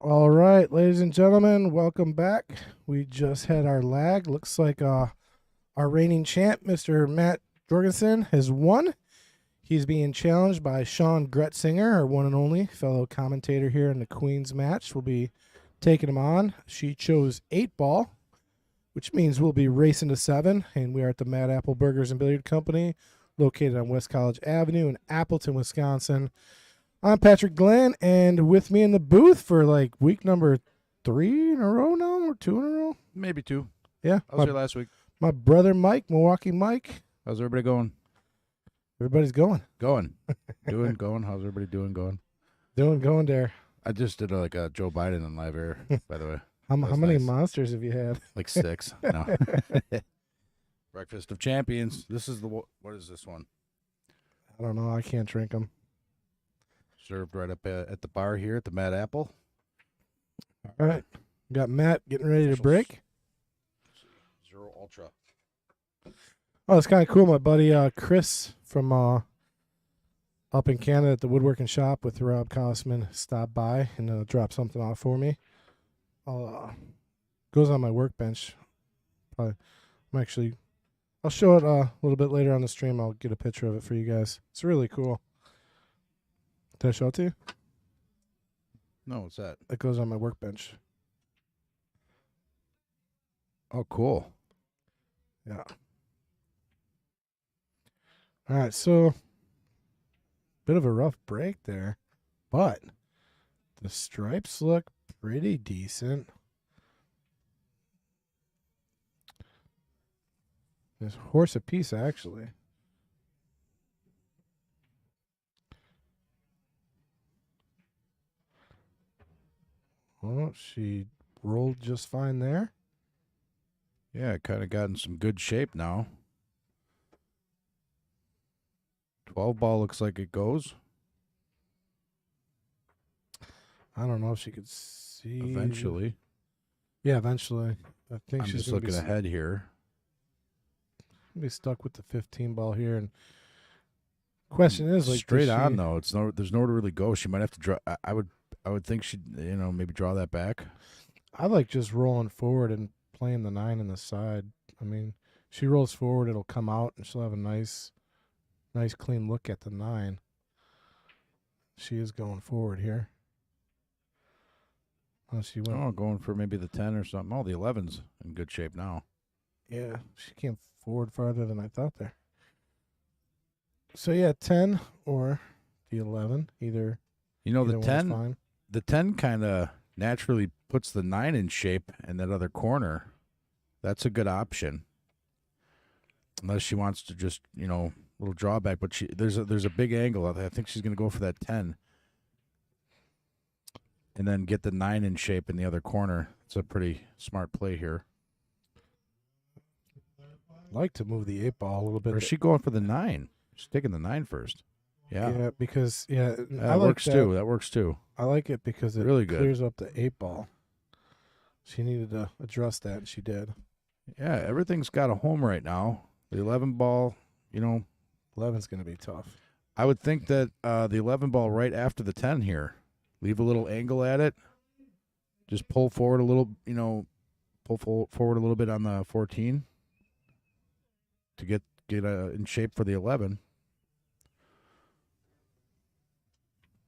All right, ladies and gentlemen, welcome back. We just had our lag. Looks like our reigning champ, Mr. Matt Jorgensen, has won. He's being challenged by Shawn Gretzinger, our one and only fellow commentator here in the Queen's match. We'll be taking him on. She chose 8-ball, which means we'll be racing to 7, and we are at the Mad Apple Burgers and Billiard Company, located on West College Avenue in Appleton, Wisconsin. I'm Patrick Glenn, and with me in the booth for like week number 3 in a row now, or 2 in a row. Maybe 2. Yeah, I was here last week. my brother Mike, Milwaukee Mike. How's everybody going? Everybody's going, Going. Going. How's everybody doing, going? going there. I just did like a Joe Biden on live air, by the way. How many nice. monsters have you had? Like 6. No. Breakfast of Champions. This is the, what is this one? I don't know. I can't drink them. Served right up at the bar here at the Mad Apple. All right, got Matt getting ready to break. Zero Ultra. Oh, it's kind of cool. My buddy Chris from up in Canada at the woodworking shop with Rob Kossman stopped by and dropped something off for me. Goes on my workbench. I'll show it a little bit later on the stream. I'll get a picture of it for you guys. It's really cool. Did I show it to you? No, what's that? It goes on my workbench. Oh, cool. Yeah. All right, so bit of a rough break there, but the stripes look pretty decent. There's a horse apiece, actually. Oh, she rolled just fine there. Yeah, kind of got in some good shape now. 12 ball looks like it goes. I don't know if she could see. Eventually. Yeah, eventually. I think I'm she's just looking ahead here. Be stuck with the 15 ball here. And question is, like, straight on though. There's nowhere to really go. She might have to draw. I would think she'd maybe draw that back. I like just rolling forward and playing the 9 in the side. I mean, she rolls forward, it'll come out, and she'll have a nice clean look at the 9. She is going forward here. Oh, she went. Oh, going for maybe the 10 or something. Oh, the 11's in good shape now. Yeah, she came forward farther than I thought there. So yeah, 10 or the 11, either. The 10. Fine. The 10 kind of naturally puts the 9 in shape in that other corner. That's a good option. Unless she wants to just, little drawback, but there's a big angle. I think she's going to go for that 10. And then get the 9 in shape in the other corner. It's a pretty smart play here. I'd like to move the 8 ball a little bit. Or is she going for the 9? She's taking the 9 first. Yeah. Yeah, because that works too. That works too. I like it because it really clears up the 8 ball. She needed to address that, and she did. Yeah, everything's got a home right now. The 11 ball, 11's going to be tough. I would think that the 11 ball right after the 10 here. Leave a little angle at it. Just pull forward a little, forward a little bit on the 14 to get in shape for the 11.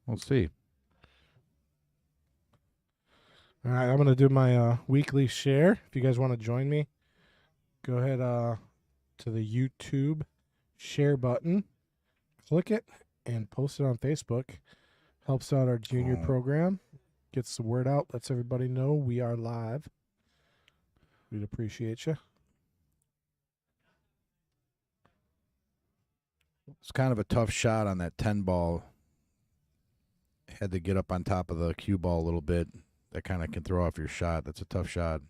We'll see. All right, I'm going to do my weekly share. If you guys want to join me, go ahead to the YouTube share button, click it, and post it on Facebook. Helps out our junior program, gets the word out, lets everybody know we are live. We'd appreciate you. It's kind of a tough shot on that 10 ball. Had to get up on top of the cue ball a little bit. That kind of can throw off your shot. That's a tough shot.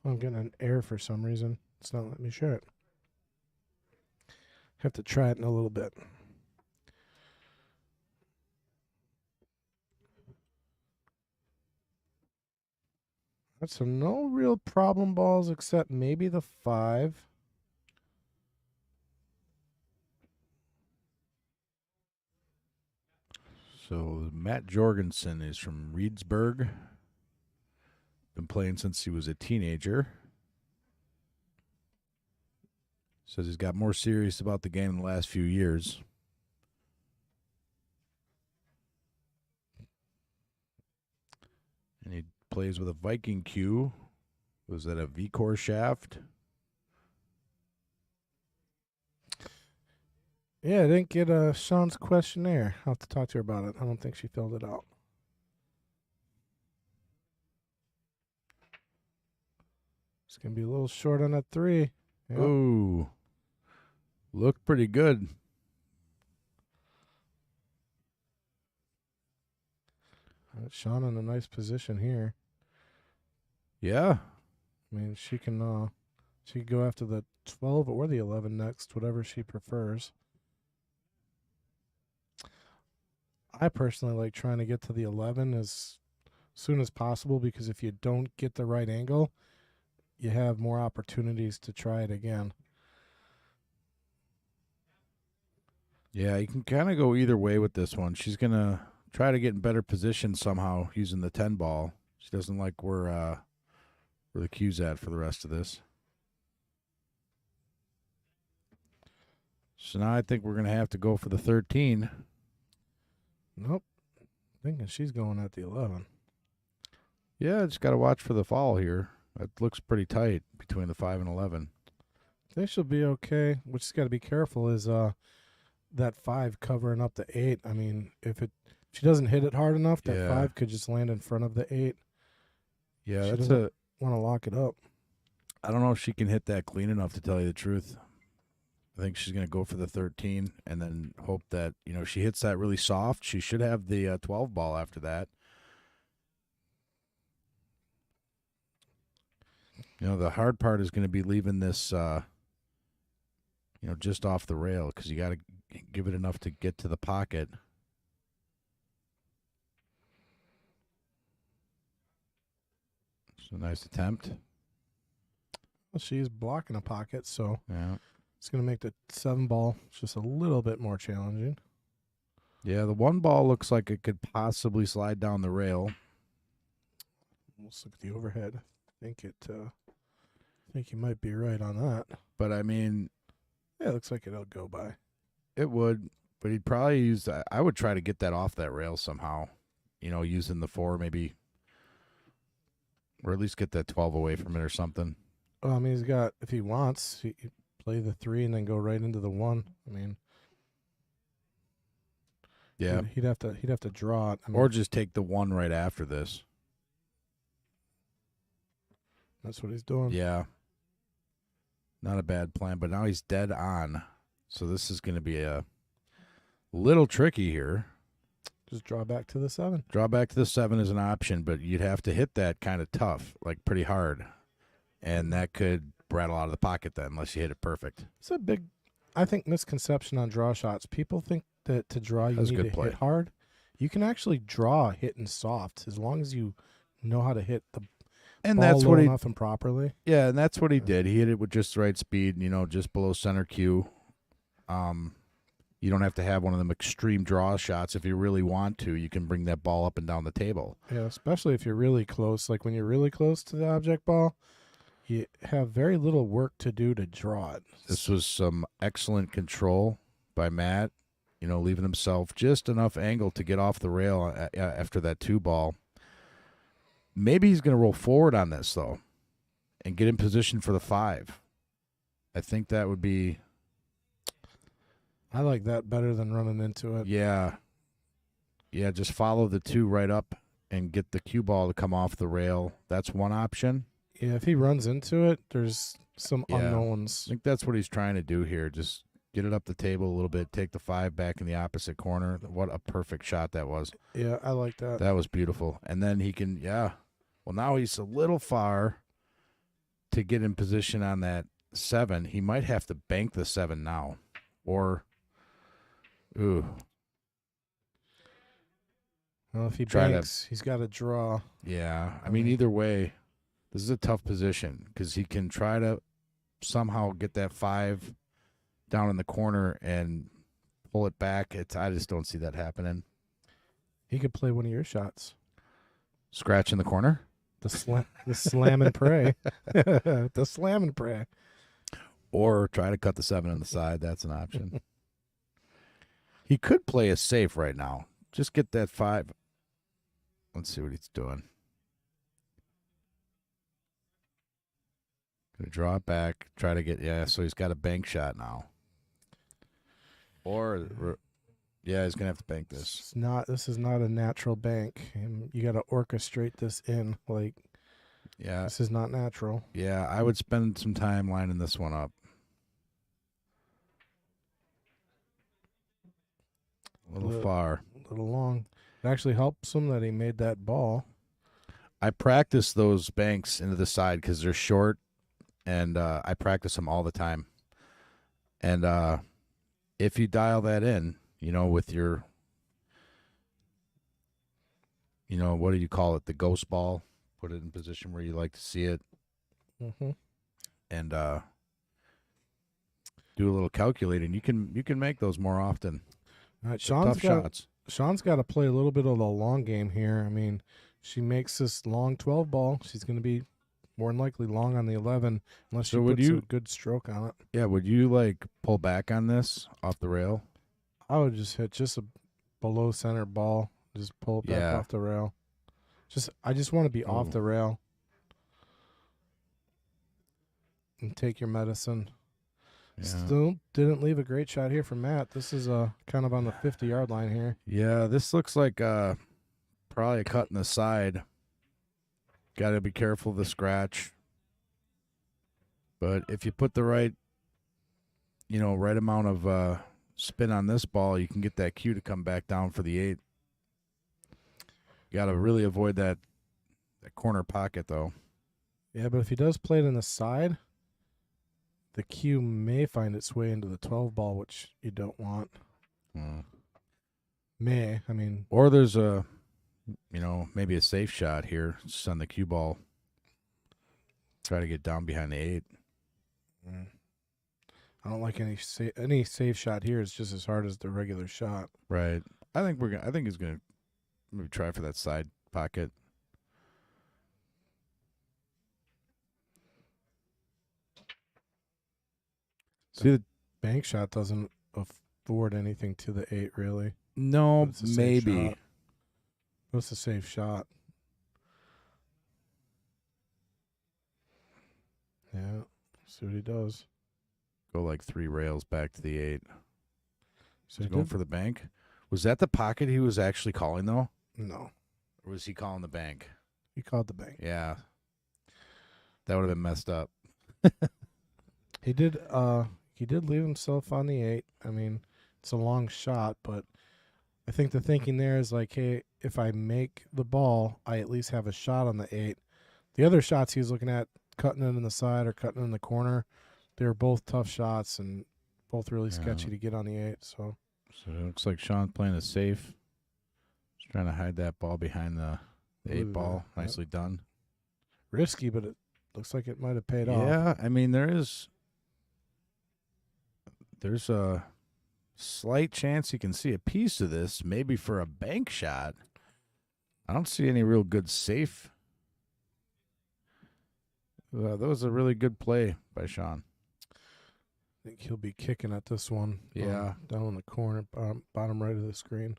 I'm getting an error for some reason. It's not letting me share it. Have to try it in a little bit. So no real problem balls except maybe the 5. So Matt Jorgensen is from Reedsburg. Been playing since he was a teenager. Says he's got more serious about the game in the last few years. And he plays with a Viking cue. Was that a V-core shaft? Yeah, I didn't get Sean's questionnaire. I'll have to talk to her about it. I don't think she filled it out. It's going to be a little short on that 3. Yep. Ooh. Looked pretty good. Sean in a nice position here. Yeah. I mean, she can go after the 12 or the 11 next, whatever she prefers. I personally like trying to get to the 11 as soon as possible because if you don't get the right angle, you have more opportunities to try it again. Yeah, you can kind of go either way with this one. She's going to try to get in better position somehow using the 10 ball. She doesn't like where the cue's at for the rest of this. So now I think we're going to have to go for the 13. Nope. Thinking she's going at the 11. Yeah, just got to watch for the foul here. That looks pretty tight between the 5 and 11. I think she'll be okay. What she's got to be careful is that 5 covering up the 8. I mean, if she doesn't hit it hard enough, that 5 could just land in front of the 8. Yeah, she that's want to lock it up. I don't know if she can hit that clean enough, to tell you the truth. I think she's going to go for the 13 and then hope that, she hits that really soft. She should have the 12 ball after that. The hard part is going to be leaving this, just off the rail because you got to give it enough to get to the pocket. It's a nice attempt. Well, she's blocking a pocket, so Yeah. it's going to make the 7 ball just a little bit more challenging. Yeah, the 1 ball looks like it could possibly slide down the rail. Let's look at the overhead. I think you might be right on that. But I mean, yeah, it looks like it'll go by. It would, but he'd probably use that. I would try to get that off that rail somehow, using the 4 maybe, or at least get that 12 away from it or something. Well, I mean, if he wants, he play the 3 and then go right into the 1. I mean, yeah, he'd have to draw it. I mean, or just take the 1 right after this. That's what he's doing. Yeah, not a bad plan, but now he's dead on. So this is going to be a little tricky here. Just draw back to the 7. Draw back to the 7 is an option, but you'd have to hit that kind of tough, like pretty hard. And that could rattle out of the pocket then, unless you hit it perfect. It's a big, I think, misconception on draw shots. People think that to draw you need to hit hard. You can actually draw hitting soft as long as you know how to hit the and ball that's low what enough and properly. Yeah, and that's what he did. He hit it with just the right speed, just below center cue. You don't have to have one of them extreme draw shots. If you really want to, you can bring that ball up and down the table. Yeah, especially if you're really close. Like when you're really close to the object ball, you have very little work to do to draw it. This was some excellent control by Matt, leaving himself just enough angle to get off the rail after that 2 ball. Maybe he's going to roll forward on this, though, and get in position for the 5. I think that would be... I like that better than running into it. Yeah. Yeah, just follow the 2 right up and get the cue ball to come off the rail. That's one option. Yeah, if he runs into it, there's some unknowns. I think that's what he's trying to do here. Just get it up the table a little bit, take the 5 back in the opposite corner. What a perfect shot that was. Yeah, I like that. That was beautiful. And then he can, well, now he's a little far to get in position on that 7. He might have to bank the 7 now. Or, ooh. Well, if he banks, he's got to draw. Yeah, I mean, either way. This is a tough position because he can try to somehow get that 5 down in the corner and pull it back. I just don't see that happening. He could play one of your shots. Scratch in the corner? The slam and pray. The slam and pray. Or try to cut the 7 on the side. That's an option. He could play a safe right now. Just get that 5. Let's see what he's doing. Gonna draw it back. Try to get, so he's got a bank shot now. Or, he's gonna have to bank this. This is not a natural bank. You got to orchestrate this in. This is not natural. Yeah, I would spend some time lining this one up. A little far. A little long. It actually helps him that he made that ball. I practice those banks into the side because they're short, and I practice them all the time. And if you dial that in, with your, what do you call it? The ghost ball. Put it in position where you like to see it. Mm-hmm. And do a little calculating. You can make those more often. All right, Tough shots. Sean's got to play a little bit of the long game here. I mean, she makes this long 12 ball. She's going to be more than likely long on the 11 unless she puts a good stroke on it. Yeah, would you pull back on this off the rail? I would just hit just a below center ball. Just pull it back off the rail. I just want to be off the rail. And take your medicine. Yeah. Still didn't leave a great shot here from Matt. This is kind of on the 50-yard line here. Yeah, this looks like probably a cut in the side. Got to be careful of the scratch. But if you put the right amount of spin on this ball, you can get that cue to come back down for the 8. You got to really avoid that corner pocket, though. Yeah, but if he does play it in the side, the cue may find its way into the 12 ball, which you don't want. Or there's maybe a safe shot here. Just on the cue ball. Try to get down behind the 8. I don't like any safe shot here. It's just as hard as the regular shot. Right. I think he's gonna maybe try for that side pocket. See, the bank shot doesn't afford anything to the 8, really. No, maybe. It's a safe shot. Yeah, see what he does. Go 3 rails back to the 8. So he's going for the bank. Was that the pocket he was actually calling, though? No. Or was he calling the bank? He called the bank. Yeah. That would have been messed up. He did leave himself on the 8. I mean, it's a long shot, but I think the thinking there is hey, if I make the ball, I at least have a shot on the 8. The other shots he was looking at, cutting it in the side or cutting it in the corner, they were both tough shots and both really sketchy to get on the 8. So it looks like Sean's playing it safe. Just trying to hide that ball behind the 8 ball. Nicely done. Risky, but it looks like it might have paid off. Yeah, I mean, there's a slight chance you can see a piece of this, maybe for a bank shot. I don't see any real good safe. That was a really good play by Shawn. I think he'll be kicking at this one. Yeah. Down in the corner, bottom right of the screen.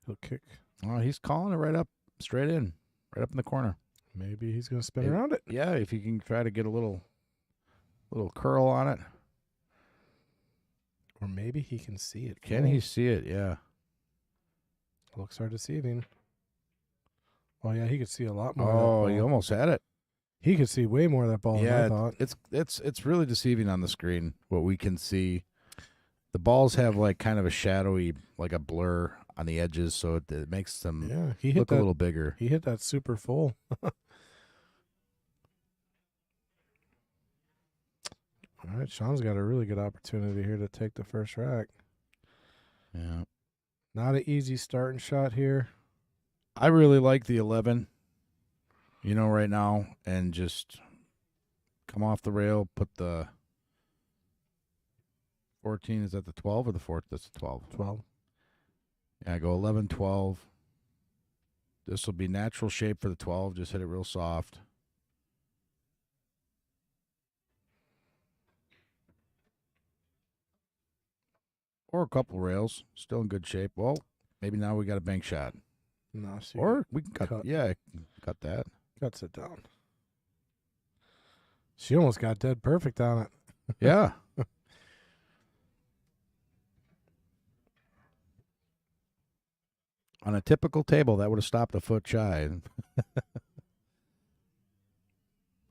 He'll kick. Oh, he's calling it right up, straight in, right up in the corner. Maybe he's going to spin around it. Yeah, if you can try to get a little curl on it. Or maybe he can see it. Can he see it? Yeah. Looks are deceiving. Oh, yeah, he could see a lot more. Oh, he almost had it. He could see way more of that ball than I thought. It's really deceiving on the screen what we can see. The balls have kind of a shadowy, a blur on the edges, so it makes them look a little bigger. He hit that super full. All right, Sean's got a really good opportunity here to take the first rack. Yeah. Not an easy starting shot here. I really like the 11. right now, and just come off the rail, put the 14, is that the 12 or the 4? That's the 12. 12. Yeah, I go 11, 12. This will be natural shape for the 12. Just hit it real soft. Or a couple rails. Still in good shape. Well, maybe now we got a bank shot. No, so Or we can cut. Yeah, cut that. Cuts it down. She almost got dead perfect on it. Yeah. On a typical table, that would have stopped a foot shy.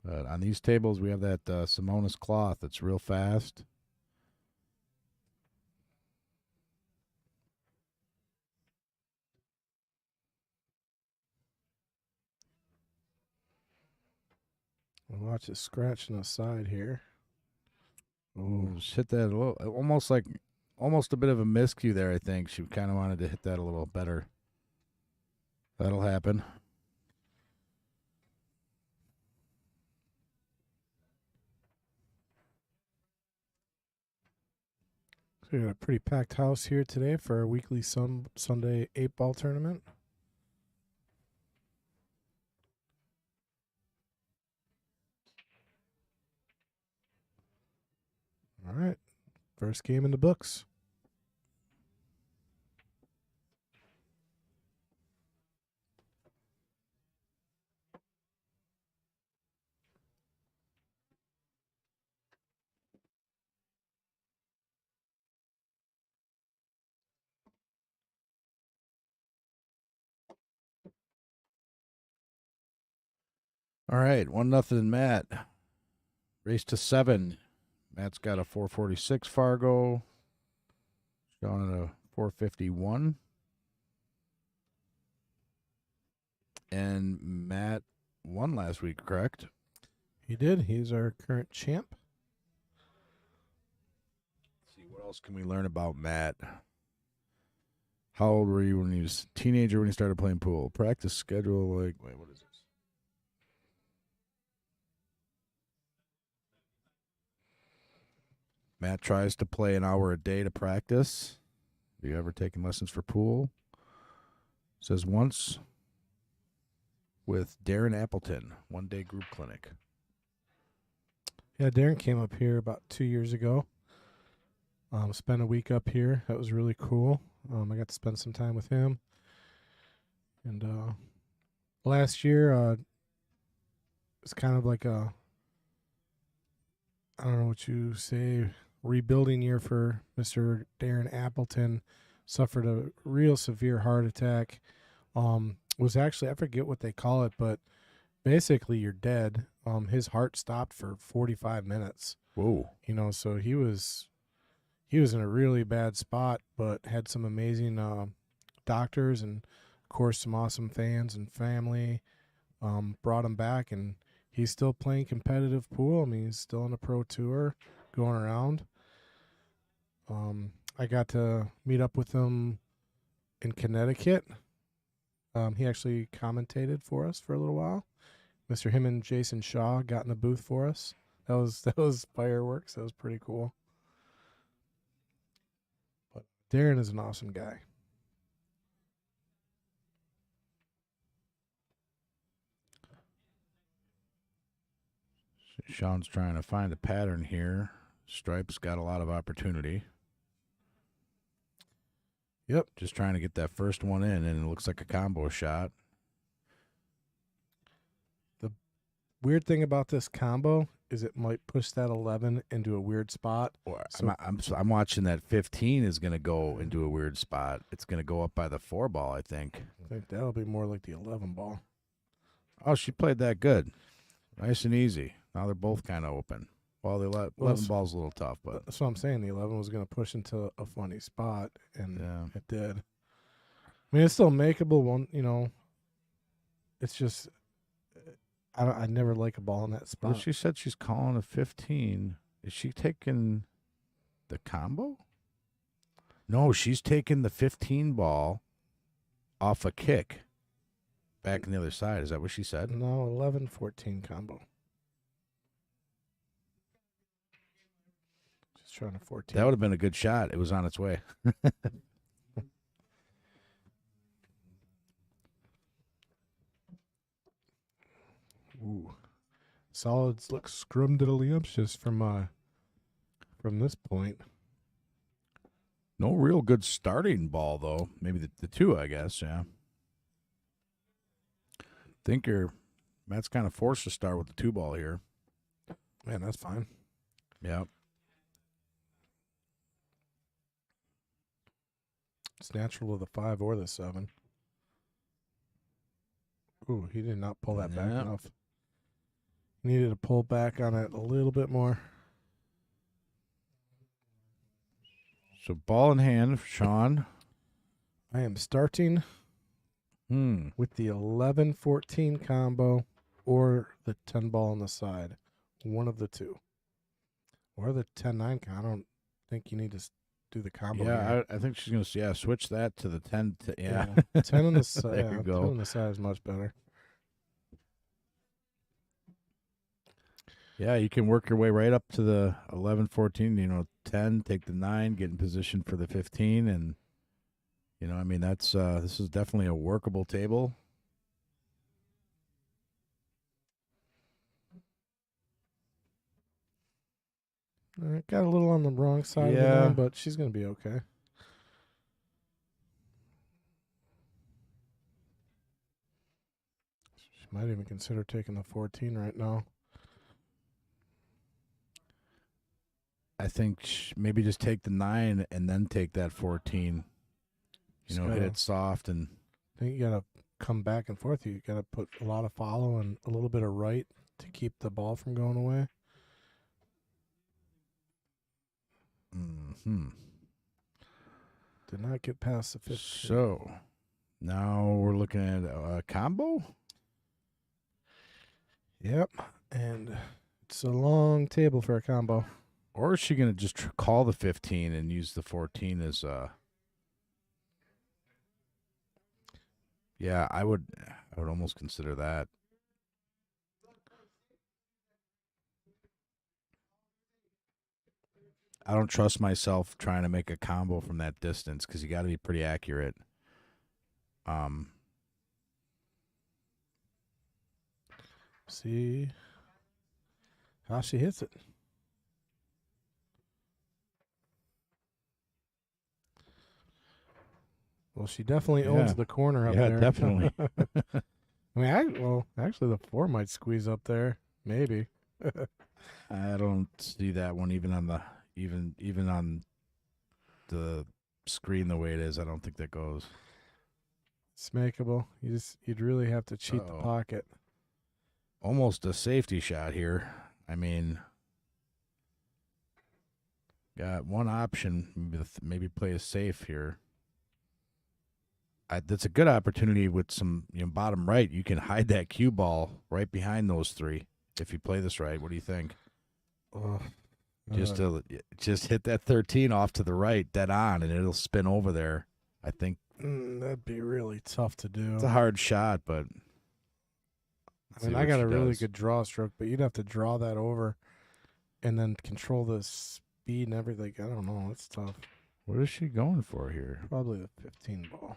But on these tables, we have that Simonis cloth that's real fast. Watch it scratching the side here. Ooh, just hit that a little, almost a bit of a miscue there, I think. She kind of wanted to hit that a little better. That'll happen. So we got a pretty packed house here today for our weekly Sunday 8-ball tournament. All right. First game in the books. All right, 1-0 Matt. Race to 7. Matt's got a 446 Fargo. Shawn at a 451. And Matt won last week, correct? He did. He's our current champ. Let's see, what else can we learn about Matt? How old were you when you was a teenager when you started playing pool? Practice schedule, wait, what is this? Matt tries to play an hour a day to practice. Have you ever taken lessons for pool? Says once with Darren Appleton, 1-day group clinic. Yeah, Darren came up here about 2 years ago. Spent a week up here. That was really cool. I got to spend some time with him. And last year, it's kind of like I don't know what you say, rebuilding year for Mr. Darren Appleton. Suffered a real severe heart attack. Was actually, I forget what they call it, but basically you're dead. His heart stopped for 45 minutes. Whoa. So he was in a really bad spot, but had some amazing doctors and, of course, some awesome fans and family. Brought him back, and he's still playing competitive pool. I mean, he's still on a pro tour, going around. I got to meet up with him in Connecticut. He actually commentated for us for a little while. Him and Jason Shaw got in the booth for us. That was fireworks. That was pretty cool. But Darren is an awesome guy. Shawn's trying to find a pattern here. Stripe's got a lot of opportunity. Yep. Just trying to get that first one in, and it looks like a combo shot. The weird thing about this combo is it might push that 11 into a weird spot. So I'm watching that 15 is going to go into a weird spot. It's going to go up by the 4 ball, I think. I think that'll be more like the 11 ball. Oh, she played that good. Nice and easy. Now they're both kind of open. Well, the 11 ball's a little tough, but that's what I'm saying. The 11 was going to push into a funny spot, and it did. I mean, it's still makeable. One, it's just I never like a ball in that spot. Well, she said she's calling a 15. Is she taking the combo? No, she's taking the 15 ball off a kick. back on the other side. Is that what she said? No, 11-14 combo. Just trying to 14. That would have been a good shot. It was on its way. Ooh. Solids look scrumdiddlyumptious from this point. No real good starting ball, though. Maybe the two, I guess, yeah. Think Matt's kind of forced to start with the 2-ball here. Man, that's fine. Yeah. It's natural to the 5 or the 7. Ooh, he did not pull that back Yeah. enough. Needed to pull back on it a little bit more. So ball in hand, Shawn. I am starting with the 11-14 combo or the 10 ball on the side. One of the two. Or the 10-9. I don't think you need to do the combo. Yeah, I think she's going to switch that to the 10. 10 on the side. There you go. 10 on the side is much better. Yeah, you can work your way right up to the 11-14, 10, take the 9, get in position for the 15, and that's this is definitely a workable table. Got a little on the wrong side of the Yeah. 9, but she's going to be okay. She might even consider taking the 14 right now. I think maybe just take the 9 and then take that 14. Hit it soft and. I think you got to come back and forth. You got to put a lot of follow and a little bit of right to keep the ball from going away. Did not get past the 15. So now we're looking at a combo. Yep, and it's a long table for a combo. Or is she going to just call the 15 and use the 14 as Yeah, I would almost consider that. I don't trust myself trying to make a combo from that distance because you got to be pretty accurate. See how she hits it. Well, she definitely owns the corner up there. Yeah, definitely. I mean, actually, the 4 might squeeze up there, maybe. I don't see that one even on the even on the screen the way it is. I don't think that goes. It's makeable. You'd really have to cheat the pocket. Almost a safety shot here. I mean, got one option. Maybe play it safe here. That's a good opportunity with some bottom right. You can hide that cue ball right behind those 3 if you play this right. What do you think? Just hit that 13 off to the right, dead on, and it'll spin over there. I think that'd be really tough to do. It's a hard shot, but I mean, I got a really good draw stroke, but you'd have to draw that over and then control the speed and everything. I don't know. It's tough. What is she going for here? Probably the 15 ball.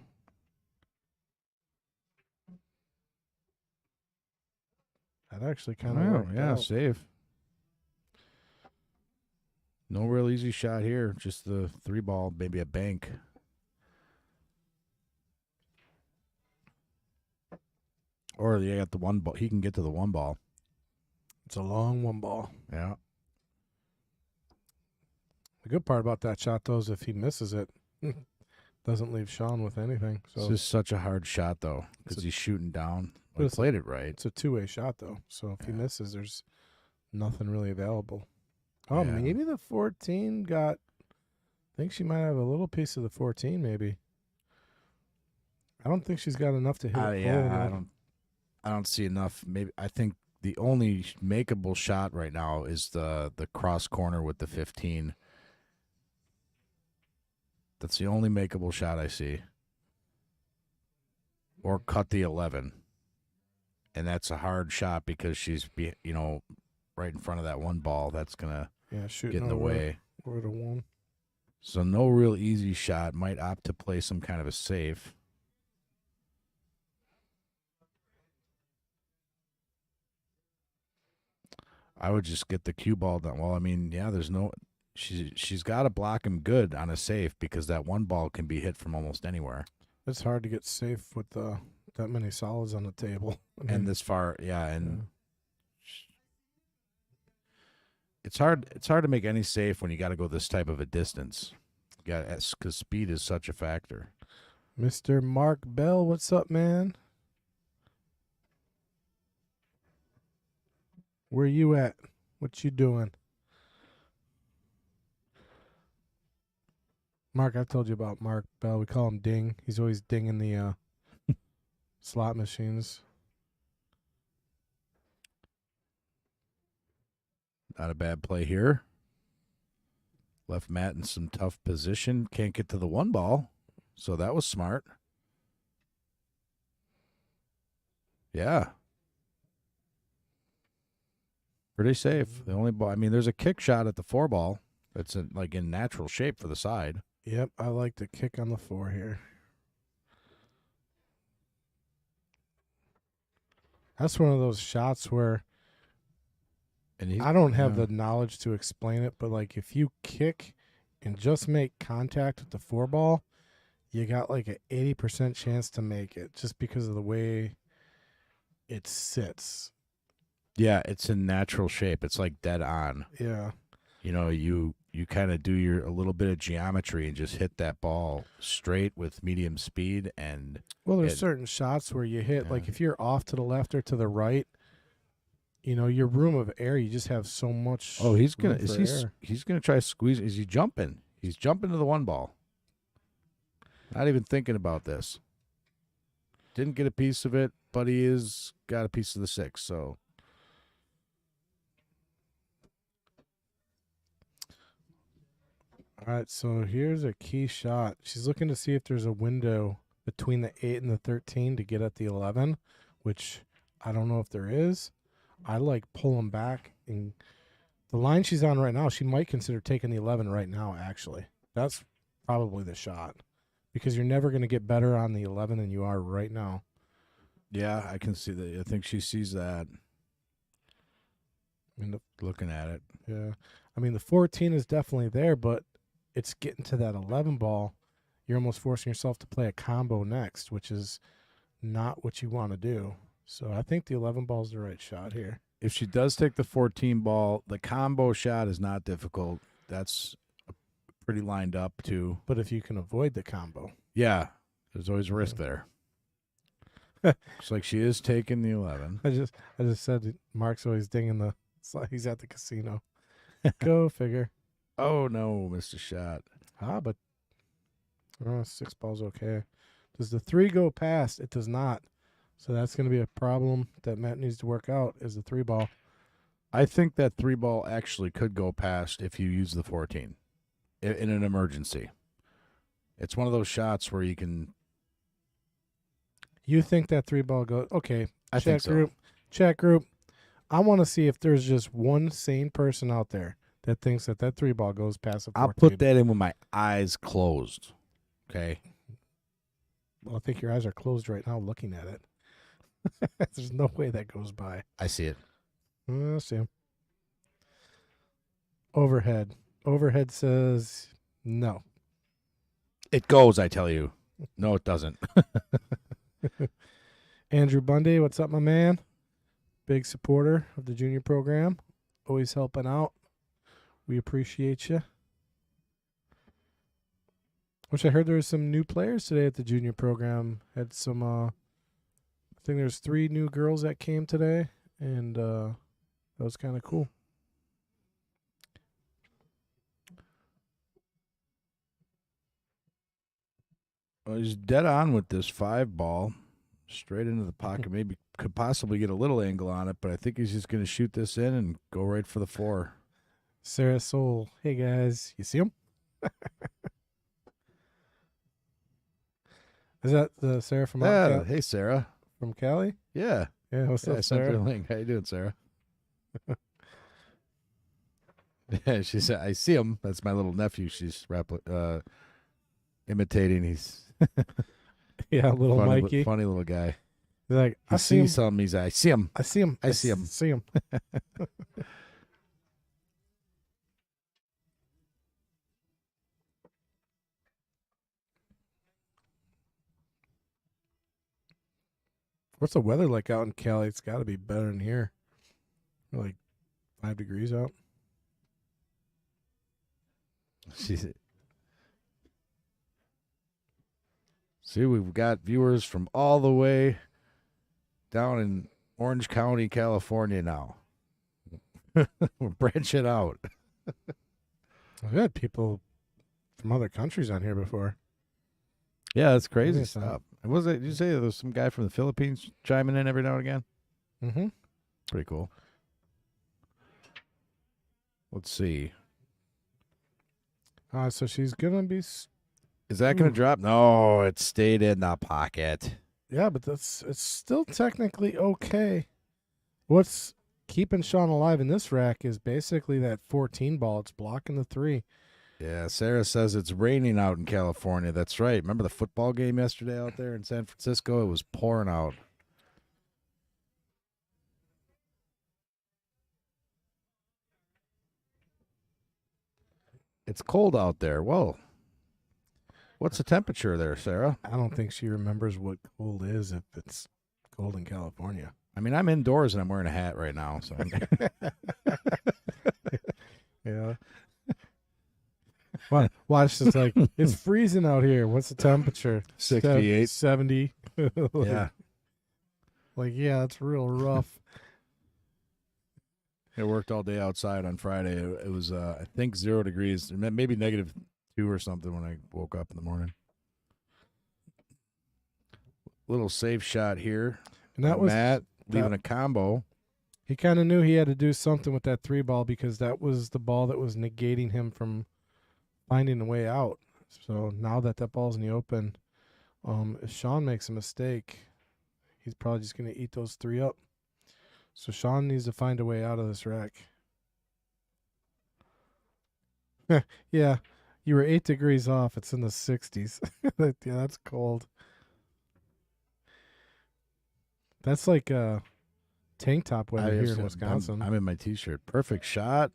That actually kind of worked out. Safe. No real easy shot here. Just the 3 ball, maybe a bank. Or you got the 1 ball. He can get to the 1 ball. It's a long 1 ball. Yeah. The good part about that shot, though, is if he misses it, doesn't leave Shawn with anything. So it's just such a hard shot, though, because he's shooting down. But he played it right. It's a 2-way shot, though. So if he misses, there's nothing really available. Oh, maybe the 14 got. I think she might have a little piece of the 14, maybe. I don't think she's got enough to hit it. I don't see enough. Maybe I think the only makeable shot right now is the cross corner with the 15. That's the only makeable shot I see. Or cut the 11. and that's a hard shot because she's right in front of that one ball. That's gonna shooting get in the way. over to one. So no real easy shot. Might opt to play some kind of a safe. I would just get the cue ball down. Well, I mean, yeah, there's no. She's got to block him good on a safe because that one ball can be hit from almost anywhere. It's hard to get safe with that many solids on the table. I mean, And this far, it's hard. It's hard to make any safe when you got to go this type of a distance. Because speed is such a factor. Mr. Mark Bell, what's up, man? Where you at? What you doing? Mark, I've told you about Mark Bell. We call him Ding. He's always dinging the slot machines. Not a bad play here. Left Matt in some tough position. Can't get to the one ball. So that was smart. Yeah. Pretty safe. The only ball, I mean, there's a kick shot at the 4 ball. That's in natural shape for the side. Yep, I like the kick on the 4 here. That's one of those shots where I don't have the knowledge to explain it, but like if you kick and just make contact with the 4 ball, you got like an 80% chance to make it just because of the way it sits. Yeah, it's in natural shape. It's like dead on. Yeah. You kind of do a little bit of geometry and just hit that ball straight with medium speed. And well, there's certain shots where you hit, like if you're off to the left or to the right, your room of air, you just have so much. Oh, he's gonna try to squeeze. Is he jumping? He's jumping to the 1 ball. Not even thinking about this. Didn't get a piece of it, but he is got a piece of the 6. So. All right, so here's a key shot. She's looking to see if there's a window between the 8 and the 13 to get at the 11, which I don't know if there is. I like pulling back. And the line she's on right now, she might consider taking the 11 right now, actually. That's probably the shot because you're never going to get better on the 11 than you are right now. Yeah, I can see that. I think she sees that. I mean, looking at it. Yeah. I mean, the 14 is definitely there, but it's getting to that 11 ball. You're almost forcing yourself to play a combo next, which is not what you want to do. So I think the 11 ball is the right shot here. If she does take the 14 ball, the combo shot is not difficult. That's pretty lined up too. But if you can avoid the combo. Yeah, there's always a risk there. Looks like she is taking the 11. I just said Mark's always dinging the. He's at the casino. Go figure. Oh no, missed a shot. But 6 ball's okay. Does the 3 go past? It does not. So that's going to be a problem that Matt needs to work out. Is the 3 ball? I think that 3 ball actually could go past if you use the 14 in an emergency. It's one of those shots where you can. You think that 3 ball goes? Okay. I think so. Group. Chat group. I want to see if there's just one sane person out there that thinks that 3 ball goes past the 14. I'll put that in with my eyes closed. Okay. Well, I think your eyes are closed right now looking at it. There's no way that goes by. I see it. I see him. Overhead. Overhead says no. It goes, I tell you. No, it doesn't. Andrew Bundy, what's up, my man? Big supporter of the junior program. Always helping out. We appreciate you. Which I heard there was some new players today at the junior program. Had some, I think there's 3 new girls that came today, and that was kind of cool. Well, he's dead on with this 5 ball. Straight into the pocket. Maybe could possibly get a little angle on it, but I think he's just going to shoot this in and go right for the 4. Sarah Soul. Hey, guys. You see him? Is that the Sarah from Hey, Sarah. from Cali? Yeah. Yeah, what's Yeah, I up, sent her a Sarah? link. How you doing, Sarah? Yeah, she said, I see him. That's my little nephew. She's imitating. He's Yeah, little Mikey. funny little guy. He's like, He I see him. sees something. He's like, I see him. I see him. I see him. See him. What's the weather like out in Cali? It's got to be better than here. We're like 5 degrees out. She's See, we've got viewers from all the way down in Orange County, California now. We're branching out. I've had people from other countries on here before. Yeah, that's crazy Nice, huh? stuff. And was it? Did you say there was some guy from the Philippines chiming in every now and again? Mm-hmm. Pretty cool. Let's see. So she's gonna be. Is that going to drop? No, it stayed in the pocket. Yeah, but it's still technically okay. What's keeping Shawn alive in this rack is basically that 14 ball. It's blocking the 3. Yeah, Sarah says it's raining out in California. That's right. Remember the football game yesterday out there in San Francisco? It was pouring out. It's cold out there. Well, what's the temperature there, Sarah? I don't think she remembers what cold is if it's cold in California. I mean, I'm indoors and I'm wearing a hat right now. So Yeah. Watch this. Like, it's freezing out here. What's the temperature? 68. 70. Yeah. Like, yeah, it's real rough. I worked all day outside on Friday. It was, I think, 0 degrees, maybe -2 or something when I woke up in the morning. Little safe shot here. And that was Matt leaving a combo. He kind of knew he had to do something with that 3 ball because that was the ball that was negating him from finding a way out. So now that ball's in the open, if Shawn makes a mistake, he's probably just going to eat those 3 up. So Shawn needs to find a way out of this rack. Yeah, you were 8 degrees off. It's in the 60s. Yeah, that's cold. That's like tank top weather here in Wisconsin. I'm in my T-shirt. Perfect shot.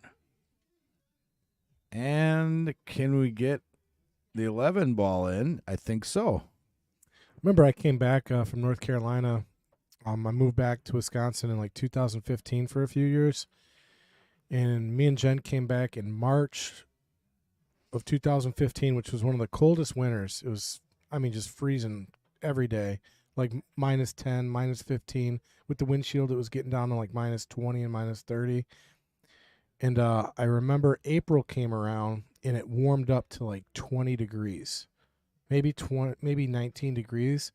And can we get the 11 ball in? I think so. Remember, I came back from North Carolina. I moved back to Wisconsin in like 2015 for a few years. And me and Jen came back in March of 2015, which was one of the coldest winters. It was, I mean, just freezing every day, like -10, -15. With the windshield, it was getting down to like -20 and -30. And I remember April came around and it warmed up to like 20 degrees, maybe 19 degrees.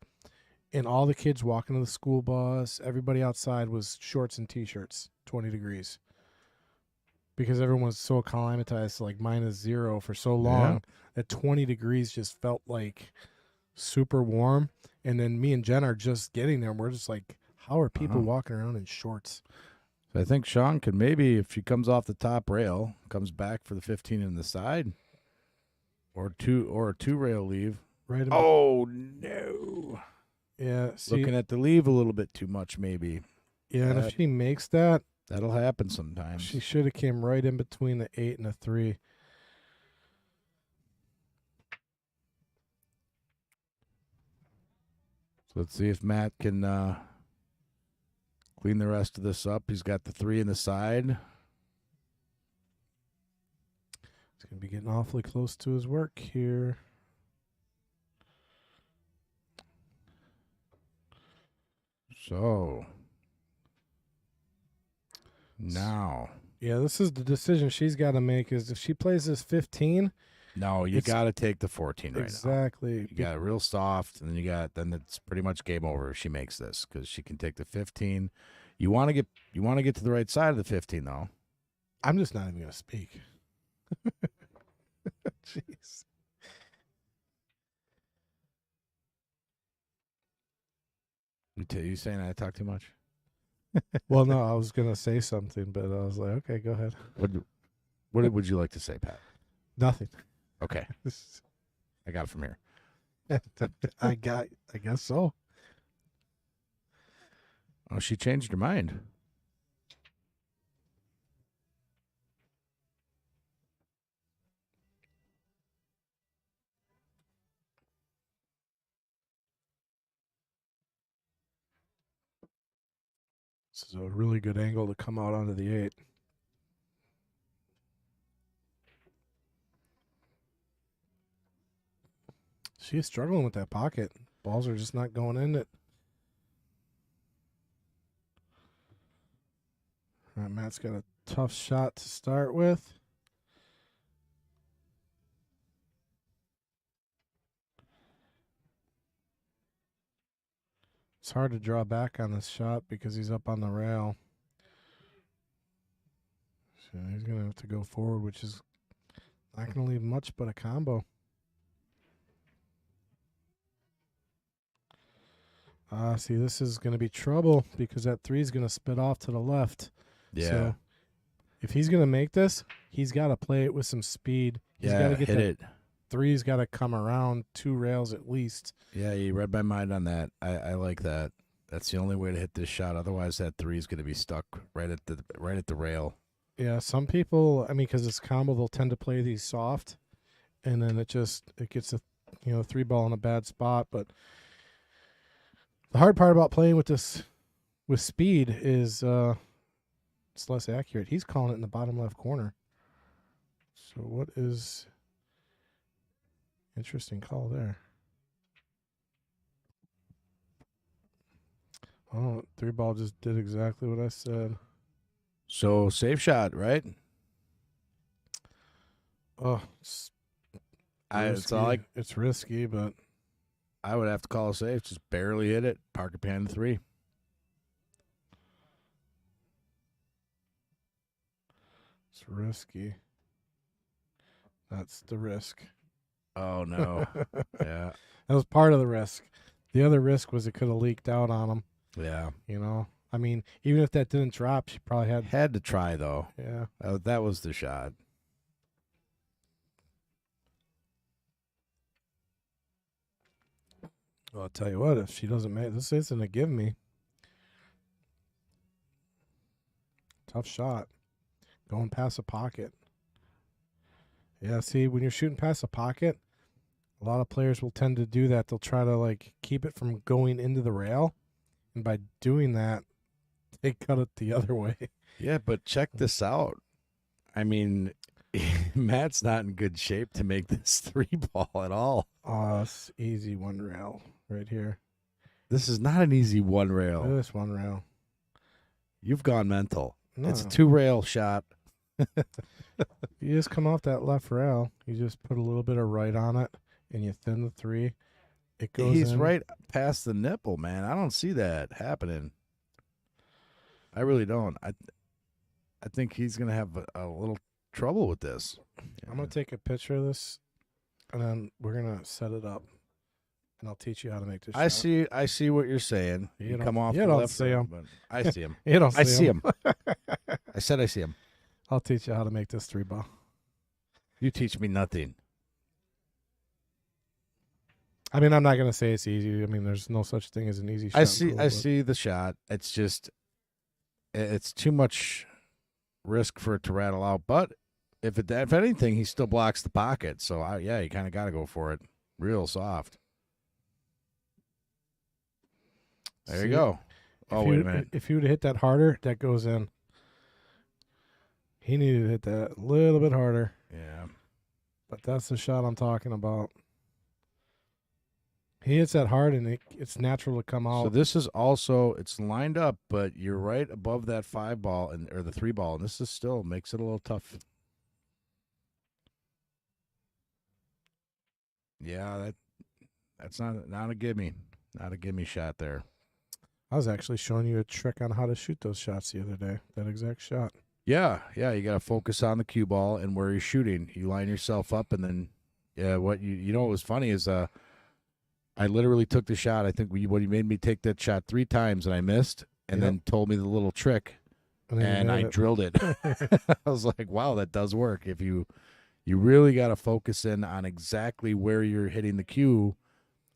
And all the kids walking to the school bus, everybody outside was shorts and T-shirts, 20 degrees. Because everyone was so acclimatized to like -0 for so long that 20 degrees just felt like super warm. And then me and Jen are just getting there. And we're just like, how are people walking around in shorts? So I think Shawn could maybe, if she comes off the top rail, comes back for the 15 in the side, or a 2-rail leave. Right. Oh, no. Yeah. See, Looking at the leave a little bit too much, maybe. yeah, and if she makes that, That'll happen sometimes. she should have came right in between the 8 and the 3. So let's see if Matt can clean the rest of this up. He's got the 3 in the side. He's going to be getting awfully close to his work here. So now, Yeah, this is the decision she's got to make. Is if she plays this 15, no, you got to take the 14 right now. exactly. You got it real soft, and then it's pretty much game over if she makes this because she can take the 15. You want to get to the right side of the 15 though. I'm just not even going to speak. Jeez. You saying I talk too much? Well, no, I was gonna say something, but I was like, okay, go ahead. What would you like to say, Pat? Nothing. Okay, I got it from here. I guess so. Oh, she changed her mind. This is a really good angle to come out onto the 8. She's struggling with that pocket. Balls are just not going in it. All right, Matt's got a tough shot to start with. It's hard to draw back on this shot because he's up on the rail. So he's going to have to go forward, which is not going to leave much but a combo. See, this is going to be trouble because that 3 is going to spit off to the left. Yeah. So if he's going to make this, he's got to play it with some speed. He's got to get hit that it. 3's got to come around 2 rails at least. Yeah, you read my mind on that. I like that. That's the only way to hit this shot. Otherwise, that 3 is going to be stuck right at the rail. Yeah, some people, I mean, because it's combo, they'll tend to play these soft, and then it gets a 3 ball in a bad spot. But the hard part about playing with this with speed is it's less accurate. He's calling it in the bottom left corner. So what is interesting call there? Oh, 3 ball just did exactly what I said. So safe shot, right? Oh, it's risky, but I would have to call a safe. Just barely hit it. Parker pan 3. it's risky. That's the risk. Oh no. Yeah. That was part of the risk. The other risk was it could have leaked out on him. Yeah. I mean, even if that didn't drop, she probably had to try though. Yeah. That was the shot. Well, I'll tell you what, if she doesn't make this isn't a give me. Tough shot. Going past a pocket. Yeah, see, when you're shooting past a pocket, a lot of players will tend to do that. They'll try to keep it from going into the rail. And by doing that, they cut it the other way. Yeah, but check this out. I mean, Matt's not in good shape to make this 3 ball at all. Oh, it's easy 1 rail right here. This is not an easy 1 rail. This 1 rail. You've gone mental. No. It's a 2 rail shot. You just come off that left rail. You just put a little bit of right on it, and you thin the 3. It goes He's in. right past the nipple, man. I don't see that happening. I really don't. I think he's going to have a little trouble with this. I'm going to take a picture of this, and then we're going to set it up, and I'll teach you how to make this shot. I see what you're saying. You come off you the don't left see him. but I see him. You don't I see him. I said I see him. I'll teach you how to make this 3 ball. You teach me nothing. I mean, I'm not going to say it's easy. I mean, there's no such thing as an easy shot. I see the shot. It's just it's too much risk for it to rattle out. But if anything, he still blocks the pocket. So you kind of got to go for it, real soft. There you go. Oh, wait a minute. If he would have hit that harder, that goes in. He needed to hit that a little bit harder. Yeah. But that's the shot I'm talking about. He hits that hard, and it's natural to come out. So this is also, it's lined up, but you're right above that 5 ball or the 3 ball, and this is still makes it a little tough. Yeah, that's not a gimme. Not a gimme shot there. I was actually showing you a trick on how to shoot those shots the other day. That exact shot. Yeah, you got to focus on the cue ball and where you're shooting. You line yourself up, and then what what was funny is I literally took the shot. I think what you made me take that shot 3 times, and I missed. and then told me the little trick, and I drilled it. I was like, wow, that does work. If you really got to focus in on exactly where you're hitting the cue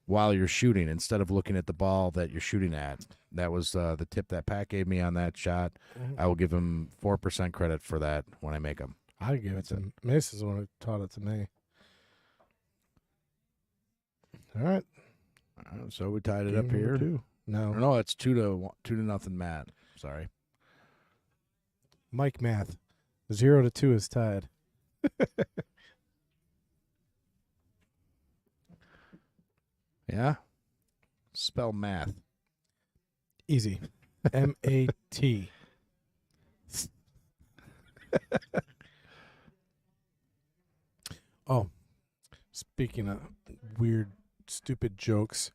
while you're shooting instead of looking at the ball that you're shooting at. That was the tip that Pat gave me on that shot. I will give him 4% credit for that when I make them. I give it to him. Mace is the one who taught it to me. All right. So we tied it Game up here. Two. No, it's 2-0, Matt. Sorry. Mike math. 0-2 is tied. Yeah. Spell math. Easy. M-A-T. Oh, speaking of weird, stupid jokes,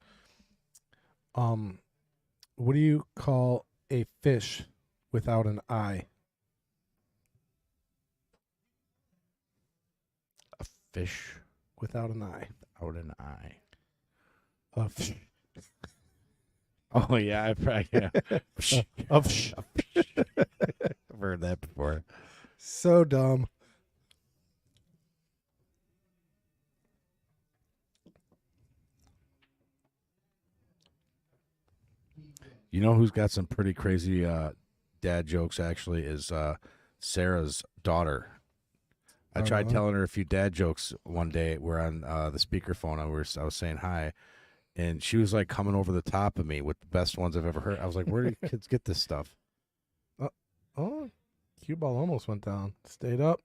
what do you call a fish without an eye? A fish Without an eye. without an eye. A fish. Oh, yeah. I've heard that before. So dumb. You know who's got some pretty crazy dad jokes, actually, is Sarah's daughter. I tried telling her a few dad jokes one day. We're on the speakerphone. I was saying hi, and she was like coming over the top of me with the best ones I've ever heard. I was like, where do you kids get this stuff? Oh, cue ball almost went down. Stayed up.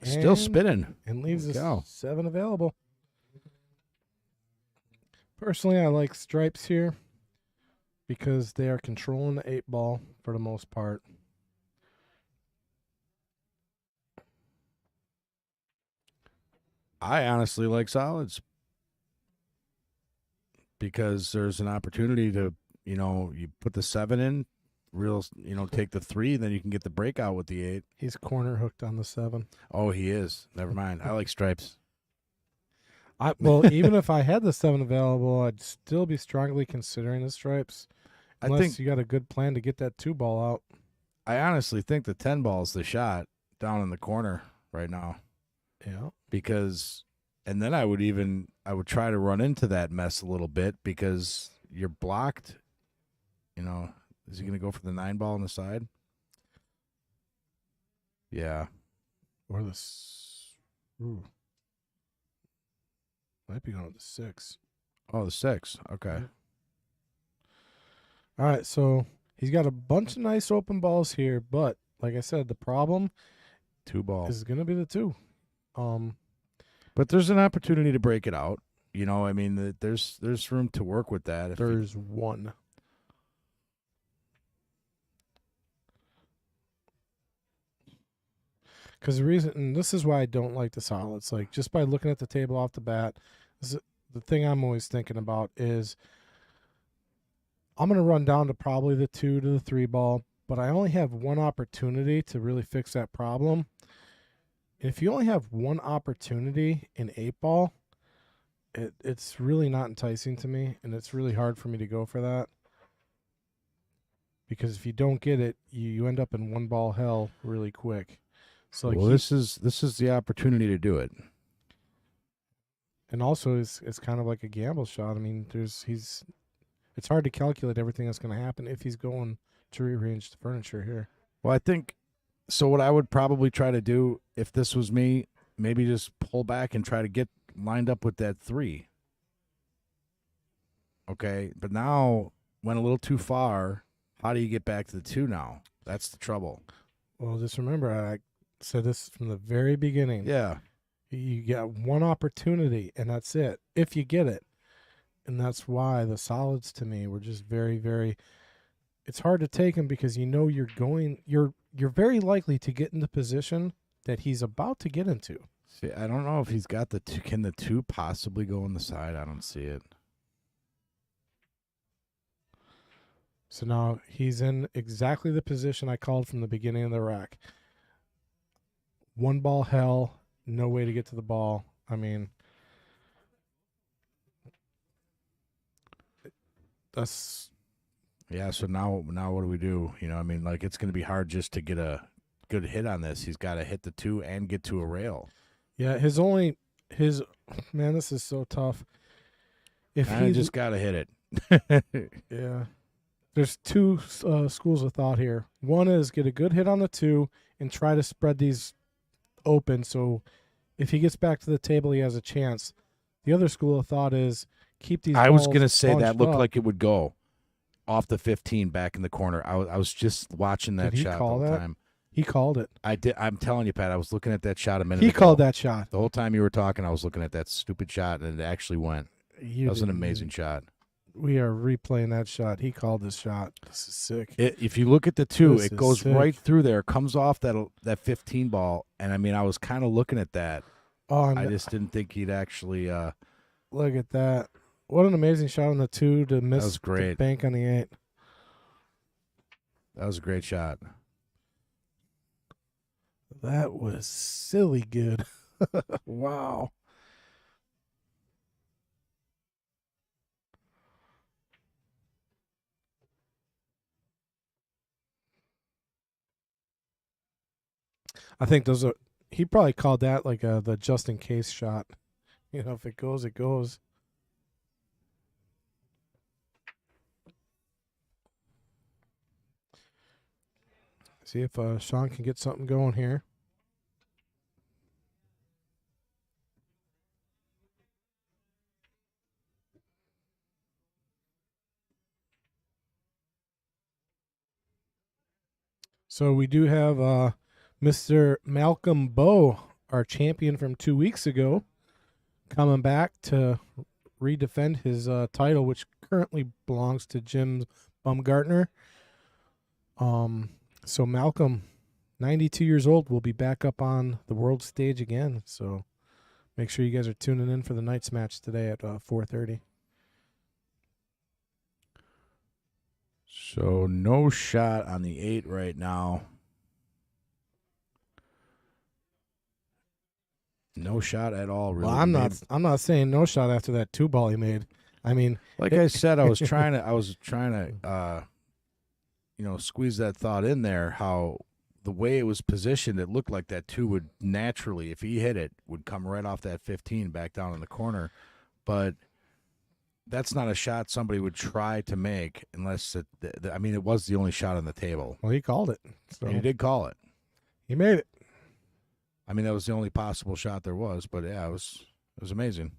Still spinning. And leaves us 7 available. Personally, I like stripes here because they are controlling the 8 ball for the most part. I honestly like solids because there's an opportunity to, you put the 7 in, take the 3, then you can get the breakout with the 8. He's corner hooked on the 7. Oh, he is. Never mind. I like stripes. Well, even if I had the 7 available, I'd still be strongly considering the stripes. Unless I think you got a good plan to get that 2 ball out. I honestly think the 10 ball's the shot down in the corner right now. Yeah. And then I would try to run into that mess a little bit because you're blocked. Is he going to go for the 9 ball on the side? Yeah. Or the... Ooh. Might be going with the 6. Oh, the 6. Okay. Yeah. All right, so he's got a bunch of nice open balls here, but like I said, the problem 2 ball is going to be the 2. But there's an opportunity to break it out. There's room to work with that. There's 1. Because the reason, and this is why I don't like the solids, like just by looking at the table off the bat, the thing I'm always thinking about is I'm going to run down to probably the 2 to the 3 ball, but I only have 1 opportunity to really fix that problem. If you only have 1 opportunity in 8 ball, it's really not enticing to me, and it's really hard for me to go for that. Because if you don't get it, you end up in 1 ball hell really quick. So like this is the opportunity to do it. And also it's kind of like a gamble shot. I mean, it's hard to calculate everything that's going to happen if he's going to rearrange the furniture here. Well, I think so. What I would probably try to do if this was me, maybe just pull back and try to get lined up with that 3. Okay, but now went a little too far. How do you get back to the 2 now? That's the trouble. Well, just remember, I said this from the very beginning. Yeah. You get 1 opportunity, and that's it, if you get it. And that's why the solids to me were just very, very... It's hard to take them because you're very likely to get in the position that he's about to get into. See, I don't know if he's got the 2. Can the 2 possibly go on the side? I don't see it. So now he's in exactly the position I called from the beginning of the rack. 1 ball hell, no way to get to the ball. I mean, that's Yeah, so now what do we do? You know, I mean, like it's going to be hard just to get a good hit on this. He's got to hit the 2 and get to a rail. Yeah, his man, this is so tough. If Kind of he just got to hit it. Yeah. There's two schools of thought here. One is get a good hit on the 2 and try to spread these open so if he gets back to the table, he has a chance. The other school of thought is keep these I was balls going to say that bunched looked up. like it would go off the 15 back in the corner. I was just watching that Did he shot call the whole that? time. He called it. I did. I'm telling you, Pat, I was looking at that shot a minute He ago. called that shot. The whole time you were talking, I was looking at that stupid shot, and it actually went. That was an amazing shot. We are replaying that shot. He called this shot. This is sick. If you look at the 2, This it is goes sick. right through there, comes off that 15 ball, and I mean, I was kind of looking at that. Oh, I just didn't think he'd actually. look at that. What an amazing shot on the 2 to miss was great. the bank on the 8. That was a great shot. That was silly good. Wow. I think those are. He probably called that like the just in case shot. You know, if it goes, it goes. See if Shawn can get something going here. So we do have Mr. Malcom Beu, our champion from 2 weeks ago, coming back to redefend his title, which currently belongs to Jim Baumgartner. So Malcolm, 92 years old, will be back up on the world stage again. So make sure you guys are tuning in for the night's match today at 4:30. So no shot on the 8 right now. No shot at all. Really. Well, I'm not saying no shot after that 2 ball he made. I mean, Like I said, I was trying to squeeze that thought in there. How the way it was positioned, it looked like that 2 would naturally, if he hit it, would come right off that 15 back down in the corner. But that's not a shot somebody would try to make unless it was the only shot on the table. well, he called it. So And he did call it. he made it. I mean, that was the only possible shot there was. But yeah, it was amazing.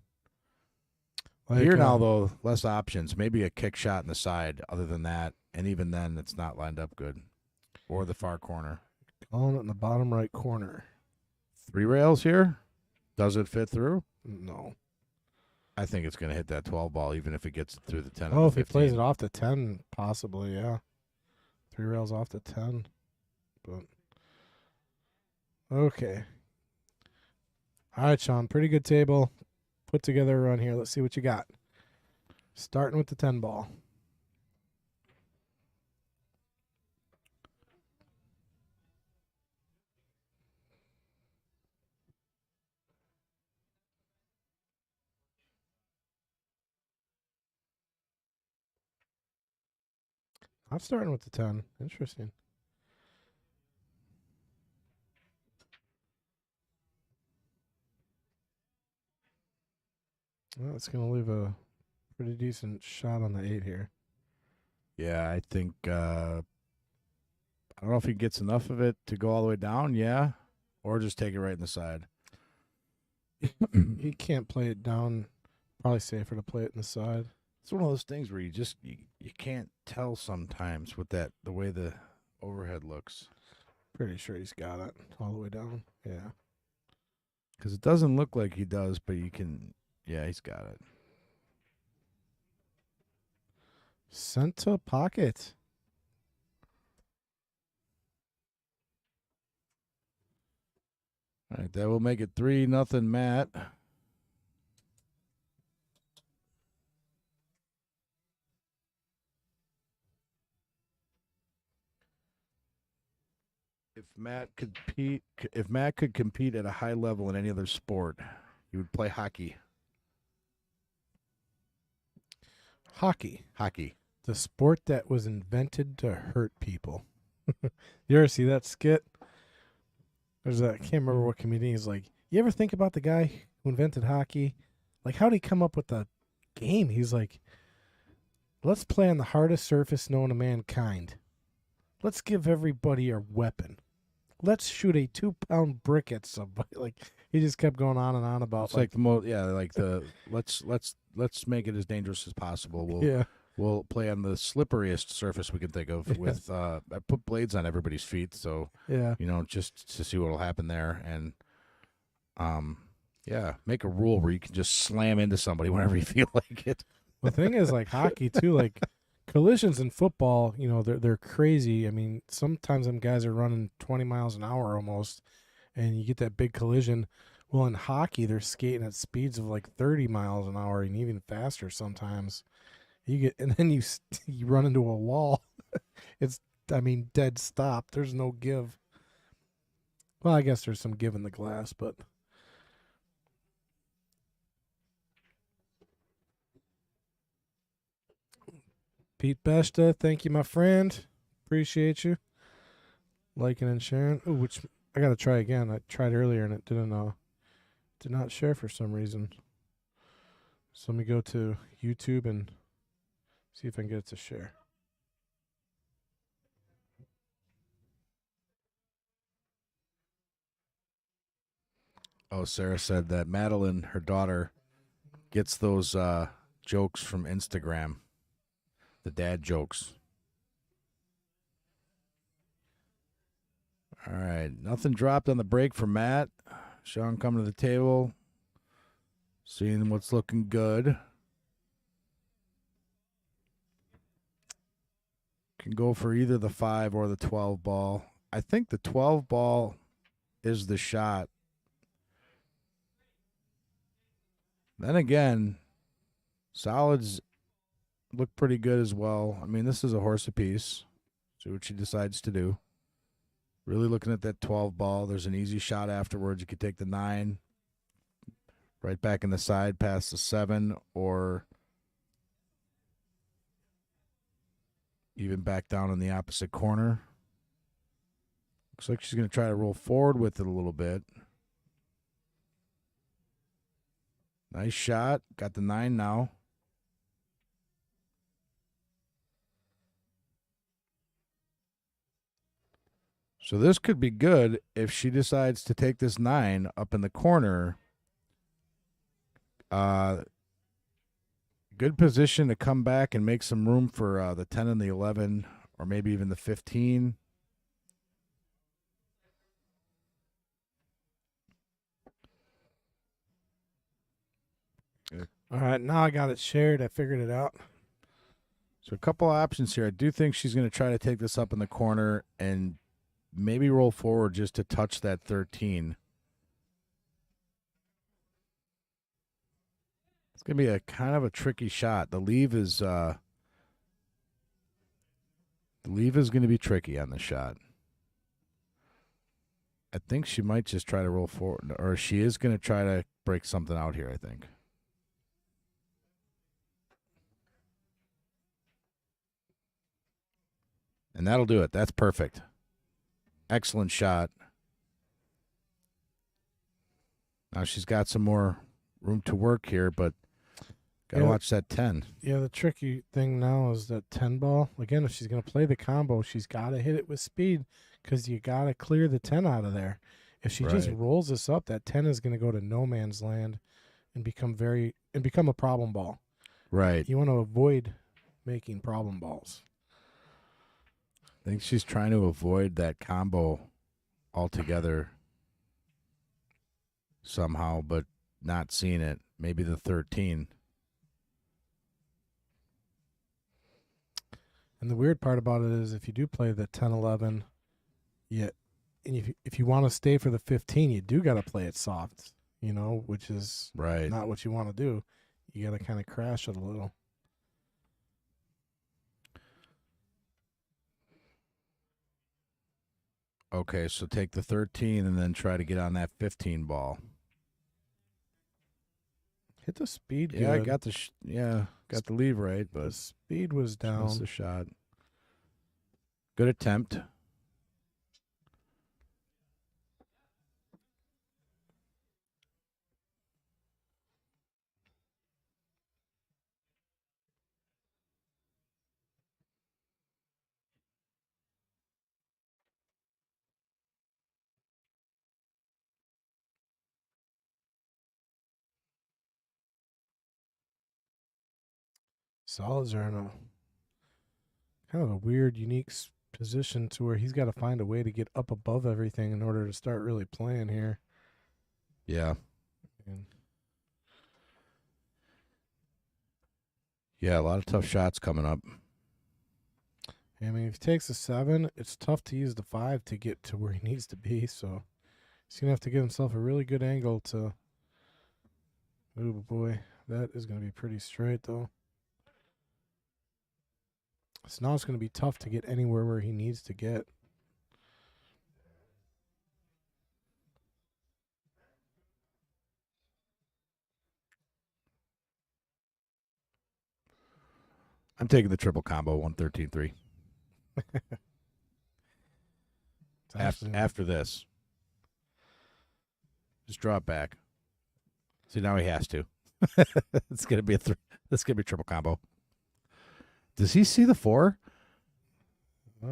Like, Here now, though, less options. Maybe a kick shot in the side. Other than that, and even then, it's not lined up good. Or the far corner. calling it in the bottom right corner. 3 rails here. Does it fit through? No. I think it's going to hit that 12 ball, even if it gets through the 10. Oh, or if the he plays 15. it off the 10, possibly, yeah. 3 rails off the 10. But okay. All right, Shawn. Pretty good table. Put together a run here. Let's see what you got. Starting with the 10 ball. I'm starting with the 10. Interesting. Well, it's going to leave a pretty decent shot on the 8 here. Yeah, I think I don't know if he gets enough of it to go all the way down, yeah, or just take it right in the side. He can't play it down. Probably safer to play it in the side. It's one of those things where you can't tell sometimes with the way the overhead looks, Pretty sure he's got it all the way down. Yeah. because it doesn't look like he does, but you can. Yeah, he's got it. Center pocket. All right, that will make it 3-0, Matt. If Matt could compete at a high level in any other sport, he would play hockey. Hockey. Hockey. the sport that was invented to hurt people. You ever see that skit? There's a, I can't remember what comedian is like. You ever think about the guy who invented hockey? Like, how did he come up with the game? He's like, let's play on the hardest surface known to mankind. Let's give everybody a weapon. Let's shoot a 2-pound brick at somebody. Like, he just kept going on and on about. It's like the most, yeah, like the let's make it as dangerous as possible. We'll play on the slipperiest surface we can think of. With I put blades on everybody's feet, so just to see what'll happen there, and make a rule where you can just slam into somebody whenever you feel like it. The thing is, like hockey too, like collisions in football, they're crazy. I mean, sometimes them guys are running 20 miles an hour almost, and you get that big collision. Well, in hockey, they're skating at speeds of like 30 miles an hour and even faster sometimes. And then you run into a wall. It's, dead stop. There's no give. Well, I guess there's some give in the glass, but. Pete Besta, thank you, my friend. Appreciate you. Liking and sharing. Oh, which I got to try again. I tried earlier and it did not share for some reason. So let me go to YouTube and see if I can get it to share. Oh, Sarah said that Madeline, her daughter, gets those jokes from Instagram. The dad jokes. All right. Nothing dropped on the break for Matt. Shawn coming to the table. Seeing what's looking good. Can go for either the 5 or the 12 ball. I think the 12 ball is the shot. Then again, solids look pretty good as well. I mean, this is a horse apiece. See what she decides to do. Really looking at that 12 ball. There's an easy shot afterwards. You could take the 9 right back in the side past the 7, or even back down in the opposite corner. Looks like she's going to try to roll forward with it a little bit. Nice shot. Got the 9 now. So this could be good if she decides to take this 9 up in the corner. Good position to come back and make some room for the 10 and the 11, or maybe even the 15. All right, now I got it shared. I figured it out. So a couple options here. I do think she's going to try to take this up in the corner and maybe roll forward just to touch that 13. It's going to be a kind of a tricky shot. The leave is going to be tricky on the shot. I think she might just try to roll forward, or she is going to try to break something out here, I think. And that'll do it. That's perfect. Excellent shot. Now she's got some more room to work here, but got to watch that 10. Yeah, the tricky thing now is that 10 ball. Again, if she's going to play the combo, she's got to hit it with speed because you got to clear the 10 out of there. If she just rolls this up, that 10 is going to go to no man's land and become a problem ball. Right. You want to avoid making problem balls. I think she's trying to avoid that combo altogether somehow, but not seeing it. Maybe the 13. And the weird part about it is if you do play the 10-11, and if you want to stay for the 15, you do got to play it soft, which is not what you want to do. You got to kind of crash it a little. Okay, so take the 13 and then try to get on that 15 ball. Hit the speed. Yeah, good. I got the Got the leave right, The but speed was just missed down. the shot. Good attempt. Solids are in a kind of a weird, unique position to where he's got to find a way to get up above everything in order to start really playing here. Yeah. And Yeah, a lot of tough shots coming up. I mean, if he takes a 7, it's tough to use the 5 to get to where he needs to be. So he's going to have to give himself a really good angle to. Oh, boy. That is going to be pretty straight, though. So now it's going to be tough to get anywhere where he needs to get. I'm taking the triple combo, 113-3. After this. Just draw it back. See, now he has to. It's gonna be a triple combo. Does he see the 4? That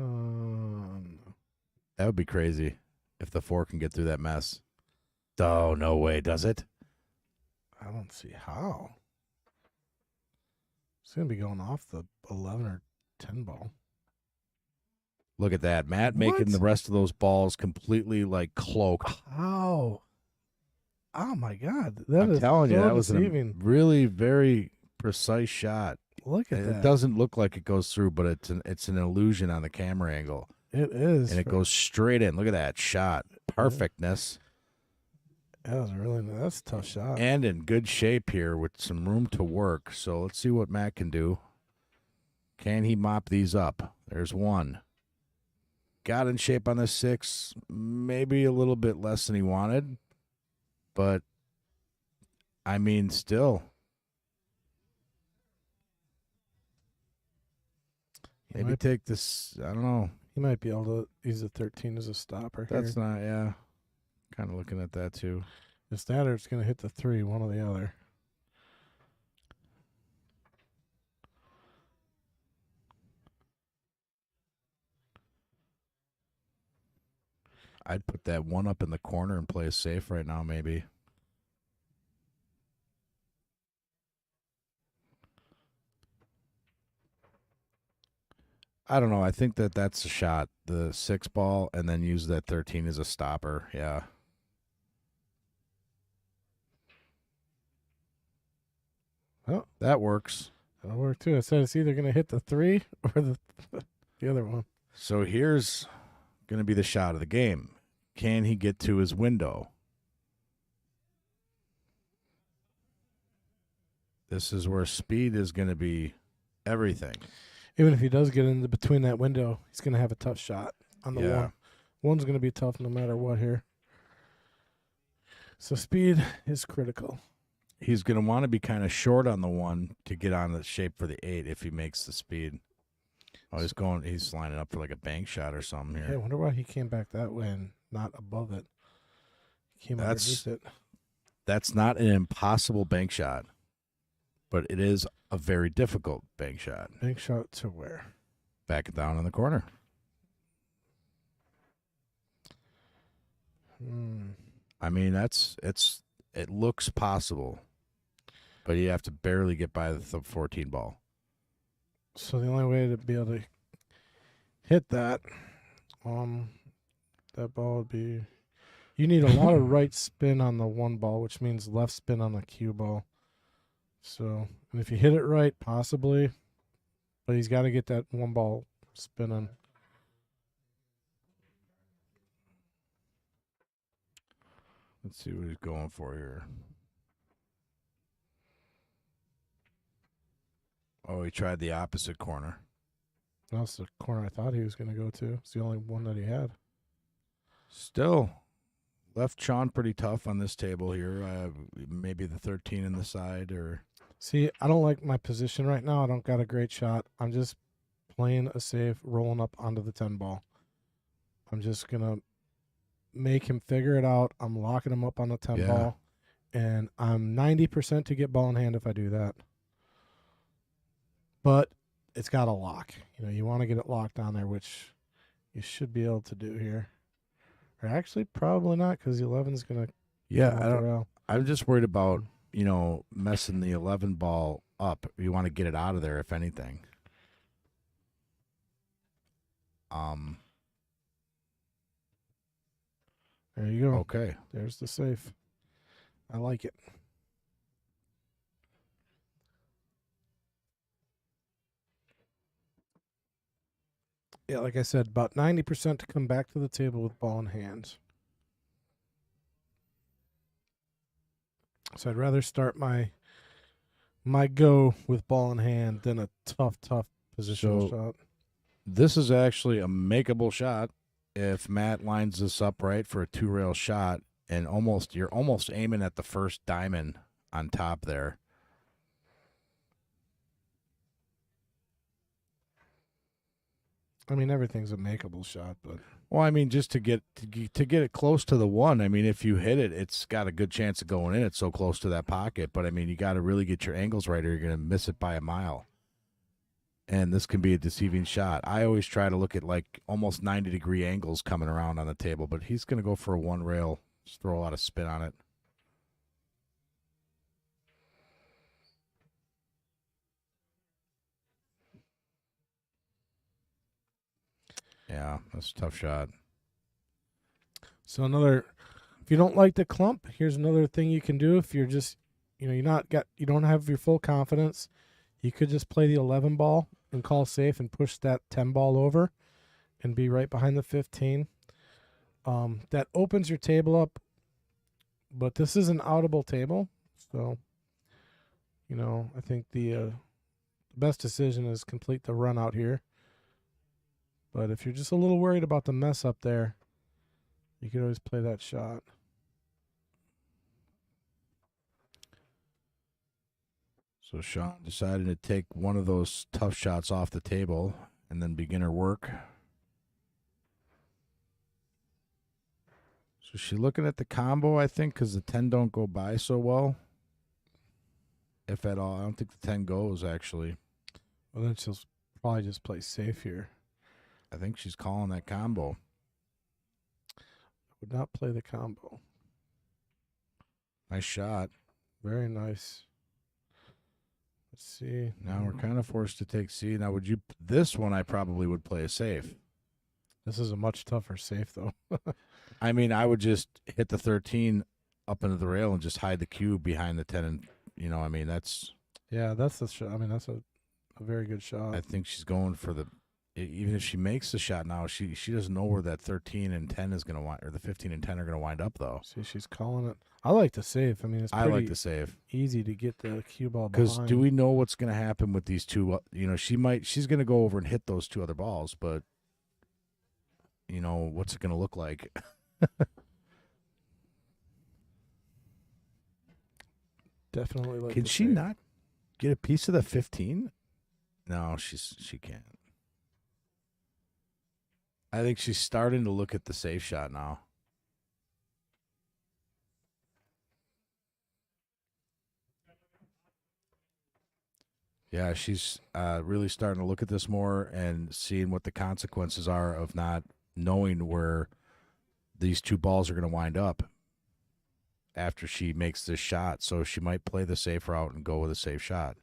would be crazy if the 4 can get through that mess. Oh, no way, does it? I don't see how. It's going to be going off the 11 or 10 ball. Look at that. Matt making the rest of those balls completely like cloaked. How? Oh, my God. I'm telling you, that was a deceiving. really very precise shot. Look at that. It doesn't look like it goes through, but it's an illusion on the camera angle. It is. And it goes straight in. Look at that shot. Perfectness. That's a tough shot. And in good shape here with some room to work. So let's see what Matt can do. Can he mop these up? There's one. Got in shape on the 6. Maybe a little bit less than he wanted. But, I mean, still. Maybe take this, I don't know. He might be able to use the 13 as a stopper here. That's not, yeah. Kind of looking at that too. It's that or it's going to hit the 3, one or the other. I'd put that 1 up in the corner and play it safe right now, maybe. I don't know. I think that's a shot. The 6 ball and then use that 13 as a stopper. Yeah. Oh, that works. That'll work too. I said it's either going to hit the 3 or the other one. So here's going to be the shot of the game. Can he get to his window? This is where speed is going to be everything. Even if he does get into between that window, he's going to have a tough shot on the 1. One's going to be tough no matter what here. So speed is critical. He's going to want to be kind of short on the 1 to get on the shape for the 8 if he makes the speed. Oh, he's lining up for like a bank shot or something here. Hey, I wonder why he came back that way and not above it. He came underneath it. That's not an impossible bank shot, but it is a very difficult bank shot. Bank shot to where? Back it down in the corner. I mean, it looks possible, but you have to barely get by the 14 ball. So the only way to be able to hit that ball would be, you need a lot of right spin on the 1 ball, which means left spin on the cue ball. So, and if you hit it right, possibly, but he's got to get that 1 ball spinning. Let's see what he's going for here. Oh, he tried the opposite corner. That's the corner I thought he was going to go to. It's the only one that he had. Still, left Shawn pretty tough on this table here. Maybe the 13 in the side or. See, I don't like my position right now. I don't got a great shot. I'm just playing a safe, rolling up onto the 10 ball. I'm just going to make him figure it out. I'm locking him up on the 10 ball, and I'm 90% to get ball in hand if I do that. But it's got a lock. You want to get it locked on there, which you should be able to do here. Or actually, probably not, because the 11 is going to I'm just worried about, messing the 11 ball up. You want to get it out of there, if anything. There you go. Okay. There's the safe. I like it. Yeah, like I said, about 90% to come back to the table with ball in hand. So I'd rather start my go with ball in hand than a tough positional shot. This is actually a makeable shot if Matt lines this up right for a 2-rail shot, and you're almost aiming at the first diamond on top there. I mean, everything's a makeable shot, but just to get it close to the 1. I mean, if you hit it, it's got a good chance of going in. It's so close to that pocket, but you got to really get your angles right, or you're going to miss it by a mile. And this can be a deceiving shot. I always try to look at like almost 90-degree angles coming around on the table, but he's going to go for a 1 rail, just throw a lot of spin on it. Yeah, that's a tough shot. So if you don't like the clump, here's another thing you can do. If you're just, you don't have your full confidence, you could just play the 11 ball and call safe and push that 10 ball over and be right behind the 15. That opens your table up, but this is an outable table. So, I think the best decision is complete the run out here. But if you're just a little worried about the mess up there, you could always play that shot. So Shawn decided to take one of those tough shots off the table and then beginner work. So she looking at the combo, I think, because the 10 don't go by so well. If at all. I don't think the 10 goes, actually. Well, then she'll probably just play safe here. I think she's calling that combo. Would not play the combo. Nice shot. Very nice. Let's see. Now we're kind of forced to take C. Now, this one I probably would play a safe. This is a much tougher safe, though. I would just hit the 13 up into the rail and just hide the cube behind the 10. And, that's... Yeah, that's the shot. That's a very good shot. I think she's going for even if she makes the shot now, she doesn't know where that 13 and 10 is going to wind, or the 15 and 10 are going to wind up, though. See, she's calling it. I like the save. It's I like the save. Easy to get the cue ball behind. Because do we know what's going to happen with these two? She's going to go over and hit those 2 other balls, but what's it going to look like? Definitely like. Can she not get a piece of the 15? No, she can't. I think she's starting to look at the safe shot now. Yeah, she's really starting to look at this more and seeing what the consequences are of not knowing where these 2 balls are going to wind up after she makes this shot. So she might play the safe route and go with a safe shot.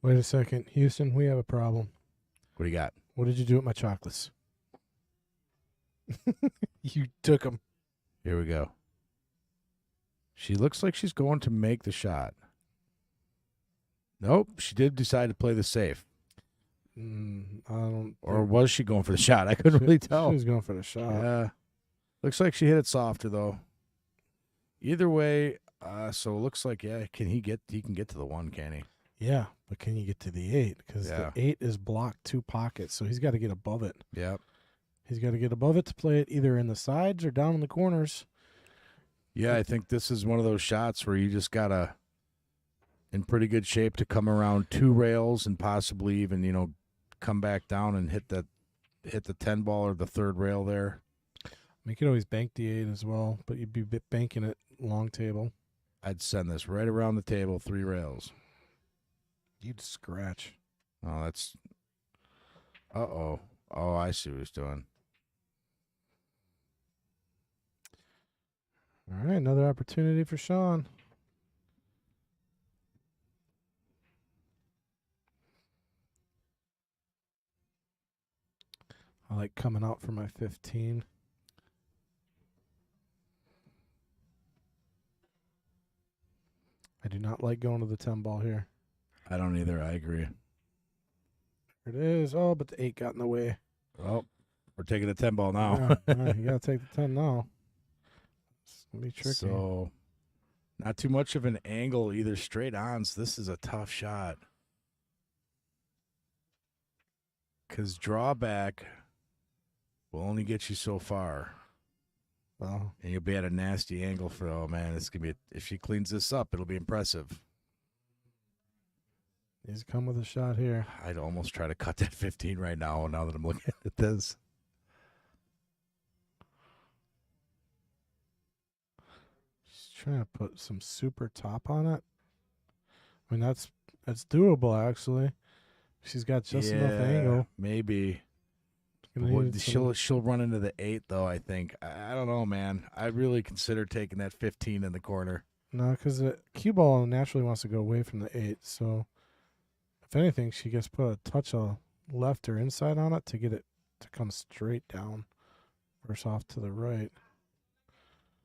Wait a second. Houston, we have a problem. What do you got? What did you do with my chocolates? You took them. Here we go. She looks like she's going to make the shot. Nope, she did decide to play the safe. I don't. Or was she going for the shot? I couldn't really tell. She was going for the shot. Yeah. Looks like she hit it softer, though. Either way, so it looks like, he can get to the 1, can he? Yeah, but can you get to the 8? Because the 8 is blocked 2 pockets, so he's got to get above it. Yep. He's got to get above it to play it either in the sides or down in the corners. Yeah, I think this is one of those shots where you just got to in pretty good shape to come around 2 rails and possibly even, you know, come back down and hit the 10 ball or the 3rd rail there. You could always bank the 8 as well, but you'd be banking it long table. I'd send this right around the table, 3 rails. You'd scratch. Oh, that's. Uh-oh. Oh, I see what he's doing. All right, another opportunity for Shawn. I like coming out for my 15. I do not like going to the 10 ball here. I don't either. I agree. There it is. Oh, but the 8 got in the way. Well, we're taking the 10 ball now. Yeah, you got to take the 10 now. It's going to be tricky. So, not too much of an angle either straight on, so this is a tough shot. Because drawback will only get you so far. Well, and you'll be at a nasty angle for, oh, man, it's going to be, if she cleans this up, it'll be impressive. he's come with a shot here. I'd almost try to cut that 15 right now that I'm looking at this. She's trying to put some super top on it. I mean, that's doable, actually. She's got just enough angle. Maybe. She'll run into the 8, though, I think. I don't know, man. I really consider taking that 15 in the corner. No, because the cue ball naturally wants to go away from the 8. So, if anything, she gets put a touch of left or inside on it to get it to come straight down versus off to the right.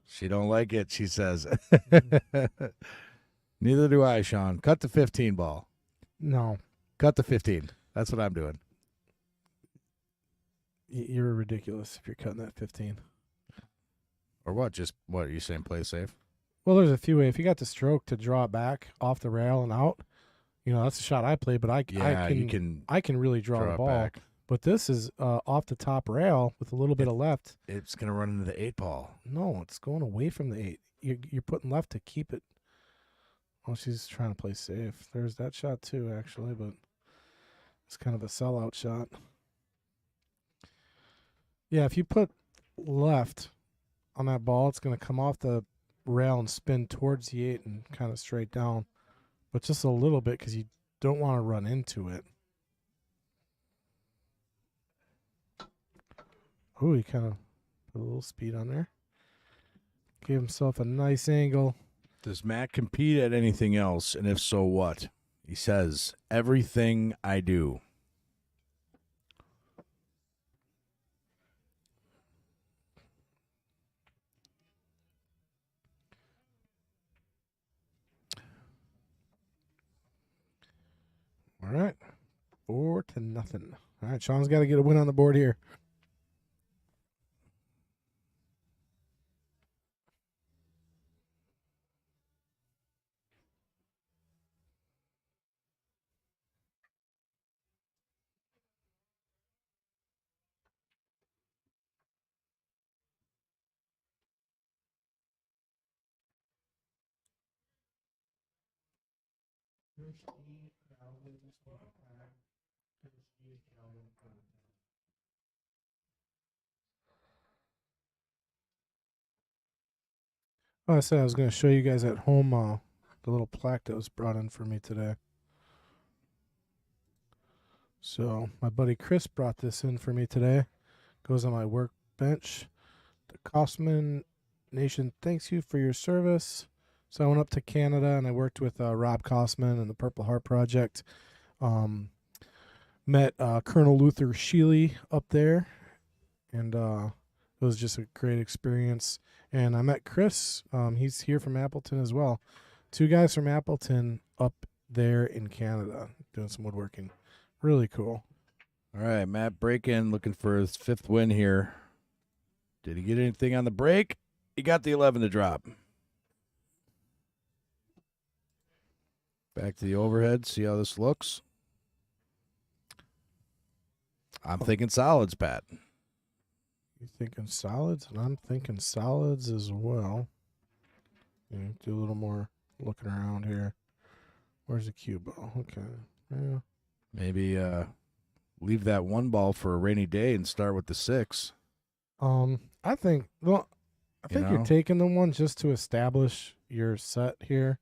She don't like it, she says. Neither do I, Shawn. Cut the 15 ball. No. Cut the 15. That's what I'm doing. You're ridiculous if you're cutting that 15. Or what? Just, what, are you saying play safe? Well, there's a few ways. If you got the stroke to draw it back off the rail and out, you know, that's the shot I play, but I can really draw the ball. Back. But this is off the top rail with a little bit of left. It's going to run into the 8 ball. No, it's going away from the 8. You're putting left to keep it. Oh, she's trying to play safe. There's that shot too, actually, but it's kind of a sellout shot. Yeah, if you put left on that ball, it's going to come off the rail and spin towards the 8 and kind of straight down, but just a little bit because you don't want to run into it. Oh, he kind of put a little speed on there. Gave himself a nice angle. Does Matt compete at anything else? And if so, what? He says, everything I do. All right. 4-0. All right, Shawn's got to get a win on the board here. I said I was going to show you guys at home the little plaque that was brought in for me today. So my buddy Chris brought this in for me today. Goes on my workbench. The Kosman Nation thanks you for your service. So I went up to Canada and I worked with Rob Kosman and the Purple Heart Project. Met Colonel Luther Sheely up there, and it was just a great experience. And I met Chris. He's here from Appleton as well. 2 guys from Appleton up there in Canada doing some woodworking. Really cool. All right, Matt Breakin looking for his 5th win here. Did he get anything on the break? He got the 11 to drop. Back to the overhead, see how this looks. I'm thinking solids, Pat. You thinking solids? And I'm thinking solids as well. Do a little more looking around here. Where's the cue ball? Okay. Yeah. Maybe leave that one ball for a rainy day and start with the 6. I think. Well, I You think you're know? taking the one just to establish your set here.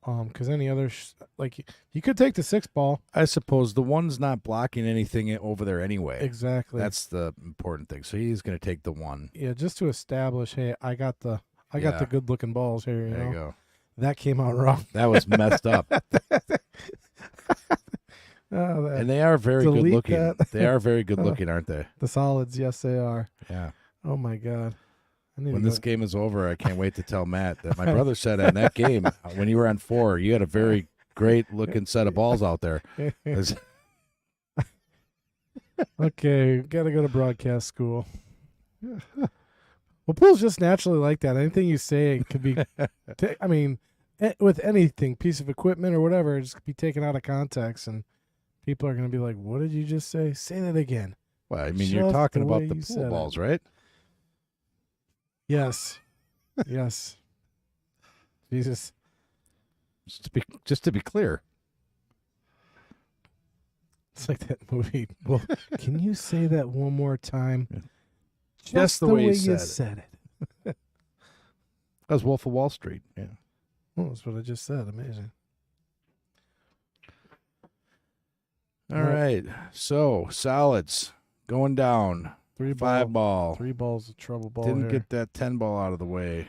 Because any other like you could take the 6 ball. I suppose the one's not blocking anything over there anyway. Exactly. That's the important thing. So he's going to take the 1. Yeah, just to establish. Hey, I got the good looking balls here. You There know, you go. that came out wrong. That was messed up. And they are very good delete looking. that. They are very good looking, aren't they? The solids, yes, they are. Yeah. Oh my god. When this game is over, I can't wait to tell Matt that my brother said in that game, when you were on 4, you had a very great looking set of balls out there. Okay, gotta go to broadcast school. Well, pool's just naturally like that. Anything you say could be, I mean, with anything, piece of equipment or whatever, it just could be taken out of context, and people are going to be like, "What did you just say? Say that again." Well, I mean, you're Just talking the way about the you pool said it. balls, right? Yes, yes. Jesus, Just to be clear. it's like that movie. Well, can you say that one more time? Just the way you said it. That was Wolf of Wall Street. Yeah. Oh, that's what I just said. Amazing. All right. So solids going down. 3 5 ball. ball. 3 balls of trouble ball. Didn't here. get that 10 ball out of the way.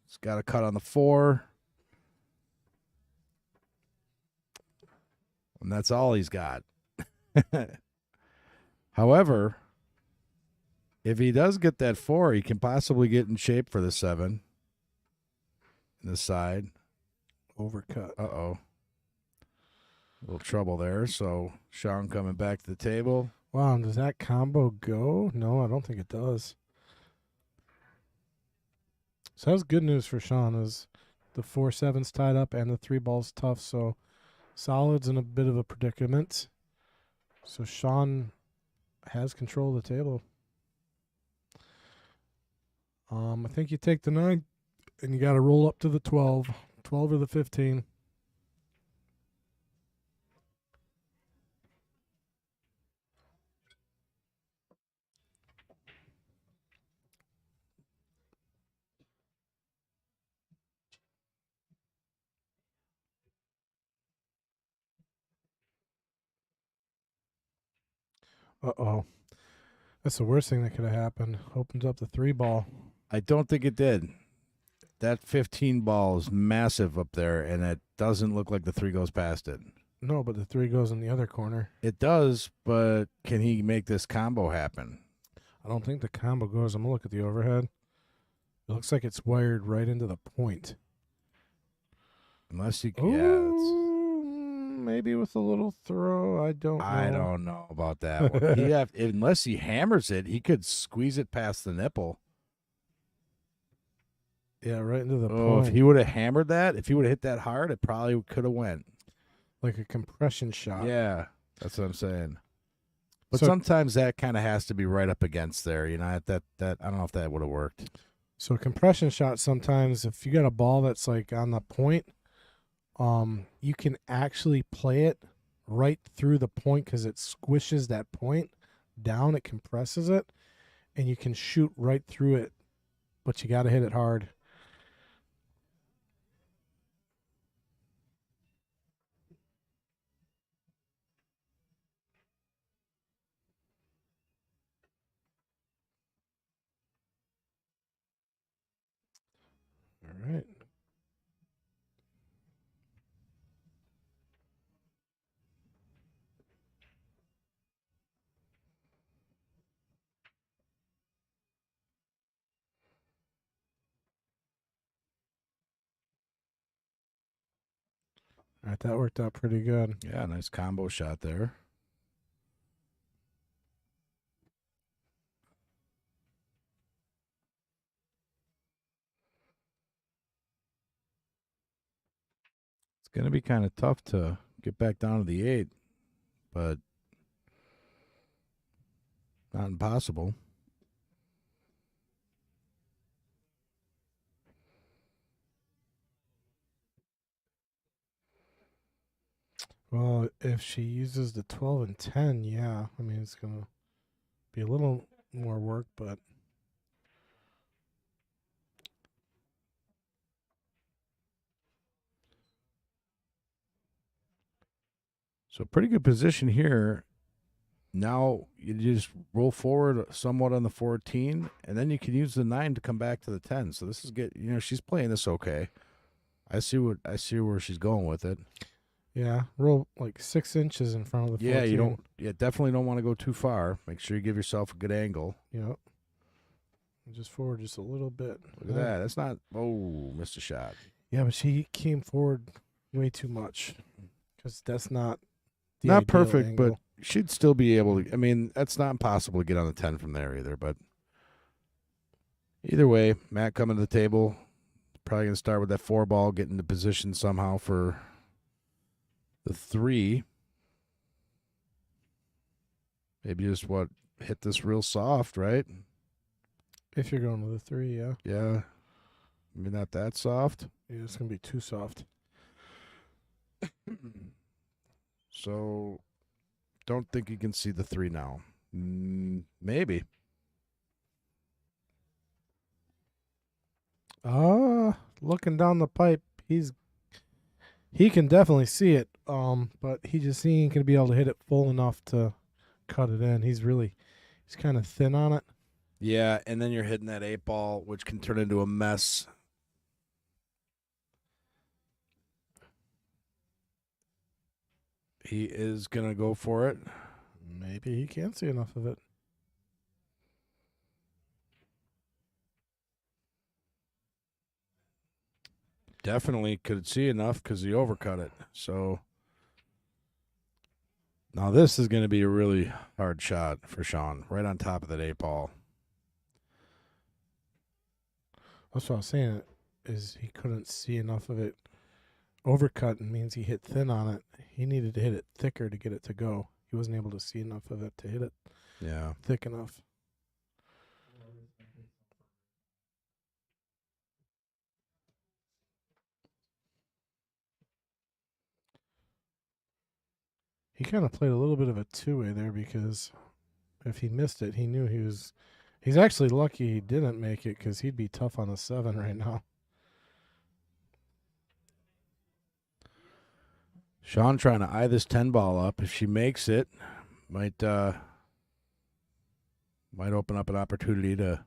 It's got a cut on the 4. And that's all he's got. However, if he does get that 4, he can possibly get in shape for the 7. In the side. overcut. Uh-oh. A little trouble there. So Shawn coming back to the table. Wow, does that combo go? No, I don't think it does. So that's good news for Shawn is the 4-7's tied up and the 3 ball's tough. So solid's in a bit of a predicament. So Shawn has control of the table. I think you take the 9 and you got to roll up to the 12. 12 or the 15. Uh-oh. That's the worst thing that could have happened. Opens up the 3 ball. I don't think it did. That 15 ball is massive up there, and it doesn't look like the 3 goes past it. No, but the 3 goes in the other corner. It does, but can he make this combo happen? I don't think the combo goes. I'm going to look at the overhead. It looks like it's wired right into the point. Unless he Ooh, maybe with a little throw. I don't know. I don't know about that one. Unless he hammers it, he could squeeze it past the nipple. Yeah, right into the Oh, point. if he would have hammered that, if he would have hit that hard, it probably could have went. Like a compression shot. Yeah, that's what I'm saying. But So- sometimes that kind of has to be right up against there. You know, that I don't know if that would have worked. So a compression shot sometimes, if you got a ball that's like on the point, you can actually play it right through the point because it squishes that point down. It compresses it, and you can shoot right through it, but you got to hit it hard. All right. All right, that worked out pretty good. Yeah, nice combo shot there. It's going to be kind of tough to get back down to the 8, but not impossible. Well, if she uses the 12 and 10, yeah. I mean, it's going to be a little more work, but So pretty good position here. Now you just roll forward somewhat on the 14, and then you can use the 9 to come back to the 10. So this is good. You know, she's playing this okay. I see where she's going with it. yeah, roll like 6 inches in front of the 14. Yeah, definitely don't want to go too far. Make sure you give yourself a good angle. Yep. Just forward just a little bit. Look at that. That's not. Oh, missed a shot. Yeah, but she came forward way too much because that's not the Not ideal perfect, angle. but she'd still be able to. I mean, that's not impossible to get on the 10 from there either. But either way, Matt coming to the table. Probably going to start with that 4 ball, get into position somehow for the 3. Maybe just hit this real soft, right? If you're going with a 3, yeah. Yeah. Maybe not that soft. Yeah, it's going to be too soft. So, don't think you can see the 3 now. Maybe. Looking down the pipe, he can definitely see it. But he ain't gonna be able to hit it full enough to cut it in. He's kind of thin on it. Yeah, and then you're hitting that 8 ball, which can turn into a mess. He is going to go for it. Maybe he can't see enough of it. Definitely could see enough because he overcut it. So now this is going to be a really hard shot for Shawn, right on top of that 8 ball. That's what I was saying. Is he couldn't see enough of it. Overcutting means he hit thin on it. He needed to hit it thicker to get it to go. He wasn't able to see enough of it to hit it thick enough. He kind of played a little bit of a two-way there because if he missed it, he knew he's actually lucky he didn't make it because he'd be tough on a 7 right now. Shawn trying to eye this 10 ball up. If she makes it, might open up an opportunity to.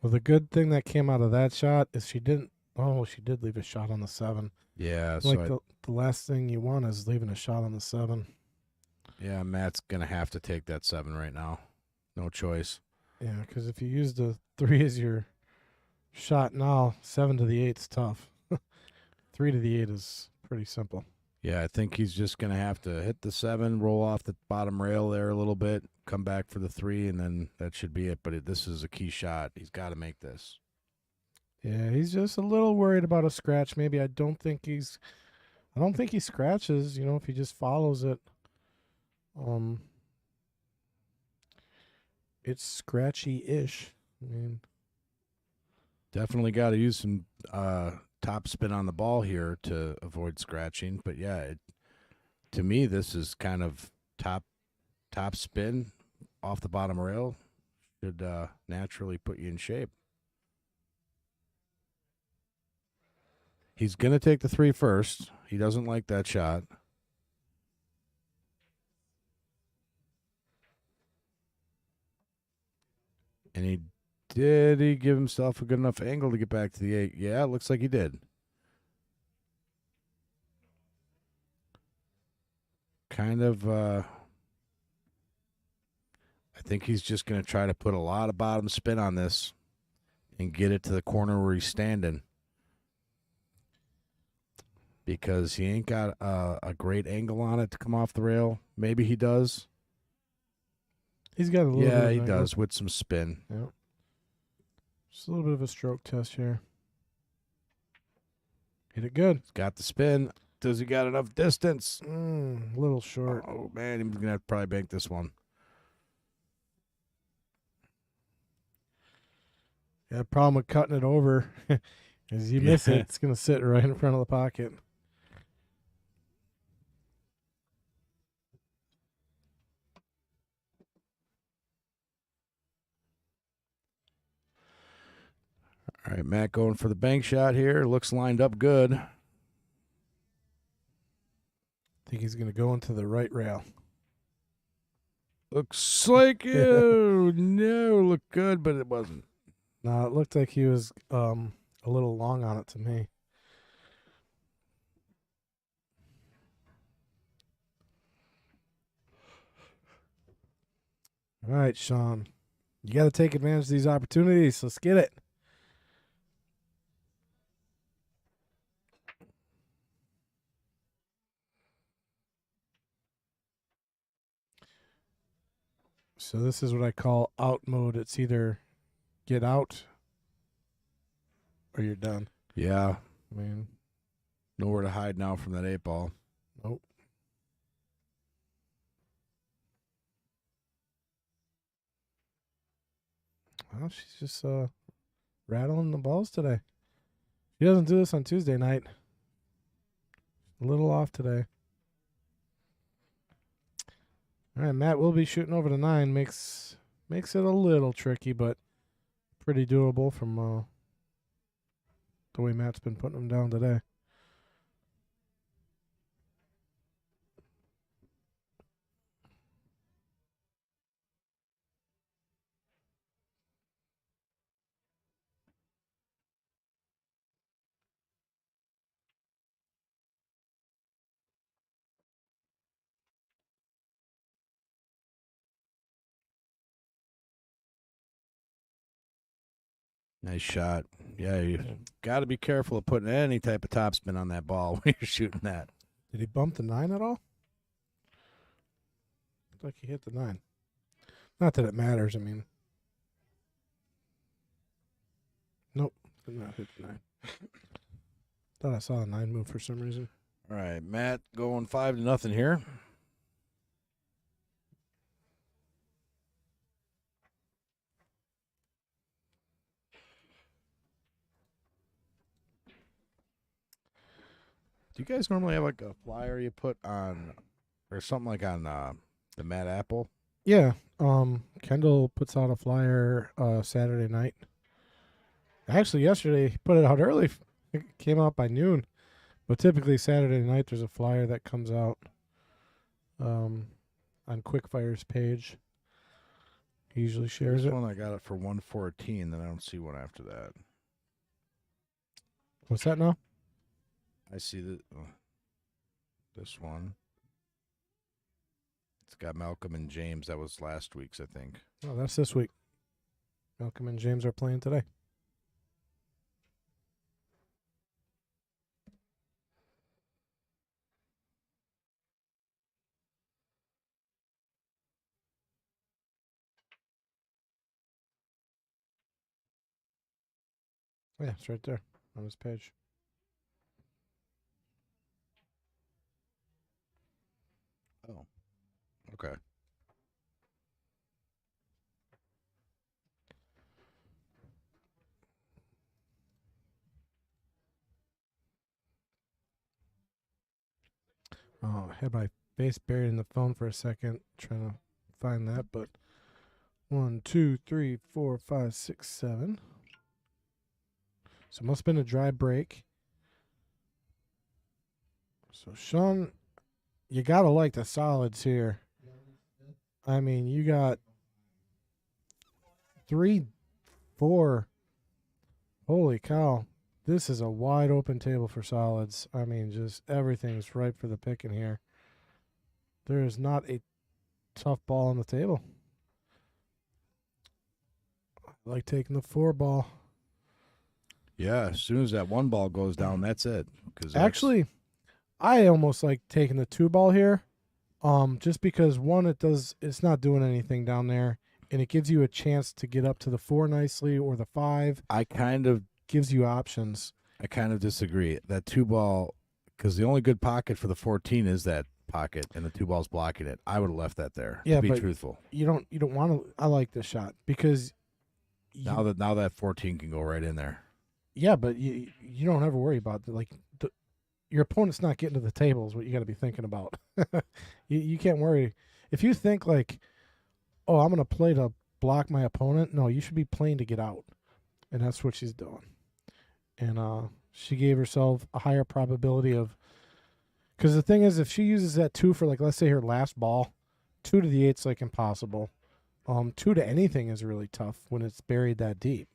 Well, the good thing that came out of that shot is she did leave a shot on the 7. Yeah, Like the last thing you want is leaving a shot on the 7. Yeah, Matt's going to have to take that 7 right now. No choice. Yeah, because if you use the 3 as your shot now, 7 to the 8's tough. 3 to the 8 is pretty simple. Yeah, I think he's just going to have to hit the 7, roll off the bottom rail there a little bit, come back for the 3, and then that should be it. But this is a key shot. He's got to make this. Yeah, he's just a little worried about a scratch. Maybe I don't think he scratches, if he just follows it. It's scratchy-ish. I mean, definitely got to use some top spin on the ball here to avoid scratching. But yeah, to me, this is kind of top spin off the bottom rail. Should naturally put you in shape. He's going to take the 3 first. He doesn't like that shot. And did he give himself a good enough angle to get back to the 8? Yeah, it looks like he did. Kind of, I think he's just going to try to put a lot of bottom spin on this and get it to the corner where he's standing. Because he ain't got a great angle on it to come off the rail. Maybe he does. he's got a little bit of he angle. does with some spin. Yep. Just a little bit of a stroke test here. Hit it good. He's got the spin. Does he got enough distance? A little short. Oh, man, he's going to have to probably bank this one. The problem with cutting it over is you miss it, it's going to sit right in front of the pocket. All right, Matt going for the bank shot here. Looks lined up good. I think he's going to go into the right rail. Looks like no, looked good, but it wasn't. No, it looked like he was a little long on it to me. All right, Shawn. You got to take advantage of these opportunities. Let's get it. So this is what I call out mode. It's either get out or you're done. Yeah. I mean, Nowhere to hide now from that 8-ball. nope. Well, she's just rattling the balls today. She doesn't do this on Tuesday night. A little off today. All right, Matt will be shooting over the 9. Makes it a little tricky, but pretty doable from the way Matt's been putting them down today. Nice shot. Yeah, you got to be careful of putting any type of topspin on that ball when you're shooting that. Did he bump the 9 at all? Looked like he hit the 9. Not that it matters. I mean, nope, did not hit the 9. Thought I saw a 9 move for some reason. All right, Matt going 5-0 here. Do you guys normally have like a flyer you put on, or something like on the Mad Apple? Yeah, Kendall puts out a flyer Saturday night. Actually, yesterday he put it out early. It came out by noon, but typically Saturday night there's a flyer that comes out on Quickfire's page. He usually shares This it. one I got it for 114. Then I don't see one after that. What's that now? I see this one. It's got Malcolm and James. That was last week's, I think. Oh, that's this week. Malcolm and James are playing today. Yeah, it's right there on his page. Oh, okay. Oh, I had my face buried in the phone for a second trying to find that, but 1, 2, 3, 4, 5, 6, 7. So it must have been a dry break. So Shawn, you gotta like the solids here. I mean, you got 3, 4. Holy cow. This is a wide open table for solids. I mean, just everything's ripe for the picking here. There is not a tough ball on the table. I like taking the 4 ball. Yeah, as soon as that 1 ball goes down, that's it. Actually, I almost like taking the 2 ball here. Just because one, it's not doing anything down there, and it gives you a chance to get up to the 4 nicely or the 5. I kind of Gives you options. disagree. That 2 ball, because the only good pocket for the 14 is that pocket, and the 2 ball's blocking it. I would have left that there. Yeah, to be but truthful. You don't want to. I like this shot because Now that 14 can go right in there. Yeah, but you don't ever worry about your opponent's not getting to the table is what you got to be thinking about. You can't worry if you think like, oh, I'm gonna play to block my opponent. No, you should be playing to get out, and that's what she's doing. And she gave herself a higher probability of, because the thing is, if she uses that 2 for like, let's say her last ball, 2 to the 8's like impossible. 2 to anything is really tough when it's buried that deep.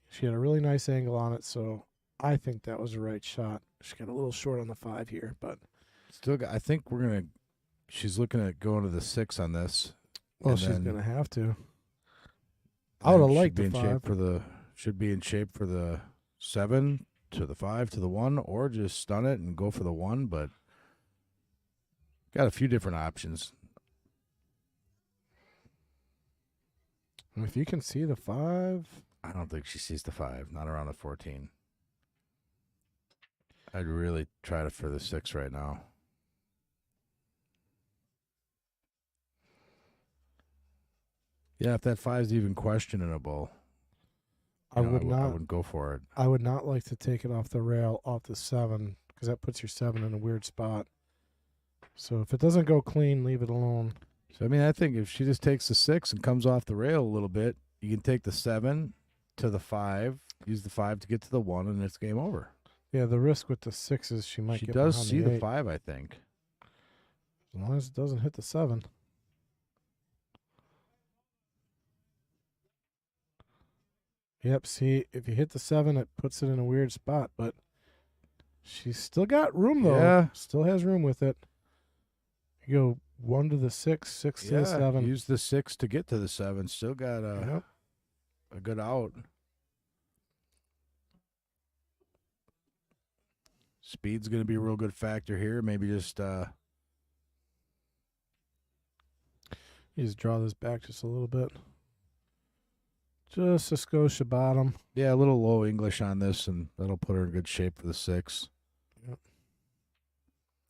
She had a really nice angle on it, so I think that was the right shot. She got a little short on the 5 here, but still, I think she's looking at going to the 6 on this. Well, she's gonna have to. I would have liked the 5. Should be in shape for the 7 to the 5 to the 1, or just stun it and go for the 1. But got a few different options. If you can see the 5, I don't think she sees the 5. Not around the 14. I'd really try for the 6 right now. Yeah, if that 5's even questionable, I wouldn't go for it. I would not like to take it off the rail off the 7 because that puts your 7 in a weird spot. So if it doesn't go clean, leave it alone. So I mean, I think if she just takes the 6 and comes off the rail a little bit, you can take the 7 to the 5, use the 5 to get to the 1, and it's game over. Yeah, the risk with the 6 is she might. She get does behind see the the 5, I think. As long as it doesn't hit the 7. Yep, see, if you hit the 7, it puts it in a weird spot, but she's still got room, though. Yeah. Still has room with it. You go 1 to the 6, 6 to the 7. Use the 6 to get to the 7. Still got a good out. Speed's going to be a real good factor here. Maybe just you just draw this back just a little bit. Just a skosh bottom. Yeah, a little low English on this, and that'll put her in good shape for the 6. Yep.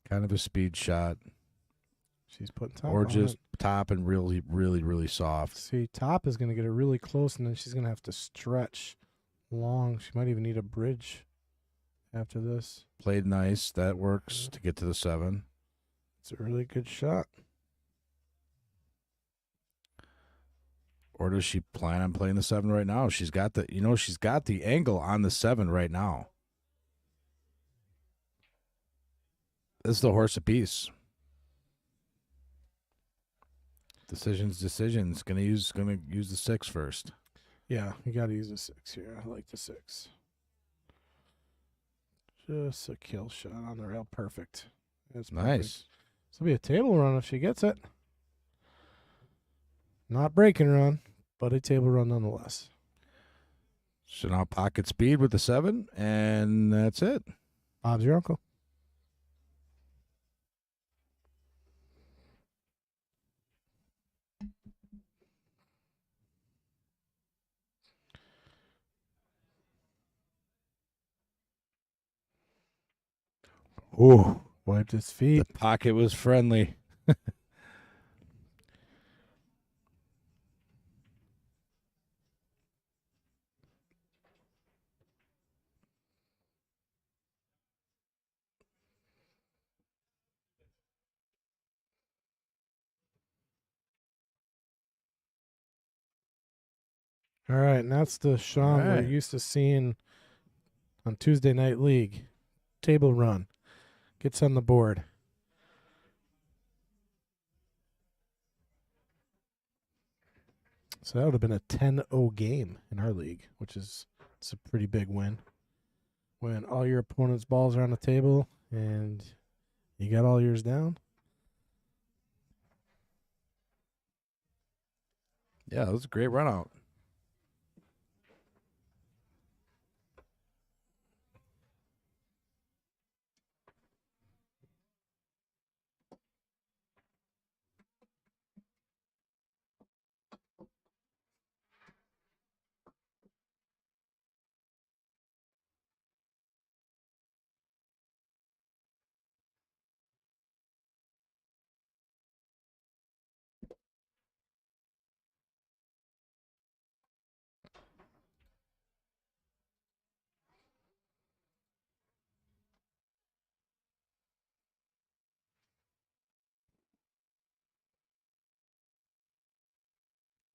Kind of a speed shot. She's putting top or on just it. top and really, really, really soft. See, top is going to get her really close, and then she's going to have to stretch long. She might even need a bridge after this. Played nice. That works to get to the 7. It's a really good shot. Or does she plan on playing the 7 right now? She's got the angle on the 7 right now. This is the horse apiece. Decisions. Gonna use the 6 first. Yeah, you got to use the 6 here. I like the 6. Just a kill shot on the rail. Perfect. That's perfect. Nice. This will be a table run if she gets it. Not breaking run, but a table run nonetheless. So now pocket speed with the 7, and that's it. Bob's your uncle. Ooh, Wiped his feet. the pocket was friendly. All right, and that's the Shawn we're used to seeing on Tuesday Night League. Table run. Gets on the board. So that would have been a 10-0 game in our league, which is it's a pretty big win. When all your opponent's balls are on the table and you got all yours down. Yeah, that was a great run out.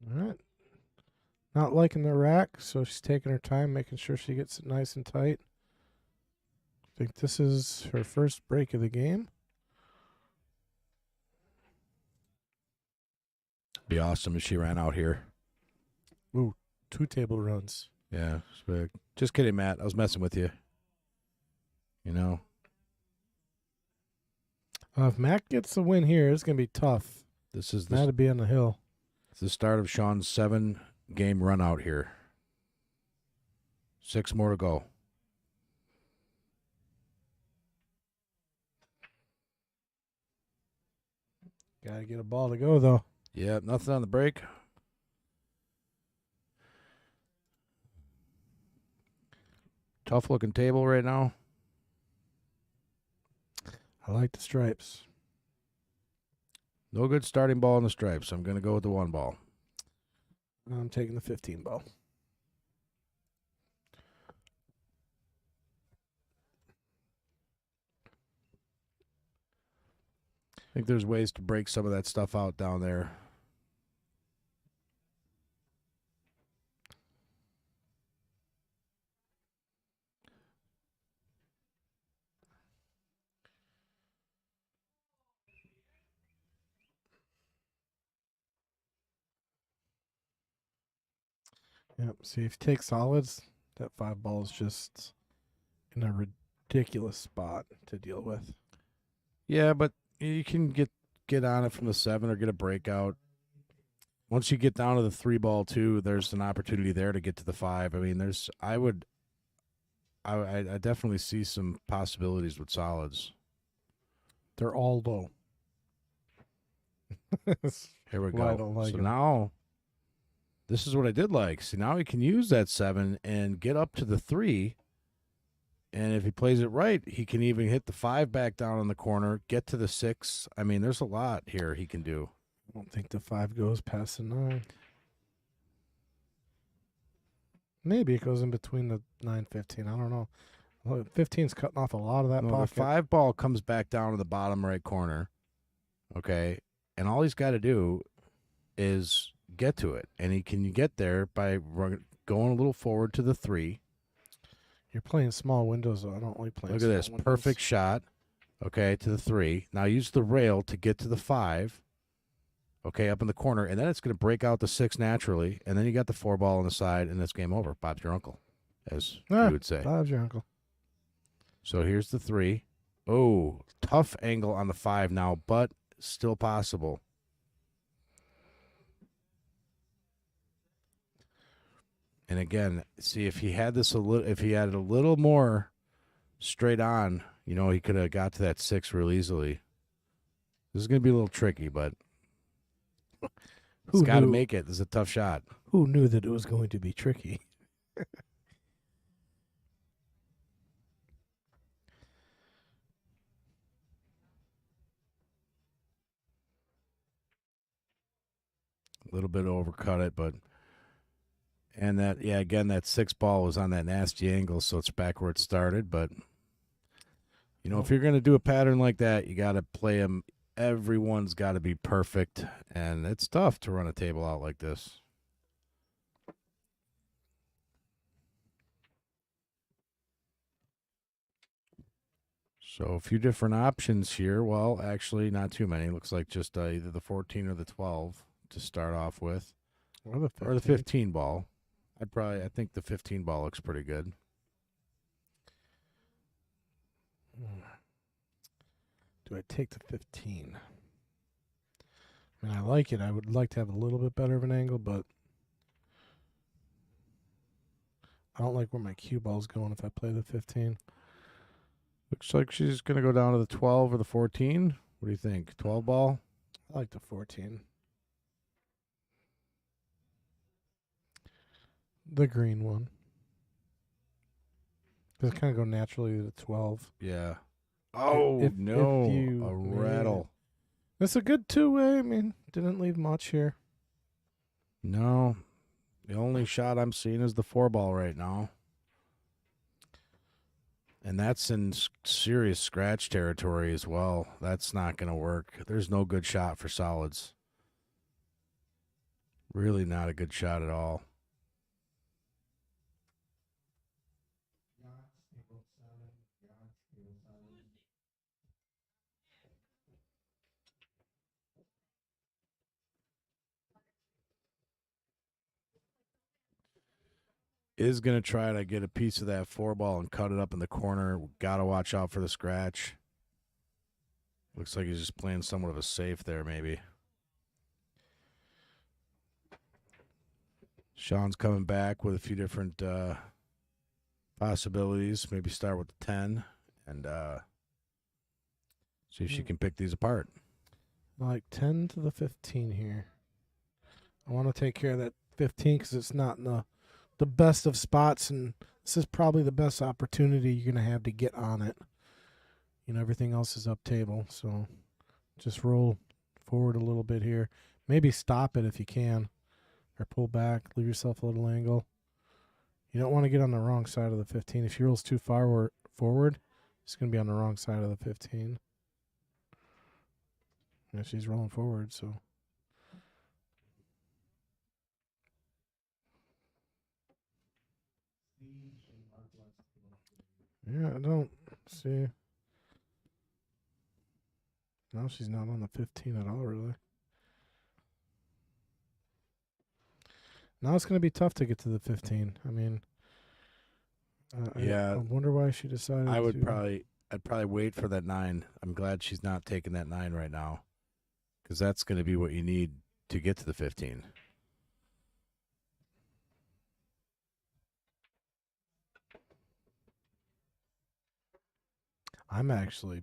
All right. Not liking the rack, so she's taking her time, making sure she gets it nice and tight. I think this is her first break of the game. Be awesome if she ran out here. Ooh, 2 table runs. Yeah. Just kidding, Matt. I was messing with you. You know. If Matt gets the win here, it's going to be tough. This is Matt to be on the hill. It's the start of Shawn's 7-game run out here. 6 more to go. Got to get a ball to go, though. Yeah, nothing on the break. Tough looking table right now. I like the stripes. No good starting ball in the stripes. I'm going to go with the 1 ball. I'm taking the 15 ball. I think there's ways to break some of that stuff out down there. Yep. See, if you take solids, that 5 ball is just in a ridiculous spot to deal with. Yeah, but you can get on it from the 7 or get a breakout. Once you get down to the 3 ball too, there's an opportunity there to get to the 5. I mean, I definitely see some possibilities with solids. They're all low. Here we Well, I go. don't like So 'em. now, this is what I did like. See, now he can use that 7 and get up to the 3. And if he plays it right, he can even hit the 5 back down in the corner, get to the 6. I mean, there's a lot here he can do. I don't think the 5 goes past the 9. Maybe it goes in between the 9, 15. I don't know. 15's cutting off a lot of that No, the pocket. 5 ball comes back down to the bottom right corner. Okay. And all he's got to do is get to it. And he can get there by going a little forward to the 3. You're playing small windows, though. I don't like playing Look at small this. windows. Perfect shot. Okay, to the 3. Now use the rail to get to the 5. Okay, up in the corner. And then it's going to break out the 6 naturally. And then you got the 4 ball on the side, and it's game over. Bob's your uncle, as you would say. Bob's your uncle. So here's the 3. Oh, tough angle on the 5 now, but still possible. And again, see if he had this if he had a little more straight on, he could have got to that 6 real easily. This is going to be a little tricky, but he's got to make it. This is a tough shot. Who knew that it was going to be tricky? A little bit overcut it, but and again, that 6 ball was on that nasty angle, so it's back where it started. But if you're going to do a pattern like that, you got to play them. Everyone's got to be perfect, and it's tough to run a table out like this. So a few different options here. Well, actually, not too many. Looks like just either the 14 or the 12 to start off with, Or the 15. or the 15 ball. I think the 15 ball looks pretty good. Do I take the 15? I mean, I like it. I would like to have a little bit better of an angle, but I don't like where my cue ball's going if I play the 15. Looks like she's going to go down to the 12 or the 14. What do you think? 12 ball? I like the 14. The green one. Does it kind of go naturally to the 12? Yeah. Oh, If no. you A made rattle. That's a good 2-way. I mean, didn't leave much here. No. The only shot I'm seeing is the 4 ball right now. And that's in serious scratch territory as well. That's not going to work. There's no good shot for solids. Really not a good shot at all. Is going to try to get a piece of that 4-ball and cut it up in the corner. Got to watch out for the scratch. Looks like he's just playing somewhat of a safe there, maybe. Shawn's coming back with a few different possibilities. Maybe start with the 10 and see if she can pick these apart. Like 10 to the 15 here. I want to take care of that 15 because it's not in the best of spots, and this is probably the best opportunity you're going to have to get on it. You know, everything else is up table, so just roll forward a little bit here. Maybe stop it if you can, or pull back, leave yourself a little angle. You don't want to get on the wrong side of the 15. If he rolls too far forward, it's going to be on the wrong side of the 15. Yeah, she's rolling forward, so. Yeah, I don't see. No, she's not on the 15 at all, really. Now it's going to be tough to get to the 15. I mean, Yeah. I wonder why she decided I'd probably wait for that 9. I'm glad she's not taking that 9 right now, because that's going to be what you need to get to the 15. I'm actually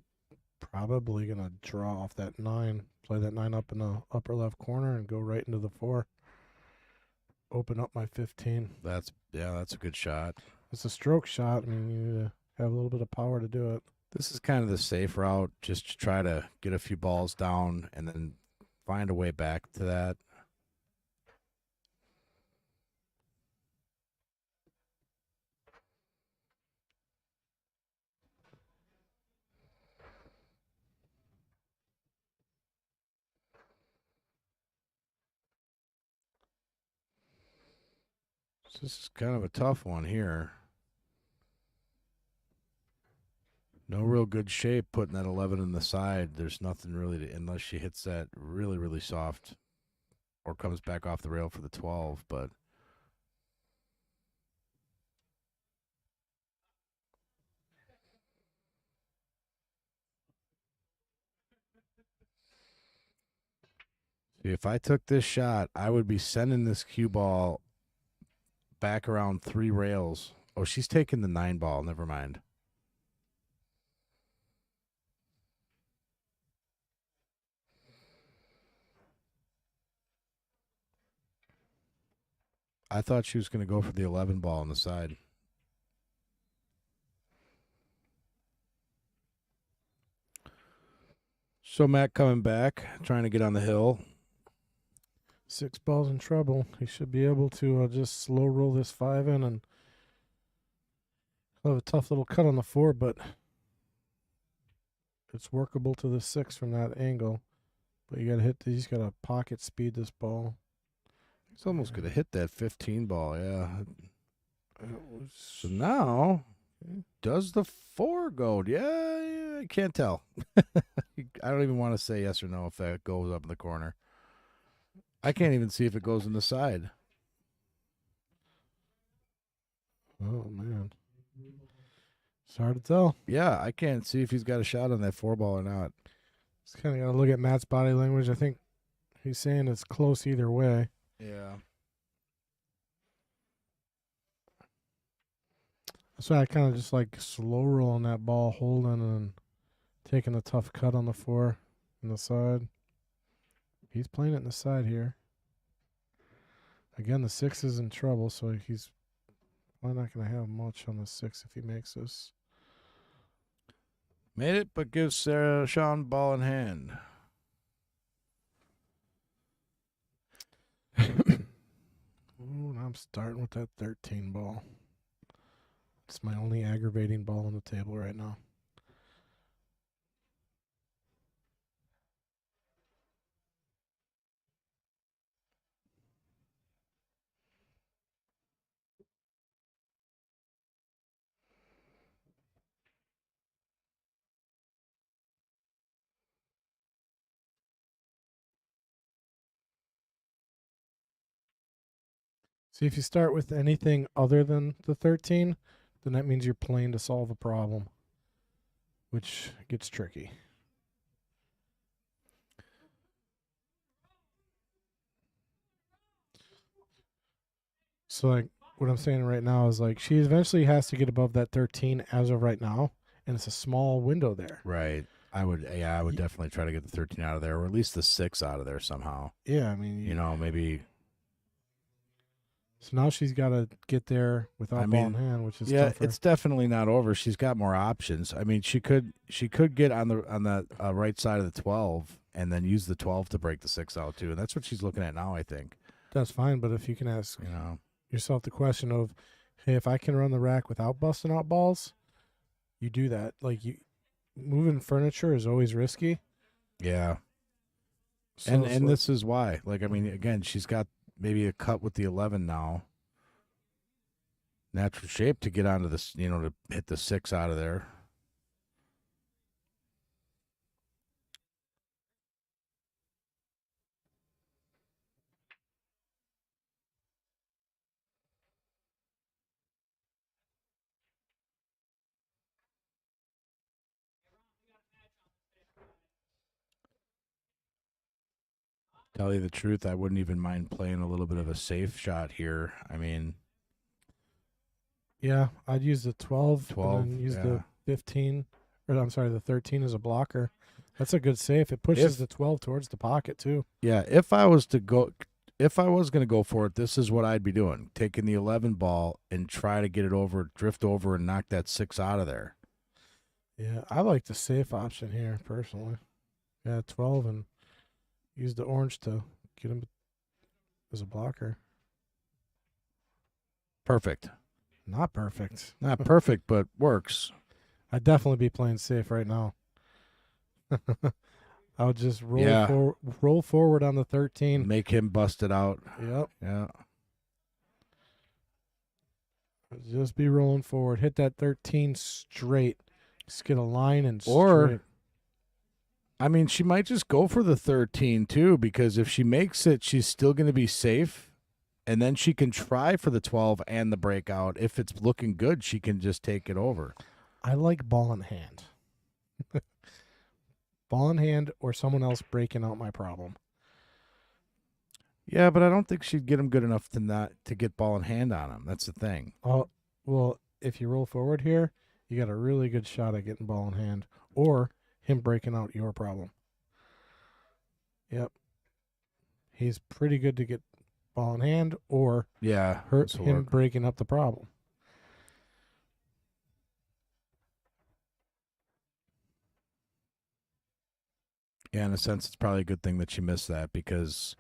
probably going to draw off that 9, play that 9 up in the upper left corner, and go right into the 4. Open up my 15. That's a good shot. It's a stroke shot. I mean, you need to have a little bit of power to do it. This is kind of the safe route, just to try to get a few balls down and then find a way back to that. So this is kind of a tough one here. No real good shape putting that 11 in the side. There's nothing really to, unless she hits that really, really soft or comes back off the rail for the 12. But see, if I took this shot, I would be sending this cue ball back around 3 rails. Oh, she's taking the 9 ball. Never mind. I thought she was going to go for the 11 ball on the side. So Matt coming back, trying to get on the hill. 6 balls in trouble. He should be able to just slow roll this 5 in, and he'll have a tough little cut on the 4, but it's workable to the 6 from that angle. But you got to hit. He's got to pocket speed this ball. He's almost going to hit that 15 ball, yeah. So now, does the 4 go? Yeah, I can't tell. I don't even want to say yes or no if that goes up in the corner. I can't even see if it goes in the side. Oh, man. It's hard to tell. Yeah, I can't see if he's got a shot on that 4 ball or not. Just kind of got to look at Matt's body language. I think he's saying it's close either way. Yeah. That's why I kind of just like slow rolling that ball, holding and taking a tough cut on the 4 in the side. He's playing it in the side here. Again, the 6 is in trouble, so he's probably not going to have much on the 6 if he makes this. Made it, but gives Shawn ball in hand. Ooh, I'm starting with that 13 ball. It's my only aggravating ball on the table right now. See, if you start with anything other than the 13, then that means you're playing to solve a problem, which gets tricky. So, like, what I'm saying right now is, like, she eventually has to get above that 13 as of right now, and it's a small window there. Right. I would definitely try to get the 13 out of there, or at least the 6 out of there somehow. Yeah, I mean, You know, maybe. So now she's got to get there without ball in hand, which is tougher. It's definitely not over. She's got more options. I mean, she could get on the right side of the 12 and then use the 12 to break the 6 out too. And that's what she's looking at now, I think. That's fine, but if you can ask You know, yourself the question of, hey, if I can run the rack without busting out balls, you do that. Like, you moving furniture is always risky. yeah. So And this is why. Like, I mean, again, she's got maybe a cut with the 11 now. Natural shape to get onto this, you know, to hit the 6 out of there. Tell you the truth, I wouldn't even mind playing a little bit of a safe shot here. I mean, yeah, I'd use the 12 12, and then use yeah. the 15, or I'm sorry, the 13 as a blocker. That's a good safe. It pushes the 12 towards the pocket too. Yeah, if I was going to go for it, this is what I'd be doing: taking the 11 ball and try to get it over, drift over, and knock that 6 out of there. Yeah, I like the safe option here personally. Yeah, 12 and use the orange to get him as a blocker. Perfect. Not perfect. Not perfect, but works. I'd definitely be playing safe right now. I would just roll forward on the 13. Make him bust it out. Yep. Yeah. Just be rolling forward. Hit that 13 straight. Just get a line and Or, straight. I mean, she might just go for the 13 too, because if she makes it, she's still going to be safe. And then she can try for the 12 and the breakout. If it's looking good, she can just take it over. I like ball in hand. Ball in hand or someone else breaking out my problem. Yeah, but I don't think she'd get him good enough to get ball in hand on him. That's the thing. Oh, well, if you roll forward here, you got a really good shot at getting ball in hand or him breaking out your problem. Yep. He's pretty good to get ball in hand or hurt him breaking up the problem. Yeah, in a sense, it's probably a good thing that she missed that, because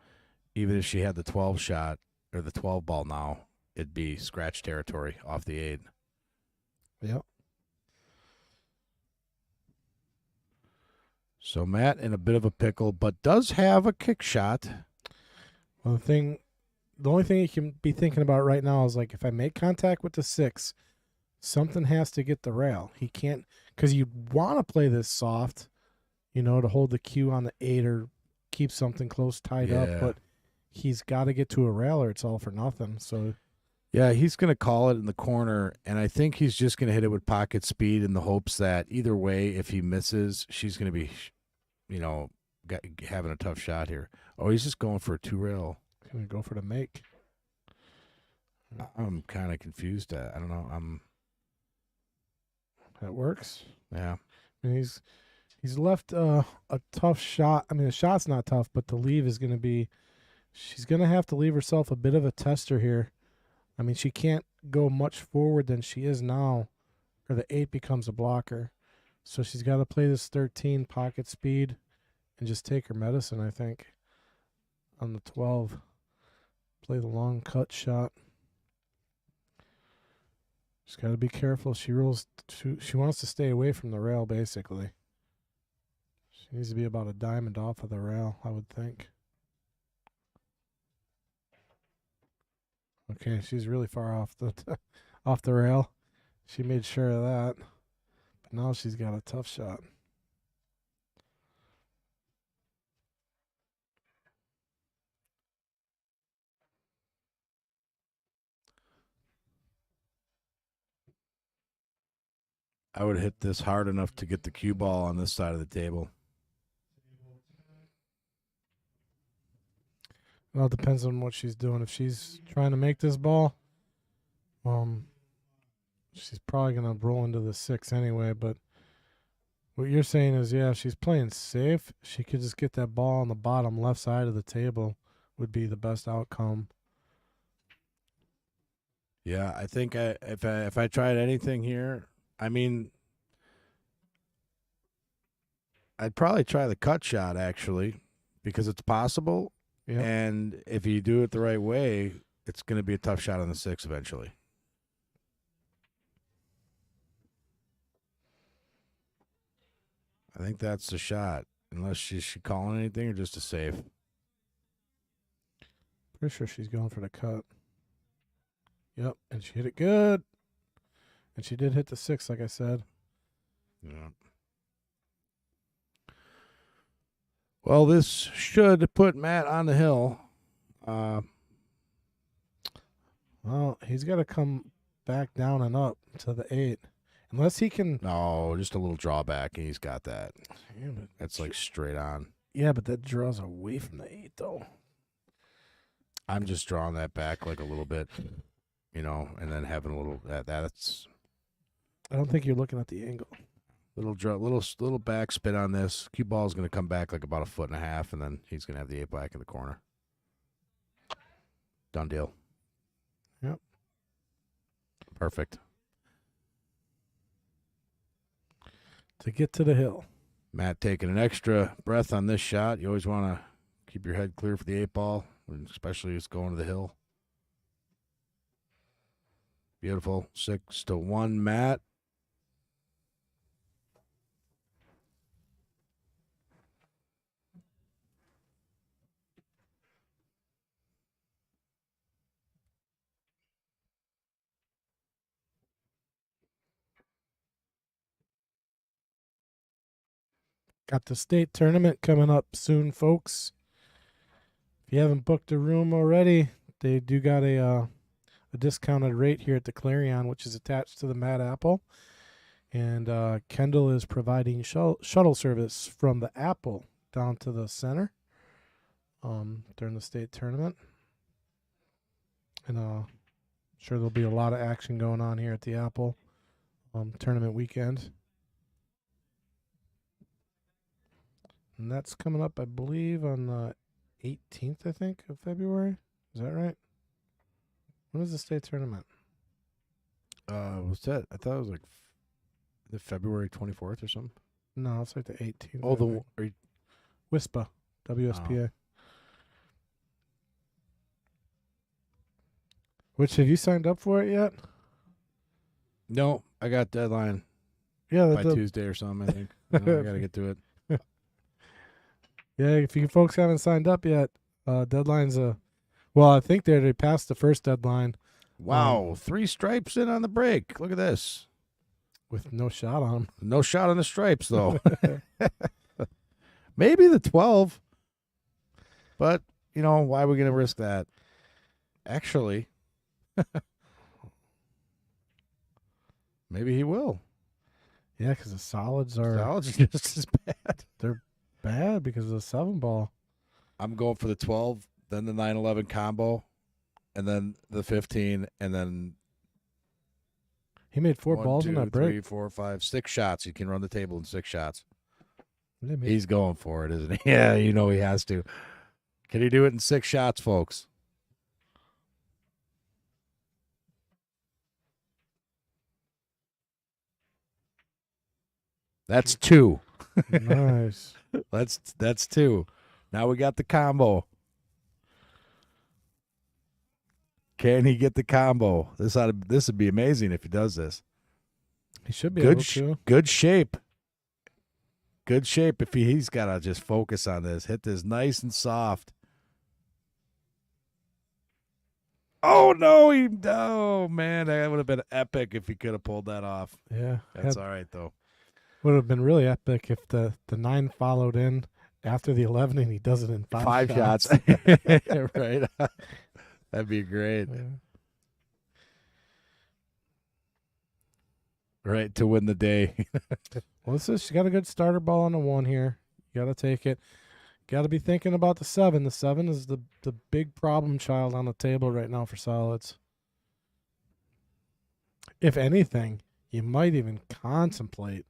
even if she had the 12 shot or the 12 ball now, it'd be scratch territory off the 8. Yep. So Matt in a bit of a pickle, but does have a kick shot. Well, the only thing you can be thinking about right now is, like, if I make contact with the 6, something has to get the rail. He can't, because you want to play this soft, you know, to hold the cue on the 8 or keep something close tied up, but he's got to get to a rail or it's all for nothing. So, yeah, he's going to call it in the corner, and I think he's just going to hit it with pocket speed in the hopes that either way, if he misses, she's going to be, you know, having a tough shot here. Oh, he's just going for a 2 rail. He's going to go for the make. I'm kind of confused. I don't know. That works. Yeah. I mean, he's left a tough shot. I mean, the shot's not tough, but the leave is going to be, she's going to have to leave herself a bit of a tester here. I mean, she can't go much forward than she is now, or the 8 becomes a blocker. So she's got to play this 13 pocket speed and just take her medicine, I think, on the 12. Play the long cut shot. She's got to be careful. She wants to stay away from the rail, basically. She needs to be about a diamond off of the rail, I would think. Okay, she's really far off the rail. She made sure of that. But now she's got a tough shot. I would hit this hard enough to get the cue ball on this side of the table. Well, it depends on what she's doing. If she's trying to make this ball, she's probably going to roll into the 6 anyway. But what you're saying is, yeah, if she's playing safe, she could just get that ball on the bottom left side of the table would be the best outcome. Yeah, I think if I tried anything here, I mean, I'd probably try the cut shot, actually, because it's possible. Yep. And if you do it the right way, it's going to be a tough shot on the 6 eventually. I think that's the shot, unless she's calling anything or just a save. Pretty sure she's going for the cut. Yep, and she hit it good. And she did hit the 6, like I said. Yeah. Well, this should put Matt on the hill. Well, he's got to come back down and up to the 8. Unless he can. No, just a little drawback, and he's got that. Yeah, but That's like straight on. Yeah, but that draws away from the 8, though. I'm just drawing that back like a little bit, and then having a little that's. I don't think you're looking at the angle. Little back spin on this. Cue ball is going to come back like about 1.5 feet, and then he's going to have the 8 black in the corner. Done deal. Yep. Perfect. To get to the hill. Matt taking an extra breath on this shot. You always want to keep your head clear for the 8 ball, especially if it's going to the hill. Beautiful. 6-1, Matt. Got the state tournament coming up soon, folks. If you haven't booked a room already, they do got a discounted rate here at the Clarion, which is attached to the Mad Apple. And Kendall is providing shuttle service from the Apple down to the center during the state tournament. And sure there'll be a lot of action going on here at the Apple tournament weekend. And that's coming up, I believe, on the 18th, I think, of February. Is that right? When is the state tournament? What's that? I thought it was like the February 24th or something. No, it's like the 18th. Oh, WISPA, WSPA. Oh. Which, have you signed up for it yet? No, I got deadline Yeah, by Tuesday or something, I think. I got to get to it. Yeah, if you folks haven't signed up yet, deadline's well, I think they already passed the first deadline. Wow, 3 stripes in on the break. Look at this. With no shot on them. No shot on the stripes, though. Maybe the 12. But, why are we going to risk that? Actually, maybe he will. Yeah, because the solids are just as bad. They're bad because of the 7 ball. I'm going for the 12, then the 9-11 combo, and then the 15, and then he made 4 balls in that break. 3, 4, 5, 6 shots. He can run the table in 6 shots. Yeah, He's going for it, isn't he? Yeah, he has to. Can he do it in 6 shots, folks? That's 2. Nice. That's 2. Now we got the combo. Can he get the combo? This would be amazing if he does this. He should be able to. Good shape. Good shape if he's got to just focus on this. Hit this nice and soft. Oh, no. Oh, man. That would have been epic if he could have pulled that off. Yeah. That's all right, though. Would have been really epic if the 9 followed in after the 11 and he does it in 5 shots. Right. That'd be great. Yeah. right, to win the day. Well, she got a good starter ball on the 1 here. You got to take it. Got to be thinking about the 7. The 7 is the big problem child on the table right now for solids. If anything, you might even contemplate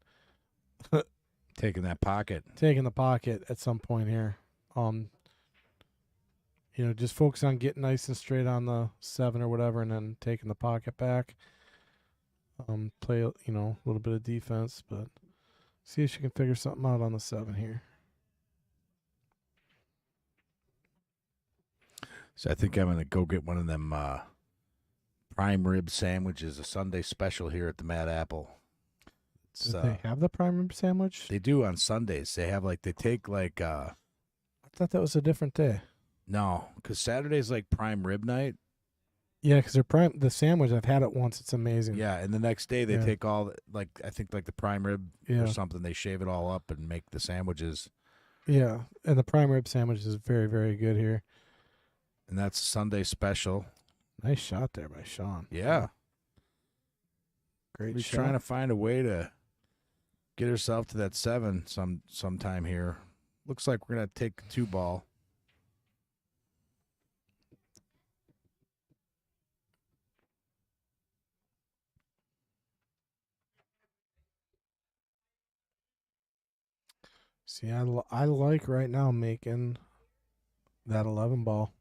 Taking that pocket. taking the pocket at some point here. Just focus on getting nice and straight on the 7 or whatever, and then taking the pocket back. Play a little bit of defense, but see if you can figure something out on the 7 here. So I think I'm gonna go get one of them prime rib sandwiches, a Sunday special here at the Mad Apple. Do they have the prime rib sandwich? They do on Sundays. They have they take I thought that was a different day. No, because Saturday's like prime rib night. Yeah, because the sandwich, I've had it once. It's amazing. Yeah, and the next day they take all I think the prime rib or something. They shave it all up and make the sandwiches. Yeah, and the prime rib sandwich is very, very good here. And that's Sunday special. Nice shot there by Shawn. Yeah, great. She's shot. Trying to find a way to get herself to that 7 sometime here. Looks like we're gonna take the 2 ball. See, I like right now making that 11 ball.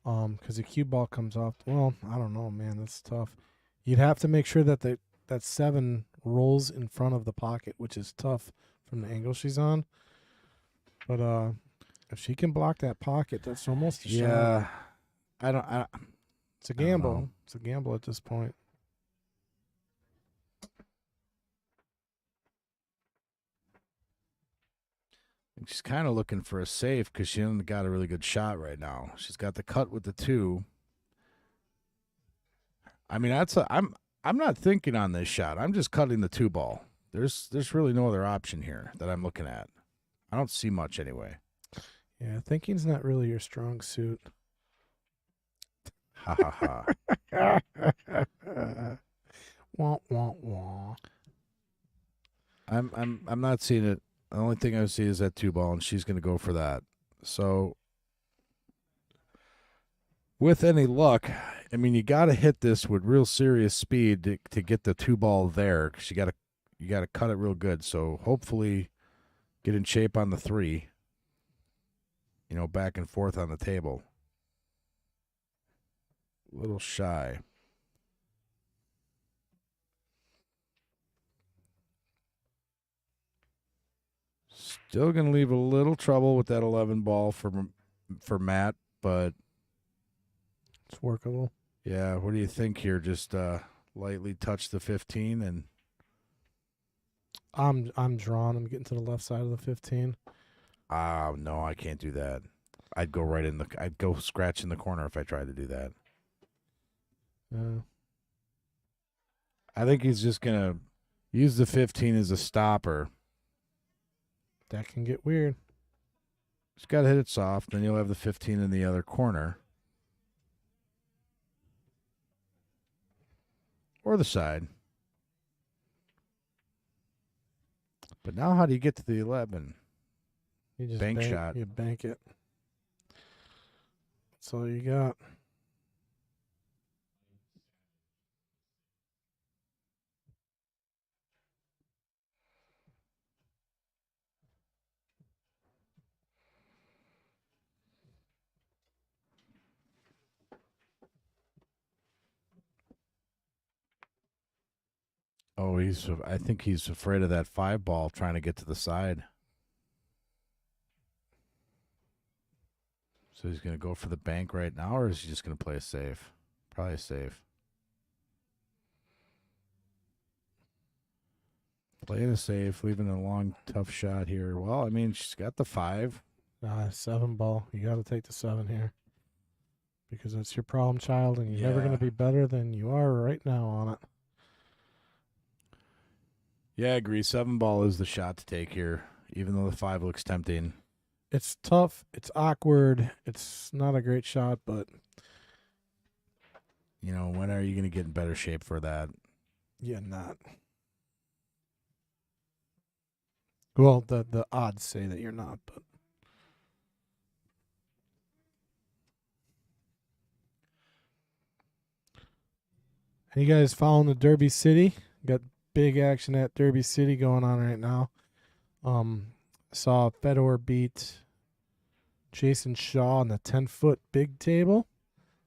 Because the cue ball comes off. Well, I don't know, man. That's tough. You'd have to make sure that that 7 rolls in front of the pocket, which is tough from the angle she's on. But if she can block that pocket, that's almost a shot. It's a gamble. It's a gamble at this point. She's kind of looking for a safe because she hasn't got a really good shot right now. She's got the cut with the 2. I mean, I'm not thinking on this shot. I'm just cutting the 2 ball. There's really no other option here that I'm looking at. I don't see much anyway. Yeah, thinking's not really your strong suit. Ha ha ha. Wah wah wah. I'm not seeing it. The only thing I see is that 2 ball, and she's going to go for that. So, with any luck, I mean, you got to hit this with real serious speed to get the 2 ball there. Cause you got to cut it real good. So hopefully, get in shape on the 3. Back and forth on the table. A little shy. Still going to leave a little trouble with that 11 ball for Matt, but it's workable. Yeah, what do you think here? Just lightly touch the 15 and I'm drawn. I'm getting to the left side of the 15. No, I can't do that. I'd go scratch in the corner if I tried to do that. I think he's just going to use the 15 as a stopper. That can get weird. Just got to hit it soft. Then you'll have the 15 in the other corner. Or the side. But now how do you get to the 11? You just bank shot. You bank it. That's all you got. Oh, I think he's afraid of that 5 ball trying to get to the side. So he's going to go for the bank right now, or is he just going to play a safe? Probably a safe. Playing a safe, leaving a long, tough shot here. Well, I mean, she's got the 5. 7 ball. You got to take the 7 here. Because it's your problem child, and you're never going to be better than you are right now on it. Yeah, I agree. 7 ball is the shot to take here, even though the 5 looks tempting. It's tough. It's awkward. It's not a great shot, but when are you going to get in better shape for that? Yeah, not. Well, the odds say that you're not, but and you guys following the Derby City? Got big action at Derby City going on right now. Saw Fedor beat Jason Shaw on the 10-foot big table.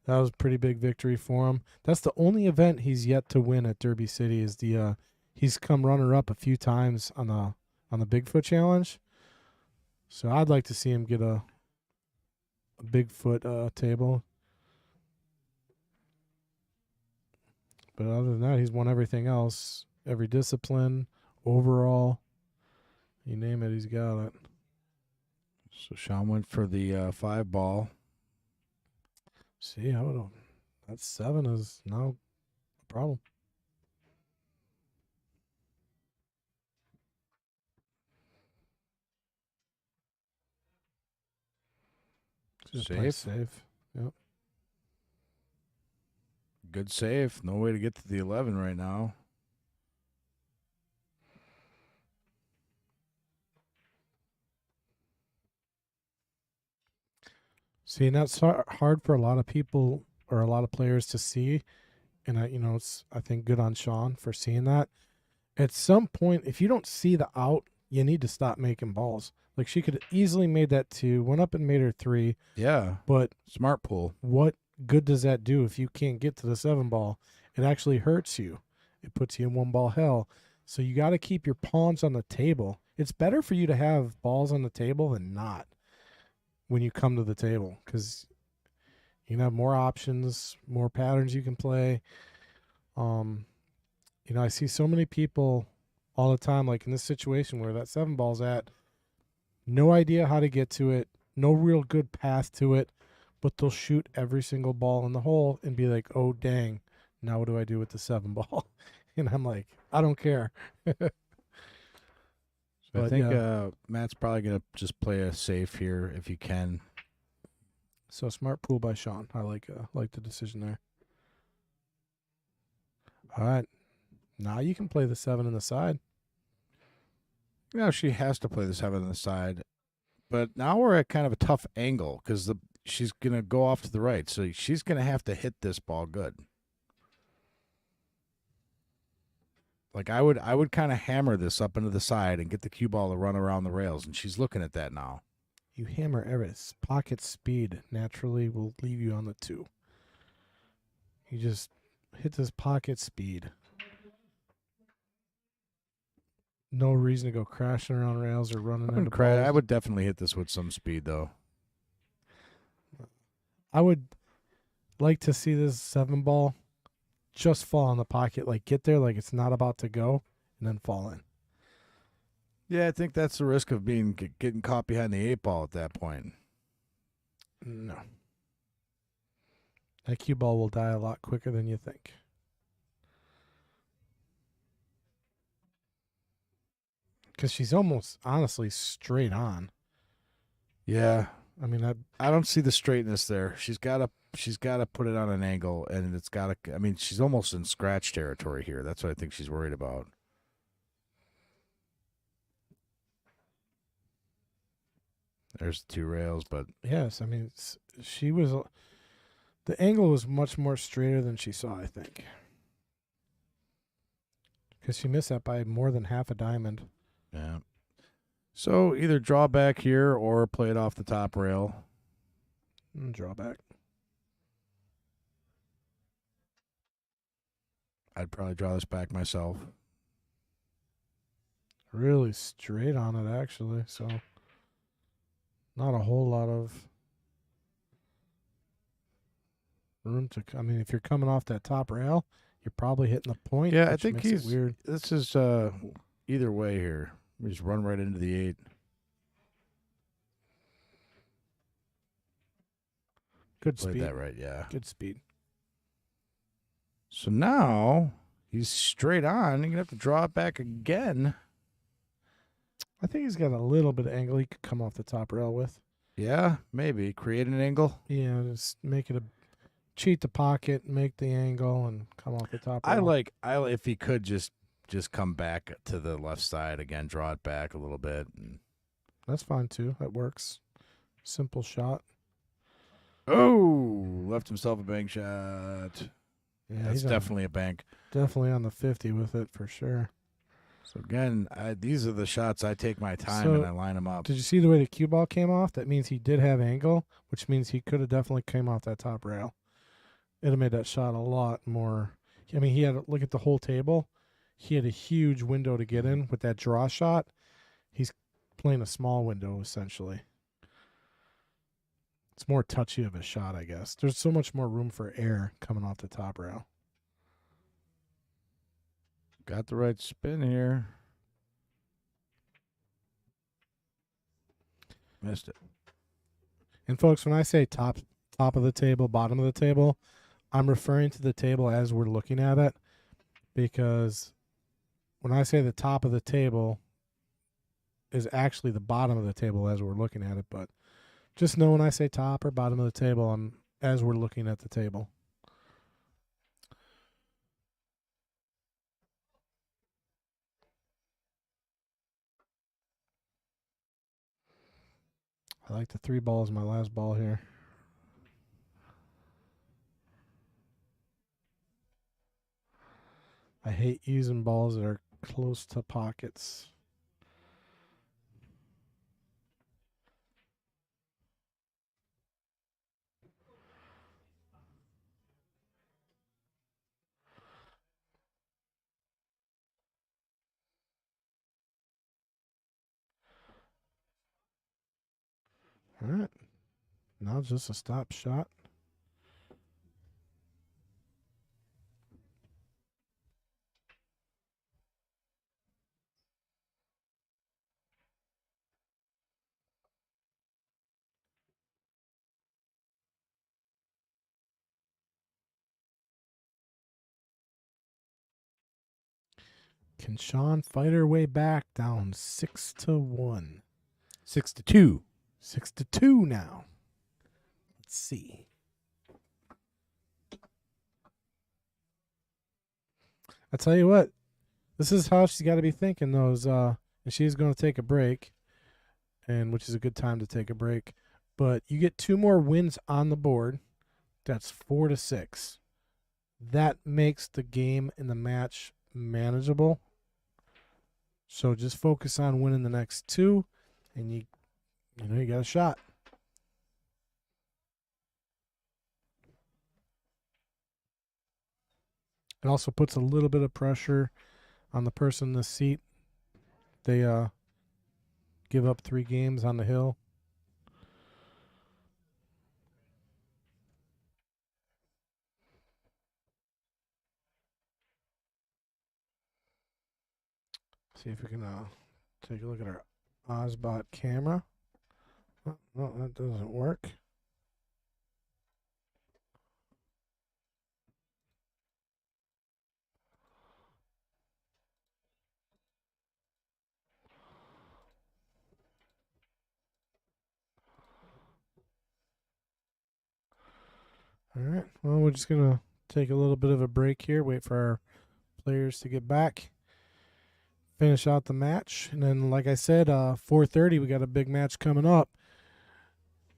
That was a pretty big victory for him. That's the only event he's yet to win at Derby City. Is the he's come runner up a few times on the Bigfoot Challenge. So I'd like to see him get a Bigfoot table. But other than that, he's won everything else, every discipline, overall. You name it, he's got it. So Shawn went for the 5 ball. See, I would. That 7 is now a problem. Just play safe. Yep. Good save. No way to get to the 11 right now. See, and that's hard for a lot of people or a lot of players to see. And it's I think good on Shawn for seeing that. At some point, if you don't see the out, you need to stop making balls. Like she could have easily made that 2, went up and made her 3. Yeah. But smart pull. What good does that do if you can't get to the 7 ball? It actually hurts you. It puts you in 1 ball hell. So you got to keep your pawns on the table. It's better for you to have balls on the table than not when you come to the table, because you can have more options, more patterns you can play. I see so many people all the time, like in this situation where that 7 ball's at, no idea how to get to it, no real good path to it, but they'll shoot every single ball in the hole and be like, oh, dang, now what do I do with the 7 ball? And I'm like, I don't care. So I think Matt's probably going to just play a safe here if you can. So smart pool by Shawn. I like the decision there. All right. Now you can play the 7 in the side. She has to play the 7 on the side. But now we're at kind of a tough angle because she's going to go off to the right. So she's going to have to hit this ball good. Like I would kind of hammer this up into the side and get the cue ball to run around the rails, and she's looking at that now. You hammer Eris. Pocket speed naturally will leave you on the 2. You just hit this pocket speed. No reason to go crashing around rails or running into balls. I would definitely hit this with some speed, though. I would like to see this 7 ball just fall in the pocket, like get there like it's not about to go, and then fall in. Yeah, I think that's the risk of getting caught behind the 8 ball at that point. No. That cue ball will die a lot quicker than you think. Because she's almost, honestly, straight on. Yeah. I mean, I don't see the straightness there. She's got to put it on an angle, and it's got to. I mean, she's almost in scratch territory here. That's what I think she's worried about. There's the 2 rails, but yes, I mean, the angle was much more straighter than she saw, I think. Because she missed that by more than half a diamond. Yeah. So either draw back here or play it off the top rail. Draw back. I'd probably draw this back myself. Really straight on it, actually. So not a whole lot of room to. I mean, if you're coming off that top rail, you're probably hitting the point. Yeah, I think he's weird. This is either way here. We just run right into the 8. Good Played speed. that right, yeah. Good speed. So now he's straight on. You're going to have to draw it back again. I think he's got a little bit of angle he could come off the top rail with. Yeah, maybe. Create an angle. Yeah, just make it cheat the pocket, make the angle, and come off the top rail. I if he could just just come back to the left side again, draw it back a little bit. And That's fine too. That works. Simple shot. oh, left himself a bank shot. Yeah, That's he's definitely a bank. definitely on the 50 with it for sure. So again, these are the shots I take my time So, and I line them up. Did you see the way the cue ball came off? That means he did have angle, which means he could have definitely came off that top rail. It'd have made that shot a lot more. I mean, he had look at the whole table. He had a huge window to get in with that draw shot. He's playing a small window essentially. It's more touchy of a shot, I guess. There's so much more room for air coming off the top rail. Got the right spin here. Missed it. And folks, when I say top of the table, bottom of the table, I'm referring to the table as we're looking at it, because when I say the top of the table is actually the bottom of the table as we're looking at it, but just know when I say top or bottom of the table, I'm as we're looking at the table. I like the 3 ball as my last ball here. I hate using balls that are close to pockets. All right. Now just a stop shot. Can Shawn fight her way back down 6-1? 6-2. 6-2 now. Let's see. I tell you what, this is how she's got to be thinking. And she's going to take a break, and which is a good time to take a break. But you get 2 more wins on the board. That's 4-6. That makes the game and the match manageable. So just focus on winning the next 2, and you got a shot. It also puts a little bit of pressure on the person in the seat. They give up 3 games on the hill. See if we can take a look at our Ozbot camera. Oh, no, that doesn't work. All right. Well, we're just going to take a little bit of a break here, wait for our players to get back, finish out the match. And then, like I said, 4:30, we got a big match coming up.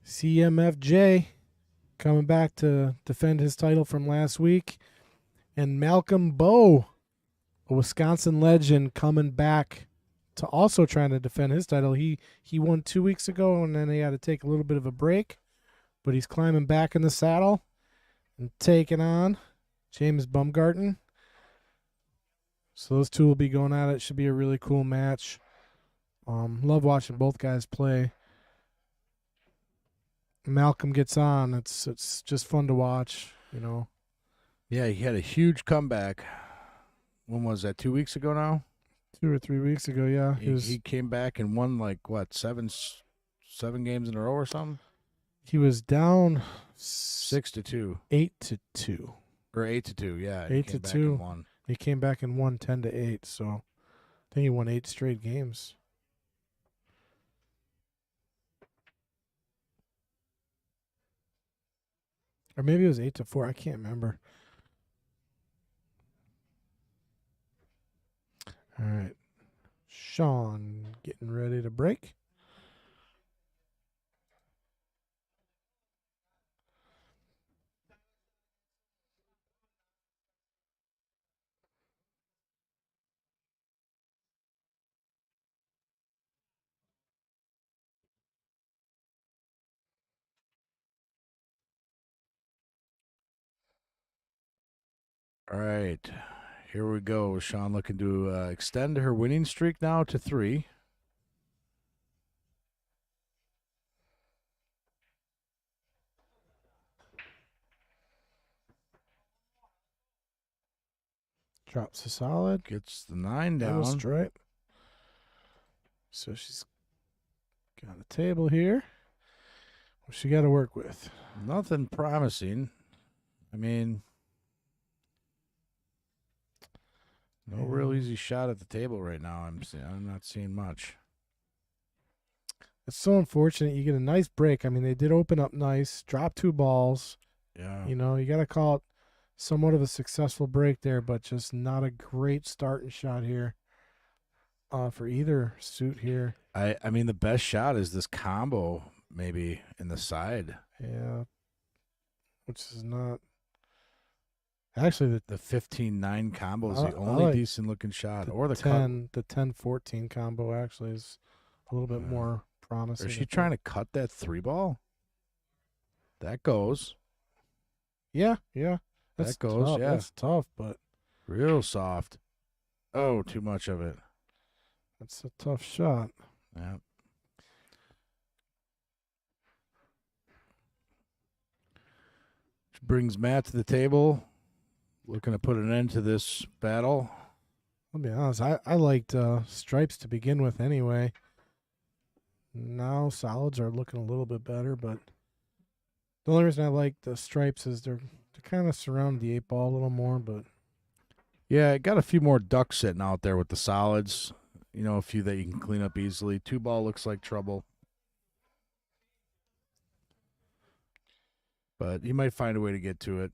CMFJ coming back to defend his title from last week. And Malcom Beu, a Wisconsin legend, coming back to also trying to defend his title. He won 2 weeks ago, and then he had to take a little bit of a break. But he's climbing back in the saddle and taking on James Baumgarten. So those 2 will be going at it. Should be a really cool match. Love watching both guys play. Malcom gets on. It's just fun to watch, Yeah, he had a huge comeback. When was that? 2 weeks ago now? 2 or 3 weeks ago, yeah. He came back and won seven games in a row or something? He was down 6-2. 8-2. Or 8-2, yeah. 8-2. He came back and won 10-8, so I think he won 8 straight games. Or maybe it was 8-4. I can't remember. All right. Shawn getting ready to break. All right. Here we go. Shawn looking to extend her winning streak now to 3. Drops a solid. Gets the 9 And a down. stripe. So she's got a table here. What she got to work with? Nothing promising. I mean, no real easy shot at the table right now. I'm not seeing much. It's so unfortunate. You get a nice break. I mean, they did open up nice, drop 2 balls. Yeah. You know, you got to call it somewhat of a successful break there, but just not a great starting shot here for either suit here. I mean, the best shot is this combo maybe in the side. Yeah. Which is not. Actually, The 15-9 combo is I the only like decent looking shot. Or the 10-14 combo actually is a little bit more promising. Is she trying to cut that 3 ball? That goes. Yeah. That goes, tough. yeah. That's tough, but Real soft. Oh, too much of it. that's a tough shot. Yeah. Which brings Matt to the table, looking to put an end to this battle. I'll be honest. I liked stripes to begin with anyway. Now solids are looking a little bit better, but the only reason I like the stripes is they're kind of surround the 8 ball a little more. But Yeah, got a few more ducks sitting out there with the solids. You know, a few that you can clean up easily. 2 ball looks like trouble. But he might find a way to get to it.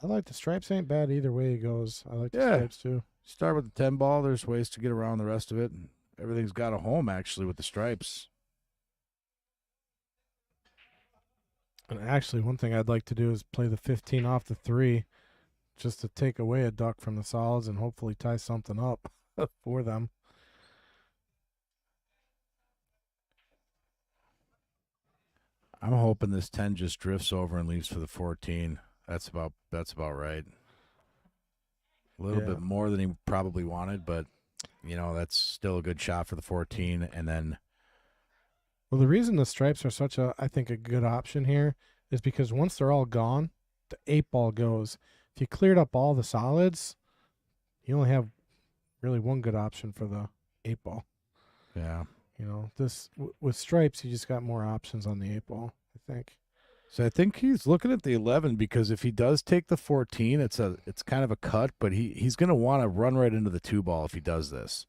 I like the stripes. Ain't bad either way it goes. I like the Yeah. stripes too. Start with the 10 ball. There's ways to get around the rest of it. Everything's got a home, actually, with the stripes. And actually, one thing I'd like to do is play the 15 off the 3, just to take away a duck from the solids and hopefully tie something up for them. I'm hoping this 10 just drifts over and leaves for the 14. That's about right. A little bit more than he probably wanted, but you know, that's still a good shot for the 14. And then, well, the reason the stripes are such I think a good option here is because once they're all gone, the 8 ball goes. If you cleared up all the solids, you only have really one good option for the 8 ball. yeah. You know, this with stripes, you just got more options on the 8 ball, I think. So I think he's looking at the 11 because if he does take the 14, it's kind of a cut, but he's going to want to run right into the 2 ball if he does this.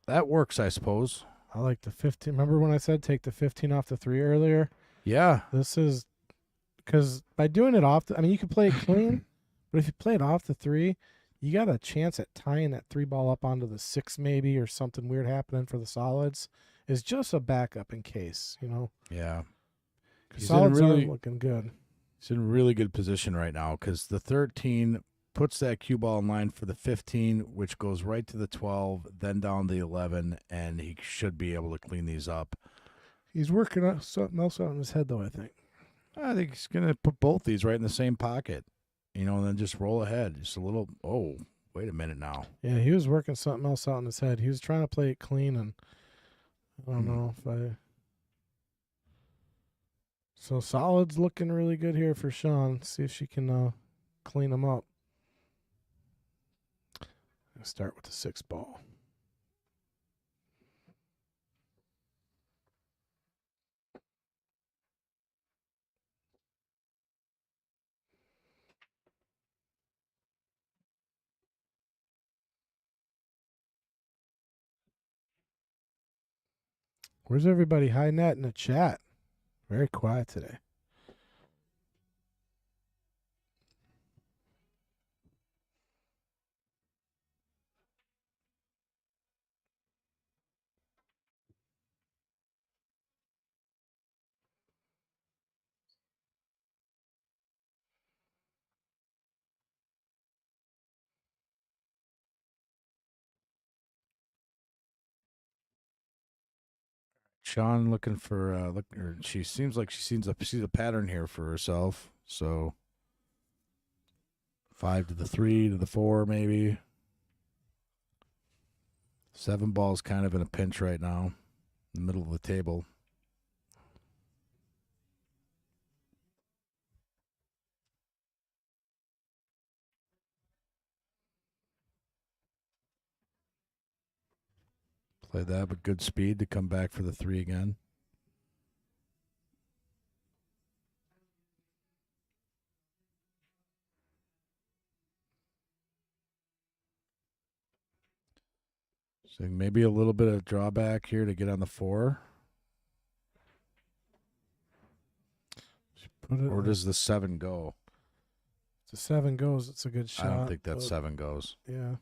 That works, I suppose. I like the 15. Remember when I said take the 15 off the 3 earlier? Yeah. This is because by doing it off, I mean, you can play it clean, but if you play it off the 3, you got a chance at tying that 3 ball up onto the 6 maybe, or something weird happening for the solids. Is just a backup in case, you know. Yeah. Because solids are looking good. He's in a really good position right now because the 13 puts that cue ball in line for the 15, which goes right to the 12, then down the 11, and he should be able to clean these up. He's working on something else out in his head, though, I think. I think he's going to put both these right in the same pocket, you know, and then just roll ahead. Just a little, oh, wait a minute now. Yeah, he was working something else out in his head. He was trying to play it clean, and I don't know if I... So solids looking really good here for Shawn. See if she can clean them up. I'll start with the 6 ball. Where's everybody hiding at in the chat? Very quiet today. Shawn looking for or she seems like she sees a pattern here for herself. So 5 to the 3 to the 4 maybe. 7 ball's kind of in a pinch right now, in the middle of the table. Play that with good speed to come back for the 3 again. So maybe a little bit of drawback here to get on the 4. Or does the 7 go? If the 7 goes, it's a good shot. I don't think that 7 goes. Yeah.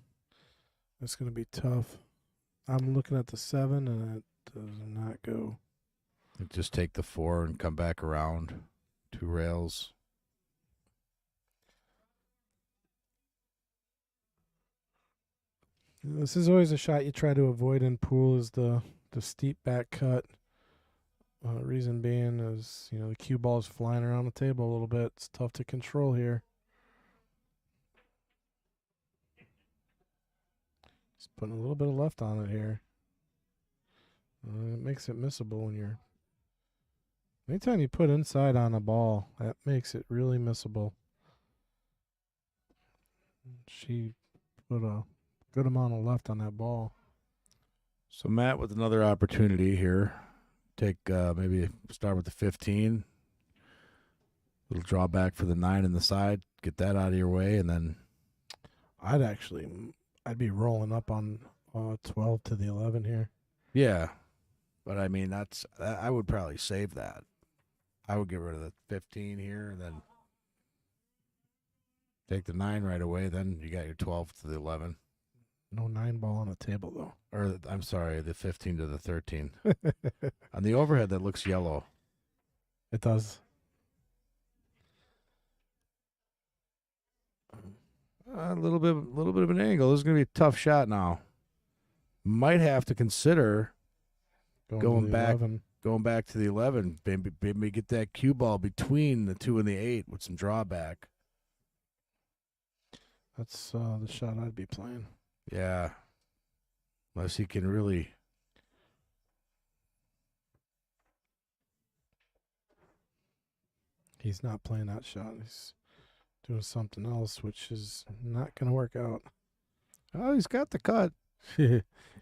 That's going to be tough. I'm looking at the 7, and it does not go. Just take the 4 and come back around 2 rails. This is always a shot you try to avoid in pool, is the steep back cut. Reason being is, the cue ball is flying around the table a little bit. It's tough to control here. Just putting a little bit of left on it here. It makes it missable when you're... Anytime you put inside on a ball, that makes it really missable. She put a good amount of left on that ball. So Matt with another opportunity here. Take maybe start with the 15. Little drawback for the 9 in the side. Get that out of your way, and then I'd be rolling up on 12 to the 11 here. Yeah, but I mean I would probably save that. I would get rid of the 15 here, and then take the 9 right away. Then you got your 12 to the 11. No 9 ball on the table, though. Or, I'm sorry, the 15 to the 13. On the overhead, that looks yellow. It does. A little bit of an angle. This is going to be a tough shot now. Might have to consider going back to the 11. Maybe get that cue ball between the 2 and the 8 with some drawback. That's the shot I'd be playing. Yeah. Unless he can really. He's not playing that shot. He's doing something else, which is not going to work out. Oh, he's got the cut.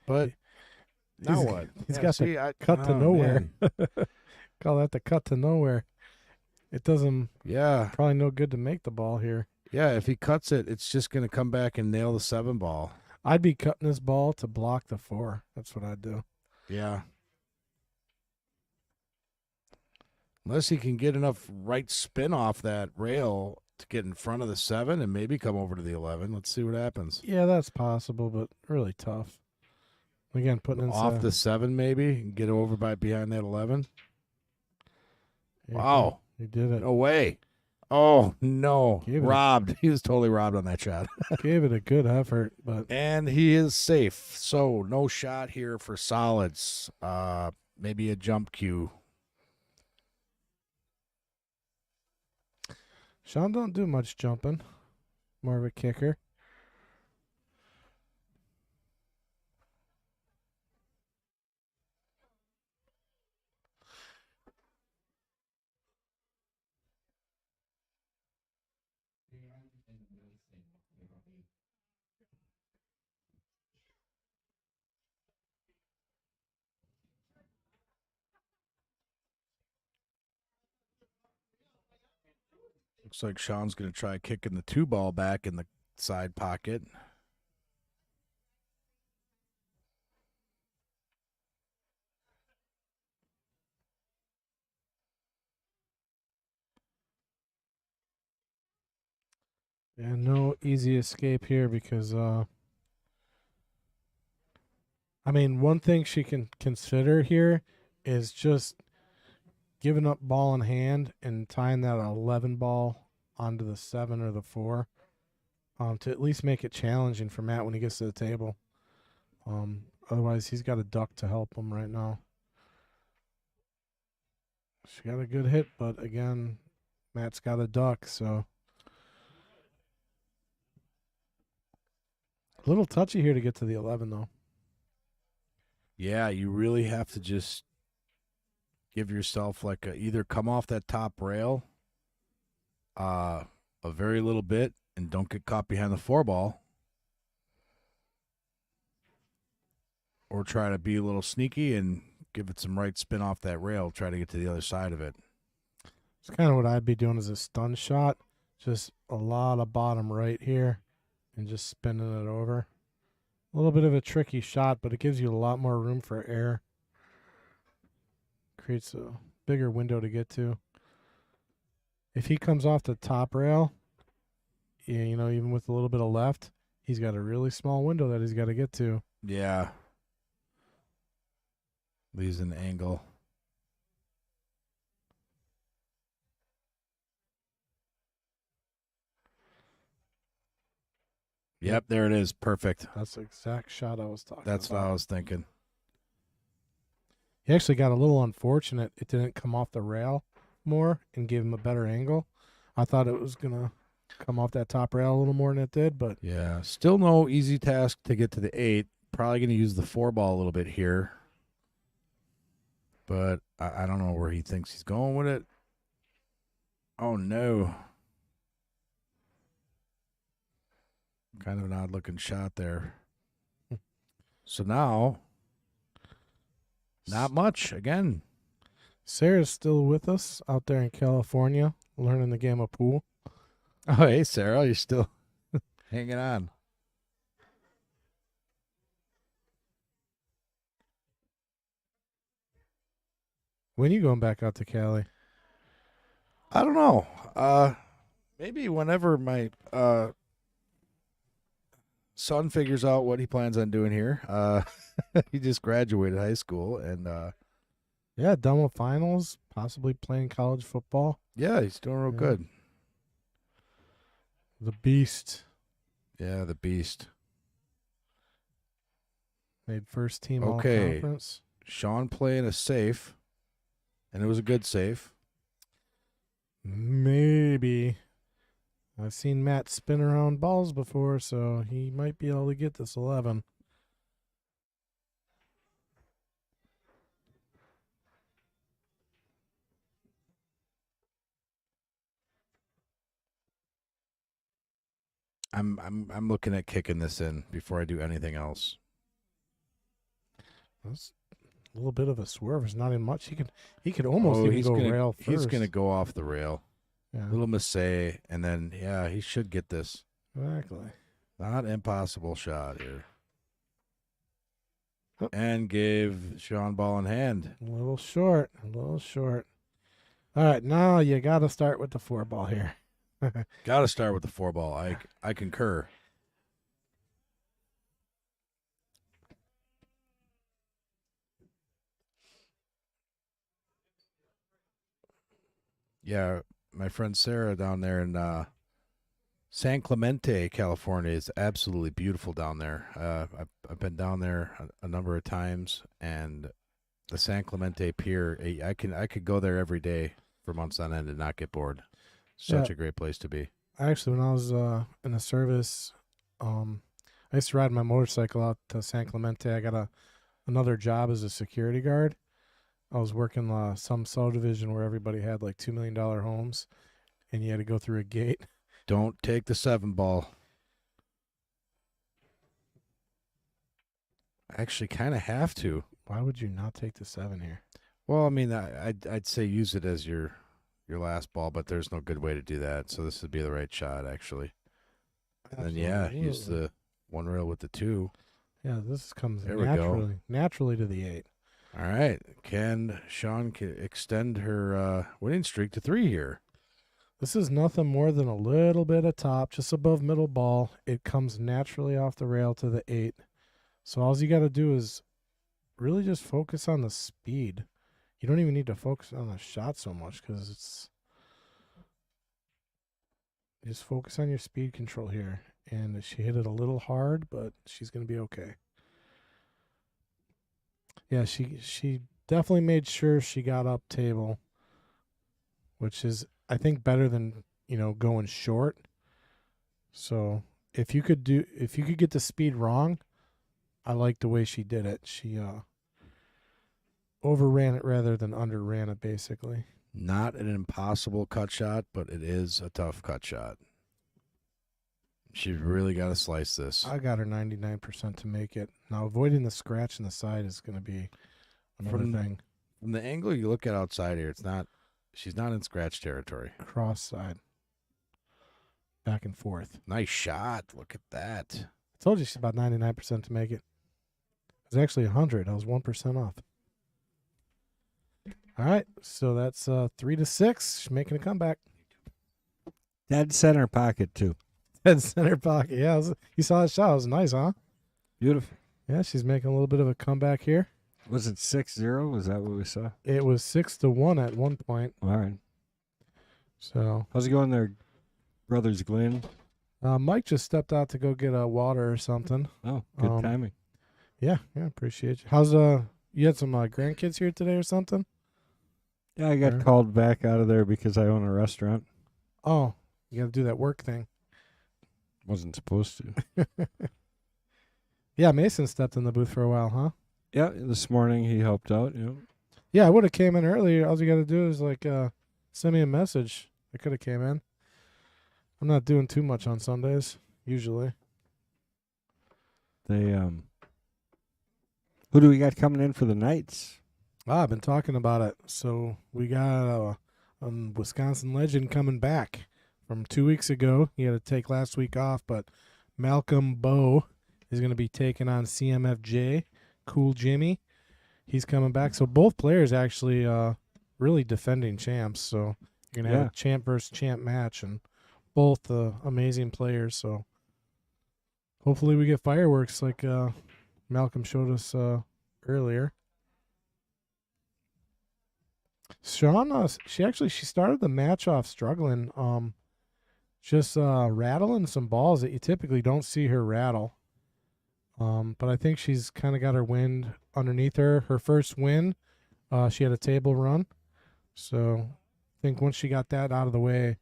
But now what? He's got the cut to nowhere. Call that the cut to nowhere. It does him probably no good to make the ball here. Yeah, if he cuts it, it's just going to come back and nail the 7 ball. I'd be cutting this ball to block the 4. That's what I'd do. Yeah. Unless he can get enough right spin off that rail to get in front of the 7 and maybe come over to the 11. Let's see what happens. Yeah, that's possible, but really tough. Again, putting inside. Off the 7 maybe and get over behind that 11. Yeah, Wow. He did it. No way. Oh, no. Robbed. He was totally robbed on that shot. Gave it a good effort, but and he is safe. So no shot here for solids. Maybe a jump cue. Shawn don't do much jumping. More of a kicker. Looks like Shawn's going to try kicking the 2 ball back in the side pocket. Yeah, no easy escape here because, one thing she can consider here is just giving up ball in hand and tying that 11 ball onto the 7 or the 4 to at least make it challenging for Matt when he gets to the table. Otherwise, he's got a duck to help him right now. She got a good hit, but again, Matt's got a duck, so a little touchy here to get to the 11, though. Yeah, you really have to just give yourself like either come off that top rail a very little bit and don't get caught behind the 4-ball, or try to be a little sneaky and give it some right spin off that rail, try to get to the other side of it. It's kind of what I'd be doing as a stun shot. Just a lot of bottom right here and just spinning it over. A little bit of a tricky shot, but it gives you a lot more room for air. Creates a bigger window to get to. If he comes off the top rail, yeah, you know, even with a little bit of left, he's got a really small window that he's got to get to. Yeah. Leaves an angle. Yep, there it is. Perfect. That's the exact shot I was talking That's about. what I was thinking. He actually got a little unfortunate. It didn't come off the rail more and gave him a better angle. I thought it was going to come off that top rail a little more than it did, but Yeah, still no easy task to get to the 8. Probably going to use the 4-ball a little bit here. But I don't know where he thinks he's going with it. Oh, no. Kind of an odd-looking shot there. So now, not much. Again, Sarah's still with us out there in California learning the game of pool. oh, hey, Sarah, you're still hanging on. When are you going back out to Cali? I don't know. Maybe whenever my son figures out what he plans on doing here. He just graduated high school, and Yeah, done with finals, possibly playing college football. yeah, he's doing real Yeah. good. The Beast Yeah, the beast. made first team Okay. all conference. Shawn playing a safe, and it was a good safe. Maybe. I've seen Matt spin around balls before, so he might be able to get this 11. I'm looking at kicking this in before I do anything else. That's a little bit of a swerve. It's not even much. He could almost even he's go gonna, rail first. He's gonna go off the rail. Yeah, Little mistake, and then yeah, he should get this. exactly. Not impossible shot here. Oh. And gave Shawn ball in hand. A little short. A little short. All right, now you got to start with the 4-ball here. Got to start with the 4-ball. I concur. Yeah, my friend Sarah down there in San Clemente, California, is absolutely beautiful down there. I've been down there a number of times, and the San Clemente Pier, I could go there every day for months on end and not get bored. Such a great place to be. Actually, when I was in the service, I used to ride my motorcycle out to San Clemente. I got another job as a security guard. I was working some subdivision where everybody had like $2 million homes, and you had to go through a gate. Don't take the 7-ball. Actually, kind of have to. Why would you not take the 7 here? Well, I mean, I'd say use it as your last ball, but there's no good way to do that. So this would be the right shot, actually. And then yeah, use the 1 rail with the 2. Yeah, this comes There we go. naturally to the 8. All right, can Shawn extend her winning streak to 3 here? This is nothing more than a little bit of top, just above middle ball. It comes naturally off the rail to the 8. So all you got to do is really just focus on the speed. You don't even need to focus on the shot so much because it's just focus on your speed control here. And she hit it a little hard, but she's going to be okay. Yeah, she definitely made sure she got up table which is, I think, better than, going short. So if you could get the speed wrong, I like the way she did it. She overran it rather than underran it, basically. Not an impossible cut shot, but it is a tough cut shot. She's really got to slice this. I got her 99% to make it. Now, avoiding the scratch in the side is going to be another thing. From the angle you look at outside here, she's not in scratch territory. Cross side. Back and forth. Nice shot. Look at that. I told you she's about 99% to make it. It was actually 100. I was 1% off. All right, so that's 3-6. She's making a comeback. Dead center pocket, too. Dead center pocket. Yeah, you saw that shot. It was nice, huh? Beautiful. Yeah, she's making a little bit of a comeback here. Was it 6-0? Was that what we saw? It was 6-1 at one point. All right. So how's it going there, Brothers Glenn? Mike just stepped out to go get a water or something. Oh, good timing. Yeah, appreciate you. How's you had some grandkids here today or something? Yeah, I got called back out of there because I own a restaurant. Oh, you got to do that work thing. Wasn't supposed to. Yeah, Mason stepped in the booth for a while, huh? Yeah, this morning he helped out. Yeah, I would have came in earlier. All you got to do is send me a message. I could have came in. I'm not doing too much on Sundays usually. They who do we got coming in for the Knights? I've been talking about it. So we got a Wisconsin legend coming back from 2 weeks ago. He had to take last week off, but Malcom Beu is going to be taking on CMFJ, Cool Jimmy. He's coming back. So both players actually really defending champs. So you're going to have a champ versus champ match, and both amazing players. So hopefully we get fireworks like Malcolm showed us earlier. Shawn, she started the match off struggling, just rattling some balls that you typically don't see her rattle. But I think she's kind of got her wind underneath her. Her first win, she had a table run. So I think once she got that out of the way,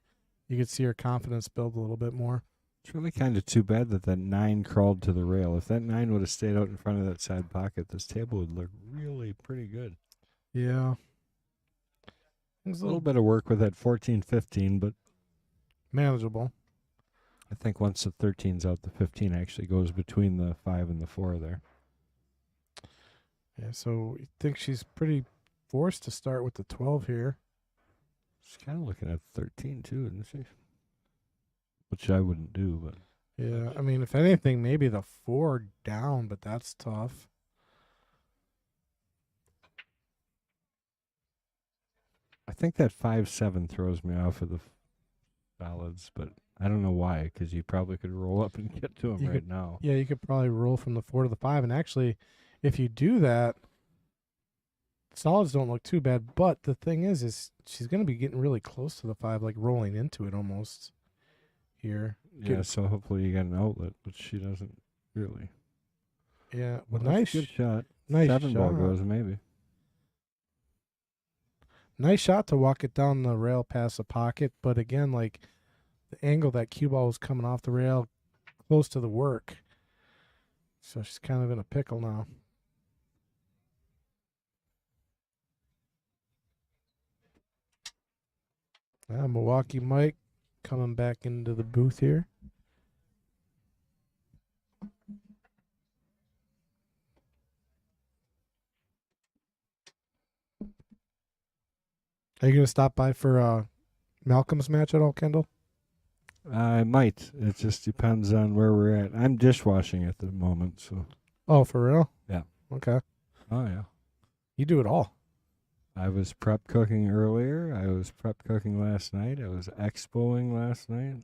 you could see her confidence build a little bit more. It's really kind of too bad that 9 crawled to the rail. If that 9 would have stayed out in front of that side pocket, this table would look really pretty good. Yeah. There's a little bit of work with that 14-15, but manageable. I think once the 13's out, the 15 actually goes between the 5 and the 4 there. Yeah, so you think she's pretty forced to start with the 12 here. She's kind of looking at 13 too, isn't she? Which I wouldn't do, but yeah, I mean, if anything, maybe the 4 down, but that's tough. I think that 5-7 throws me off of the solids, but I don't know why, because you probably could roll up and get to him now. Yeah, you could probably roll from the 4 to the 5, and actually, if you do that, solids don't look too bad, but the thing is she's going to be getting really close to the 5, like rolling into it almost here. Yeah, so hopefully you get an outlet, but she doesn't really. Yeah, well, nice. Good shot. Nice 7 shot. Ball goes, maybe. Nice shot to walk it down the rail past the pocket, but again, like the angle that cue ball was coming off the rail close to the work. So she's kind of in a pickle now. Milwaukee Mike coming back into the booth here. Are you going to stop by for Malcolm's match at all, Kendall? I might. It just depends on where we're at. I'm dishwashing at the moment, so. Oh, for real? Yeah. Okay. Oh, yeah. You do it all. I was prep cooking earlier. I was prep cooking last night. I was expoing last night.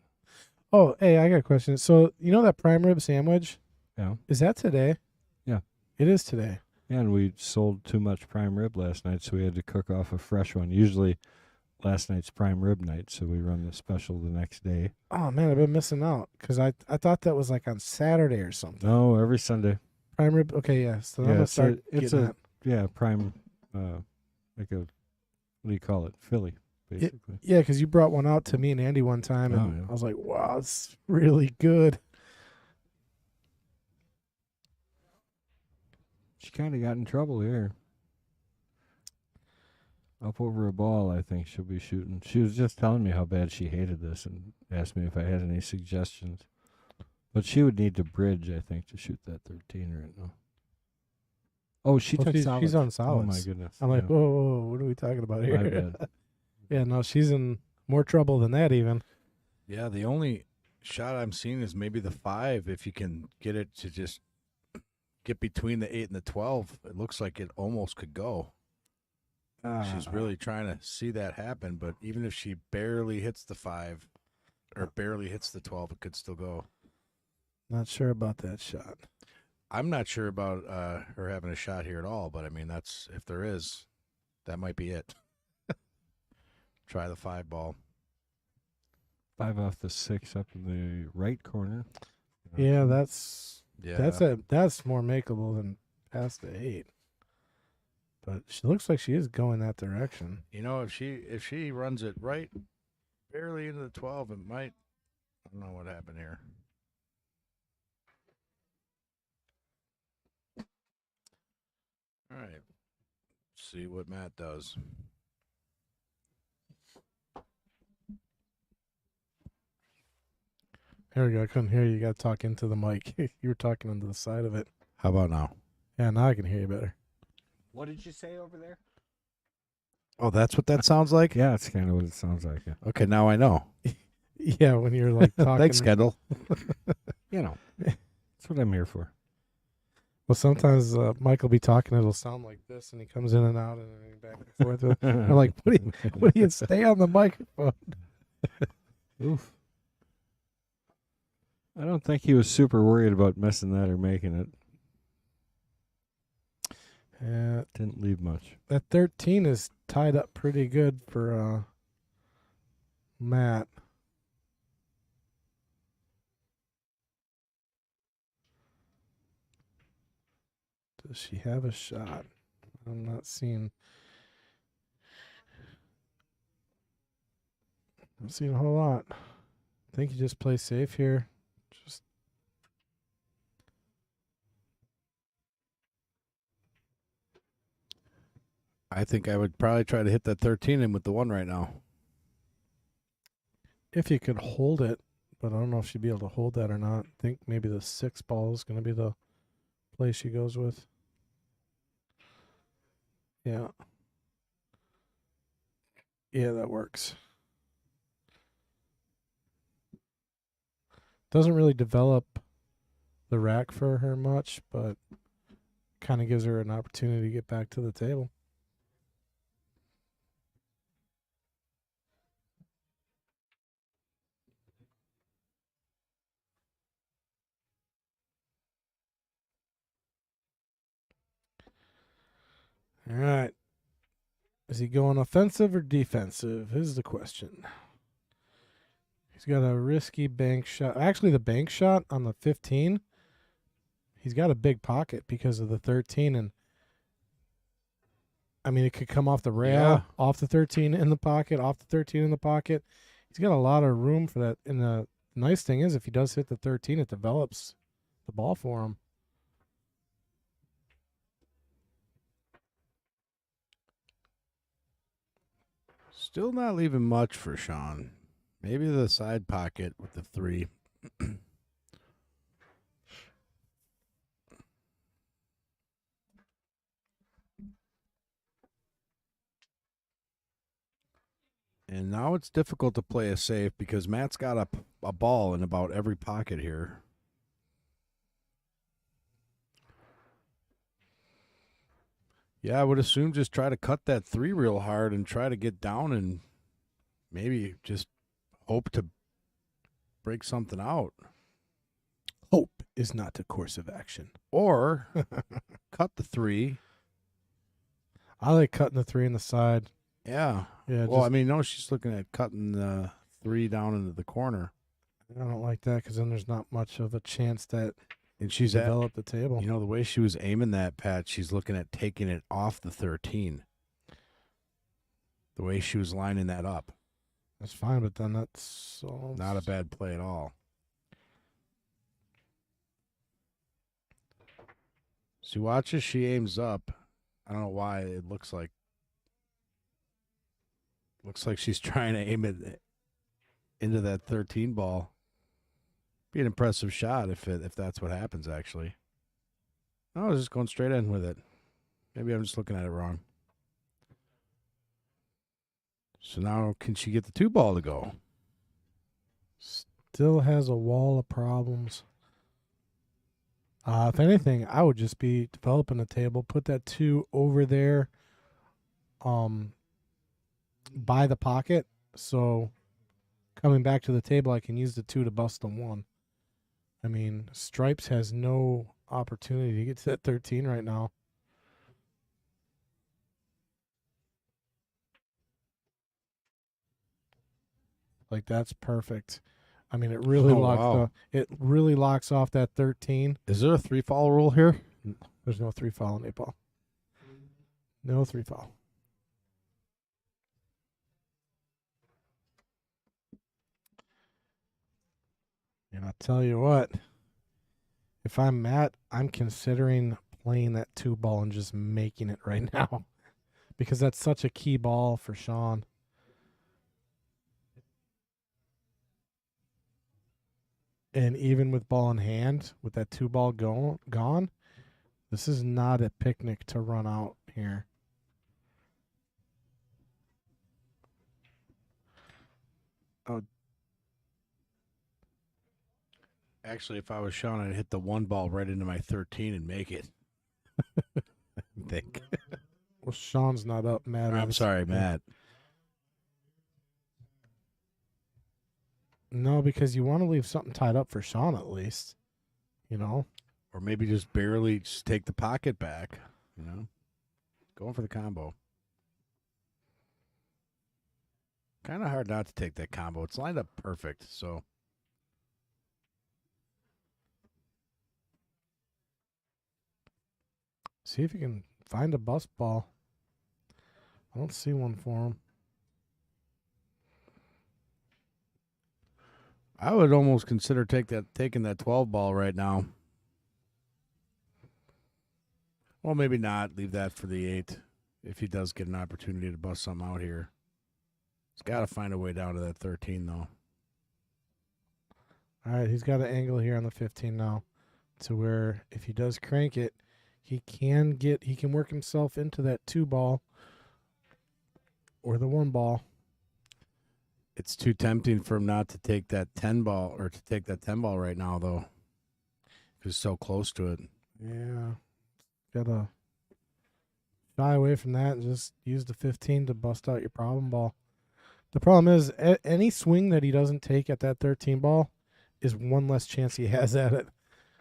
Oh, hey, I got a question. So, you know that prime rib sandwich? Yeah. Is that today? Yeah. It is today. Yeah, and we sold too much prime rib last night, so we had to cook off a fresh one. Usually last night's prime rib night, so we run the special the next day. Oh, man, I've been missing out because I thought that was like on Saturday or something. No, every Sunday. Prime rib? Okay, yeah. So I'm going to start it's getting that. Yeah, prime, like a, what do you call it? Philly. basically. Yeah, because you brought one out to me and Andy one time, and Oh, yeah. I was like, wow, it's really good. She kind of got in trouble here. Up over a ball, I think she'll be shooting. She was just telling me how bad she hated this and asked me if I had any suggestions. But she would need to bridge, I think, to shoot that 13 right now. Oh, she Well, took she's solids. on Oh, my solids. goodness. I'm like, yeah. whoa, whoa, what are we talking about here? My bad. Yeah, no, she's in more trouble than that even. Yeah, the only shot I'm seeing is maybe the 5. If you can get it to just get between the 8 and the 12, it looks like it almost could go. She's really trying to see that happen, but even if she barely hits the 5 or barely hits the 12, it could still go. Not sure about that shot. I'm not sure about her having a shot here at all, but I mean, that's if there is, that might be it. Try the 5 ball. 5 off the 6 up in the right corner. Yeah, that's Yeah, that's more makeable than past the 8. But she looks like she is going that direction. you know, if she runs it right, barely into the 12, it might. I don't know what happened here. All right, see what Matt does. There we go. I couldn't hear you. You got to talk into the mic. You were talking into the side of it. How about now? Yeah, now I can hear you better. What did you say over there? Oh, that's what that sounds like? Yeah, it's kind of what it sounds like. Yeah. Okay, now I know. Yeah, when you're like talking. Thanks, Kendall. You know, that's what I'm here for. Well, sometimes Mike will be talking. It'll sound like this, and he comes in and out and back and forth. I'm like, what do you stay on the microphone? Oof. I don't think he was super worried about missing that or making it. Didn't leave much. That 13 is tied up pretty good for Matt. Does she have a shot? I'm not seeing. Not seeing a whole lot. I think you just play safe here. Just I think I would probably try to hit that 13 in with the 1 right now. if you could hold it, but I don't know if she'd be able to hold that or not. I think maybe the 6 ball is going to be the play she goes with. Yeah. Yeah, that works. Doesn't really develop the rack for her much, but kind of gives her an opportunity to get back to the table. All right. Is he going offensive or defensive? Is the question. He's got a risky bank shot. Actually, the bank shot on the 15, he's got a big pocket because of the 13. And, I mean, it could come off the rail, Yeah. off the 13 in the pocket, off the 13 in the pocket. He's got a lot of room for that. And the nice thing is, if he does hit the 13, it develops the ball for him. Still not leaving much for Shawn. Maybe the side pocket with the 3. And now it's difficult to play a safe because Matt's got a ball in about every pocket here. Yeah, I would assume just try to cut that 3 real hard and try to get down and maybe just hope to break something out. Hope is not a course of action. Or cut the 3. I like cutting the 3 in the side. Yeah. Yeah, Well, just, I mean, no, she's looking at cutting the 3 down into the corner. I don't like that because then there's not much of a chance that And she's you at, develop the table. you know, the way she was aiming that, Pat, she's looking at taking it off the 13. The way she was lining that up. That's fine, but then that's Not a bad play at all. See, watch as she aims up. I don't know why it looks like she's trying to aim it into that 13 ball. Be an impressive shot if that's what happens, actually. I was just going straight in with it. Maybe I'm just looking at it wrong. So now can she get the 2 ball to go? Still has a wall of problems. If anything, I would just be developing a table, put that 2 over there by the pocket. So coming back to the table, I can use the 2 to bust the 1. I mean, Stripes has no opportunity to get to that 13 right now. Like, that's perfect. I mean, it really it really locks off that 13. Is there a 3-fall rule here? There's no 3-fall in 8-ball. No 3-fall. And I'll tell you what, if I'm Matt, I'm considering playing that 2 ball and just making it right now because that's such a key ball for Shawn. And even with ball in hand, with that 2 ball gone, this is not a picnic to run out here. Oh, actually, if I was Shawn, I'd hit the 1 ball right into my 13 and make it. I think. Well, Shawn's not up, Matt. I'm sorry, Matt. No, because you want to leave something tied up for Shawn at least, you know? Or maybe just barely just take the pocket back, you know? Going for the combo. Kind of hard not to take that combo. It's lined up perfect, so. See if you can find a bust ball. I don't see one for him. I would almost consider taking that 12 ball right now. Well, maybe not. Leave that for the 8 if he does get an opportunity to bust something out here. He's got to find a way down to that 13, though. All right, he's got an angle here on the 15 now to where if he does crank it, he can work himself into that 2 ball or the 1 ball. It's too tempting for him not to take that 10 ball or to take that 10 ball right now, though. He's so close to it. Yeah. Gotta shy away from that and just use the 15 to bust out your problem ball. The problem is any swing that he doesn't take at that 13 ball is one less chance he has at it.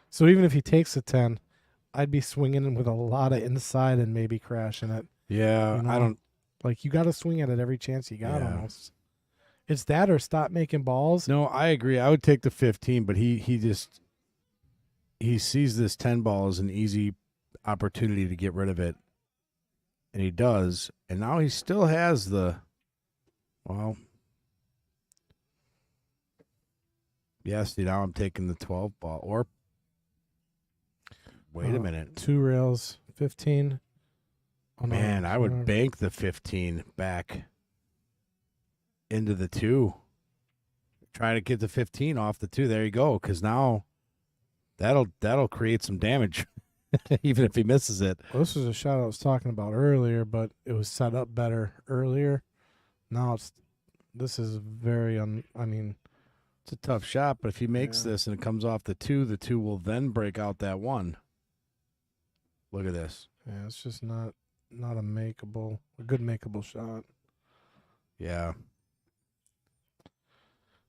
So even if he takes a 10, I'd be swinging with a lot of inside and maybe crashing it. Yeah, You know? I don't. Like, you got to swing at it every chance you got Yeah. almost. It's that or stop making balls. No, I agree. I would take the 15, but he sees this 10 ball as an easy opportunity to get rid of it, and he does. And now he still has the. Well, yes. Now I'm taking the 12 ball. Or wait a minute, 2 rails, 15. Oh, no, man! I would sorry. bank the 15 back into the 2. Try to get the 15 off the 2. There you go. Because now that'll create some damage, even if he misses it. Well, this was a shot I was talking about earlier, but it was set up better earlier. Now this is very It's a tough shot, but if he makes Yeah. this and it comes off the 2 will then break out that 1. Look at this. yeah, it's just not a good makeable shot. Yeah.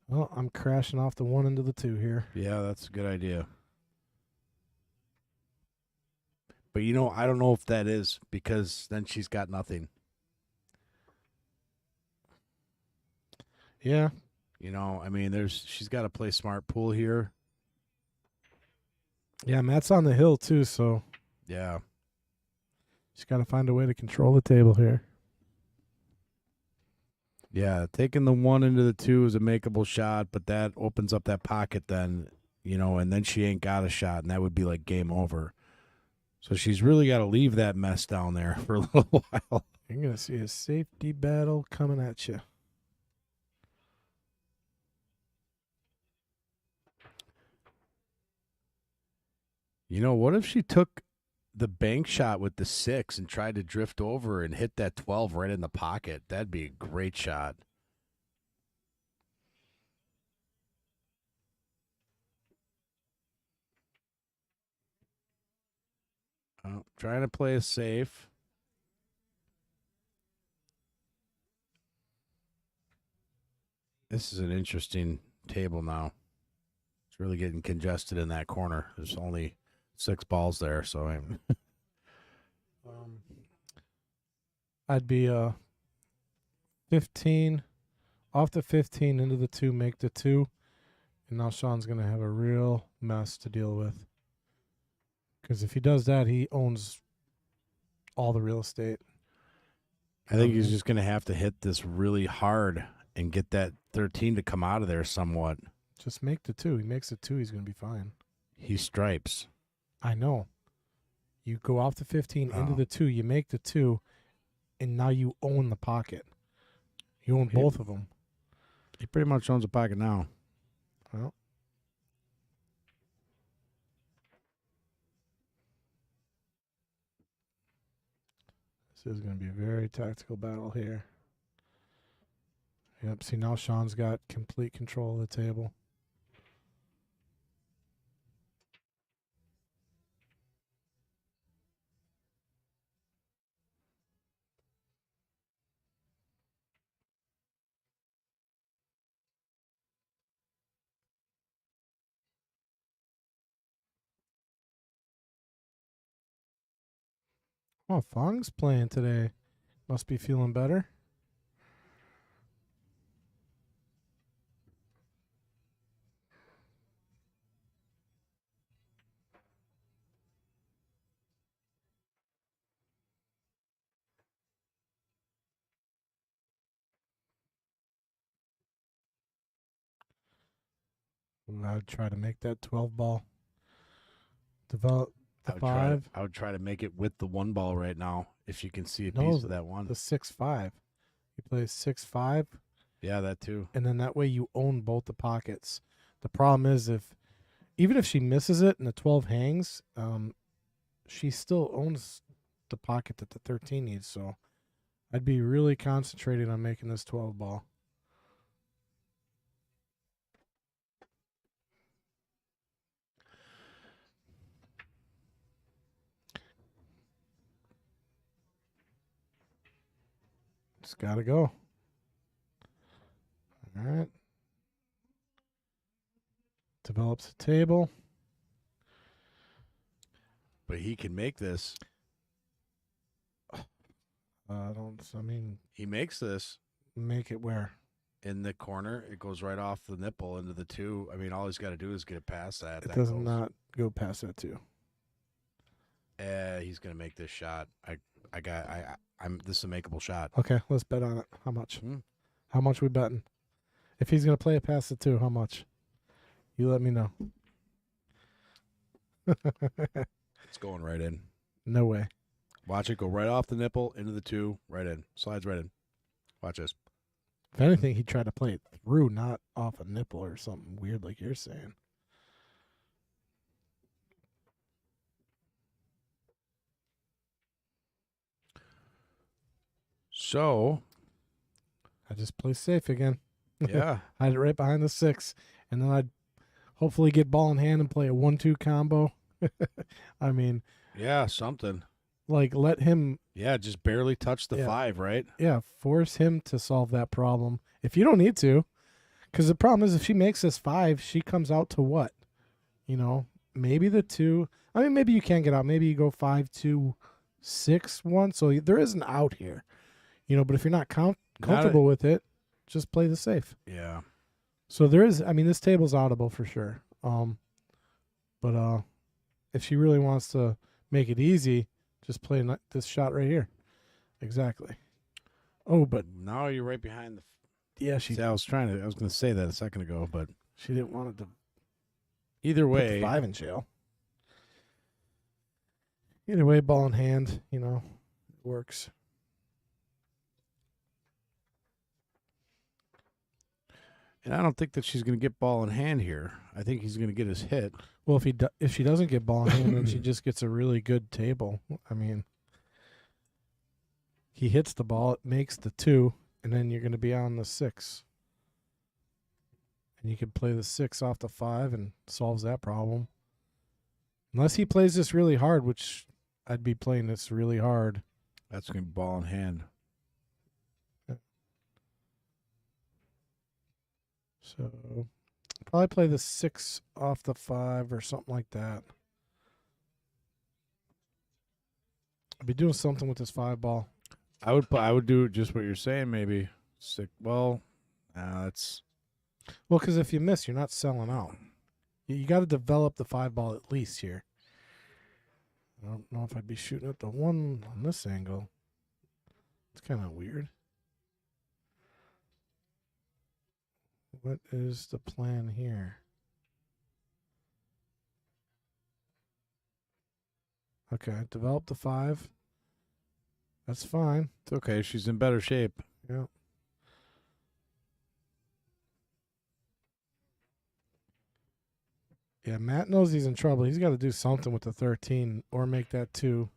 Well, I'm crashing off the 1 into the 2 here. Yeah, that's a good idea. But, I don't know if that is because then she's got nothing. Yeah. She's got to play smart pool here. Yeah, Matt's on the hill too, so Yeah. she's got to find a way to control the table here. Yeah, taking the 1 into the 2 is a makeable shot, but that opens up that pocket then, and then she ain't got a shot, and that would be like game over. So she's really got to leave that mess down there for a little while. You're going to see a safety battle coming at you. What if she took the bank shot with the 6 and tried to drift over and hit that 12 right in the pocket? That'd be a great shot. Oh, trying to play it safe. This is an interesting table now. It's really getting congested in that corner. There's only 6 balls there, so I'd be 15 off the 15 into the 2, make the 2, and now Shawn's going to have a real mess to deal with. Because if he does that, he owns all the real estate. I think he's just going to have to hit this really hard and get that 13 to come out of there somewhat. Just make the 2. He makes the 2, he's going to be fine. He stripes. I know. You go off the 15 into the 2, you make the 2, and now you own the pocket. You own both of them. He pretty much owns a pocket now. Well, this is going to be a very tactical battle here. Yep, see now Shawn's got complete control of the table. Oh, Fong's playing today. Must be feeling better. I'd try to make that 12 ball. Develop the 5. I would try to make it with the 1 ball right now, if you can see a No, piece of that 1. The 6-5. You play 6-5. Yeah, that too. And then that way you own both the pockets. The problem is even if she misses it and the 12 hangs, she still owns the pocket that the 13 needs. So I'd be really concentrating on making this 12 ball. Just got to go. All right. Develops a table. But he can make this. He makes this. Make it where? In the corner. It goes right off the nipple into the 2. I mean, all he's got to do is get it past that. It does not go past that 2. He's going to make this shot. This is a makeable shot. Okay, let's bet on it. How much? How much we betting? If he's going to play it past the 2, how much? You let me know. It's going right in. No way. Watch it go right off the nipple into the 2, right in. Slides right in. Watch this. If anything, he tried to play it through, not off a nipple or something weird like you're saying. So, I just play safe again. yeah. Hide it right behind the 6, and then I'd hopefully get ball in hand and play a 1-2 combo. I mean, Yeah, something. like let him. Yeah, just barely touch the Yeah. 5, right? Yeah, force him to solve that problem if you don't need to. Because the problem is, if she makes this 5, she comes out to what? Maybe the 2. I mean, maybe you can get out. Maybe you go 5-2-6-1. So there is an out here. But if you're not comfortable with it, just play the safe. Yeah. So there is. I mean, this table's audible for sure. But if she really wants to make it easy, just play this shot right here. Exactly. Oh, but Now you're right behind the Yeah, she See, I was going to say that a second ago, but didn't want to either put the way, 5 in jail. Either way, ball in hand, it works. and I don't think that she's going to get ball in hand here. I think he's going to get his hit. Well, if she doesn't get ball in hand, then she just gets a really good table. I mean, he hits the ball, it makes the 2, and then you're going to be on the 6. And you can play the 6 off the 5 and solves that problem. Unless he plays this really hard, which I'd be playing this really hard. That's going to be ball in hand. So probably play the 6 off the 5 or something like that. I'd be doing something with this 5 ball. I would do just what you're saying, maybe 6. Well, that's because if you miss, you're not selling out. You got to develop the 5 ball at least here. I don't know if I'd be shooting at the 1 on this angle. It's kind of weird. What is the plan here? Okay, develop the 5. That's fine. it's okay. She's in better shape. Yeah. Yeah, Matt knows he's in trouble. He's got to do something with the 13 or make that 2.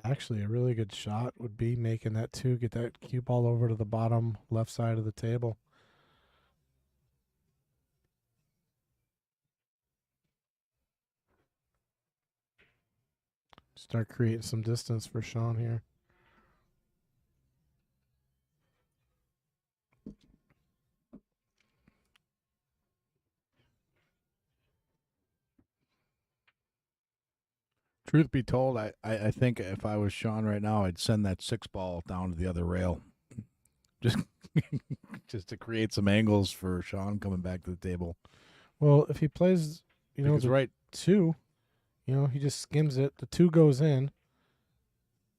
Actually, a really good shot would be making that 2, get that cue ball over to the bottom left side of the table. Start creating some distance for Shawn here. Truth be told, I think if I was Shawn right now, I'd send that 6 ball down to the other rail. Just just to create some angles for Shawn coming back to the table. Well, if he plays, Because the right 2, he just skims it. The 2 goes in.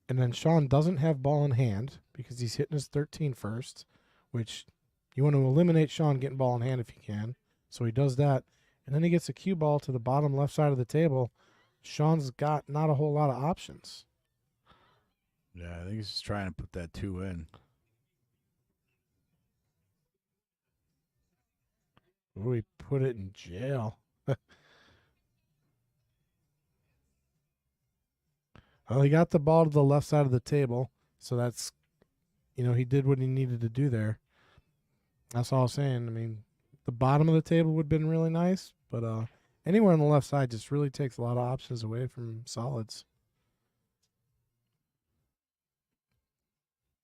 And then Shawn doesn't have ball in hand because he's hitting his 13 first, which you want to eliminate Shawn getting ball in hand if you can. So he does that. And then he gets a cue ball to the bottom left side of the table. Shawn's got not a whole lot of options. Yeah, I think he's just trying to put that 2 in. Ooh, he put it in jail. Well, he got the ball to the left side of the table, so that's, he did what he needed to do there. That's all I was saying. I mean, the bottom of the table would have been really nice, but anywhere on the left side just really takes a lot of options away from solids.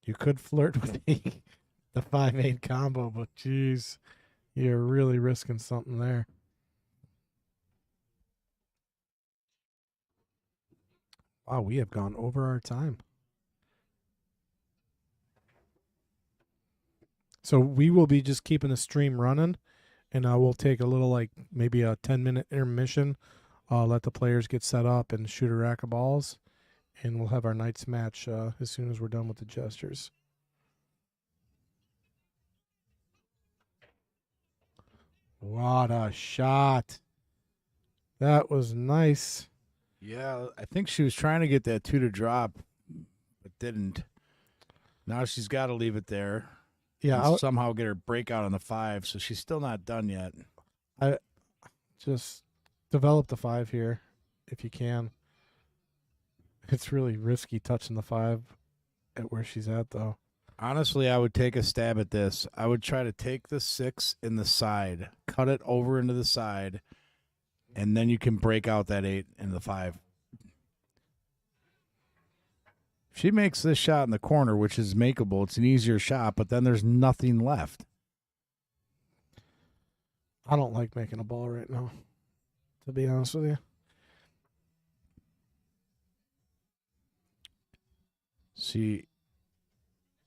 You could flirt with the 5-8 combo, but geez, you're really risking something there. Wow, we have gone over our time. So we will be just keeping the stream running, and we'll take a little, maybe a 10-minute intermission, let the players get set up and shoot a rack of balls, and we'll have our night's match as soon as we're done with the Jesters. What a shot. That was nice. Yeah, I think she was trying to get that 2 to drop, but didn't. Now she's got to leave it there. Yeah, and somehow get her breakout on the 5, so she's still not done yet. I just develop the 5 here if you can. It's really risky touching the 5 at where she's at, though. Honestly, I would take a stab at this. I would try to take the 6 in the side, cut it over into the side, and then you can break out that 8 and the 5. If she makes this shot in the corner, which is makeable, it's an easier shot, but then there's nothing left. I don't like making a ball right now, to be honest with you. See,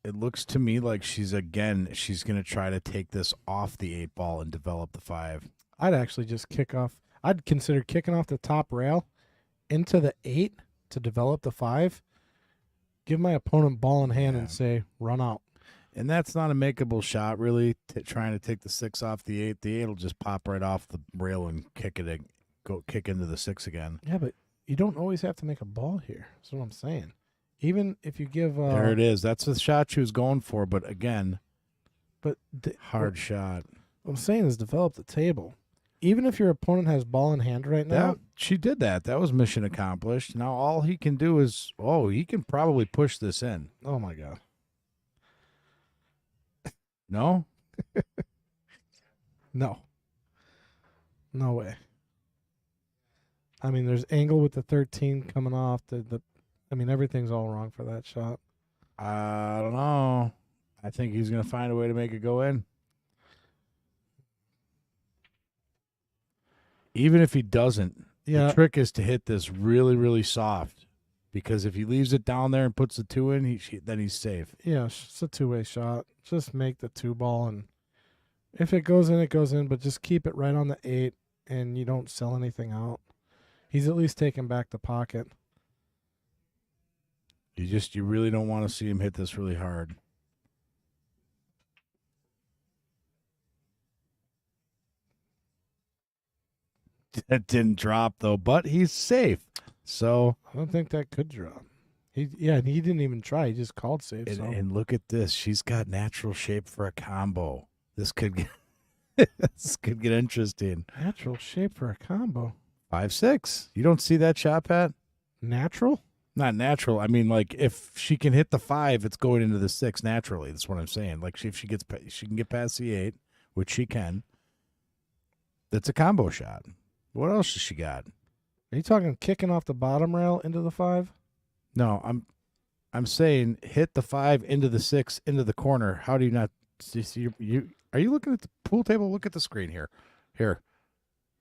it looks to me like she's going to try to take this off the 8 ball and develop the 5. I'd actually just kick off. I'd consider kicking off the top rail into the 8 to develop the 5. Give my opponent ball in hand and say, run out. And that's not a makeable shot, really, trying to take the 6 off the 8. The 8 will just pop right off the rail and kick into the 6 again. Yeah, but you don't always have to make a ball here. That's what I'm saying. Even if you give... there it is. That's the shot she was going for, but again, hard shot. What I'm saying is develop the table. Even if your opponent has ball in hand right now... She did that. That was mission accomplished. Now all he can do is... he can probably push this in. Oh, my God. No? No. No way. I mean, there's angle with the 13 coming off. Everything's all wrong for that shot. I don't know. I think he's going to find a way to make it go in. Even if he doesn't, the trick is to hit this really, really soft. Because if he leaves it down there and puts the 2 in, then he's safe. Yeah, it's a 2-way shot. Just make the 2 ball, and if it goes in, it goes in, but just keep it right on the 8, and you don't sell anything out. He's at least taking back the pocket. You really don't want to see him hit this really hard. That didn't drop, though, but he's safe. So I don't think that could drop. He didn't even try. He just called safe. And look at this. She's got natural shape for a combo. This could get interesting. Natural shape for a combo. 5-6. You don't see that shot, Pat? Natural? Not natural. I mean, like, if she can hit the 5, it's going into the 6 naturally. That's what I'm saying. Like, if she can get past the 8, which she can. That's a combo shot. What else has she got? Are you talking kicking off the bottom rail into the 5? No, I'm saying hit the 5 into the 6 into the corner. How do you not see? Are you looking at the pool table? Look at the screen here. Here,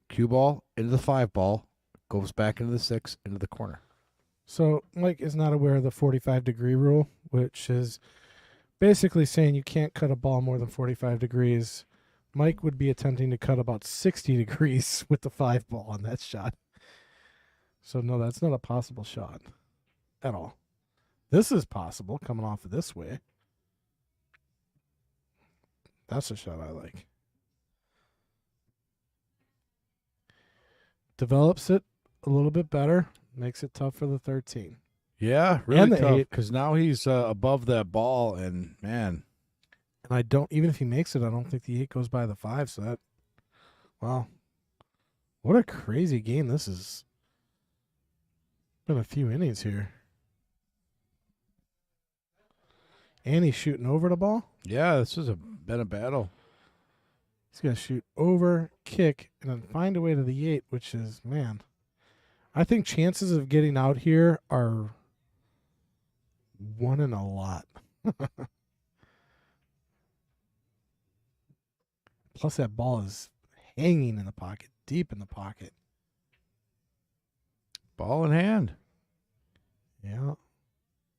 cue ball into the 5 ball, goes back into the 6 into the corner. So Mike is not aware of the 45-degree rule, which is basically saying you can't cut a ball more than 45 degrees. Mike would be attempting to cut about 60 degrees with the 5 ball on that shot. So no, that's not a possible shot at all. This is possible coming off of this way. That's a shot I like. Develops it a little bit better. Makes it tough for the 13. Yeah, really and the tough. 8. Because now he's above that ball, and man. And I don't, even if he makes it, I don't think the 8 goes by the 5. So that, wow. What a crazy game this is. Been a few innings here. And he's shooting over the ball. Yeah, this has been a battle. He's going to shoot over, kick, and then find a way to the 8, which is, man. I think chances of getting out here are 1 in a lot. Plus, that ball is hanging in the pocket, deep in the pocket. Ball in hand. Yeah.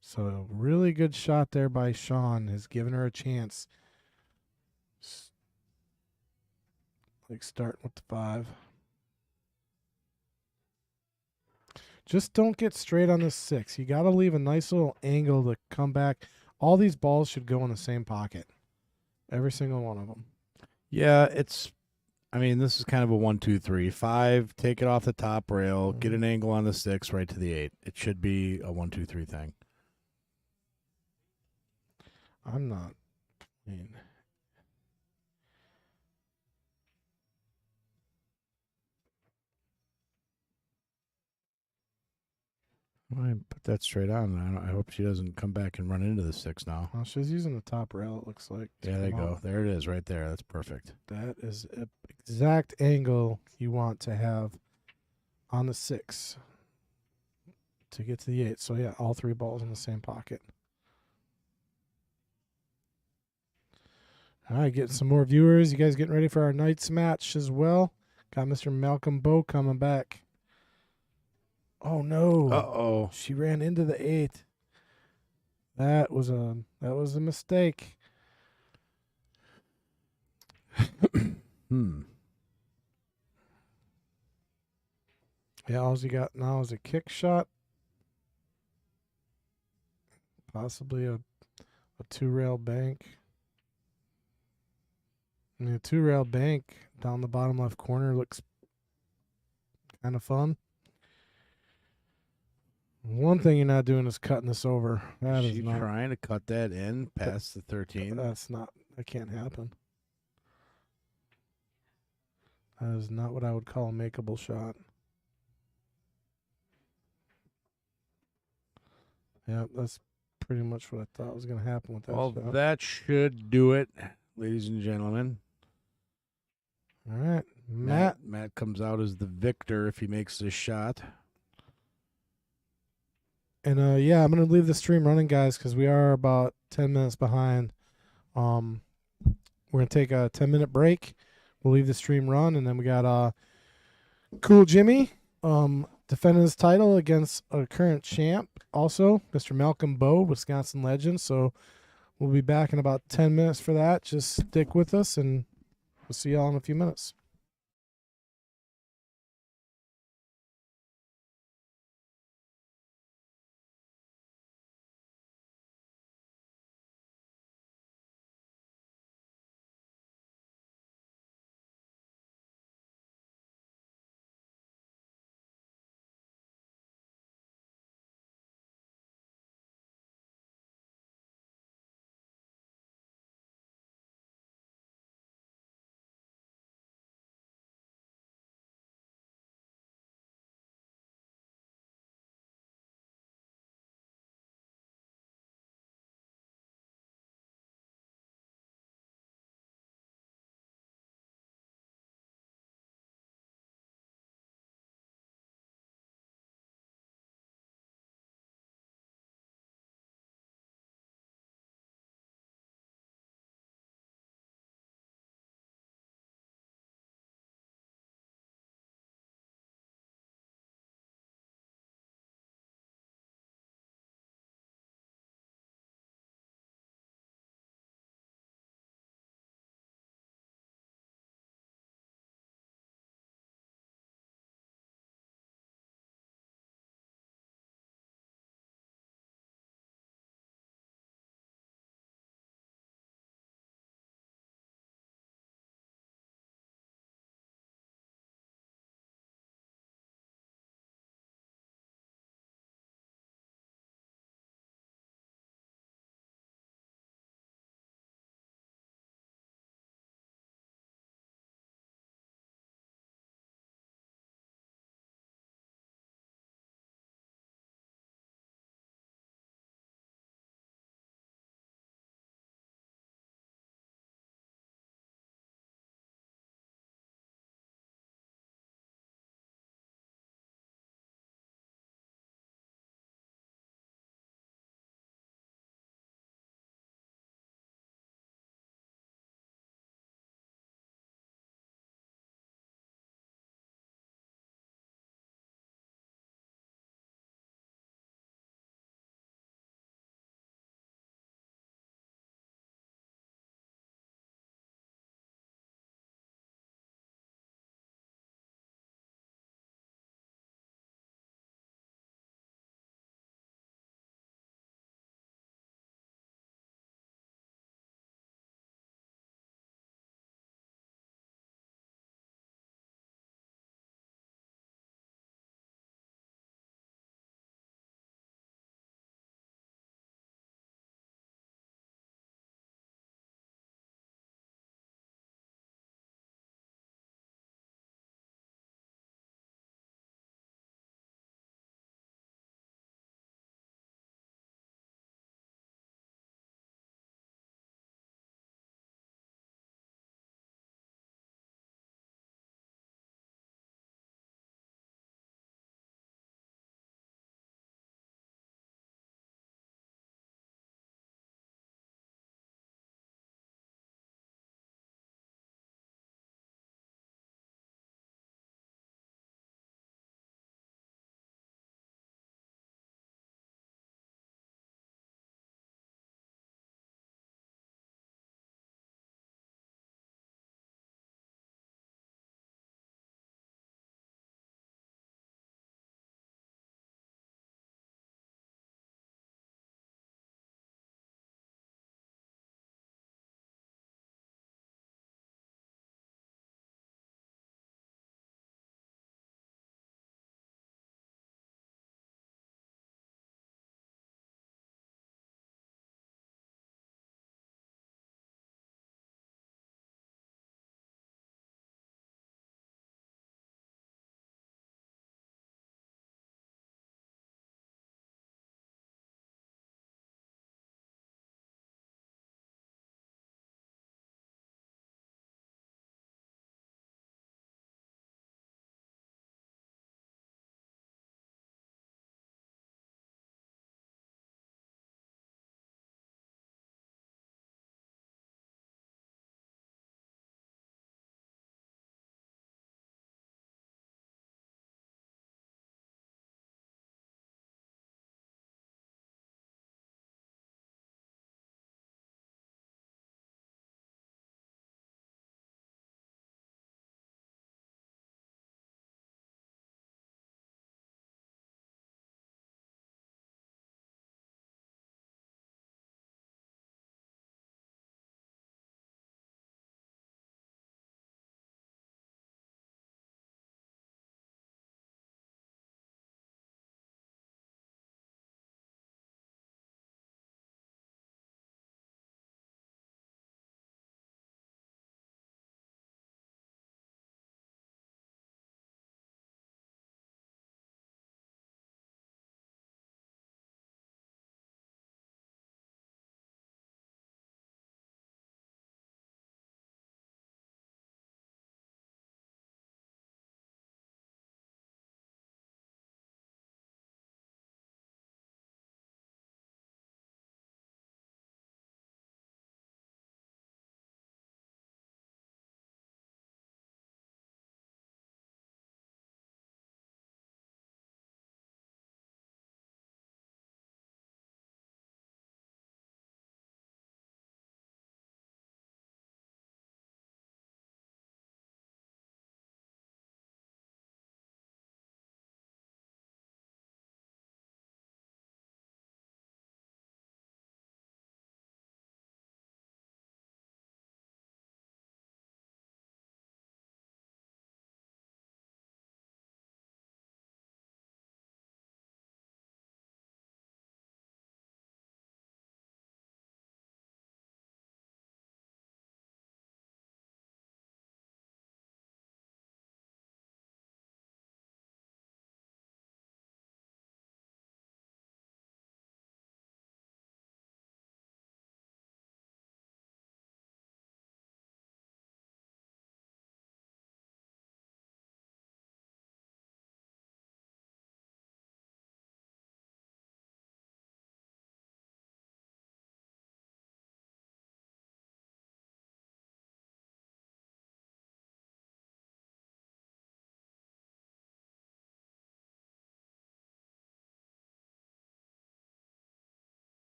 So, really good shot there by Shawn has given her a chance. Like starting with the 5. Just don't get straight on the 6. You got to leave a nice little angle to come back. All these balls should go in the same pocket. Every single one of them. Yeah, this is kind of a 1, 2, 3. 5, take it off the top rail, get an angle on the 6 right to the 8. It should be a 1, 2, 3 thing. I'm not. I mean, I put that straight on. I hope she doesn't come back and run into the 6 now. well, she's using the top rail, it looks like. Yeah, there you go. There it is right there. That's perfect. That is an exact angle you want to have on the 6 to get to the 8. So, yeah, all 3 balls in the same pocket. All right, getting some more viewers. You guys getting ready for our night's match as well? Got Mr. Malcom Beu coming back. Oh, no. Uh-oh. She ran into the 8. That was a mistake. Yeah, all he got now is a kick shot. Possibly a two-rail bank. I mean, a two-rail bank down the bottom left corner looks kind of fun. One thing you're not doing is cutting this over. That Is is she not. trying to cut that in past the 13? That's not. That can't happen. That is not what I would call a makeable shot. Yeah, that's pretty much what I thought was going to happen with that Well, shot. that should do it, ladies and gentlemen. All right, Matt. Matt comes out as the victor if he makes this shot. And yeah, I'm going to leave the stream running, guys, because we are about 10 minutes behind. We're going to take a 10-minute break. We'll leave the stream run, and then we got Cool Jimmy defending his title against a current champ, also Mr. Malcom Beu, Wisconsin legend. So we'll be back in about 10 minutes for that. Just stick with us, and we'll see y'all in a few minutes.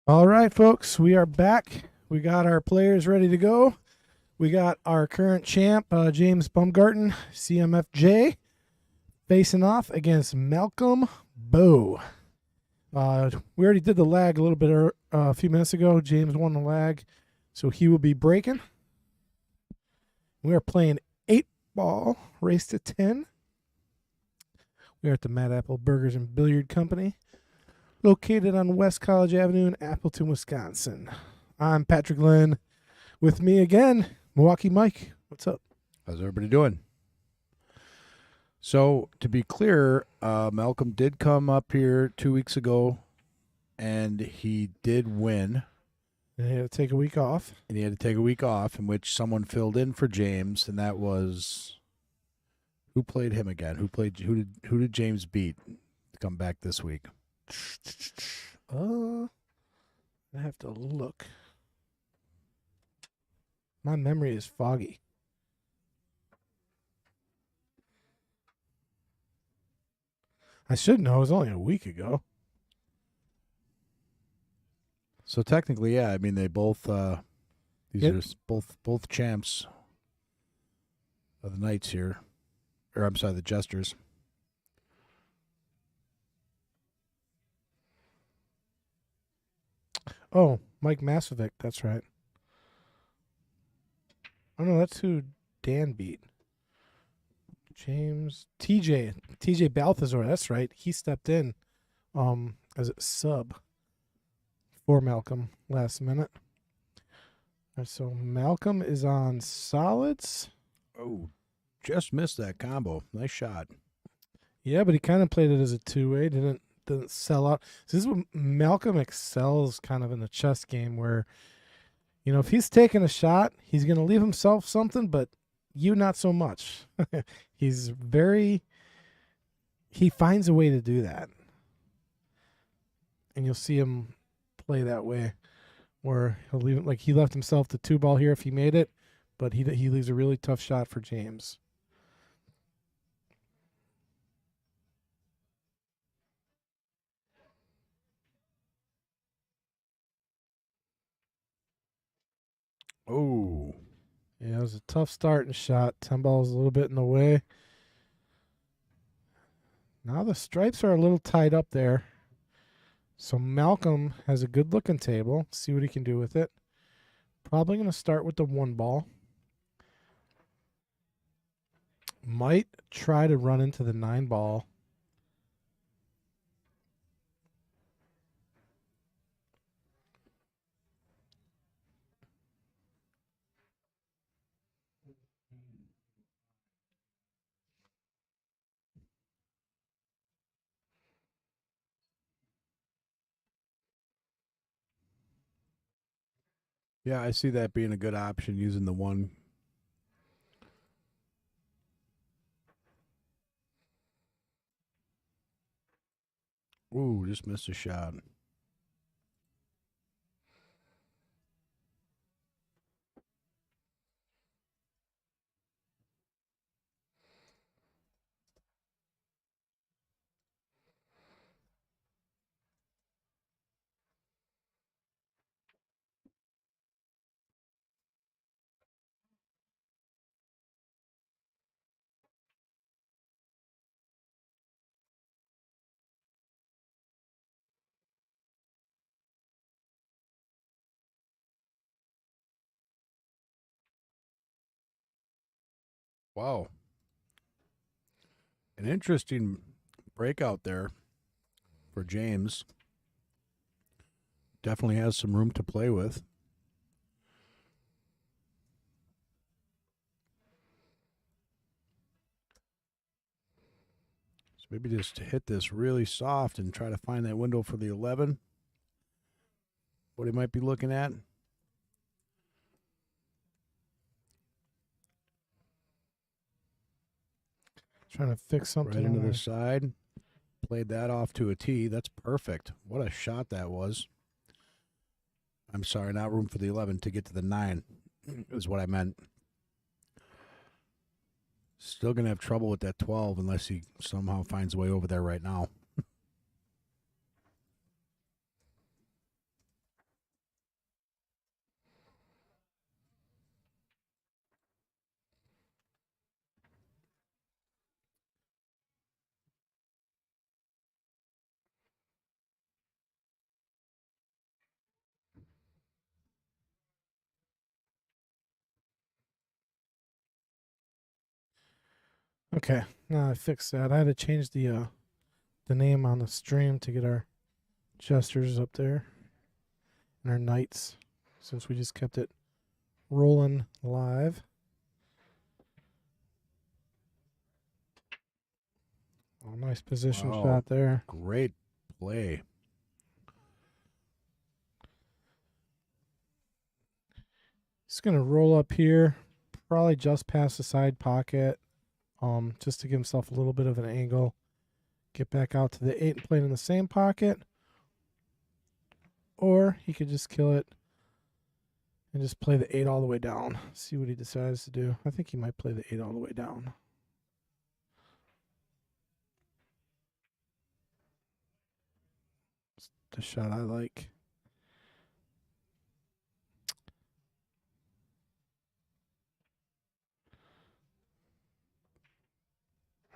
All right, folks, we are back. We got our players ready to go. We got our current champ, James Baumgarten, CMFJ, facing off against Malcom Beu. We already did the lag a little bit a few minutes ago. James won the lag, so he will be breaking. We are playing 8-ball, race to 10. We are at the Mad Apple Burgers and Billiard Company, located on West College Avenue in Appleton, Wisconsin. I'm Patrick Lynn. With me again, Milwaukee Mike. What's up? How's everybody doing? So, to be clear, Malcolm did come up here 2 weeks ago, and he did win. And he had to take a week off. And he had to take a week off, in which someone filled in for James, and that was... Who played him again? Who did James beat to come back this week? I have to look. My memory is foggy. I should know. It was only a week ago. So technically, yeah. I mean, they both these Yep. are both champs of the Knights here, or I'm sorry, the Jesters. Oh, Mike Masovic. That's right. Oh, no, that's who Dan beat. James. TJ Balthazar. That's right. He stepped in as a sub for Malcolm last minute. All right, so Malcolm is on solids. Oh, just missed that combo. Nice shot. Yeah, but he kind of played it as a two-way. Didn't sell out. So this is what Malcolm excels kind of in the chess game, where, you know, if he's taking a shot, he's going to leave himself something, but you not so much. He finds a way to do that. And you'll see him play that way, where he'll leave it, like he left himself the 2-ball here if he made it, but he leaves a really tough shot for James. Oh, Yeah, it was a tough start and shot. 10 balls a little bit in the way. Now the stripes are a little tied up there. So Malcolm has a good looking table. See what he can do with it. Probably going to start with the 1-ball. Might try to run into the 9-ball. yeah, I see that being a good option, using the one. Ooh, just missed a shot. Wow. An interesting breakout there for James. Definitely has some room to play with. So maybe just hit this really soft and try to find that window for the 11. What he might be looking at. Trying to fix something. Right into on the side. Played that off to a tee. That's perfect. What a shot that was. I'm sorry, not room for the 11 to get to the 9 is what I meant. Still going to have trouble with that 12 unless he somehow finds a way over there right now. Okay, now I fixed that. I had to change the name on the stream to get our Jesters up there and our Knights, since we just kept it rolling live. Oh, nice position Wow. shot there. Great play. He's gonna roll up here, probably just past the side pocket, just to give himself a little bit of an angle. Get back out to the 8 and play it in the same pocket. Or he could just kill it and just play the 8 all the way down. See what he decides to do. I think he might play the 8 all the way down. It's the shot I like.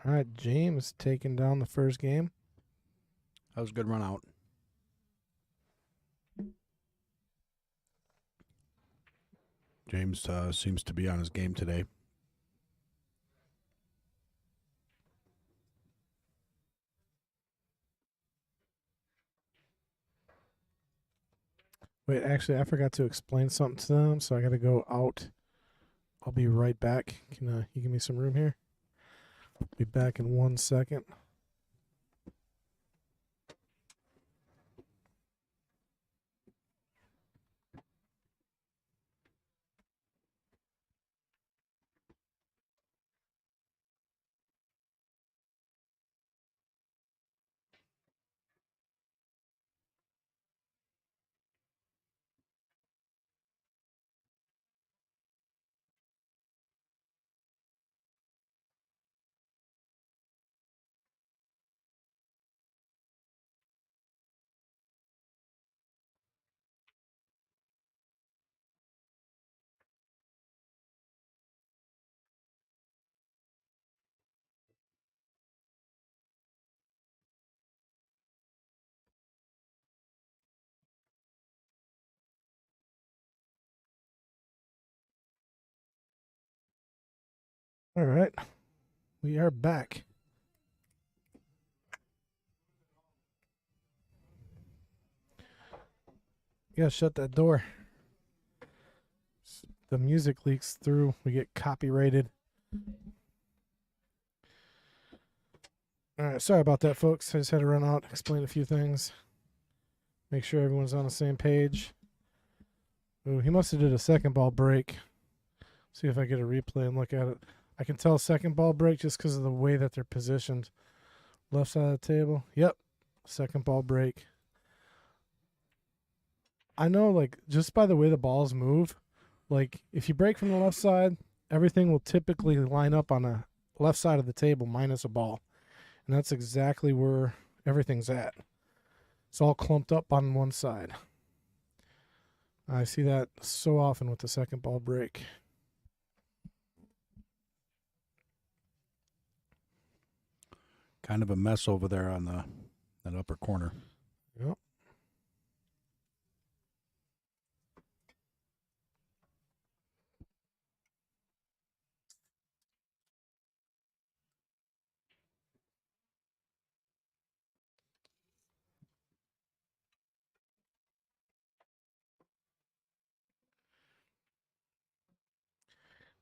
All right, James taking down the first game. That was a good run out. James seems to be on his game today. Wait, actually, I forgot to explain something to them, so I got to go out. I'll be right back. Can you give me some room here? Be back in 1 second. All right, we are back. You gotta shut that door. The music leaks through. We get copyrighted. All right, sorry about that, folks. I just had to run out, explain a few things, make sure everyone's on the same page. Ooh, he must have did a second ball break. See if I get a replay and look at it. I can tell second ball break just because of the way that they're positioned. Left side of the table. Yep, second ball break. I know, like, just by the way the balls move, like, if you break from the left side, everything will typically line up on the left side of the table minus a ball. And that's exactly where everything's at. It's all clumped up on one side. I see that so often with the second ball break. Kind of a mess over there on that upper corner. Yep.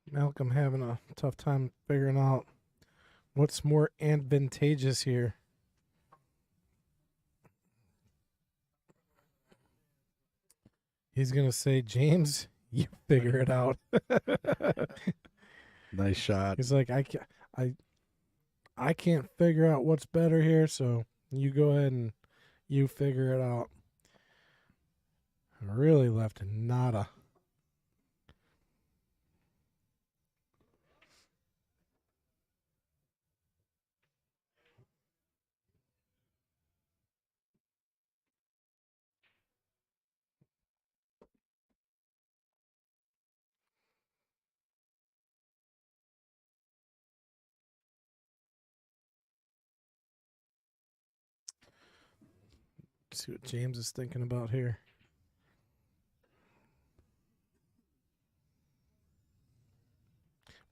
Malcolm having a tough time figuring out what's more advantageous here. He's going to say, James, you figure it out. Nice shot. He's like, I can't figure out what's better here, so you go ahead and you figure it out. Really left nada. Let's see what James is thinking about here.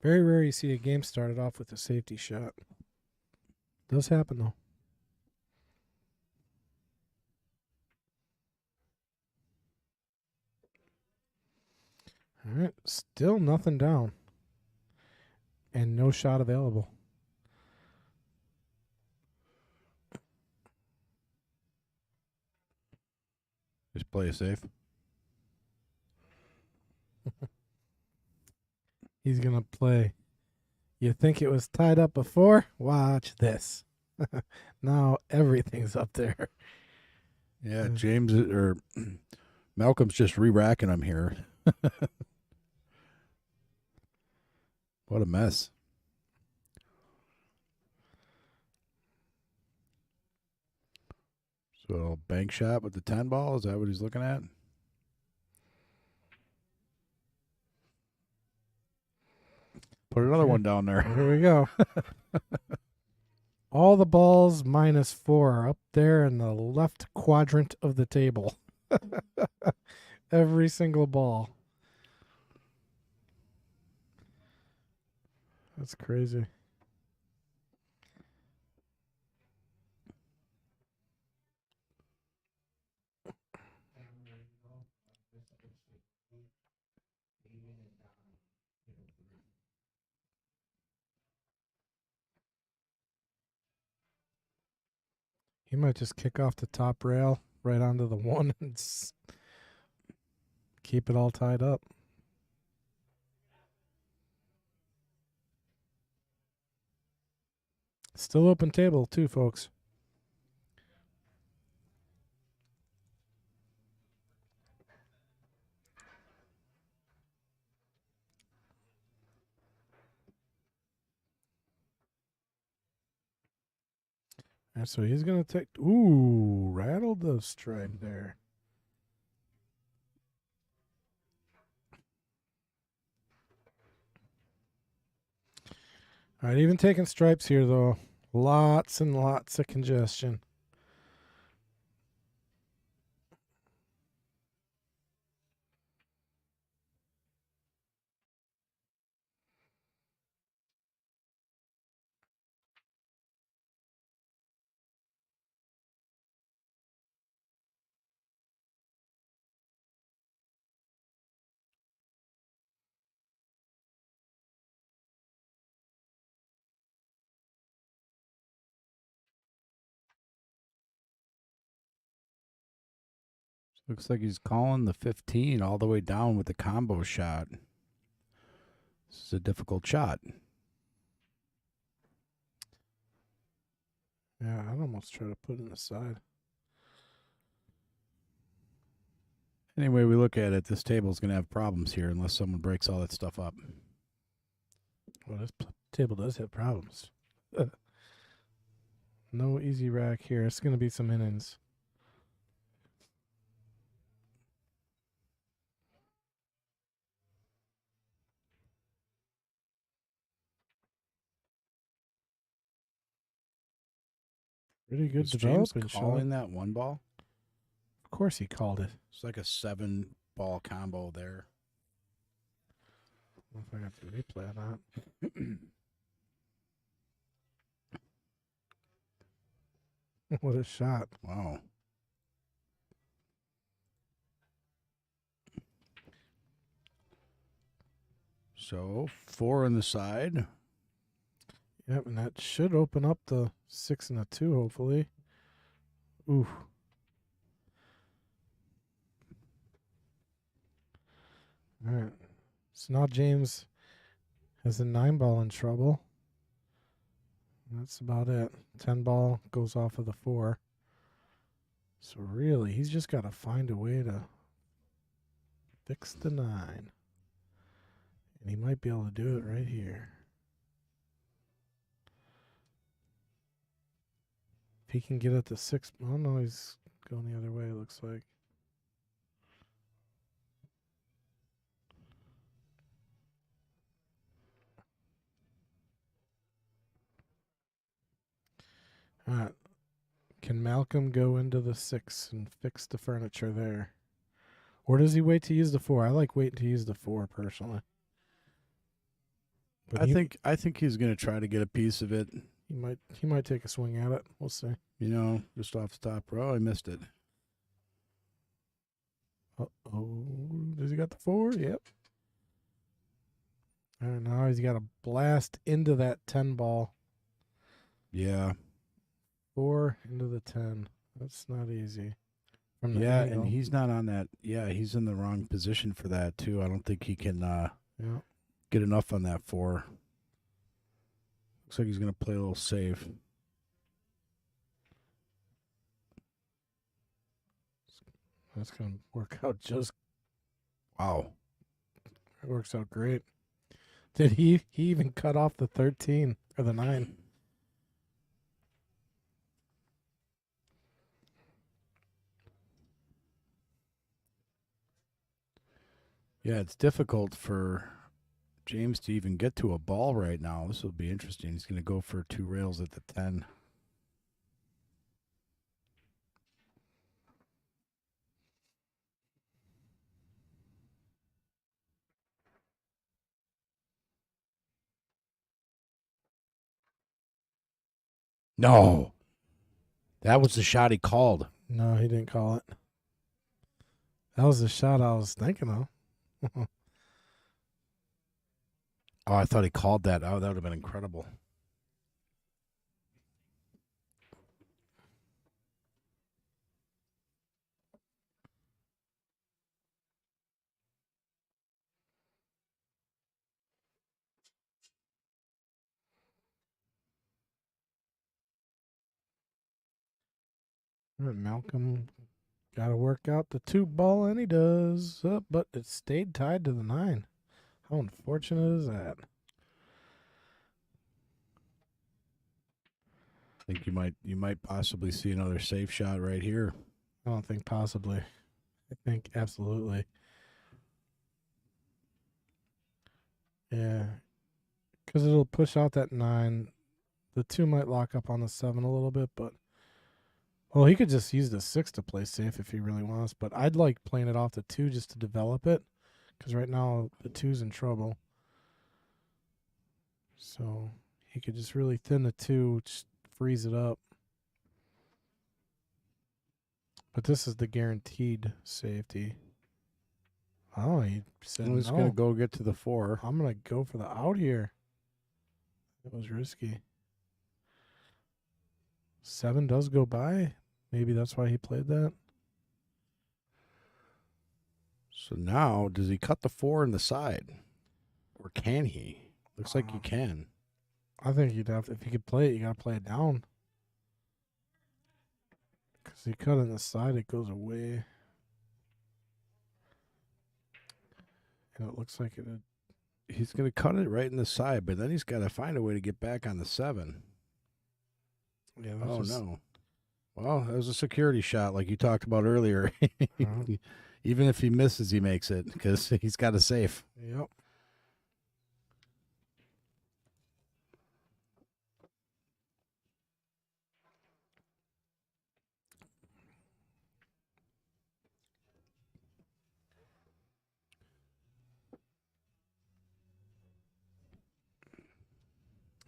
Very rare you see a game started off with a safety shot. Does happen though. All right, still nothing down. And no shot available. Just play it safe. He's going to play. You think it was tied up before? Watch this. Now everything's up there. Yeah, James or Malcolm's just re-racking them here. What a mess. So bank shot with the 10 ball, is that what he's looking at? Put another one down there. Here we go. All the balls -4 are up there in the left quadrant of the table. Every single ball. That's crazy. He might just kick off the top rail right onto the one and keep it all tied up. Still open table too, folks. And so he's going to take... Ooh, rattled the stripe there. All right, even taking stripes here, though. Lots and lots of congestion. Looks like he's calling the 15 all the way down with the combo shot. This is a difficult shot. Yeah, I'd almost try to put it in the side. Anyway, we look at it, this table's going to have problems here unless someone breaks all that stuff up. Well, this table does have problems. No easy rack here. It's going to be some innings. Pretty good Is James development, calling Shawn. that one ball? Of course he called it. It's like a 7-ball combo there. I don't know if I got the replay on that. What a shot. Wow. So 4 on the side. Yep, and that should open up the 6 and a 2, hopefully. Ooh. All right. So now James has a 9-ball in trouble. That's about it. 10-ball goes off of the 4. So really, he's just got to find a way to fix the 9. And he might be able to do it right here. If he can get at the 6. Oh, no, he's going the other way, it looks like. All right. Can Malcolm go into the 6 and fix the furniture there? Or does he wait to use the 4? I like waiting to use the 4 personally. But I think he's going to try to get a piece of it. he might take a swing at it. We'll see. You know, just off the top row. I missed it. Oh, does he got the 4? Yep. All right, now he's got to blast into that 10 ball. Yeah. 4 into the 10. That's not easy. From the Yeah, angle. and he's not on that. Yeah, he's in the wrong position for that, too. I don't think he can get enough on that 4. Looks like he's going to play a little safe. That's going to work out just. Wow. It works out great. Did he even cut off the 13 or the 9? Yeah, it's difficult for James to even get to a ball right now. This will be interesting. He's going to go for 2 rails at the 10. No. That was the shot he called. No, he didn't call it. That was the shot I was thinking of. Oh, I thought he called that. Oh, that would have been incredible. All right, Malcolm got to work out the 2 ball, and he does. But it stayed tied to the 9. How unfortunate is that? I think you might possibly see another safe shot right here. I don't think possibly. I think absolutely. Yeah. Because it'll push out that 9. The 2 might lock up on the 7 a little bit, but. Well, he could just use the 6 to play safe if he really wants, but I'd like playing it off the 2 just to develop it. Because right now, the 2's in trouble. So he could just really thin the 2, just freeze it up. But this is the guaranteed safety. Oh, he said I'm just no. going to go get to the 4. I'm going to go for the out here. That was risky. 7 does go by. Maybe that's why he played that. So now, does he cut the 4 in the side? Or can he? Looks like he can. I think you'd have to, if you could play it, you got to play it down. Because he cut it in the side, it goes away. And it looks like it. He's going to cut it right in the side, but then he's got to find a way to get back on the 7. Yeah, Oh, no. Well, that was a security shot like you talked about earlier. Even if he misses, he makes it because he's got a safe. Yep.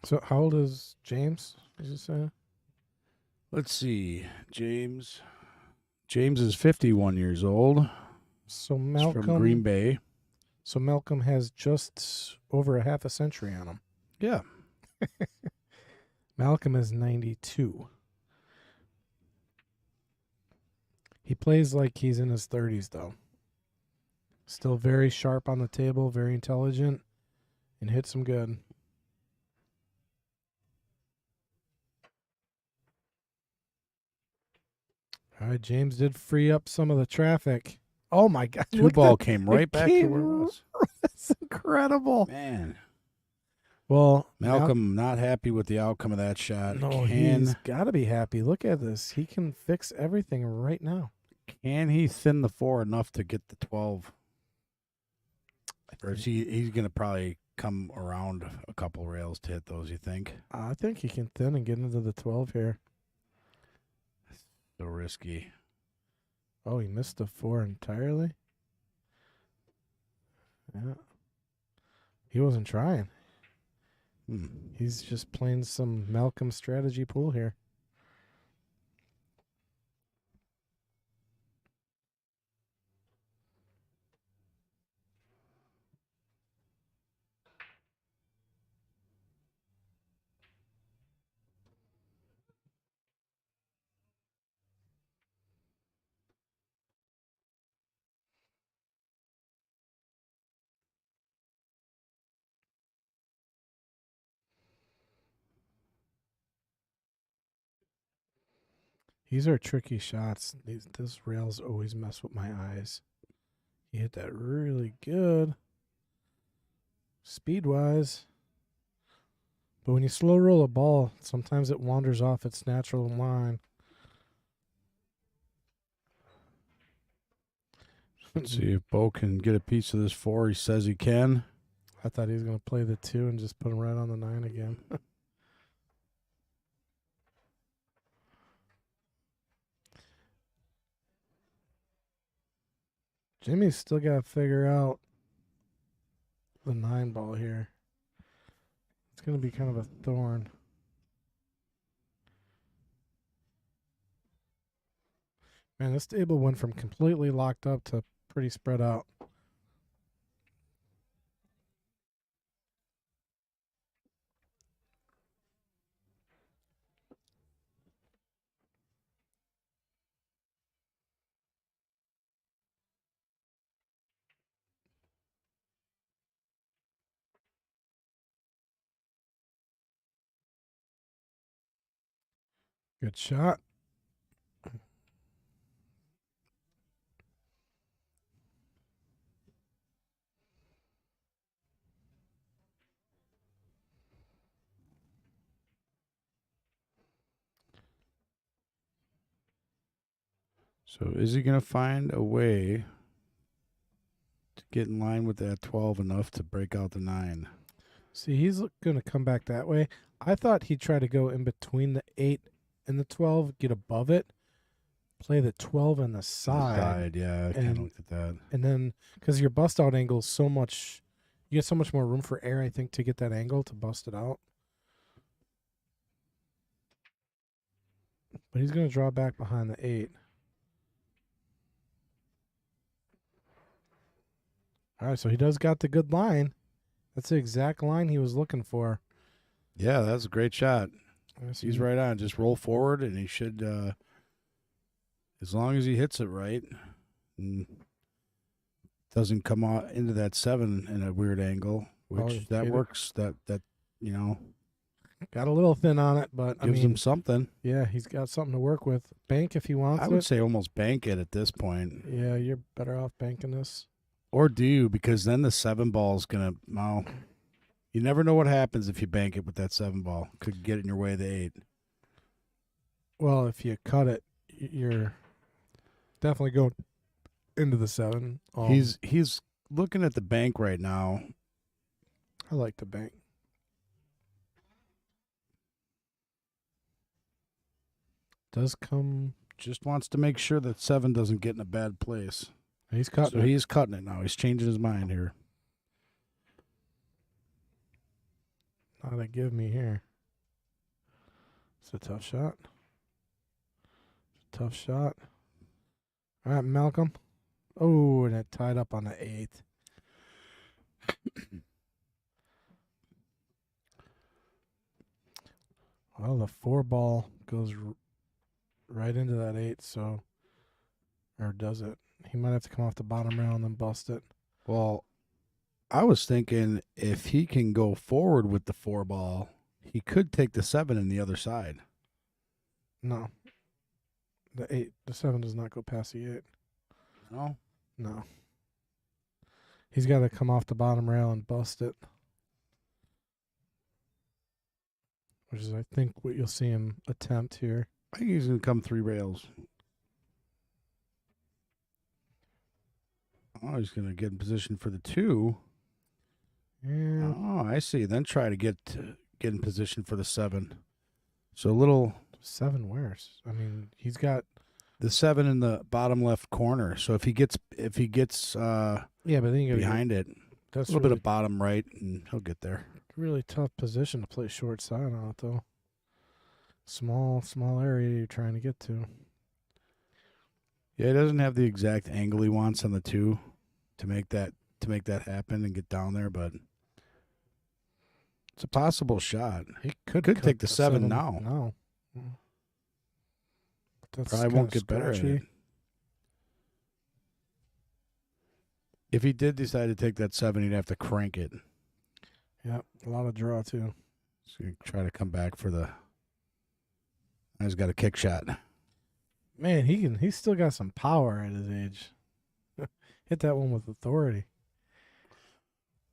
So how old is James? Does it say? Let's see. James is 51 years old. So He's Malcolm from Green Bay. So Malcolm has just over a half a century on him. Yeah. Malcolm is 92. He plays like he's in his 30s, though. Still very sharp on the table, very intelligent, and hits him good. All right, James did free up some of the traffic. Oh, my God. 2 ball came right back to where it was. That's incredible. Man. Well, Malcolm not happy with the outcome of that shot. No, he's got to be happy. Look at this. He can fix everything right now. Can he thin the 4 enough to get the 12? Or is he's going to probably come around a couple rails to hit those, you think? I think he can thin and get into the 12 here. So risky. Oh, he missed the 4 entirely? Yeah. He wasn't trying. He's just playing some Malcom strategy pool here. These are tricky shots. Those rails always mess with my eyes. He hit that really good, speed-wise. But when you slow roll a ball, sometimes it wanders off its natural line. Let's see if Bo can get a piece of this 4. He says he can. I thought he was going to play the 2 and just put him right on the 9 again. Jimmy's still got to figure out the 9 ball here. It's going to be kind of a thorn. Man, this table went from completely locked up to pretty spread out. Good shot. So is he going to find a way to get in line with that 12 enough to break out the 9? See, he's going to come back that way. I thought he'd try to go in between the 8 and the 12, get above it, play the 12 on the side. Yeah, I kind of looked at that. And then, because your bust out angle is so much, you get so much more room for air, I think, to get that angle to bust it out. But he's going to draw back behind the 8. All right, so he does got the good line. That's the exact line he was looking for. Yeah, that's a great shot. Yes, He's right on. Just roll forward, and he should, as long as he hits it right, and doesn't come out into that 7 in a weird angle, which that works. That you know, got a little thin on it, but gives him something. Yeah, he's got something to work with. Bank if he wants. I would say almost bank it at this point. Yeah, you're better off banking this. Or do you? Because then the 7 ball is gonna. Well, you never know what happens if you bank it with that 7 ball. Could get in your way of the 8. Well, if you cut it, you're definitely going into the 7. He's looking at the bank right now. I like the bank. Does come. Just wants to make sure that 7 doesn't get in a bad place. He's cutting. So he's cutting it now. He's changing his mind here. Not a give me here. It's a tough shot. Tough shot. All right, Malcom. Oh, and it tied up on the 8. Well, the 4 ball goes right into that 8, so, or does it? He might have to come off the bottom rail and then bust it. Well, I was thinking if he can go forward with the 4 ball, he could take the 7 in the other side. No. The 7 does not go past the 8. No? No. He's got to come off the bottom rail and bust it. Which is, I think, what you'll see him attempt here. I think he's going to come 3 rails. Oh, he's going to get in position for the 2. Yeah. Oh, I see. Then try to get in position for the 7. So a little 7 where's? I mean, he's got the 7 in the bottom left corner. So if he gets yeah, but then you got behind it, That's a little really, bit of bottom right, and he'll get there. Really tough position to play short side on it, though. Small area you're trying to get to. Yeah, he doesn't have the exact angle he wants on the 2 to make that happen and get down there, but it's a possible shot. He could Could cut take the 7 now. No. That's Probably won't get better at it. If he did decide to take that 7, he'd have to crank it. Yep, a lot of draw, too. So you try to come back for the. He's got a kick shot. Man, he's still got some power at his age. Hit that one with authority.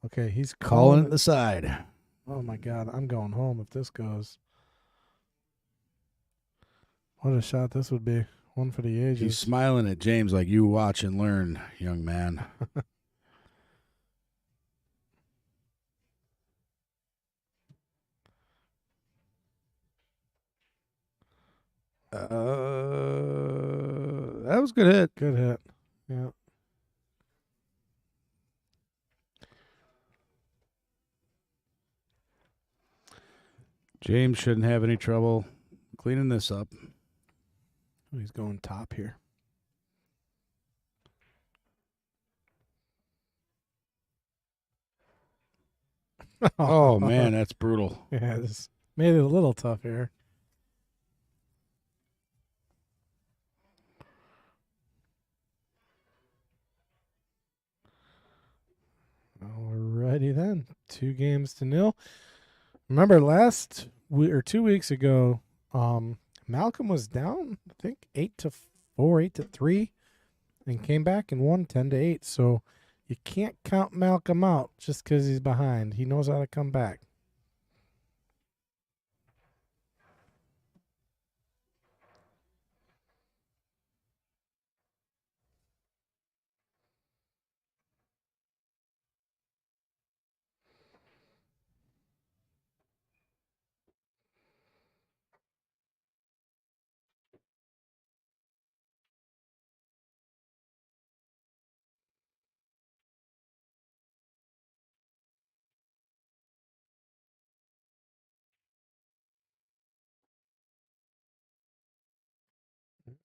Okay, he's Calling it the side. Oh my God, I'm going home if this goes. What a shot this would be. One for the ages. He's smiling at James like, you watch and learn, young man. That was a good hit. Good hit. Yeah. James shouldn't have any trouble cleaning this up. He's going top here. Oh, man, that's brutal. Yeah, this made it a little tough here. Alrighty then. 2-0. Remember 2 weeks ago, Malcom was down, I think 8-4, 8-3, and came back and won 10-8. So you can't count Malcom out just because he's behind. He knows how to come back.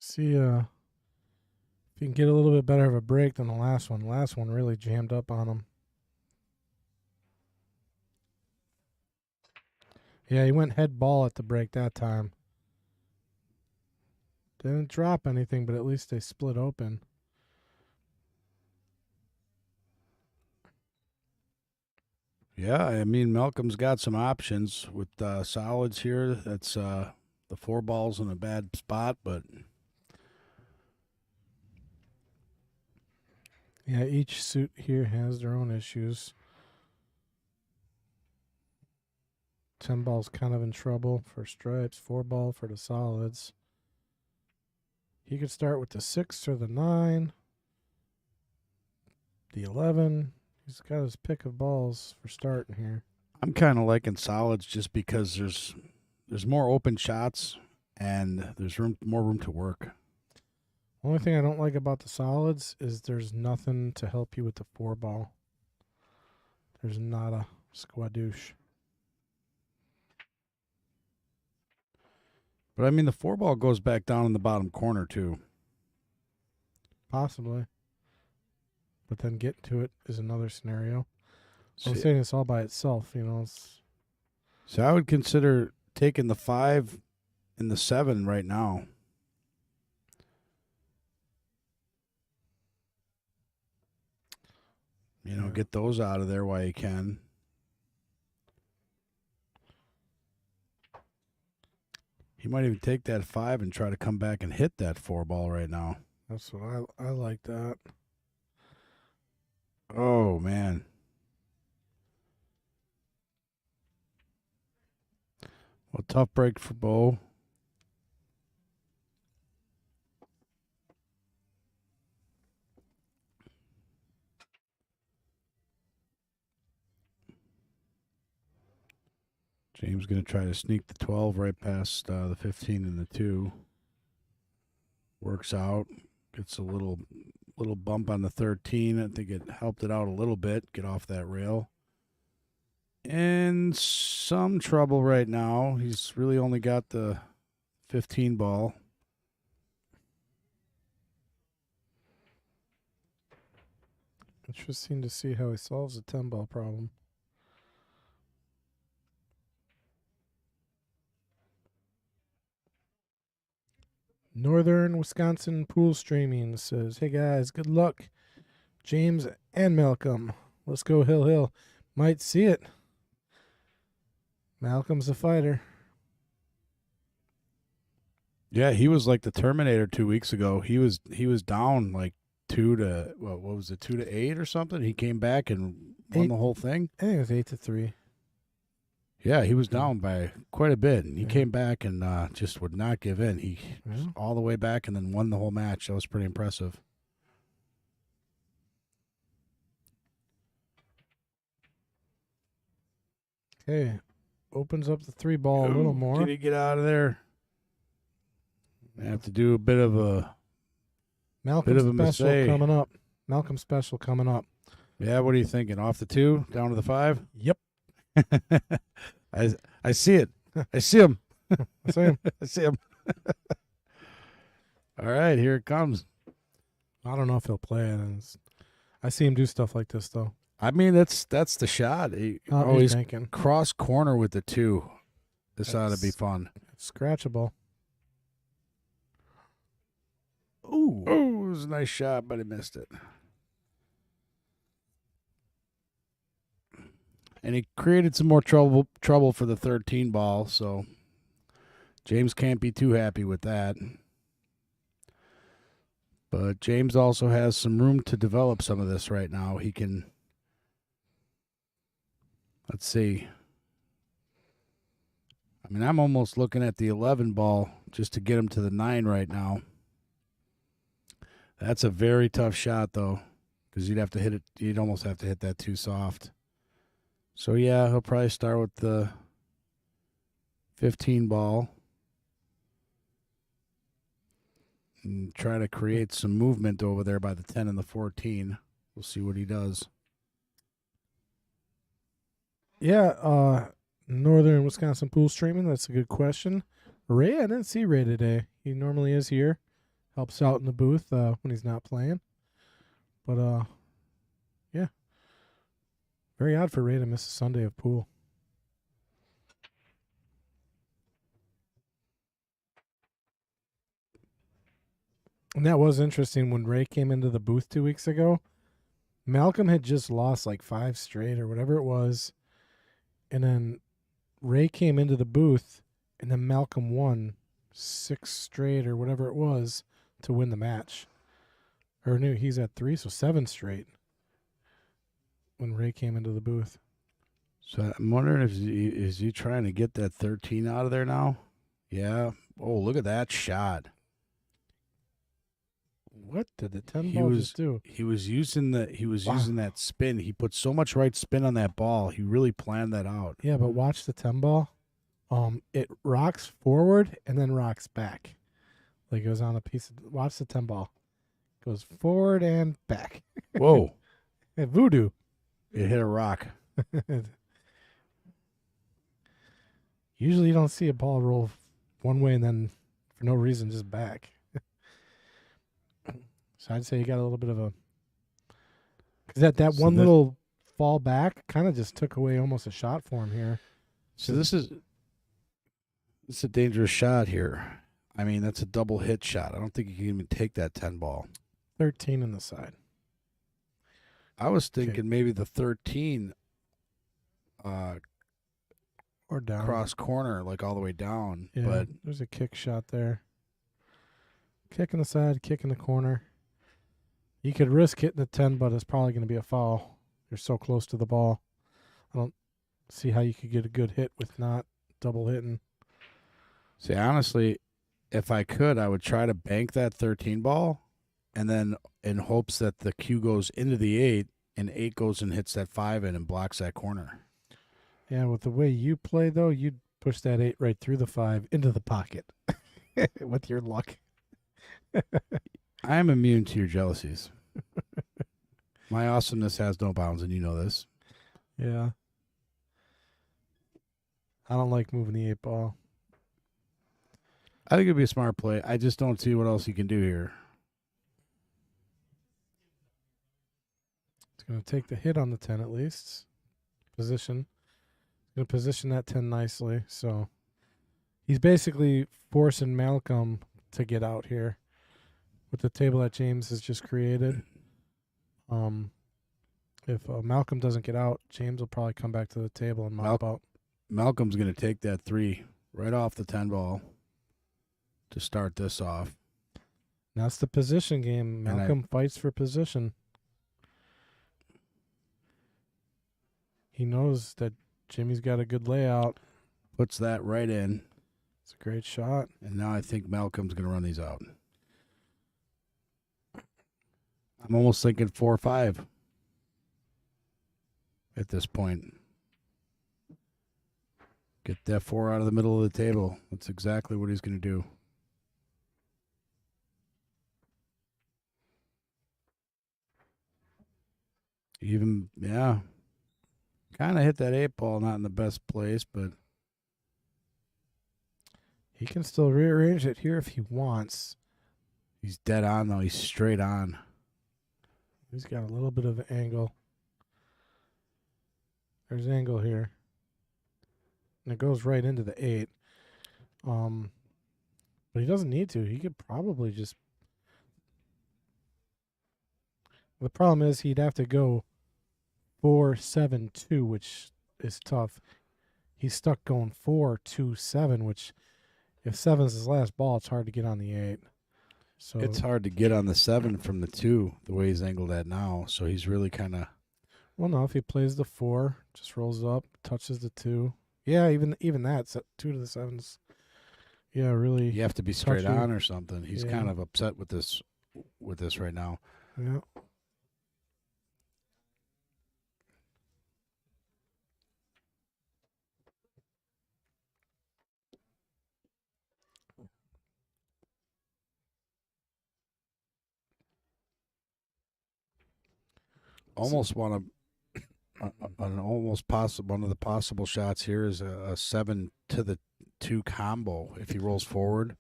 See if you can get a little bit better of a break than the last one. The last one really jammed up on him. Yeah, he went head ball at the break that time. Didn't drop anything, but at least they split open. Yeah, I mean, Malcolm's got some options with solids here. That's the 4 balls in a bad spot, but yeah, each suit here has their own issues. 10 ball's kind of in trouble for stripes, 4 ball for the solids. He could start with the 6 or the 9, the 11. He's got his pick of balls for starting here. I'm kind of liking solids just because there's more open shots and there's more room to work. Only thing I don't like about the solids is there's nothing to help you with the 4 ball. There's not a squadouche. But I mean, the 4 ball goes back down in the bottom corner too. Possibly. But then getting to it is another scenario. I'm See- saying it's all by itself, So I would consider taking the 5 and the 7 right now. Yeah. Get those out of there while you can. He might even take that 5 and try to come back and hit that 4 ball right now. That's what I like that. Oh, man. Well, tough break for Beu. James going to try to sneak the 12 right past the 15 and the 2. Works out. Gets a little bump on the 13. I think it helped it out a little bit. Get off that rail. in some trouble right now. He's really only got the 15 ball. Interesting to see how he solves the 10-ball problem. Northern Wisconsin Pool Streaming says, "Hey guys, good luck. James and Malcolm. Let's go Hill Hill. Might see it. Malcolm's a fighter." Yeah, he was like the Terminator 2 weeks ago. He was down like 2 to what was it, 2 to 8 or something. He came back and won the whole thing. I think it was 8-3. Yeah, he was down by quite a bit, and he Yeah. came back and just would not give in. He was all the way back and then won the whole match. That was pretty impressive. Okay, opens up the 3-ball a little more. Can he get out of there? I have to do a bit of a Malcolm special mistake. coming up. Malcolm special coming up. Yeah. What are you thinking? Off the 2 down to the 5? Yep. I see it. I see him. Same. I see him. All right, here it comes. I don't know if he'll play it. I see him do stuff like this though. I mean, that's the shot. He He's always thinking cross corner with the 2. This ought to be fun. it's scratchable. Ooh, it was a nice shot, but he missed it. And he created some more trouble for the 13 ball, so James can't be too happy with that. But James also has some room to develop some of this right now. He can, let's see. I mean, I'm almost looking at the 11 ball just to get him to the 9 right now. That's a very tough shot, though, because you'd have to hit it. You'd almost have to hit that too soft. So, yeah, he'll probably start with the 15 ball and try to create some movement over there by the 10 and the 14. We'll see what he does. Yeah, Northern Wisconsin Pool Streaming. That's a good question. Ray, I didn't see Ray today. He normally is here. Helps out in the booth when he's not playing. But, yeah. Very odd for Ray to miss a Sunday of pool. And that was interesting when Ray came into the booth 2 weeks ago. Malcolm had just lost like 5 straight or whatever it was. And then Ray came into the booth, and then Malcolm won 6 straight or whatever it was to win the match. Or no, he's at 3, so 7 straight when Ray came into the booth. So I'm wondering if is he trying to get that 13 out of there now? Yeah. Oh, look at that shot. What did the 10 ball just do? He was using using that spin. He put so much right spin on that ball. He really planned that out. Yeah, but watch the 10 ball. It rocks forward and then rocks back. Like it goes on a piece of, watch the 10 ball. Goes forward and back. Whoa. Voodoo. It hit a rock. Usually you don't see a ball roll one way and then for no reason just back. So I'd say you got a little bit of a, because that one little fall back kind of just took away almost a shot for him here. So this is a dangerous shot here. I mean, that's a double hit shot. I don't think you can even take that 10 ball. 13 in the side. I was thinking maybe the 13 or down. cross corner, like all the way down. Yeah, But there's a kick shot there. Kick in the side, kick in the corner. You could risk hitting the 10, but it's probably going to be a foul. You're so close to the ball. I don't see how you could get a good hit with not double hitting. see, honestly, if I could, I would try to bank that 13 ball, and then in hopes that the cue goes into the 8, and 8 goes and hits that 5 in and blocks that corner. Yeah, with the way you play, though, you'd push that 8 right through the 5 into the pocket with your luck. I am immune to your jealousies. My awesomeness has no bounds, and you know this. Yeah. I don't like moving the 8 ball. I think it'd be a smart play. I just don't see what else he can do here. It's going to take the hit on the 10 at least. Position. Going to position that 10 nicely. So he's basically forcing Malcolm to get out here with the table that James has just created. If Malcolm doesn't get out, James will probably come back to the table and mop out. Malcolm's going to take that 3 right off the 10 ball to start this off. That's the position game. Malcolm fights for position. He knows that Jimmy's got a good layout. Puts that right in. It's a great shot. And now I think Malcolm's going to run these out. I'm almost thinking 4-5 at this point. Get that 4 out of the middle of the table. That's exactly what he's going to do. Even, yeah. Kind of hit that 8 ball, not in the best place, but he can still rearrange it here if he wants. He's dead on, though. He's straight on. He's got a little bit of an angle. There's angle here. And it goes right into the 8. But he doesn't need to. He could probably just... The problem is he'd have to go 4-7-2, which is tough. He's stuck going 4-2-7, which if 7 is his last ball, it's hard to get on the 8. So it's hard to get on the 7 from the 2, the way he's angled at now. So he's really kind of... Well, no, if he plays the 4, just rolls up, touches the 2. Yeah, even that, 2 to the 7s. Yeah, really. You have to be straight touchy. on or something. He's kind of upset with this right now. Yeah. Almost want to... one of the possible shots here is a 7 to the 2 combo if he rolls forward.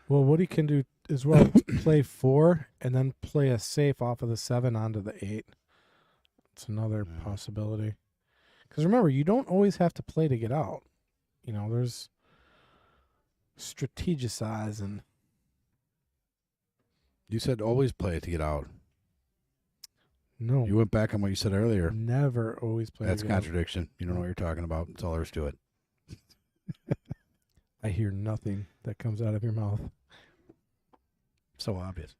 Well, what he can do as well, play 4 and then play a safe off of the 7 onto the 8. It's another possibility. Because remember, you don't always have to play to get out. You know, there's strategize and... You said always play it to get out. No. You went back on what you said earlier. Never always play That's to get out. contradiction. You don't know what you're talking about. That's all there is to it. I hear nothing that comes out of your mouth. So obvious.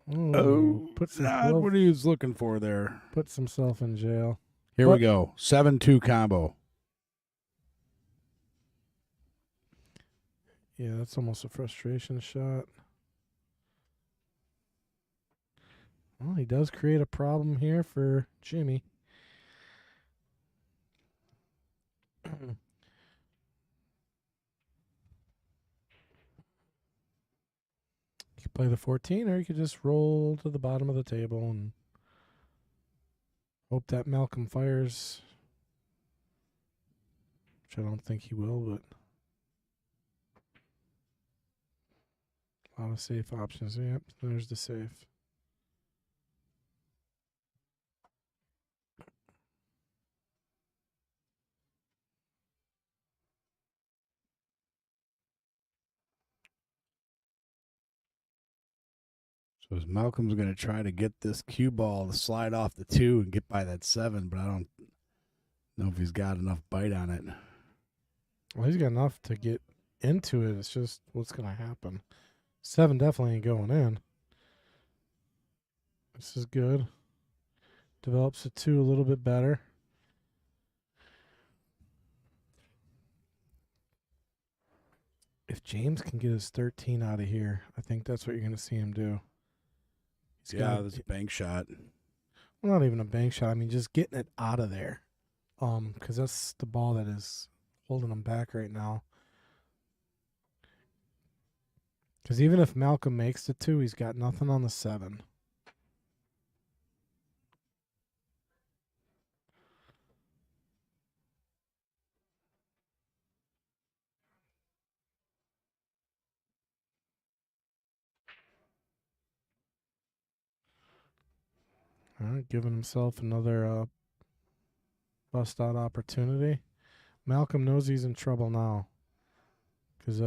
Put not what he was looking for there. Puts himself in jail. Here we go. 7-2 combo. Yeah, that's almost a frustration shot. Well, he does create a problem here for Jimmy. You could play the 14, or you could just roll to the bottom of the table and hope that Malcolm fires, which I don't think he will, but a lot of safe options. Yep, there's the safe. So Malcolm's going to try to get this cue ball to slide off the 2 and get by that 7, but I don't know if he's got enough bite on it. Well, he's got enough to get into it. It's just what's going to happen. 7 definitely ain't going in. This is good. Develops the 2 a little bit better. If James can get his 13 out of here, I think that's what you're going to see him do. There's a bank shot. Well, not even a bank shot. I mean, just getting it out of there. Because that's the ball that is holding him back right now. Because even if Malcolm makes the 2, he's got nothing on the 7. All right, giving himself another bust out opportunity. Malcolm knows he's in trouble now because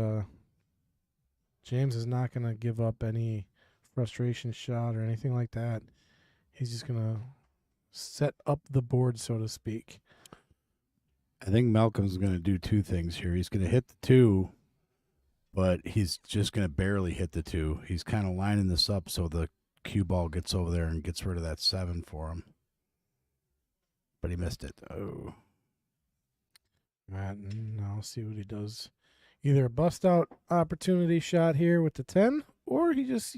James is not going to give up any frustration shot or anything like that. He's just going to set up the board, so to speak. I think Malcolm's going to do two things here. He's going to hit the 2, but he's just going to barely hit the 2. He's kind of lining this up so the cue ball gets over there and gets rid of that 7 for him. But he missed it. Oh. All right, now I'll see what he does. Either a bust out opportunity shot here with the 10, or he just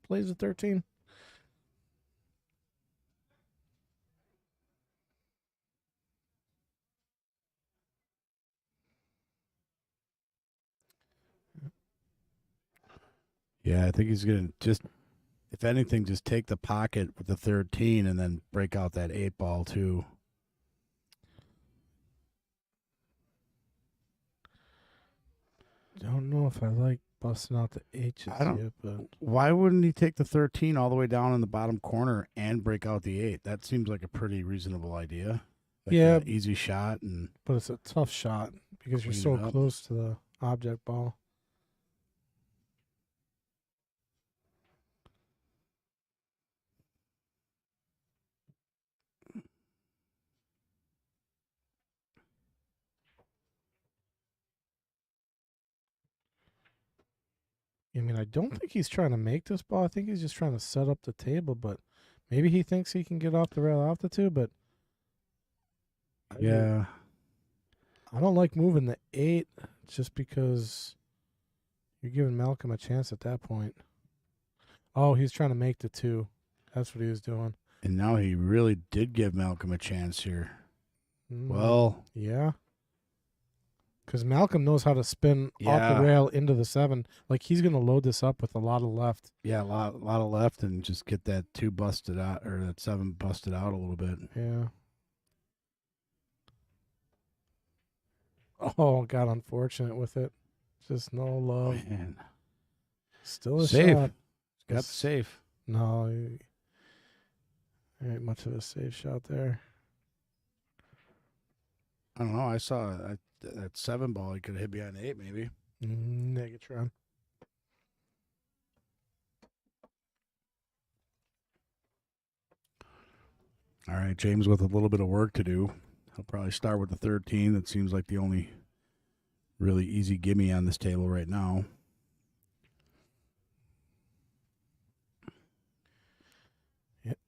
plays the 13. Yeah, I think he's going to just, if anything, just take the pocket with the 13 and then break out that 8 ball too. Don't know if I like busting out the H's yet, but Why wouldn't he take the 13 all the way down in the bottom corner and break out the 8? That seems like a pretty reasonable idea. Like Yeah. Easy shot. But it's a tough shot because you're Clean so it up. close to the object ball. I mean, I don't think he's trying to make this ball. I think he's just trying to set up the table, but maybe he thinks he can get off the rail altitude, but Yeah. I don't like moving the 8 just because you're giving Malcolm a chance at that point. Oh, he's trying to make the 2. That's what he was doing. And now he really did give Malcolm a chance here. Mm, Well, yeah. Because Malcolm knows how to spin off Yeah. the rail into the 7. Like, he's going to load this up with a lot of left. yeah, a lot of left and just get that 2 busted out, or that 7 busted out a little bit. Yeah. Oh, got unfortunate with it. Just no love. Man. Still a Safe. shot. Got the safe. No, there ain't much of a safe shot there. I don't know. I saw that 7 ball. He could have hit behind the 8 maybe. Negatron. All right, James with a little bit of work to do. He'll probably start with the 13. That seems like the only really easy gimme on this table right now. Yep.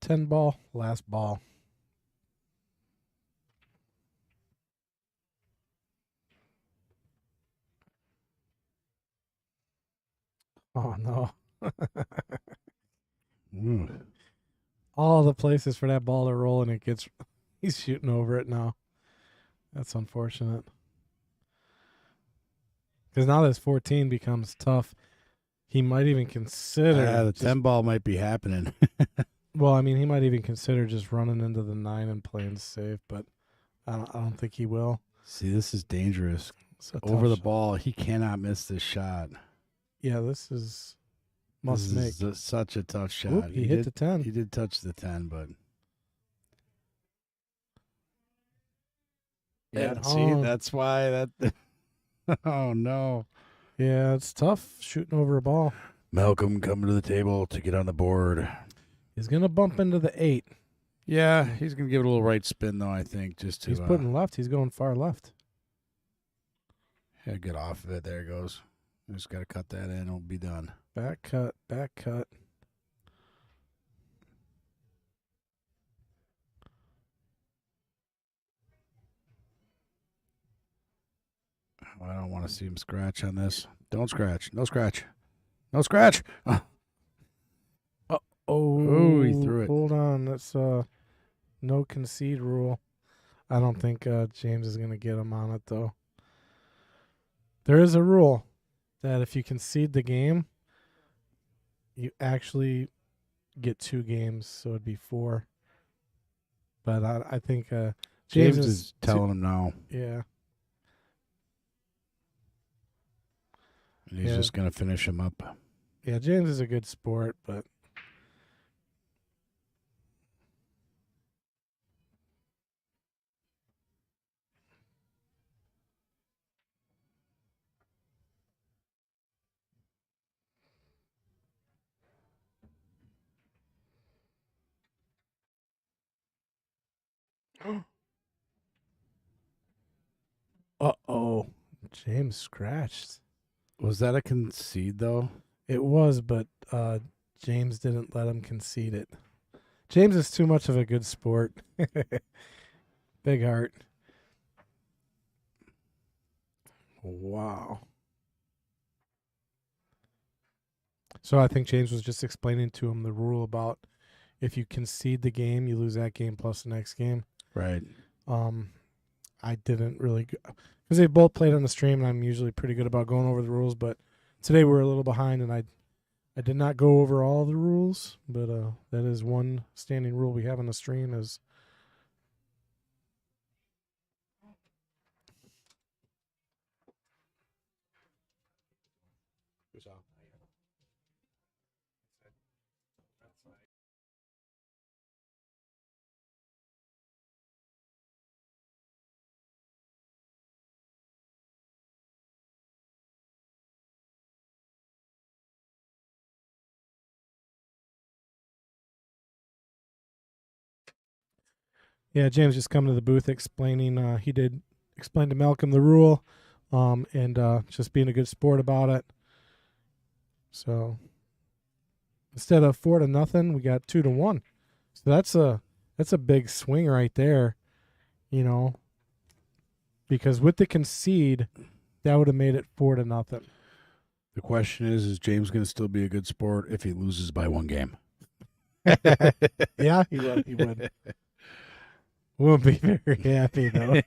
10 ball, last ball. Oh, no. All the places for that ball to roll, and he's shooting over it now. That's unfortunate. Because now this 14 becomes tough. He might even consider. The 10 ball might be happening. Well, I mean, he might even consider just running into the 9 and playing safe, but I don't think he will. See, this is dangerous. It's a Over tough the ball, he cannot miss this shot. Yeah, this is must make. This is such a tough shot. Oop, he hit the 10. He did touch the 10, but Yeah, see, oh. that's why that. Oh no, Yeah, it's tough shooting over a ball. Malcolm coming to the table to get on the board. He's gonna bump into the 8. Yeah, he's gonna give it a little right spin though. I think just to He's putting left. He's going far left. yeah, get off of it. There it goes. Just got to cut that in. It'll be done. Back cut. Back cut. I don't want to see him scratch on this. Don't scratch. No scratch. No scratch. Oh, he threw it. Hold on. That's no concede rule. I don't think James is gonna get him on it though. There is a rule that if you concede the game, you actually get 2 games, so it'd be 4. But I think James is telling him now. Yeah. And he's Yeah. just going to finish him up. Yeah, James is a good sport, but Uh-oh. James scratched. Was that a concede, though? It was, but James didn't let him concede it. James is too much of a good sport. Big heart. Wow. So I think James was just explaining to him the rule about if you concede the game, you lose that game plus the next game. Right. I didn't really, because they both played on the stream, and I'm usually pretty good about going over the rules, but today we were a little behind, and I did not go over all the rules, but that is one standing rule we have on the stream is yeah, James just come to the booth explaining. He did explain to Malcolm the rule, and just being a good sport about it. So instead of 4-0, we got 2-1. So that's a big swing right there, you know. Because with the concede, that would have made it 4-0. The question is James going to still be a good sport if he loses by one game? Yeah, he would. He would. Won't be very happy though.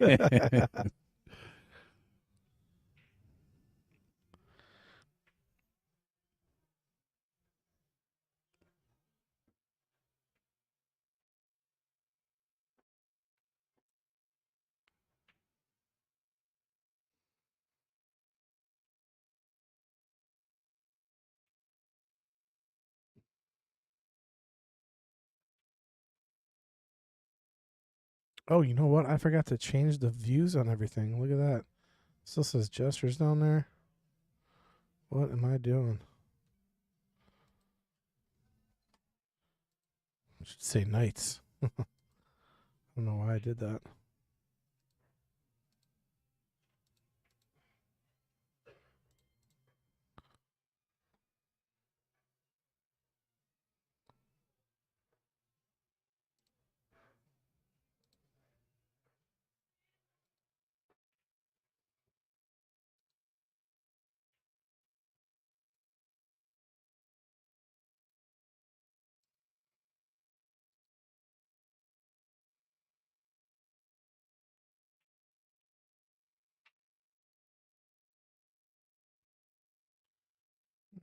Oh, you know what? I forgot to change the views on everything. Look at that. Still says Jester's down there. What am I doing? I should say Knights. I don't know why I did that.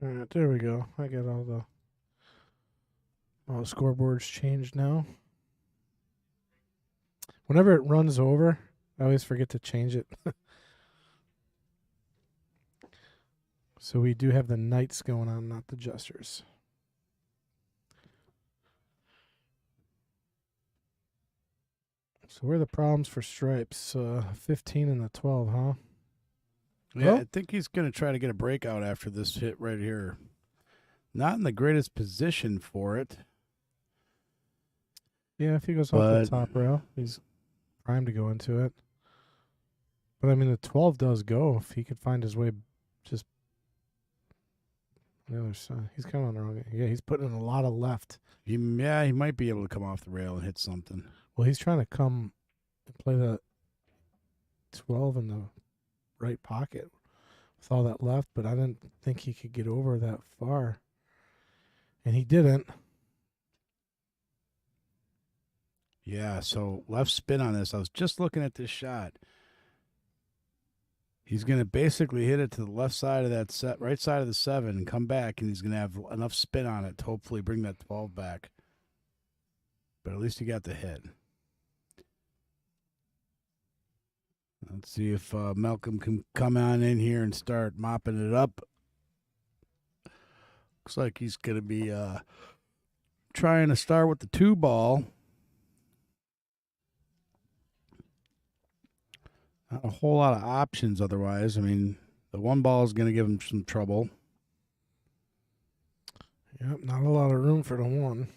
All right, there we go. I got all the scoreboards changed now. Whenever it runs over, I always forget to change it. So we do have the Knights going on, not the Jesters. So where are the problems for Stripes? 15 and the 12, huh? Yeah, Oh. I think he's going to try to get a breakout after this hit right here. Not in the greatest position for it. Yeah, if he goes off the top rail, he's primed to go into it. But, I mean, the 12 does go if he could find his way just on the other side. He's kind of on the wrong. Yeah, he's putting in a lot of left. He might be able to come off the rail and hit something. Well, he's trying to come and play the 12 in the right pocket with all that left, but I didn't think he could get over that far. And he didn't. Yeah, so left spin on this. I was just looking at this shot. He's going to basically hit it to the left side of that set, right side of the 7, and come back, and he's going to have enough spin on it to hopefully bring that 12 back. But at least he got the hit. Let's see if Malcolm can come on in here and start mopping it up. Looks like he's going to be trying to start with the 2 ball. Not a whole lot of options otherwise. I mean, the 1 ball is going to give him some trouble. Yep, not a lot of room for the 1.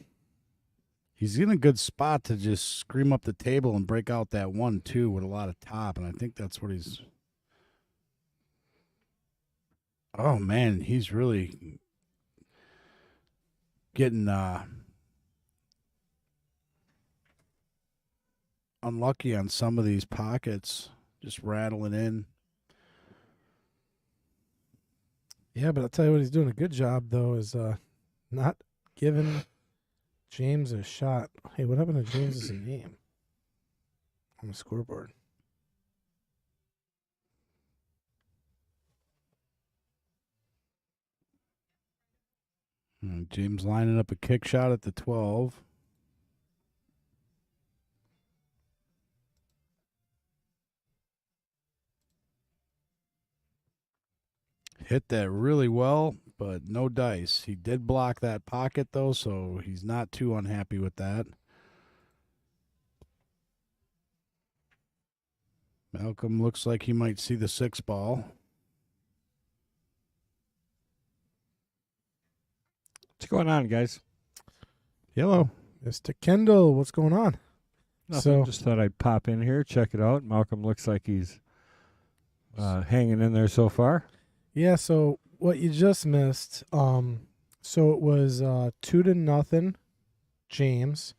He's in a good spot to just scream up the table and break out that 1-2 with a lot of top, and I think that's what he's. Oh man, he's really getting unlucky on some of these pockets, just rattling in. Yeah, but I'll tell you what, he's doing a good job though is not giving James a shot. Hey, what happened to James's name on the scoreboard? James lining up a kick shot at the 12. Hit that really well, but no dice. He did block that pocket, though, so he's not too unhappy with that. Malcom looks like he might see the 6 ball. What's going on, guys? Hello, Mr. Kendall. What's going on? Nothing. Just thought I'd pop in here, check it out. Malcom looks like he's hanging in there so far. Yeah, so what you just missed, so it was 2-0 James,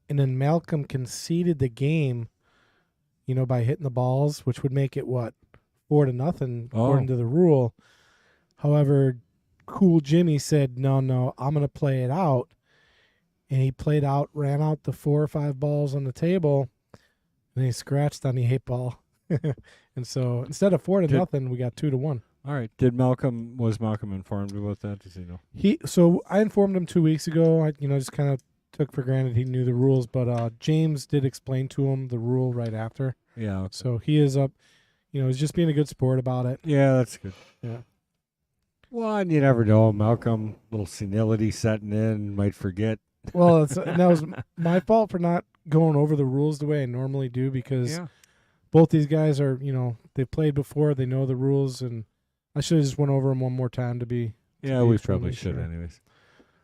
and then Malcom conceded the game, by hitting the balls, which would make it 4-0 according to the rule. However, Cool Jimmy said, no, I'm going to play it out. And he played out, ran out the 4 or 5 balls on the table, and he scratched on the 8 ball. And so instead of 4-0, we got 2-1. All right. Was Malcom informed about that? Does he know? So I informed him 2 weeks ago. I just kind of took for granted he knew the rules, but James did explain to him the rule right after. Yeah. Okay. So he is up. He's just being a good sport about it. Yeah, that's good. Yeah. Well, and you never know. Malcom, little senility setting in, might forget. Well, that was my fault for not going over the rules the way I normally do because both these guys are, they've played before, they know the rules, and I should have just went over them one more time to be. Yeah, we probably should, anyways.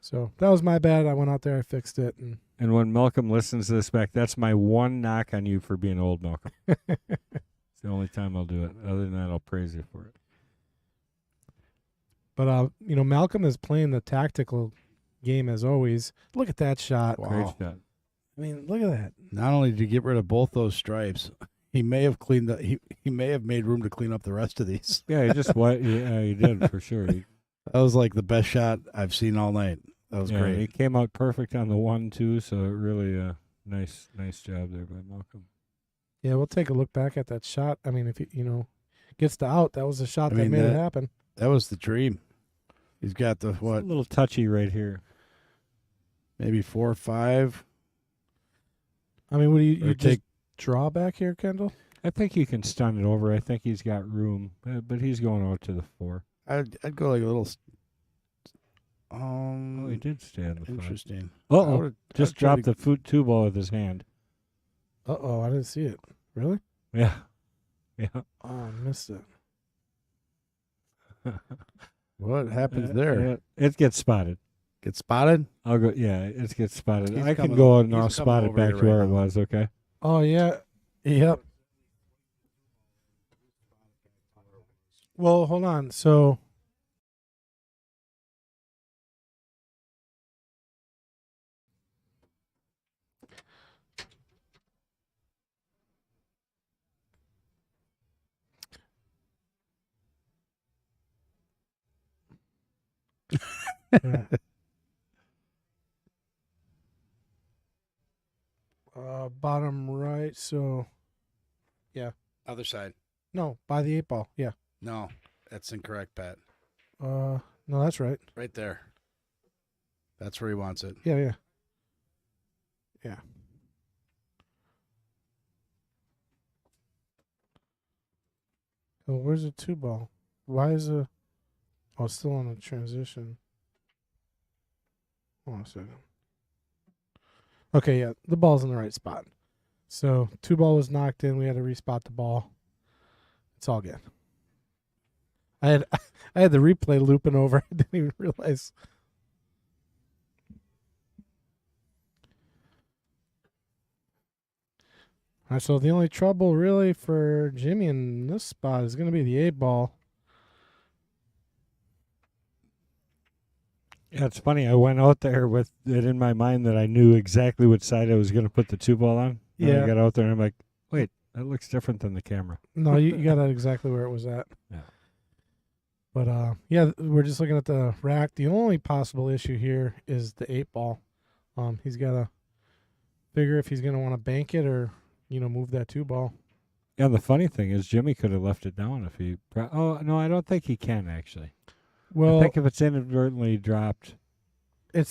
So that was my bad. I went out there, I fixed it, and when Malcom listens to this back, that's my one knock on you for being old, Malcom. It's the only time I'll do it. Other than that, I'll praise you for it. But Malcom is playing the tactical game as always. Look at that shot. Wow. Great shot. I mean, look at that. Not only did he get rid of both those stripes, he may have cleaned up. He may have made room to clean up the rest of these. Yeah, he just he did for sure. That was like the best shot I've seen all night. That was great. He came out perfect on the 1-2, so really nice job there by Malcom. Yeah, we'll take a look back at that shot. I mean, if he gets to out, that was the shot that made it happen. That was the dream. He's got the It's a little touchy right here. Maybe 4 or 5. I mean, what do you just draw back here, Kendall? I think he can stun it over. I think he's got room, but he's going out to the 4. I'd go like a little. Oh, he did stay on the 5. Interesting. Just dropped the 2 ball with his hand. Uh-oh, I didn't see it. Really? Yeah. Yeah. Oh, I missed it. What happens there? It gets spotted. Get spotted? I'll go. Yeah, it gets spotted. I can coming go o- and I'll he's spot coming it over back here to right where it now. was. Okay. Oh, yeah. Yep. Well, hold on. So yeah. Bottom right. So yeah. Other side. No, by the 8 ball. Yeah. No, that's incorrect, Pat. No, that's right. Right there. That's where he wants it. Yeah. Oh, where's the 2 ball? Why is it? Oh, it's still on the transition. Hold on a second. Okay, yeah, the ball's in the right spot. So 2 ball was knocked in. We had to respot the ball. It's all good. I had the replay looping over. I didn't even realize. All right, so the only trouble really for Jimmy in this spot is going to be the 8-ball. Yeah, it's funny. I went out there with it in my mind that I knew exactly which side I was going to put the 2-ball on. Then I got out there and I'm like, wait, that looks different than the camera. No, you got it exactly where it was at. Yeah. But, yeah, we're just looking at the rack. The only possible issue here is the 8-ball. He's got to figure if he's going to want to bank it or, move that 2-ball. Yeah, the funny thing is Jimmy could have left it down if he... Oh, no, I don't think he can, actually. Well, I think if it's inadvertently dropped... I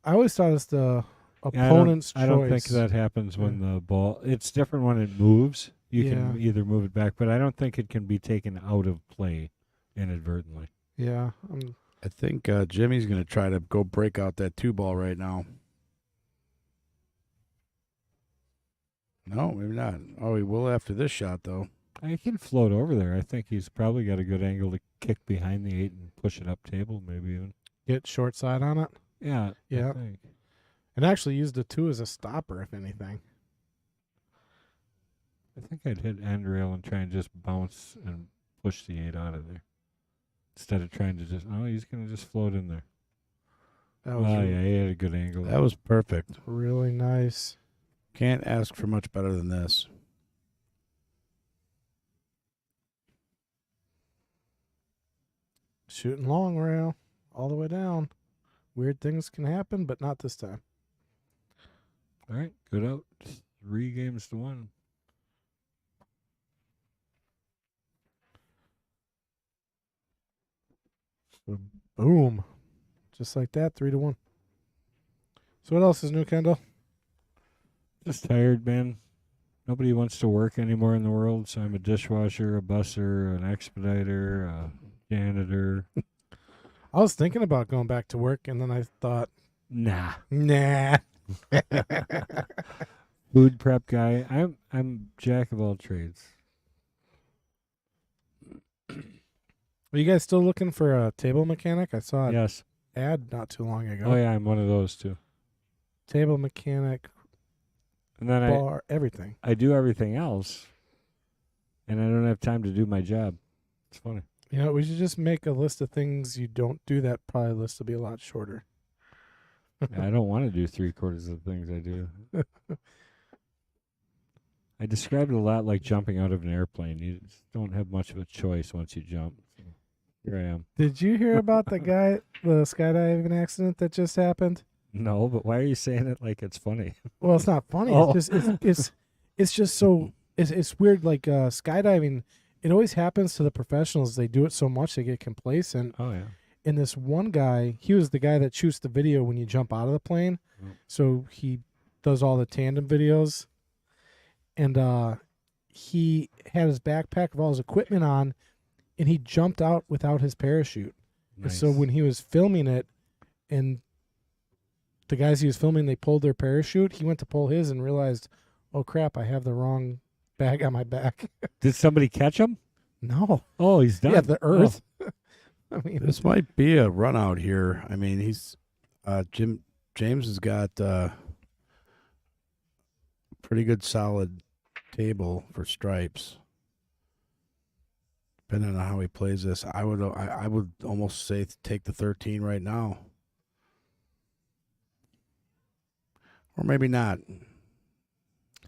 always thought it's the opponent's choice. I don't think that happens when the ball... It's different when it moves. You can either move it back, but I don't think it can be taken out of play inadvertently. Yeah. I think Jimmy's going to try to go break out that 2-ball right now. No, maybe not. Oh, he will after this shot, though. I can float over there. I think he's probably got a good angle to kick behind the 8 and push it up table, maybe even. Get short side on it? Yeah. Yeah. I think. And actually use the 2 as a stopper, if anything. I think I'd hit end rail and try and just bounce and push the 8 out of there. Instead of trying to just... Oh, he's going to just float in there. That was yeah, he had a good angle. That was perfect. really nice. Can't ask for much better than this. Shooting long rail all the way down. Weird things can happen, but not this time. All right, good out. 3 games to 1. Boom. Just like that, 3-1. So what else is new, Kendall? Just tired, man. Nobody wants to work anymore in the world, so I'm a dishwasher, a busser, an expediter, a janitor. I was thinking about going back to work, and then I thought, Nah. Food prep guy. I'm jack of all trades. Are you guys still looking for a table mechanic? I saw an Yes. ad not too long ago. Oh yeah, I'm one of those too. Table mechanic, And then bar, everything. I do everything else, and I don't have time to do my job. It's funny. We should just make a list of things you don't do. That probably list will be a lot shorter. I don't want to do 3/4 of the things I do. I described it a lot like jumping out of an airplane. You just don't have much of a choice once you jump. So here I am. Did you hear about the skydiving accident that just happened? No, but why are you saying it like it's funny? Well, it's not funny. Oh. It's just it's just so it's weird. Like skydiving, it always happens to the professionals. They do it so much they get complacent. Oh yeah. And this one guy, he was the guy that shoots the video when you jump out of the plane. Oh. So he does all the tandem videos. And he had his backpack of all his equipment on, and he jumped out without his parachute. And Nice. so when he was filming it, and the guys he was filming, they pulled their parachute, he went to pull his and realized, oh, crap, I have the wrong bag on my back. Did somebody catch him? No. Oh, he's done. Yeah, the earth. I mean, This might be a run out here. I mean, he's James has got pretty good solid table for stripes. Depending on how he plays this, I would almost say take the 13 right now, or maybe not.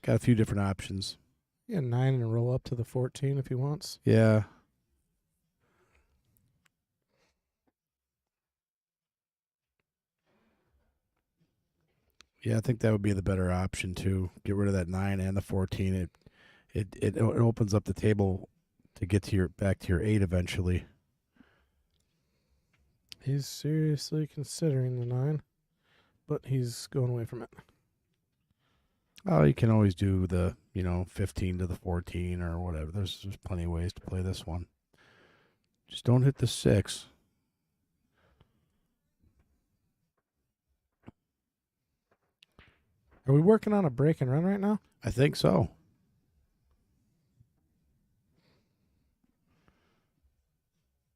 Got a few different options. yeah, 9 and roll up to the 14 if he wants. Yeah. Yeah, I think that would be the better option too. Get rid of that 9 and the 14. It opens up the table to get to back to your 8 eventually. He's seriously considering the 9, but he's going away from it. Oh, you can always do the 15 to the 14 or whatever. There's plenty of ways to play this one. Just don't hit the 6. Are we working on a break and run right now? I think so.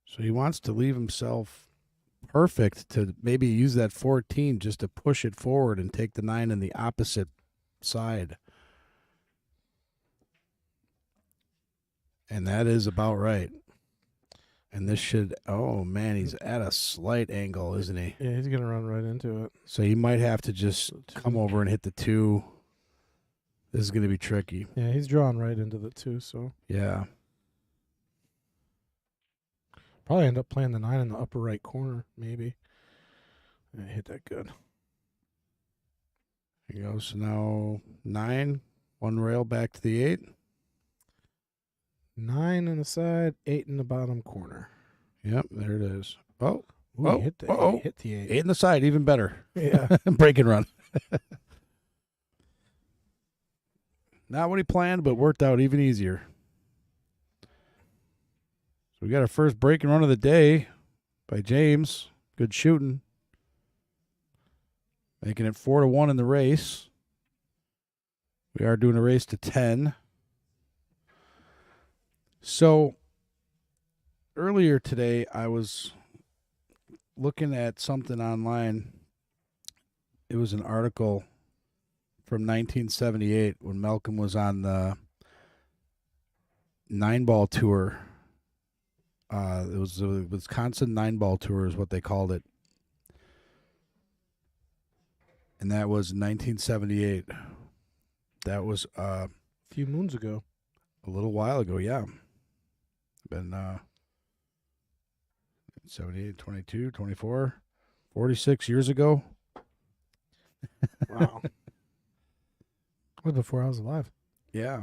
So he wants to leave himself perfect to maybe use that 14 just to push it forward and take the 9 in the opposite side. And that is about right. And this should, oh man, he's at a slight angle, isn't he? Yeah, he's gonna run right into it. So he might have to just come over and hit the 2. This is going to be tricky. Yeah, he's drawn right into the 2, so Yeah. probably end up playing the 9 in the upper right corner, maybe. Yeah, hit that good. There you go. So now 9, 1 rail back to the 8. 9 in the side, 8 in the bottom corner. Yep, there it is. Oh, Ooh, oh, he hit the, oh, he hit the 8. 8 in the side, even better. Yeah. Break and run. Not what he planned, but worked out even easier. So we got our first break and run of the day by James. Good shooting. Making it 4-1 in the race. We are doing a race to 10. So earlier today, I was looking at something online. It was an article from 1978 when Malcom was on the 9-ball tour. It was the Wisconsin 9-ball tour is what they called it. And that was 1978. That was A few moons ago. a little while ago, yeah. Been 78, 22, 24, 46 years ago. Wow. That was before I was alive. Yeah.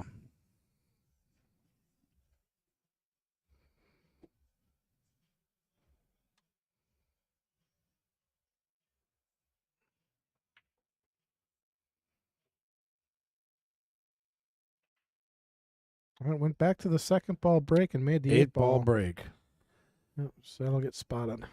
I went back to the second ball break and made the 8 ball ball break. Yep, so that'll get spotted.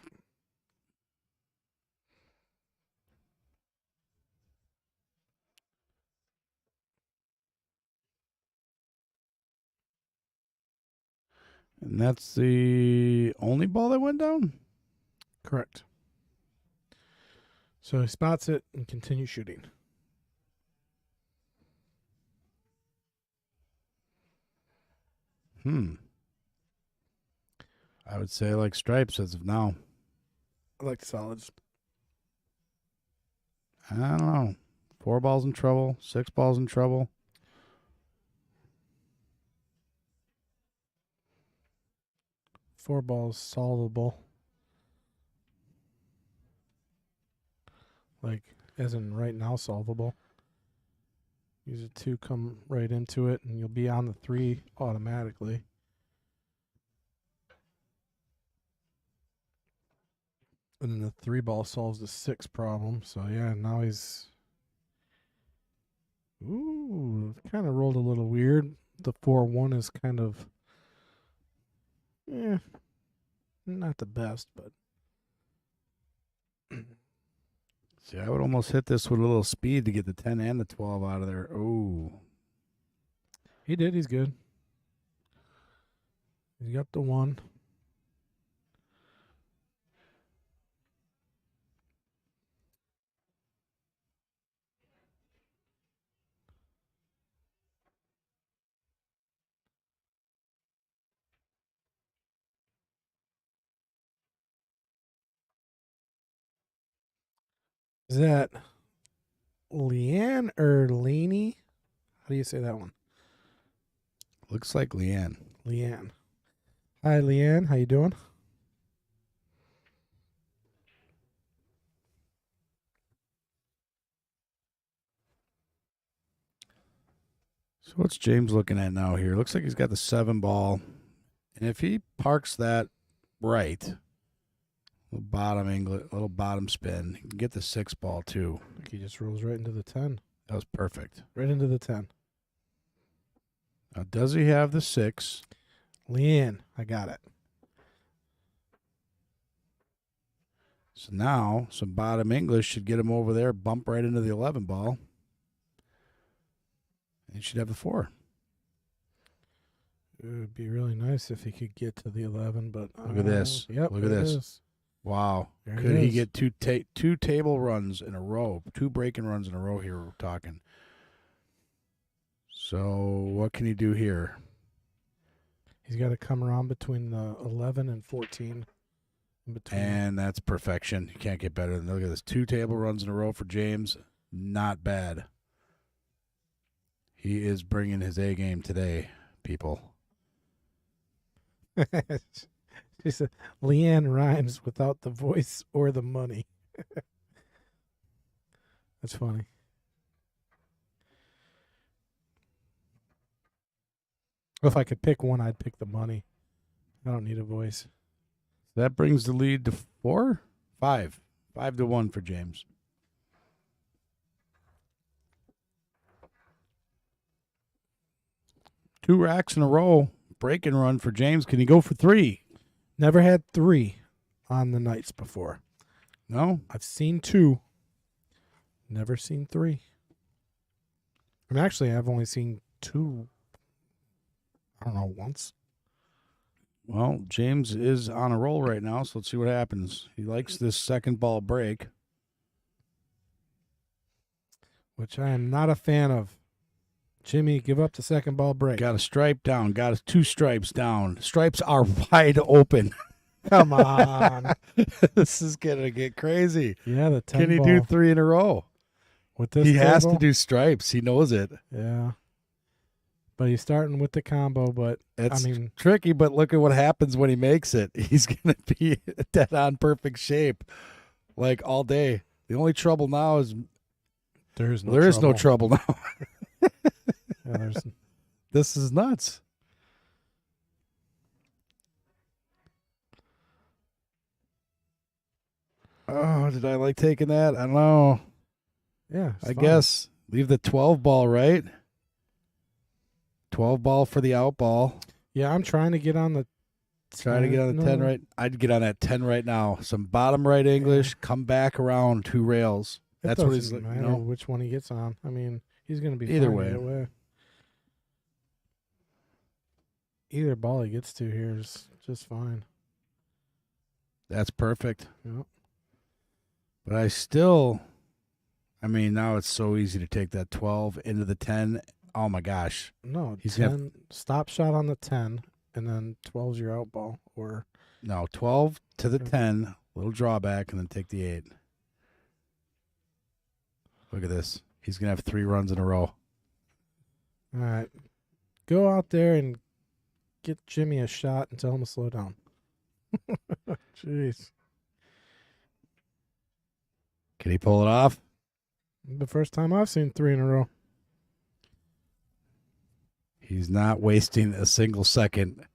And that's the only ball that went down? Correct. So he spots it and continues shooting. I would say like stripes as of now. I like the solids. I don't know. 4 balls in trouble, 6 balls in trouble. Four balls solvable. Like, as in right now solvable. Use a 2, come right into it, and you'll be on the 3 automatically. And then the 3 ball solves the 6 problem. So, yeah, now he's... Ooh, kind of rolled a little weird. The 4-1 is kind of... Yeah, not the best, but... See, I would almost hit this with a little speed to get the 10 and the 12 out of there. Oh. He did. He's good. He got the 1. Is that Leanne or Laney? How do you say that one? Looks like Leanne. Leanne. Hi, Leanne. How you doing? So what's James looking at now here? Looks like he's got the 7 ball. And if he parks that right, little bottom spin, he can get the 6 ball too. I think he just rolls right into the 10. That was perfect. Right into the 10. Now, does he have the 6? Leanne, I got it. So now some bottom English should get him over there, bump right into the 11 ball. And he should have the 4. It would be really nice if he could get to the 11, but... Look at this. Yep, Look at there it this. is. Wow. There it Could he is. get two table runs in a row, 2 breaking runs in a row here we're talking. So what can he do here? He's got to come around between the 11 and 14. In between. And that's perfection. You can't get better than look at this. 2 table runs in a row for James. Not bad. He is bringing his A game today, people. She said, Leanne rhymes without the voice or the money. That's funny. If I could pick one, I'd pick the money. I don't need a voice. That brings the lead to 4? 5. 5-1 for James. Two racks in a row. Break and run for James. Can he go for 3? Never had 3 on the nights before. No? I've seen 2. Never seen 3. And actually, I've only seen 2. I don't know, once. Well, James is on a roll right now, so let's see what happens. He likes this second ball break. Which I am not a fan of. Jimmy, give up the second ball break. Got a stripe down. Got 2 stripes down. Stripes are wide open. Come on. This is going to get crazy. Yeah, the 10 Can he ball. do 3 in a row? With this He has table? to do stripes. He knows it. Yeah. But he's starting with the combo, but It's I mean, tricky, but look at what happens when he makes it. He's going to be dead on perfect shape like all day. The only trouble now is there is no trouble now. Yeah, there's This is nuts. Oh, did I like taking that? I don't know. yeah. it's I fine. guess leave the 12 ball, right? 12 ball for the out ball. Yeah, I'm trying to get on the. Try to get on the 10 right. I'd get on that 10 right now. Some bottom right English, come back around 2 rails. It That's what he's doesn't like. matter You know? which one he gets on. I mean, he's going to be Either fine way. Either way. Either ball he gets to here is just fine. That's perfect. Yep. But I mean, now it's so easy to take that 12 into the 10. Oh my gosh. No, He's 10 stop shot on the 10, and then 12's your out ball. Or No, 12 to the Okay. 10, little drawback, and then take the 8. Look at this. He's going to have 3 runs in a row. all right, go out there and get Jimmy a shot and tell him to slow down. Jeez, Can he pull it off? the first time I've seen 3 in a row. He's not wasting a single second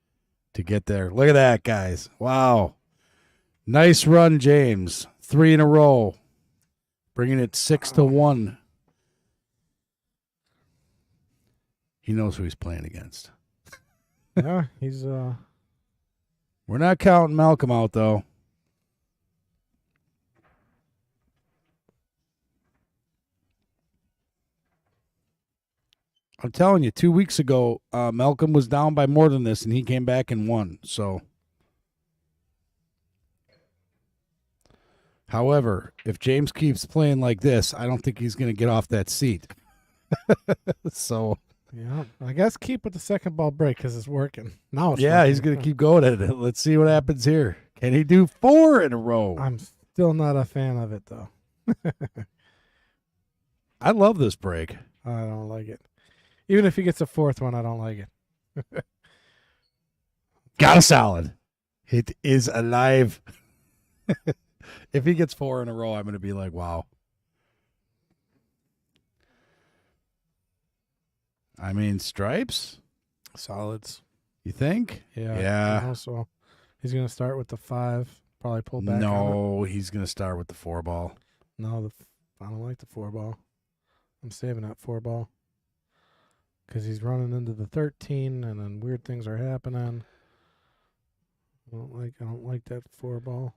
to get there. Look at that, guys. Wow. Nice run, James. 3 in a row. Bringing it 6-1. He knows who he's playing against. Yeah, he's We're not counting Malcom out, though. I'm telling you, 2 weeks ago, Malcom was down by more than this, and he came back and won. So, however, if James keeps playing like this, I don't think he's going to get off that seat. So, yeah. I guess keep with the second ball break because it's working. Now it's yeah, working. he's going to keep going at it. Let's see what happens here. Can he do 4 in a row? I'm still not a fan of it though. I love this break. I don't like it. Even if he gets a 4th one, I don't like it. Got a solid. It is alive. If he gets 4 in a row, I'm going to be like, wow. I mean, stripes, Solids. you think? Yeah. Yeah. Also, he's gonna start with the 5. Probably pull back. On it. No, he's going to start with the 4 ball. No, I don't like the 4 ball. I'm saving that 4 ball because he's running into the 13, and then weird things are happening. I don't like that 4 ball.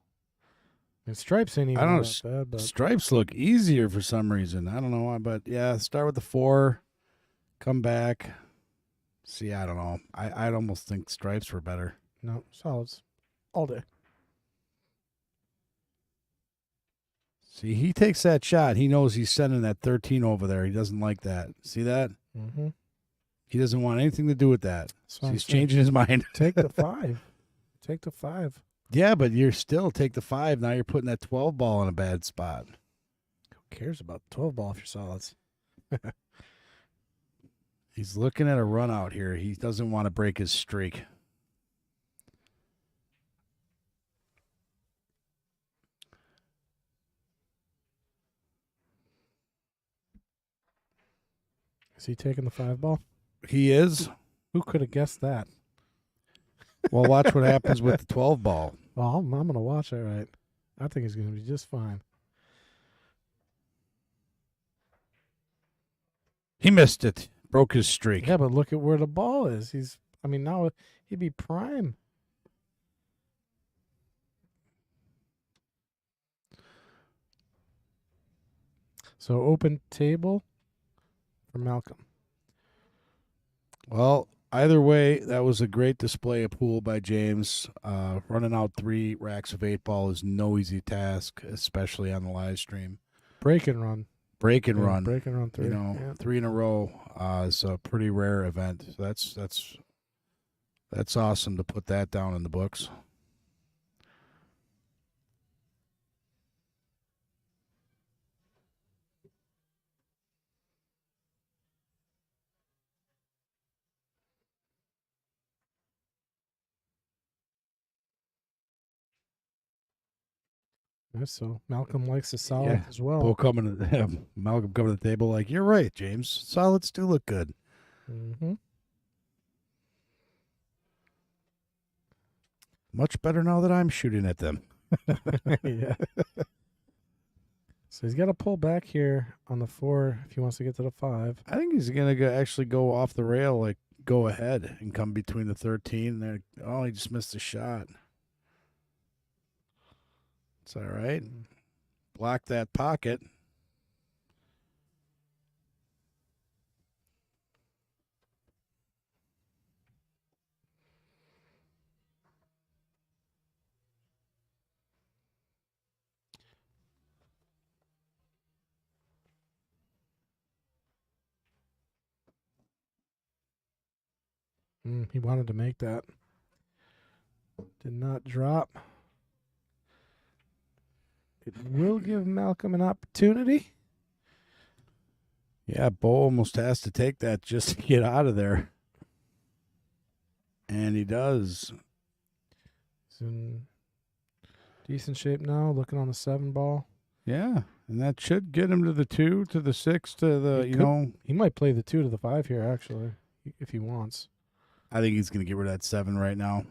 I mean, stripes ain't even I don't know, that bad, but Stripes look easier for some reason. I don't know why, but yeah, start with the 4, come back. See, I don't know. I'd almost think stripes were better. no, solids all day. See, he takes that shot. He knows he's sending that 13 over there. He doesn't like that. See that? Mm-hmm. He doesn't want anything to do with that. So So I'm he's saying, changing his mind. take the 5. Take the 5. Yeah, but you're still take the 5. Now you're putting that 12 ball in a bad spot. Who cares about 12 ball if you're solids? He's looking at a run out here. He doesn't want to break his streak. Is he taking the 5 ball? He is. Who could have guessed that? Well, watch what happens with the 12 ball. Well, I'm going to watch it, right? I think he's going to be just fine. He missed it. Broke his streak. Yeah, but look at where the ball is. Now he'd be prime. So open table for Malcom. Well, either way, that was a great display of pool by James. Running out 3 racks of 8 ball is no easy task, especially on the live stream. Break and run. Break and run. Break and run 3. 3 in a row is a pretty rare event. So that's awesome to put that down in the books. So Malcom likes the solid as well. Malcom coming to the table like, you're right, James. Solids do look good. Mm-hmm. Much better now that I'm shooting at them. Yeah. So he's got to pull back here on the 4 if he wants to get to the 5. I think he's going to actually go off the rail, like go ahead and come between the 13. There. Oh, he just missed a shot. It's all right. Block that pocket. He wanted to make that. Did not drop. It will give Malcom an opportunity. Yeah, Bo almost has to take that just to get out of there. And he does. He's in decent shape now, looking on the 7 ball. Yeah, and that should get him to the 2, to the 6, to the, He might play the 2 to the 5 here, actually, if he wants. I think he's going to get rid of that 7 right now.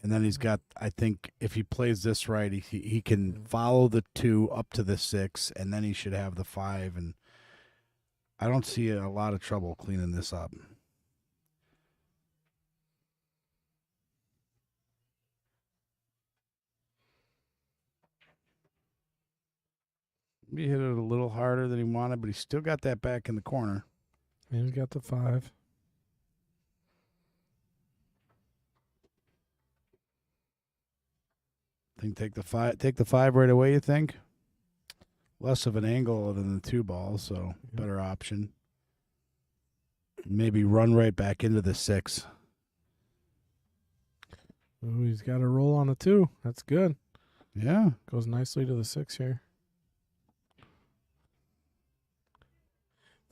And then he's got, I think, if he plays this right, he can follow the 2 up to the 6, and then he should have the 5. And I don't see a lot of trouble cleaning this up. He hit it a little harder than he wanted, but he still got that back in the corner. And he's got the 5. Think take the 5 right away, you think? Less of an angle than the 2 ball, so better option. Maybe run right back into the 6. Ooh, he's got a roll on the 2. That's good. Yeah. Goes nicely to the 6 here.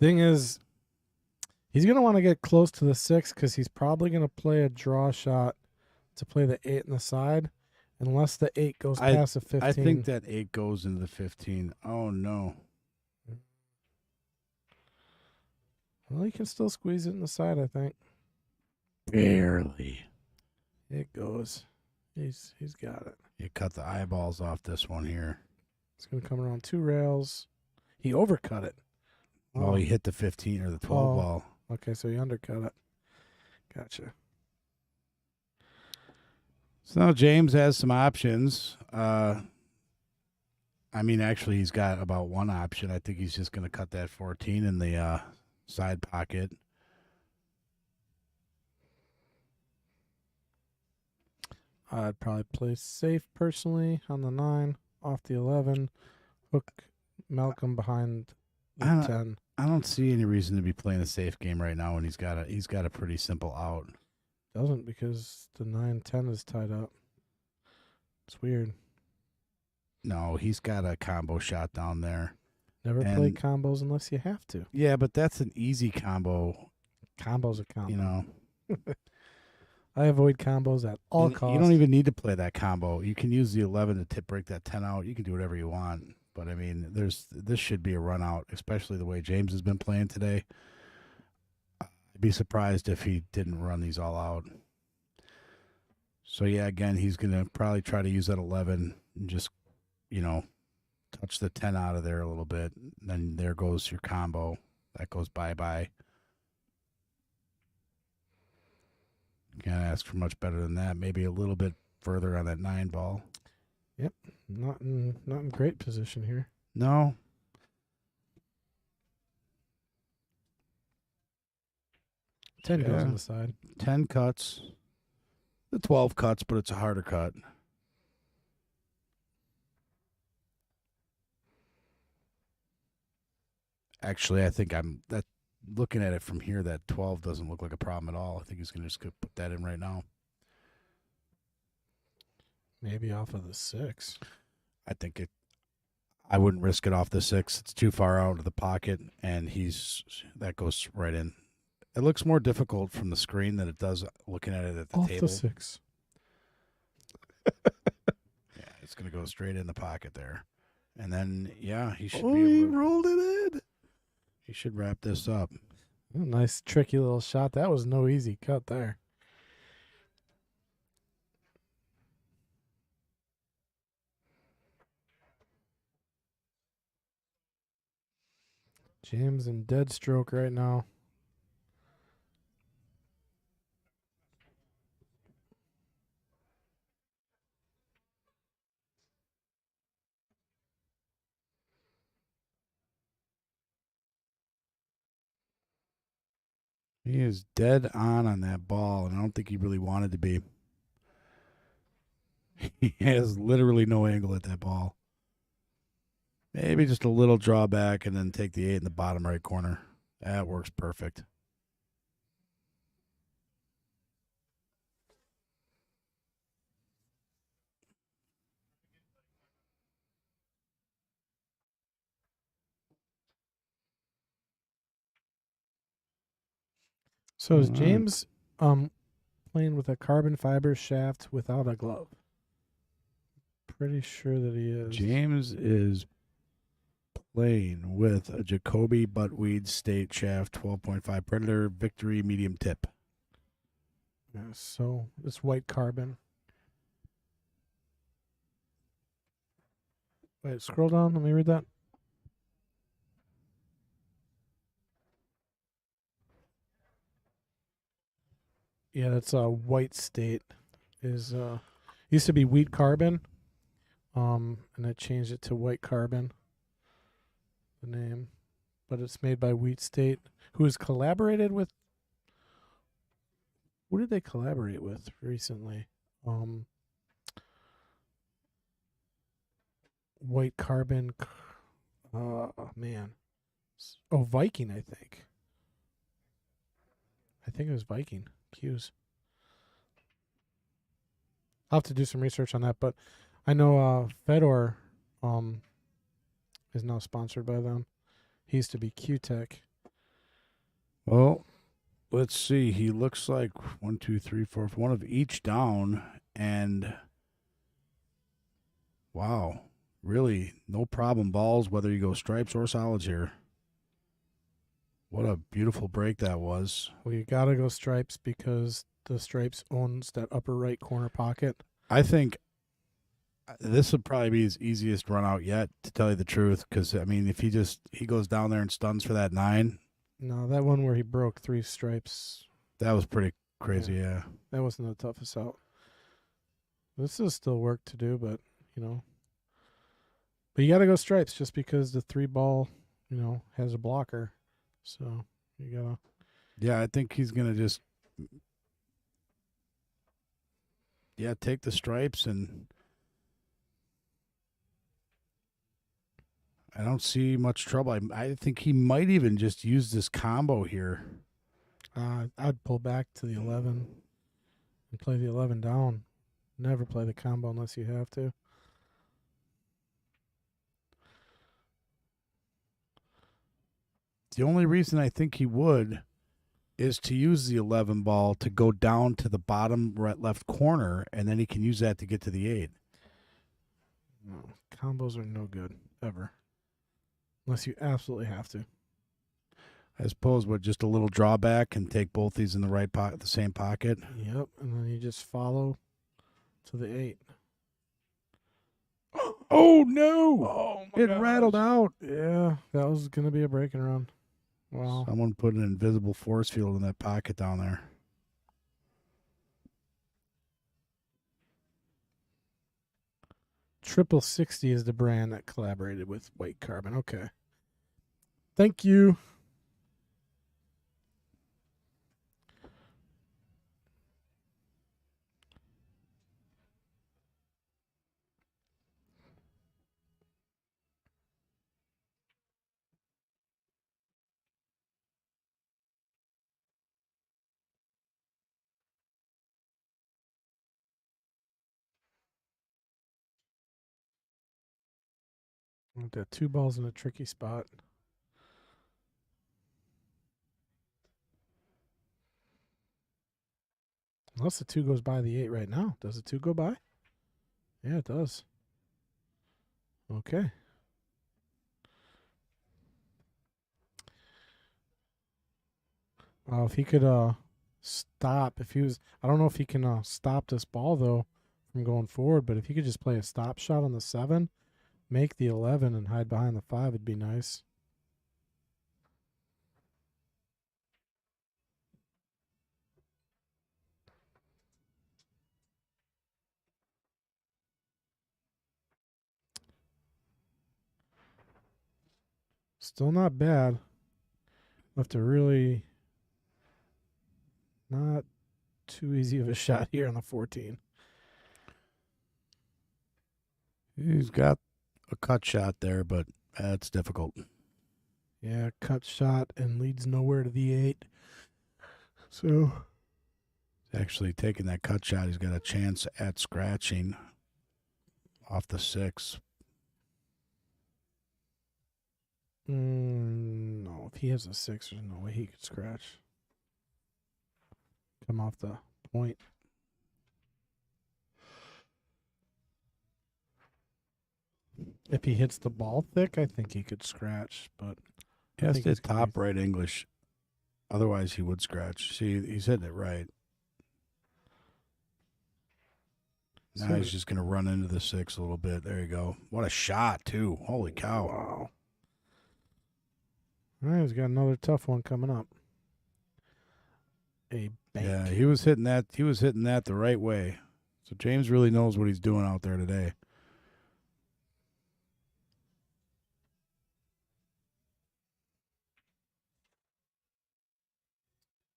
Thing is, he's going to want to get close to the 6 because he's probably going to play a draw shot to play the 8 in the side. Unless the 8 goes past the 15. I think that 8 goes into the 15. Oh, no. Well, he can still squeeze it in the side, I think. Barely. It goes. He's got it. You cut the eyeballs off this one here. It's going to come around 2 rails. He overcut it. Oh, he hit the 15 or the 12 ball. Okay, so he undercut it. Gotcha. So now James has some options. Actually, he's got about one option. I think he's just going to cut that 14 in the side pocket. I'd probably play safe personally on the 9, off the 11, hook Malcom behind the I don't- 10. I don't see any reason to be playing a safe game right now when he's got a pretty simple out. Doesn't, because the 9-10 is tied up. It's weird. No, he's got a combo shot down there. Never play And- combos unless you have to. Yeah, but that's an easy combo. Combos are combo. You know, I avoid combos at all costs. you don't even need to play that combo. You can use the 11 to tip break that 10 out. You can do whatever you want. But I mean, this should be a run out, especially the way James has been playing today. I'd be surprised if he didn't run these all out. So yeah, again, he's gonna probably try to use that 11 and just, touch the 10 out of there a little bit. Then there goes your combo. That goes bye-bye. Can't ask for much better than that. Maybe a little bit further on that 9 ball. Not in great position here. No. Ten goes Yeah. on the side. 10 cuts. The 12 cuts, but it's a harder cut. Actually, I think looking at it from here, that 12 doesn't look like a problem at all. I think he's going to just go put that in right now. Maybe off of the 6. I wouldn't risk it off the 6. It's too far out of the pocket, and that goes right in. It looks more difficult from the screen than it does looking at it at the Off table. the 6. Yeah, it's going to go straight in the pocket there. And then, yeah, he should Oh, be he able to, rolled it in. he should wrap this up. Oh, nice, tricky little shot. That was no easy cut there. James in dead stroke right now. He is dead on that ball, and I don't think he really wanted to be. He has literally no angle at that ball. Maybe just a little drawback and then take the 8 in the bottom right corner. That works perfect. So is Alright. James playing with a carbon fiber shaft without a glove? Pretty sure that he is. James is playing with a Jacoby Buttweed State Shaft 12.5 Predator Victory Medium Tip. Yeah, so it's white carbon. Wait, scroll down. Let me read that. Yeah, that's white state. Is used to be wheat carbon, and I changed it to white carbon. The name, but it's made by Wheat State, who has collaborated with. Who did they collaborate with recently? White carbon. Man. Oh, Viking, I think. I think it was Viking. Q's. I'll have to do some research on that, but I know Fedor is now sponsored by them. He used to be Q-Tech. Well, let's see. He looks like 1, 2, 3, 4, one of each down, and wow, really no problem balls whether you go stripes or solids here. What a beautiful break that was. Well, you gotta go stripes because the stripes owns that upper right corner pocket. I think this would probably be his easiest run out yet, to tell you the truth, because I mean, if he goes down there and stuns for that 9, No, that one where he broke 3 stripes, that was pretty crazy. Yeah. that wasn't the toughest out. This is still work to do, but but you gotta go stripes just because the 3 ball, has a blocker. So you gotta. Yeah, I think he's gonna just take the stripes, and I don't see much trouble. I think he might even just use this combo here. I'd pull back to the 11 and play the 11 down. Never play the combo unless you have to. The only reason I think he would is to use the 11 ball to go down to the bottom right left corner, and then he can use that to get to the 8. No, combos are no good ever, unless you absolutely have to. I suppose with just a little drawback and take both these in the right pocket, the same pocket. Yep, and then you just follow to the 8. Oh no! Oh It rattled out. Yeah, that was gonna be a breaking run. Wow. Someone put an invisible force field in that pocket down there. Triple 60 is the brand that collaborated with White Carbon. Okay. Thank you. I've got 2 balls in a tricky spot. Unless the 2 goes by the 8 right now. Does the 2 go by? Yeah, it does. Okay. If he could stop, if he was, I don't know if he can stop this ball though from going forward, but if he could just play a stop shot on the 7, make the 11 and hide behind the 5, it'd be nice. Still not bad. Left a really not too easy of a shot here on the 14. He's got a cut shot there, but that's difficult. Yeah, cut shot and leads nowhere to the 8. So Actually, taking that cut shot, he's got a chance at scratching off the 6. No, if he has a 6, there's no way he could scratch. Come off the point. If he hits the ball thick, I think he could scratch, but He has think to he's hit gonna top right English. Otherwise, he would scratch. See, he's hitting it right. Now So- he's just going to run into the 6 a little bit. There you go. What a shot, too. Holy cow. Wow. All right, he's got another tough one coming up. A bank. Yeah, he was hitting that. He was hitting that the right way. So James really knows what he's doing out there today.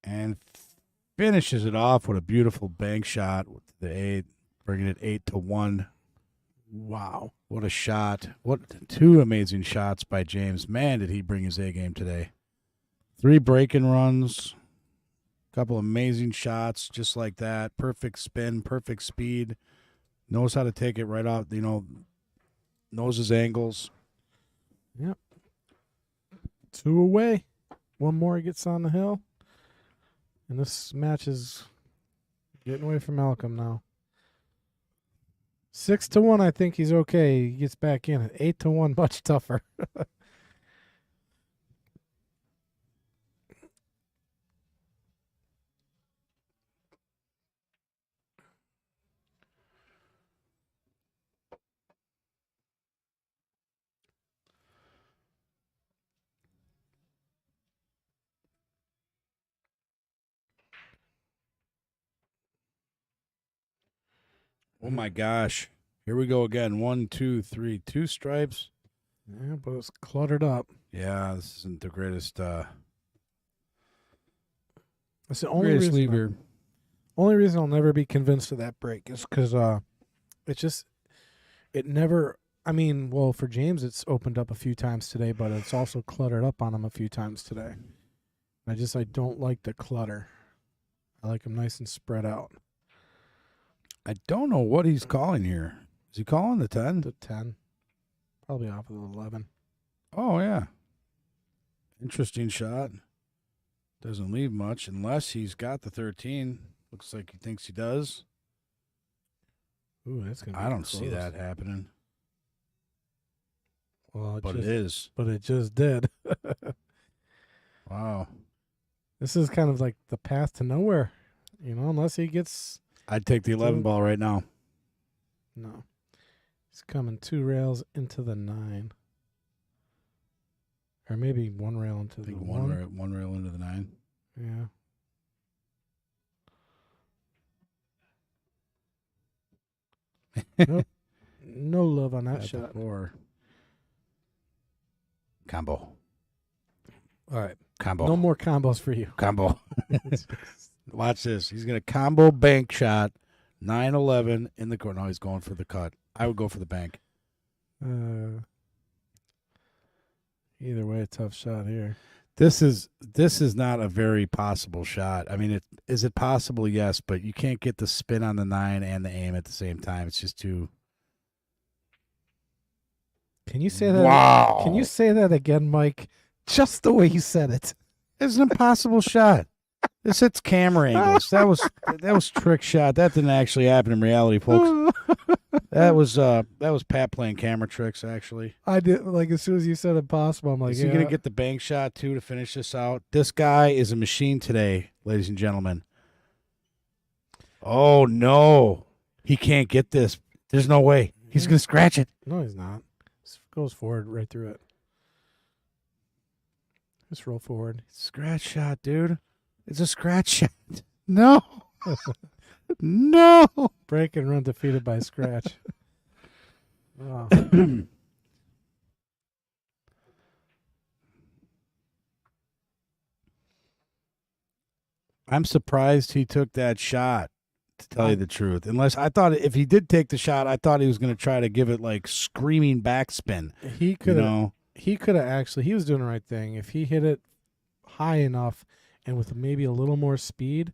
And finishes it off with a beautiful bank shot with the 8, bringing it 8-1. Wow. What a shot. What 2 amazing shots by James. Man, did he bring his A game today. 3 break-in runs. Couple amazing shots just like that. Perfect spin, perfect speed. Knows how to take it right off, knows his angles. Yep. 2 away. One more, he gets on the hill. And this match is getting away from Malcom now. 6-1, I think he's okay. He gets back in it. 8-1, much tougher. Oh my gosh. Here we go again. 1, 2, 3, 2 stripes. Yeah, but it's cluttered up. Yeah, this isn't the greatest That's the only greatest reason. lever. Only reason I'll never be convinced of that break is because it never. I mean, well, for James, it's opened up a few times today, but it's also cluttered up on him a few times today. I don't like the clutter. I like him nice and spread out. I don't know what he's calling here. Is he calling the 10? The 10. Probably off of the 11. Oh, yeah. Interesting shot. Doesn't leave much unless he's got the 13. Looks like he thinks he does. Ooh, that's gonna be I don't close. see that happening. Well, But it is. But it just did. Wow. This is kind of like the path to nowhere, unless he gets. I'd take the 11 ball right now. No. He's coming 2 rails into the 9. Or maybe 1 rail into I the think 1. one rail into the 9. Yeah. Nope. No love on that shot. Or combo. All right. Combo. No more combos for you. Combo. Watch this. He's going to combo bank shot 9-11 in the corner. No, he's going for the cut. I would go for the bank. Either way, a tough shot here. This is not a very possible shot. I mean, is it possible? Yes, but you can't get the spin on the 9 and the aim at the same time. It's just too. Can you say that? Wow. Can you say that again, Mike? Just the way you said it. It's an impossible shot. This hits camera angles. That was trick shot. That didn't actually happen in reality, folks. That was Pat playing camera tricks. Actually, I did as soon as you said impossible. I'm like, is he gonna get the bank shot too to finish this out? This guy is a machine today, ladies and gentlemen. Oh no, he can't get this. There's no way he's gonna scratch it. No, he's not. Goes forward right through it. Just roll forward. Scratch shot, dude. It's a scratch shot. No. No. Break and run defeated by scratch. Oh. I'm surprised he took that shot, to tell you the truth. Unless I thought if he did take the shot, I thought he was going to try to give it like screaming backspin. He could have. He could have actually. He was doing the right thing. If he hit it high enough and with maybe a little more speed,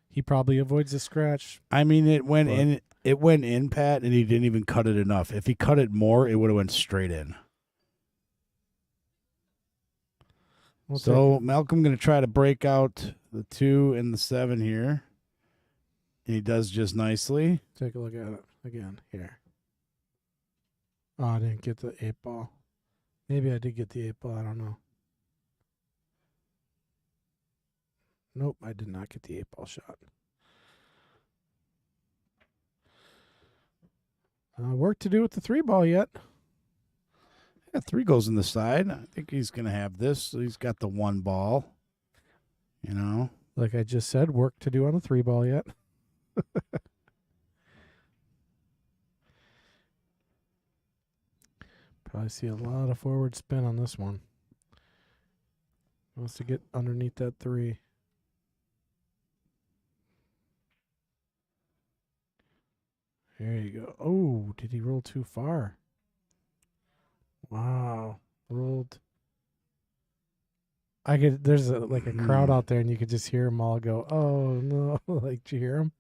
he probably avoids the scratch. I mean, it went in. It went in, Pat, and he didn't even cut it enough. If he cut it more, it would have went straight in. So Malcom going to try to break out the 2 and the 7 here. And he does just nicely. Take a look at it again here. Oh, I didn't get the 8 ball. Maybe I did get the 8 ball. I don't know. Nope, I did not get the 8 ball shot. Work to do with the 3 ball yet. Yeah, 3 goes in the side. I think he's going to have this. He's got the 1 ball. Like I just said, work to do on the 3 ball yet. Probably see a lot of forward spin on this one. Wants to get underneath that 3. There you go. Oh, did he roll too far? Wow. Rolled. There's a crowd out there and you could just hear them all go, oh no. Like, did you hear them?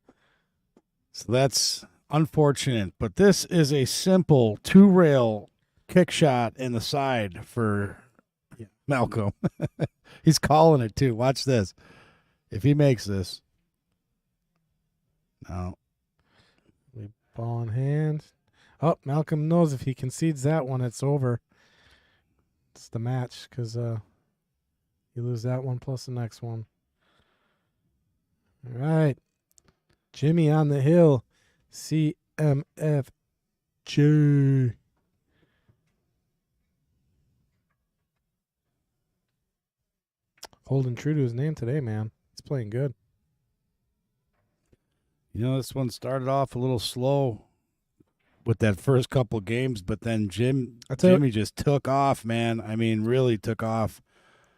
So that's unfortunate, but this is a simple 2-rail kick shot in the side for Malcom. He's calling it too. Watch this. If he makes this. No. Ball in hand. Oh, Malcom knows if he concedes that one, it's over. It's the match because you lose that one plus the next one. All right. Jimmy on the hill. CMFJ. Holding true to his name today, man. He's playing good. This one started off a little slow with that first couple games, but then Jimmy just took off, man. I mean, really took off.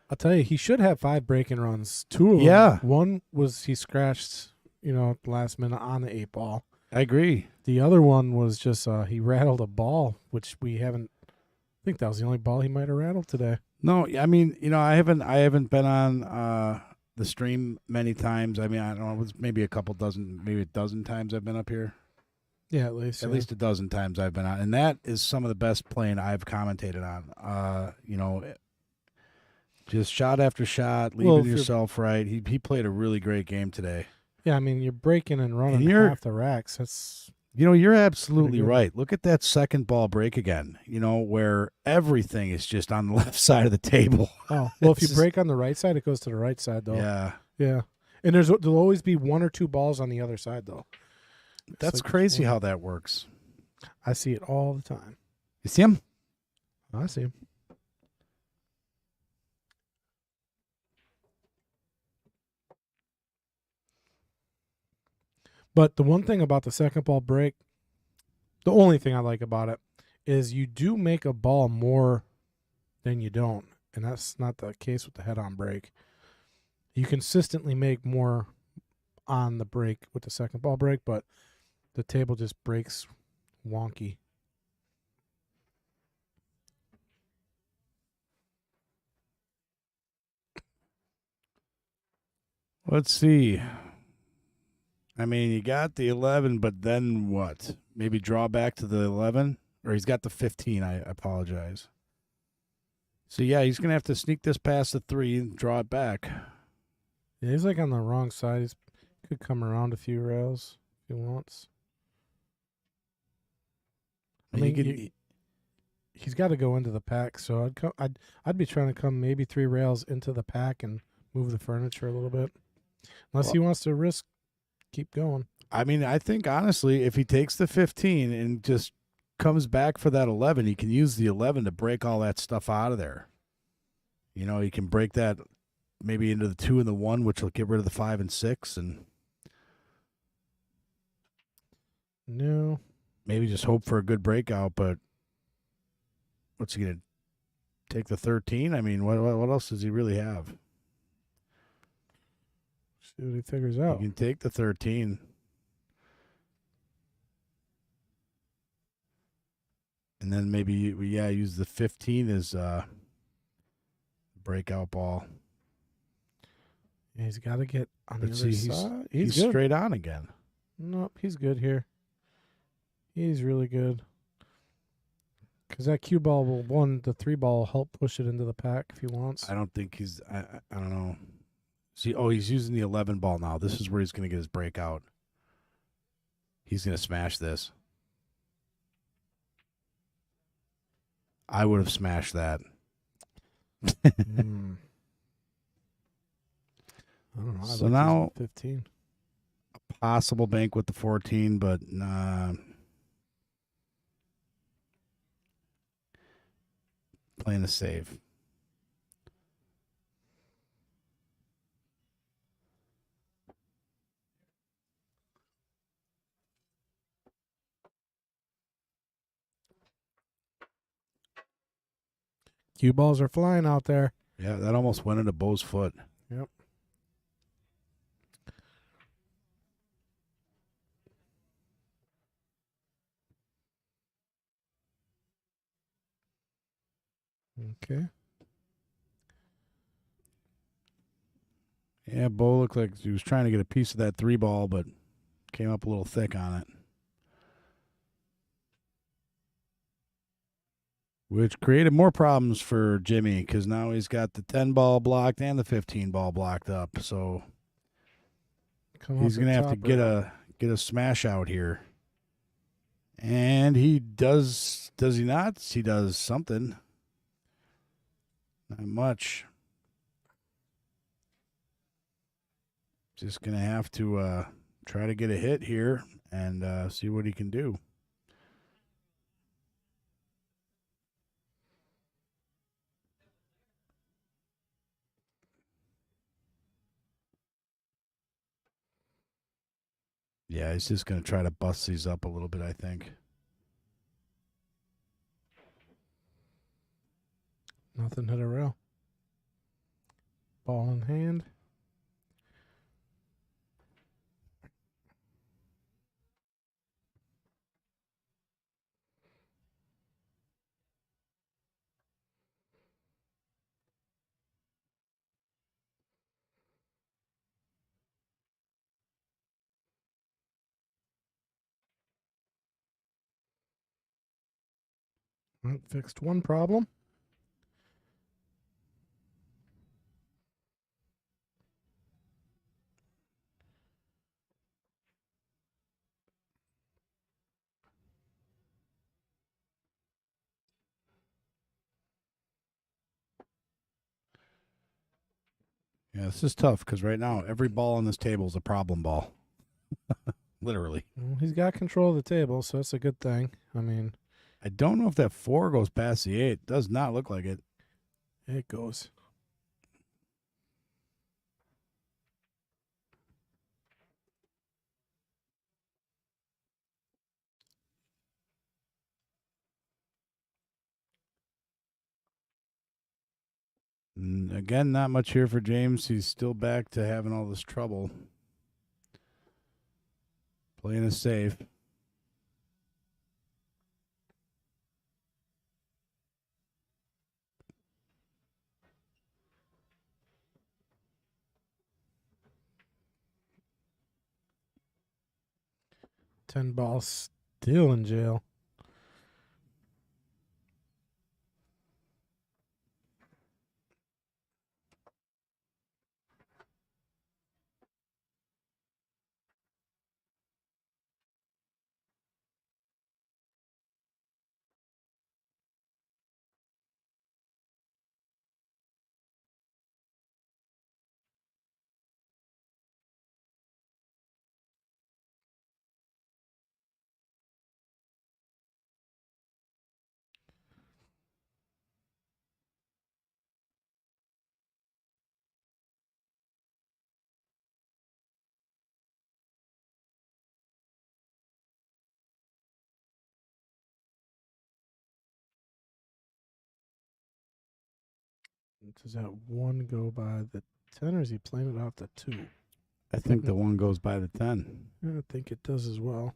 I'll tell you, he should have 5 breaking runs. 2 of them. Yeah. One was he scratched, last minute on the 8 ball. I agree. The other one was just he rattled a ball, which we haven't. I think that was the only ball he might have rattled today. No, I mean, I haven't been on the stream many times. I mean, I don't know, it was maybe maybe a dozen times I've been up here. Yeah, at least. At least a dozen times I've been on, and that is some of the best playing I've commentated on. Just shot after shot, leaving yourself right. He played a really great game today. Yeah, I mean, you're breaking and running And half the racks. That's you're absolutely good. right. Look at that second ball break again. Where everything is just on the left side of the table. Oh, well, if you break on the right side, it goes to the right side, though. Yeah. Yeah. And there'll always be one or two balls on the other side, though. That's crazy how that works. I see it all the time. You see him? I see him. But the one thing about the second ball break, the only thing I like about it, is you do make a ball more than you don't. And that's not the case with the head-on break. You consistently make more on the break with the second ball break, but the table just breaks wonky. Let's see. I mean, you got the 11, but then what? Maybe draw back to the 11? Or he's got the 15. I apologize. So, yeah, he's going to have to sneak this past the 3 and draw it back. Yeah, he's like on the wrong side. He could come around a few rails if he wants. I mean, he's got to go into the pack, so I'd be trying to come maybe 3 rails into the pack and move the furniture a little bit. Unless he wants to risk keep going. I mean, I think, honestly, if he takes the 15 and just comes back for that 11, he can use the 11 to break all that stuff out of there. He can break that maybe into the 2 and the 1, which will get rid of the 5 and 6, and no, maybe just hope for a good breakout. But what's he going to take the 13? I mean, what else does he really have? See what he figures out. You can take the 13. And then maybe, use the 15 as breakout ball. Yeah, he's got to get on the other side. He's straight on again. Nope, he's good here. He's really good. Because that cue ball the 3 ball will help push it into the pack if he wants. I don't think I don't know. See, he's using the 11 ball now. This is where he's going to get his breakout. He's going to smash this. I would have smashed that. I don't know. So now 15. A possible bank with the 14, but nah. Playing a save. Cue balls are flying out there. Yeah, that almost went into Bo's foot. Yep. Okay. Yeah, Bo looked like he was trying to get a piece of that 3 ball, but came up a little thick on it. Which created more problems for Jimmy because now he's got the 10 ball blocked and the 15 ball blocked up. So he's going to have to get a smash out here. And he does he not? He does something. Not much. Just going to have to try to get a hit here and see what he can do. Yeah, he's just going to try to bust these up a little bit, I think. Nothing hit a rail. Ball in hand. That fixed one problem. Yeah, this is tough because right now every ball on this table is a problem ball. Literally. Well, he's got control of the table, so that's a good thing. I mean, I don't know if that 4 goes past the 8. Does not look like it. it goes. Again, not much here for James. He's still back to having all this trouble. Playing it safe. $10 still in jail. Does that 1 go by the 10, or is he playing it off the 2? I think the 1 goes by the 10. I think it does as well.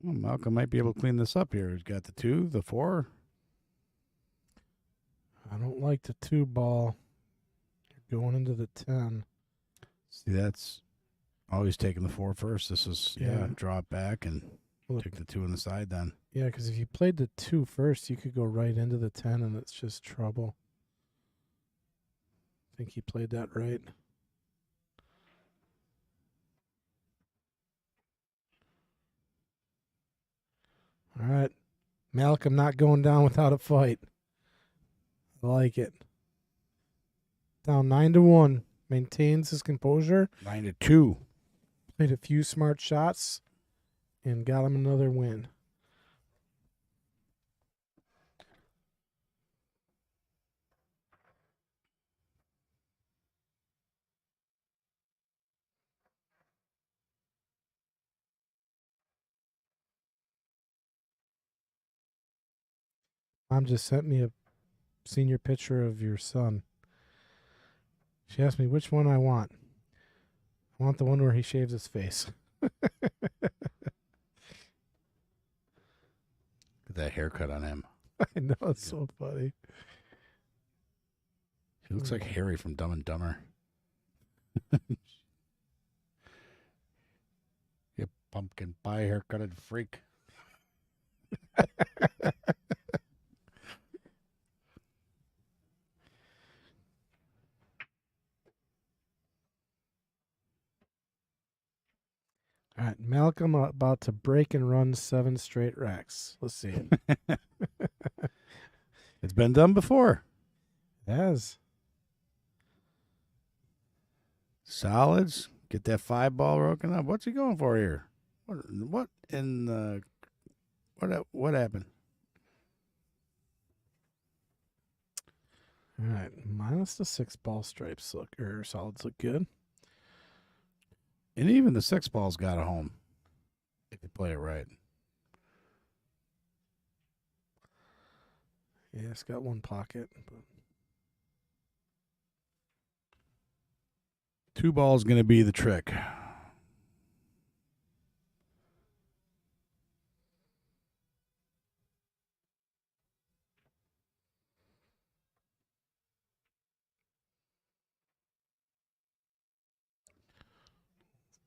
Well, Malcolm might be able to clean this up here. He's got the 2, the 4. I don't like the 2 ball. You're going into the 10. See, that's always taking the 4 first. This is, Yeah. draw it back and take the 2 on the side then. Yeah, because if you played the 2 first, you could go right into the 10, and it's just trouble. I think he played that right. All right. Malcolm not going down without a fight. I like it. Down 9-1. Maintains his composure. 9-2. Played a few smart shots and got him another win. Mom just sent me a senior picture of your son. She asked me which one I want. I want the one where he shaves his face. Look at that haircut on him. I know, it's so funny. He looks like Harry from Dumb and Dumber. You pumpkin pie haircutted freak. All right, Malcolm about to break and run 7 straight racks. Let's see it. It's been done before. Yes. Solids. Get that 5 ball broken up. What's he going for here? What in the what happened? All right, minus the 6 ball stripes solids look good. And even the 6 ball's got a home. If you play it right. Yeah, it's got one pocket. But 2 ball's going to be the trick.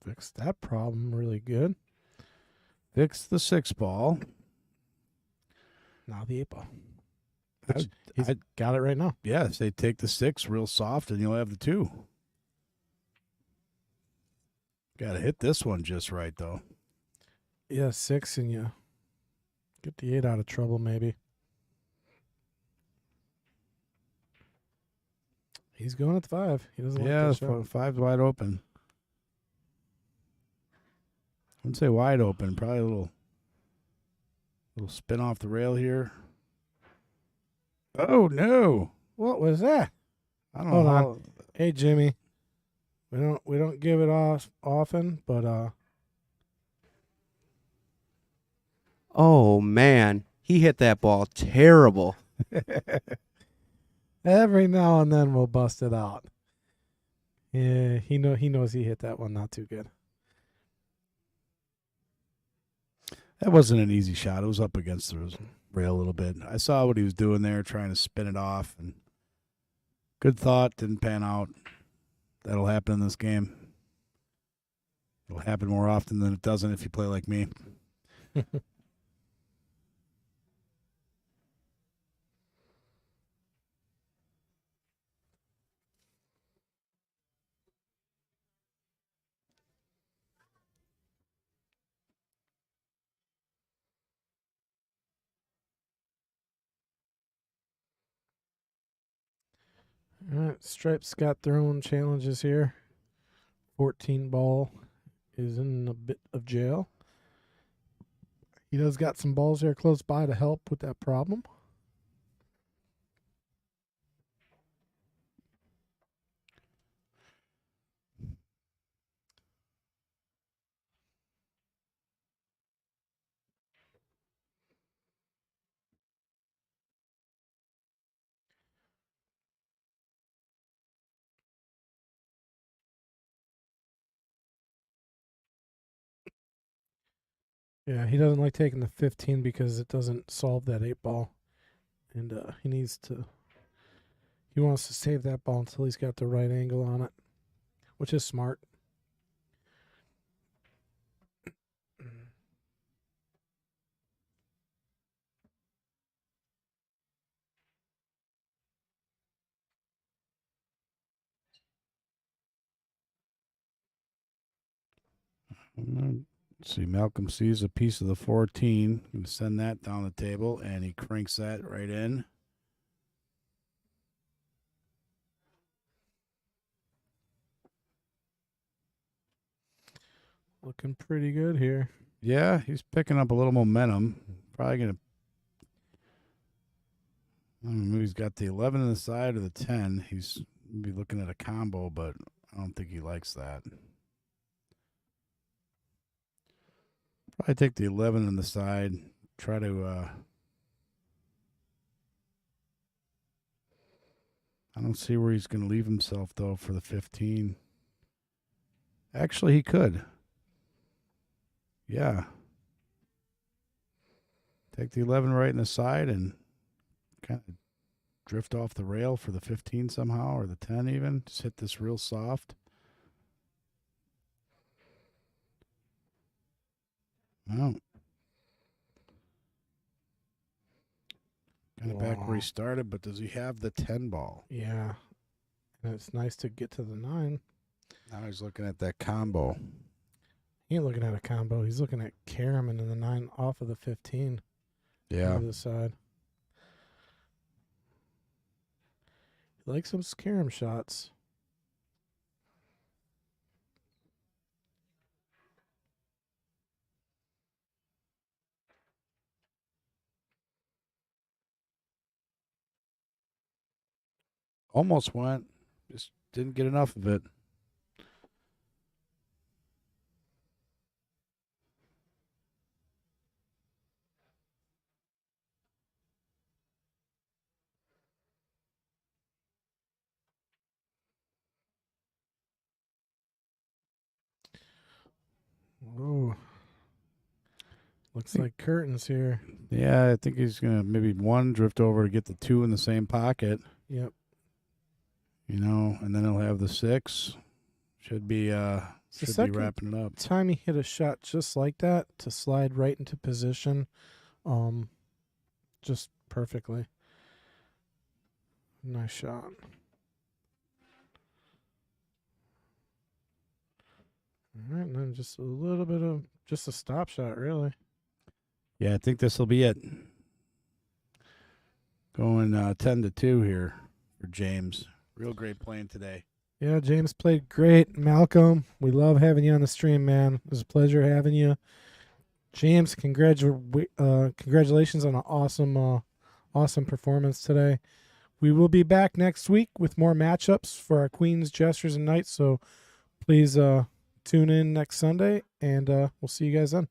Fix that problem really good. Fix the 6 ball. Now the 8 ball. I- He's I- got it right now. Yeah, say take the 6 real soft and you'll have the 2. Got to hit this one just right, though. Yeah, 6 and you get the 8 out of trouble maybe. He's going at the 5. He doesn't Yeah, like that shot. 5's wide open. I wouldn't say wide open. Probably a little spin off the rail here. Oh, no. What was that? I don't Hold know. on. Hey Jimmy. We don't give it off often, but Oh man, he hit that ball terrible. every now and then we'll bust it out. Yeah, he knows he hit that one not too good. That wasn't an easy shot. It was up against the rail a little bit. I saw what he was doing there, trying to spin it off. And good thought, didn't pan out. That'll happen in this game. It'll happen more often than it doesn't if you play like me. All right, Stripes got their own challenges here. 14 ball is in a bit of jail. He does got some balls there close by to help with that problem. Yeah, he doesn't like taking the 15 because it doesn't solve that 8 ball. And he wants to save that ball until he's got the right angle on it, which is smart. Let's see, Malcolm sees a piece of the 14. Going to send that down the table, and he cranks that right in. Looking pretty good here. Yeah, he's picking up a little momentum. Probably going to. Maybe he's got the 11 on the side of the 10. He's maybe looking at a combo, but I don't think he likes that. Probably take the 11 on the side. Try to. I don't see where he's going to leave himself, though, for the 15. Actually, he could. Yeah. Take the 11 right in the side and kind of drift off the rail for the 15 somehow, or the 10 even. Just hit this real soft. Well, kind of back where he started, but does he have the 10 ball? Yeah. And it's nice to get to the 9. Now he's looking at that combo. He ain't looking at a combo. He's looking at carom and then the 9 off of the 15. Yeah. To the side. He likes some carom shots. Almost went. Just didn't get enough of it. Whoa. Looks like curtains here. Yeah, I think he's going to maybe 1 drift over to get the 2 in the same pocket. Yep. You know, and then he'll have the 6. Should be It's the Should be second wrapping it up. time he hit a shot just like that to slide right into position, just perfectly. Nice shot. All right, and then just a little bit of just a stop shot, really. Yeah, I think this will be it. Going 10-2 here for James. Real great playing today. Yeah, James played great. Malcolm, we love having you on the stream, man. It was a pleasure having you. James, congratulations on an awesome performance today. We will be back next week with more matchups for our Queens, Jesters, and Knights. So please tune in next Sunday, and we'll see you guys then.